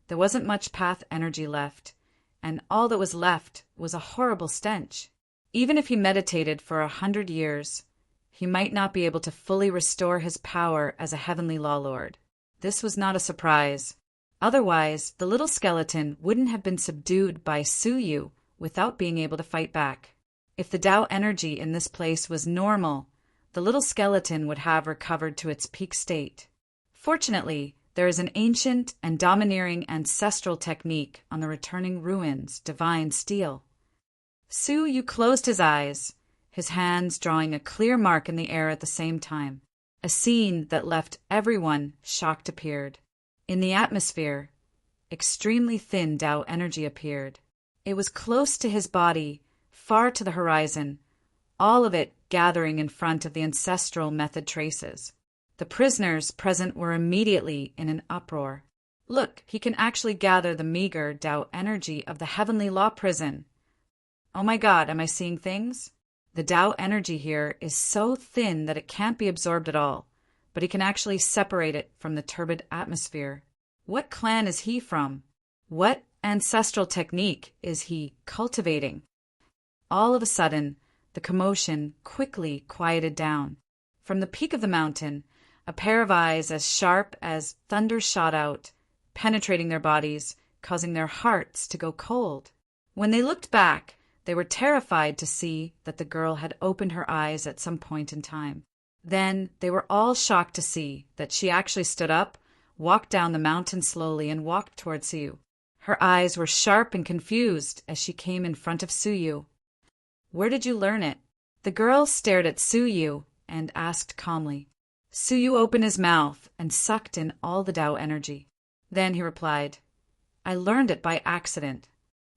there wasn't much path energy left, and all that was left was a horrible stench. Even if he meditated for 100 years, he might not be able to fully restore his power as a heavenly law lord. This was not a surprise. Otherwise, the little skeleton wouldn't have been subdued by Suyu without being able to fight back. If the Tao energy in this place was normal, the little skeleton would have recovered to its peak state. Fortunately, There is an ancient and domineering ancestral technique on the returning ruins, divine steel. Su Yu closed his eyes, his hands drawing a clear mark in the air at the same time. A scene that left everyone shocked appeared. In the atmosphere, extremely thin Tao energy appeared. It was close to his body, far to the horizon, all of it gathering in front of the ancestral method traces. The prisoners present were immediately in an uproar. Look, he can actually gather the meager Tao energy of the heavenly law prison. Oh my God, am I seeing things? The Tao energy here is so thin that it can't be absorbed at all, but he can actually separate it from the turbid atmosphere. What clan is he from? What ancestral technique is he cultivating? All of a sudden, the commotion quickly quieted down. From the peak of the mountain, a pair of eyes as sharp as thunder shot out, penetrating their bodies, causing their hearts to go cold. When they looked back, they were terrified to see that the girl had opened her eyes at some point in time. Then they were all shocked to see that she actually stood up, walked down the mountain slowly, and walked towards Su Yu. Her eyes were sharp and confused as she came in front of Su Yu. Where did you learn it? The girl stared at Su Yu and asked calmly. Su Yu opened his mouth and sucked in all the Tao energy. Then he replied, I learned it by accident.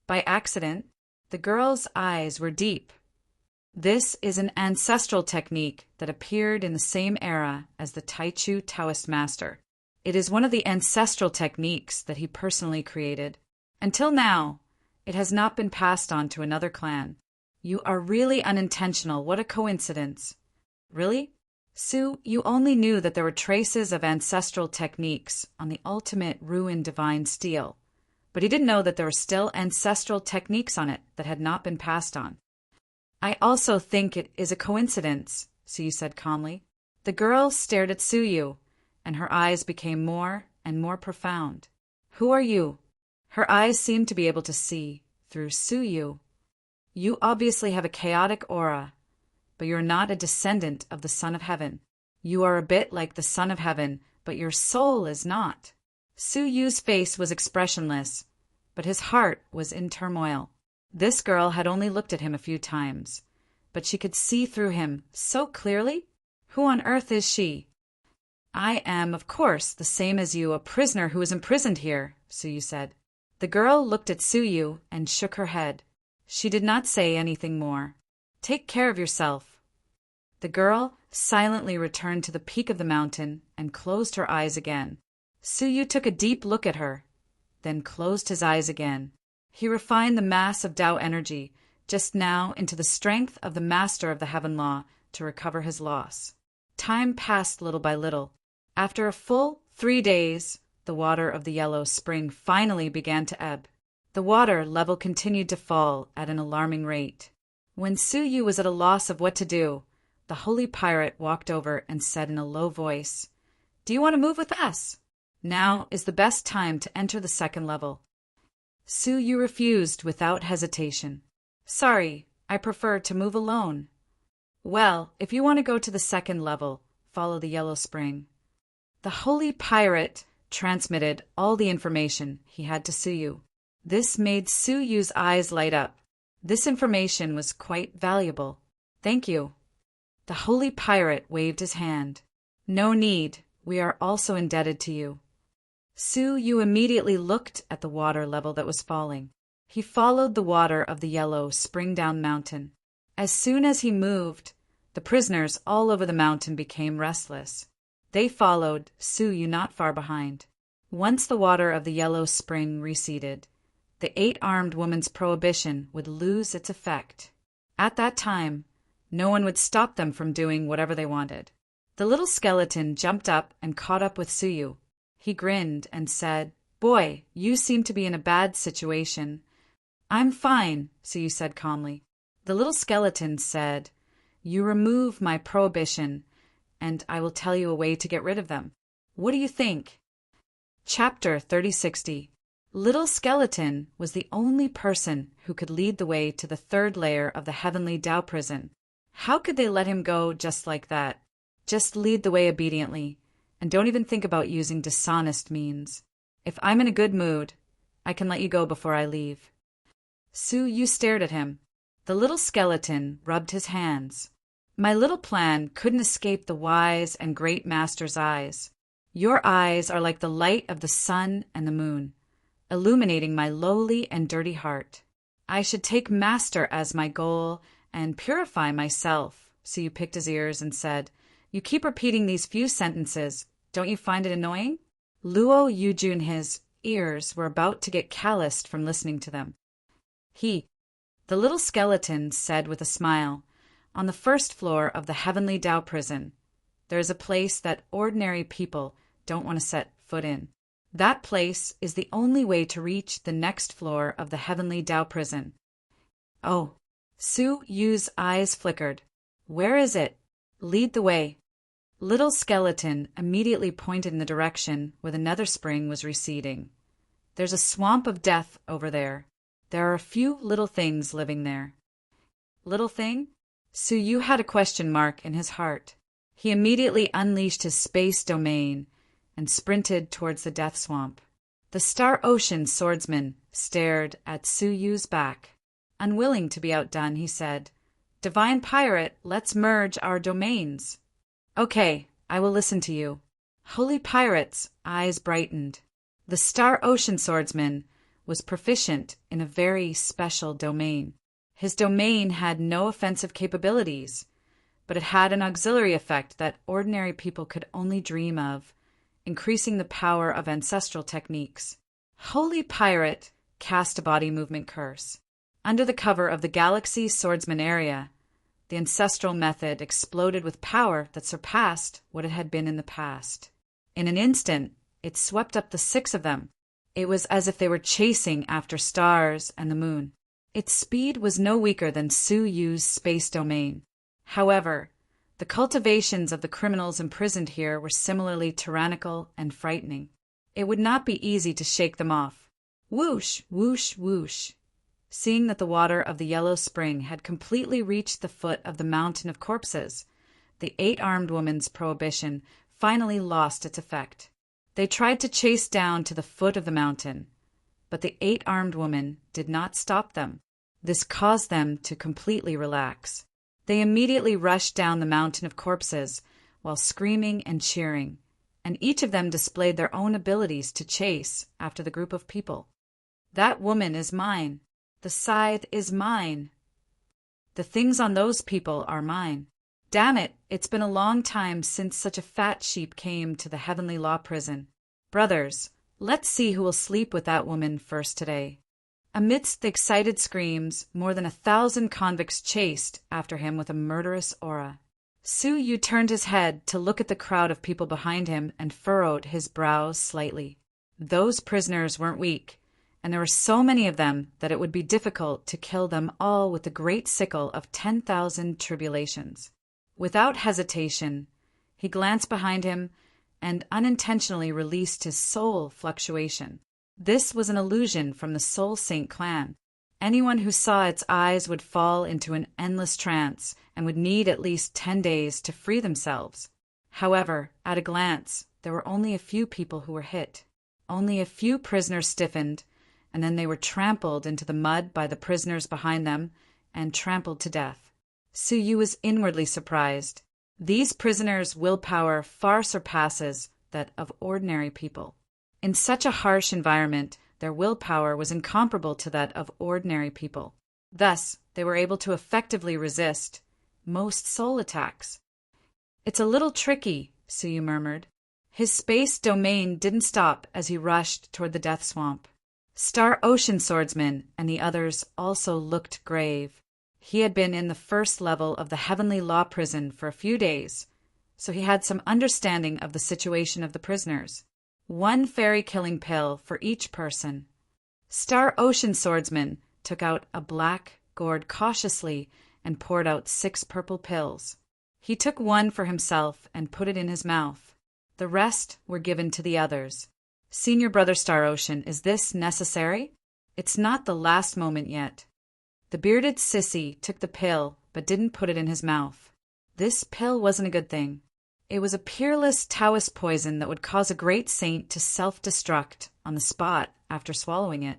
By accident? The girl's eyes were deep. This is an ancestral technique that appeared in the same era as the Taichu Taoist master. It is one of the ancestral techniques that he personally created. Until now, it has not been passed on to another clan. You are really unintentional. What a coincidence. Really? Su, you only knew that there were traces of ancestral techniques on the ultimate ruined divine steel, but he didn't know that there were still ancestral techniques on it that had not been passed on. I also think it is a coincidence, Su Yu said calmly. The girl stared at Su Yu, and her eyes became more and more profound. Who are you? Her eyes seemed to be able to see through Su Yu. You obviously have a chaotic aura, but you're not a descendant of the Son of Heaven. You are a bit like the Son of Heaven, but your soul is not. Su Yu's face was expressionless, but his heart was in turmoil. This girl had only looked at him a few times, but she could see through him so clearly. Who on earth is she? I am, of course, the same as you, a prisoner who is imprisoned here, Su Yu said. The girl looked at Su Yu and shook her head. She did not say anything more. Take care of yourself. The girl silently returned to the peak of the mountain and closed her eyes again. Su Yu took a deep look at her, then closed his eyes again. He refined the mass of Tao energy just now into the strength of the master of the heaven law to recover his loss. Time passed little by little. After a full 3 days, the water of the yellow spring finally began to ebb. The water level continued to fall at an alarming rate. When Su Yu was at a loss of what to do, the holy pirate walked over and said in a low voice, Do you want to move with us? Now is the best time to enter the second level. Su Yu refused without hesitation. Sorry, I prefer to move alone. Well, if you want to go to the second level, follow the yellow spring. The holy pirate transmitted all the information he had to Su Yu. This made Su Yu's eyes light up. This information was quite valuable. Thank you. The holy pirate waved his hand. No need. We are also indebted to you. Su Yu immediately looked at the water level that was falling. He followed the water of the yellow spring-down mountain. As soon as he moved, the prisoners all over the mountain became restless. They followed, Su Yu not far behind. Once the water of the yellow spring receded, the 8-armed woman's prohibition would lose its effect. At that time, no one would stop them from doing whatever they wanted. The little skeleton jumped up and caught up with Su Yu. He grinned and said, Boy, you seem to be in a bad situation. I'm fine, Su Yu said calmly. The little skeleton said, You remove my prohibition, and I will tell you a way to get rid of them. What do you think? Chapter 3060. Little Skeleton was the only person who could lead the way to the third layer of the heavenly Tao prison. How could they let him go just like that? Just lead the way obediently, and don't even think about using dishonest means. If I'm in a good mood, I can let you go before I leave." Su Yu stared at him. The little skeleton rubbed his hands. "My little plan couldn't escape the wise and great master's eyes. Your eyes are like the light of the sun and the moon, illuminating my lowly and dirty heart. I should take master as my goal and purify myself." Su Yu picked his ears and said, "You keep repeating these few sentences. Don't you find it annoying?" Luo Yujun, his ears were about to get calloused from listening to them. The little skeleton said with a smile, "On the first floor of the Heavenly Tao prison, there is a place that ordinary people don't want to set foot in. That place is the only way to reach the next floor of the Heavenly Tao prison." "Oh." Su Yu's eyes flickered. "Where is it? Lead the way." Little skeleton immediately pointed in the direction where the nether spring was receding. "There's a swamp of death over there. There are a few little things living there." Little thing? Su Yu had a question mark in his heart. He immediately unleashed his space domain and sprinted towards the death swamp. The Star Ocean swordsman stared at Su Yu's back. Unwilling to be outdone, he said, "Divine Pirate, let's merge our domains." "Okay, I will listen to you." Holy Pirate's eyes brightened. The Star Ocean swordsman was proficient in a very special domain. His domain had no offensive capabilities, but it had an auxiliary effect that ordinary people could only dream of, increasing the power of ancestral techniques. Holy Pirate cast a body movement curse. Under the cover of the Galaxy Swordsman area, the ancestral method exploded with power that surpassed what it had been in the past. In an instant, it swept up the six of them. It was as if they were chasing after stars and the moon. Its speed was no weaker than Su Yu's space domain. However, the cultivations of the criminals imprisoned here were similarly tyrannical and frightening. It would not be easy to shake them off. Whoosh, whoosh, whoosh. Seeing that the water of the yellow spring had completely reached the foot of the mountain of corpses, the eight-armed woman's prohibition finally lost its effect. They tried to chase down to the foot of the mountain, but the eight-armed woman did not stop them. This caused them to completely relax. They immediately rushed down the mountain of corpses while screaming and cheering, and each of them displayed their own abilities to chase after the group of people. "That woman is mine. The scythe is mine. The things on those people are mine. Damn it, it's been a long time since such a fat sheep came to the Heavenly Law prison. Brothers, let's see who will sleep with that woman first today." Amidst the excited screams, more than 1,000 convicts chased after him with a murderous aura. Su Yu turned his head to look at the crowd of people behind him and furrowed his brows slightly. Those prisoners weren't weak, and there were so many of them that it would be difficult to kill them all with the great sickle of 10,000 tribulations. Without hesitation, he glanced behind him and unintentionally released his soul fluctuation. This was an illusion from the Soul Saint clan. Anyone who saw its eyes would fall into an endless trance and would need at least 10 days to free themselves. However, at a glance, there were only a few people who were hit. Only a few prisoners stiffened, and then they were trampled into the mud by the prisoners behind them and trampled to death. Su Yu was inwardly surprised. These prisoners' willpower far surpasses that of ordinary people. In such a harsh environment, their willpower was incomparable to that of ordinary people. Thus, they were able to effectively resist most soul attacks. "It's a little tricky," Su Yu murmured. His space domain didn't stop as he rushed toward the death swamp. Star Ocean Swordsman and the others also looked grave. He had been in the first level of the Heavenly Law prison for a few days, so he had some understanding of the situation of the prisoners. 1 fairy-killing pill for each person. Star Ocean Swordsman took out a black gourd cautiously and poured out 6 purple pills. He took 1 for himself and put it in his mouth. The rest were given to the others. "Senior Brother Star Ocean, is this necessary? It's not the last moment yet." The bearded sissy took the pill but didn't put it in his mouth. This pill wasn't a good thing. It was a peerless Taoist poison that would cause a great saint to self-destruct on the spot after swallowing it.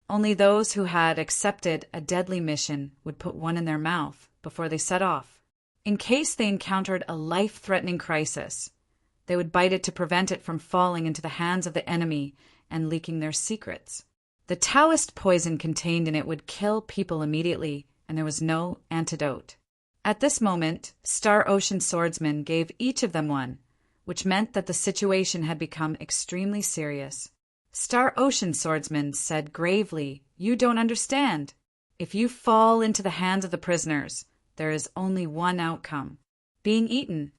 Only those who had accepted a deadly mission would put one in their mouth before they set off. In case they encountered a life-threatening crisis, they would bite it to prevent it from falling into the hands of the enemy and leaking their secrets. The Taoist poison contained in it would kill people immediately, and there was no antidote. At this moment, Star Ocean swordsmen gave each of them one, which meant that the situation had become extremely serious. Star Ocean swordsman said gravely, "You don't understand. If you fall into the hands of the prisoners, there is only one outcome: being eaten."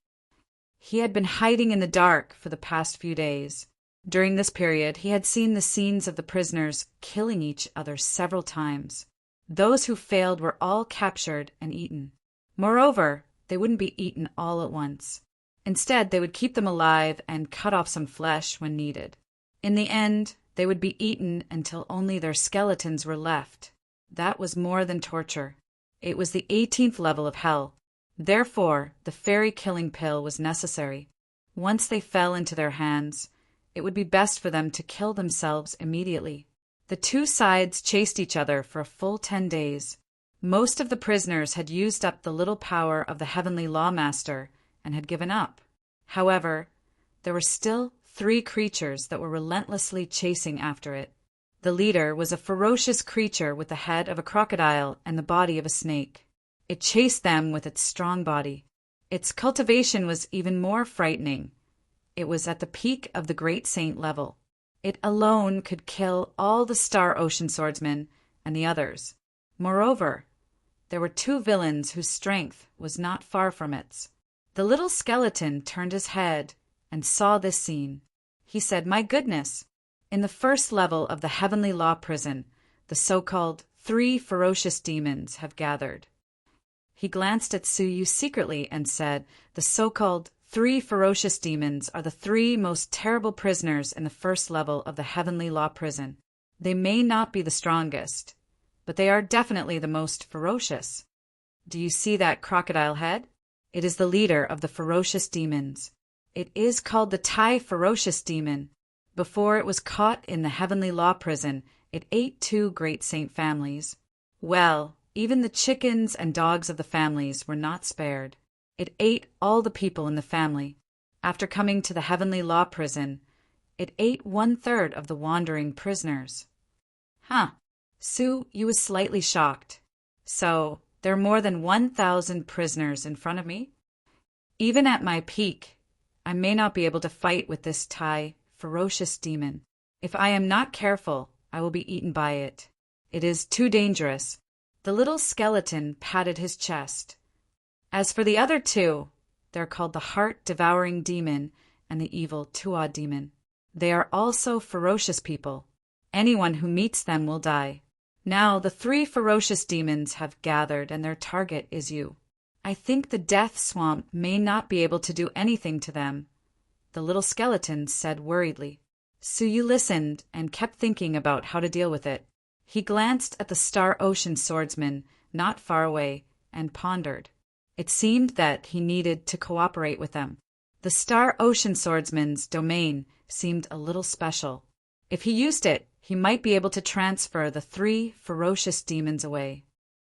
He had been hiding in the dark for the past few days. During this period, he had seen the scenes of the prisoners killing each other several times. Those who failed were all captured and eaten. Moreover, they wouldn't be eaten all at once. Instead, they would keep them alive and cut off some flesh when needed. In the end, they would be eaten until only their skeletons were left. That was more than torture. It was the 18th level of hell. Therefore, the fairy killing pill was necessary. Once they fell into their hands, it would be best for them to kill themselves immediately. The two sides chased each other for a full 10 days. Most of the prisoners had used up the little power of the heavenly lawmaster and had given up. However, there were still 3 creatures that were relentlessly chasing after it. The leader was a ferocious creature with the head of a crocodile and the body of a snake. It chased them with its strong body. Its cultivation was even more frightening. It was at the peak of the Great Saint level. It alone could kill all the Star Ocean swordsmen and the others. Moreover, there were 2 villains whose strength was not far from its. The little skeleton turned his head and saw this scene. He said, "My goodness! In the first level of the Heavenly Law prison, the so-called 3 ferocious demons have gathered." He glanced at Suyu secretly and said, "The so-called 3 ferocious demons are the 3 most terrible prisoners in the first level of the Heavenly Law prison. They may not be the strongest, but they are definitely the most ferocious. Do you see that crocodile head? It is the leader of the ferocious demons. It is called the Tai Ferocious Demon. Before it was caught in the Heavenly Law prison, it ate 2 great saint families. Well, even the chickens and dogs of the families were not spared. It ate all the people in the family. After coming to the Heavenly Law prison, it ate 1/3 of the wandering prisoners." "Huh." Suyu was slightly shocked. "So, there are more than 1,000 prisoners in front of me? Even at my peak, I may not be able to fight with this Tai Ferocious Demon. If I am not careful, I will be eaten by it. It is too dangerous." The little skeleton patted his chest. "As for the other 2, they're called the Heart-Devouring Demon and the Evil Tuo Demon. They are also ferocious people. Anyone who meets them will die. Now the 3 ferocious demons have gathered, and their target is you. I think the Death Swamp may not be able to do anything to them," the little skeleton said worriedly. Suyu listened and kept thinking about how to deal with it. He glanced at the Star Ocean swordsman not far away and pondered. It seemed that he needed to cooperate with them. The Star Ocean swordsman's domain seemed a little special. If he used it, he might be able to transfer the 3 ferocious demons away.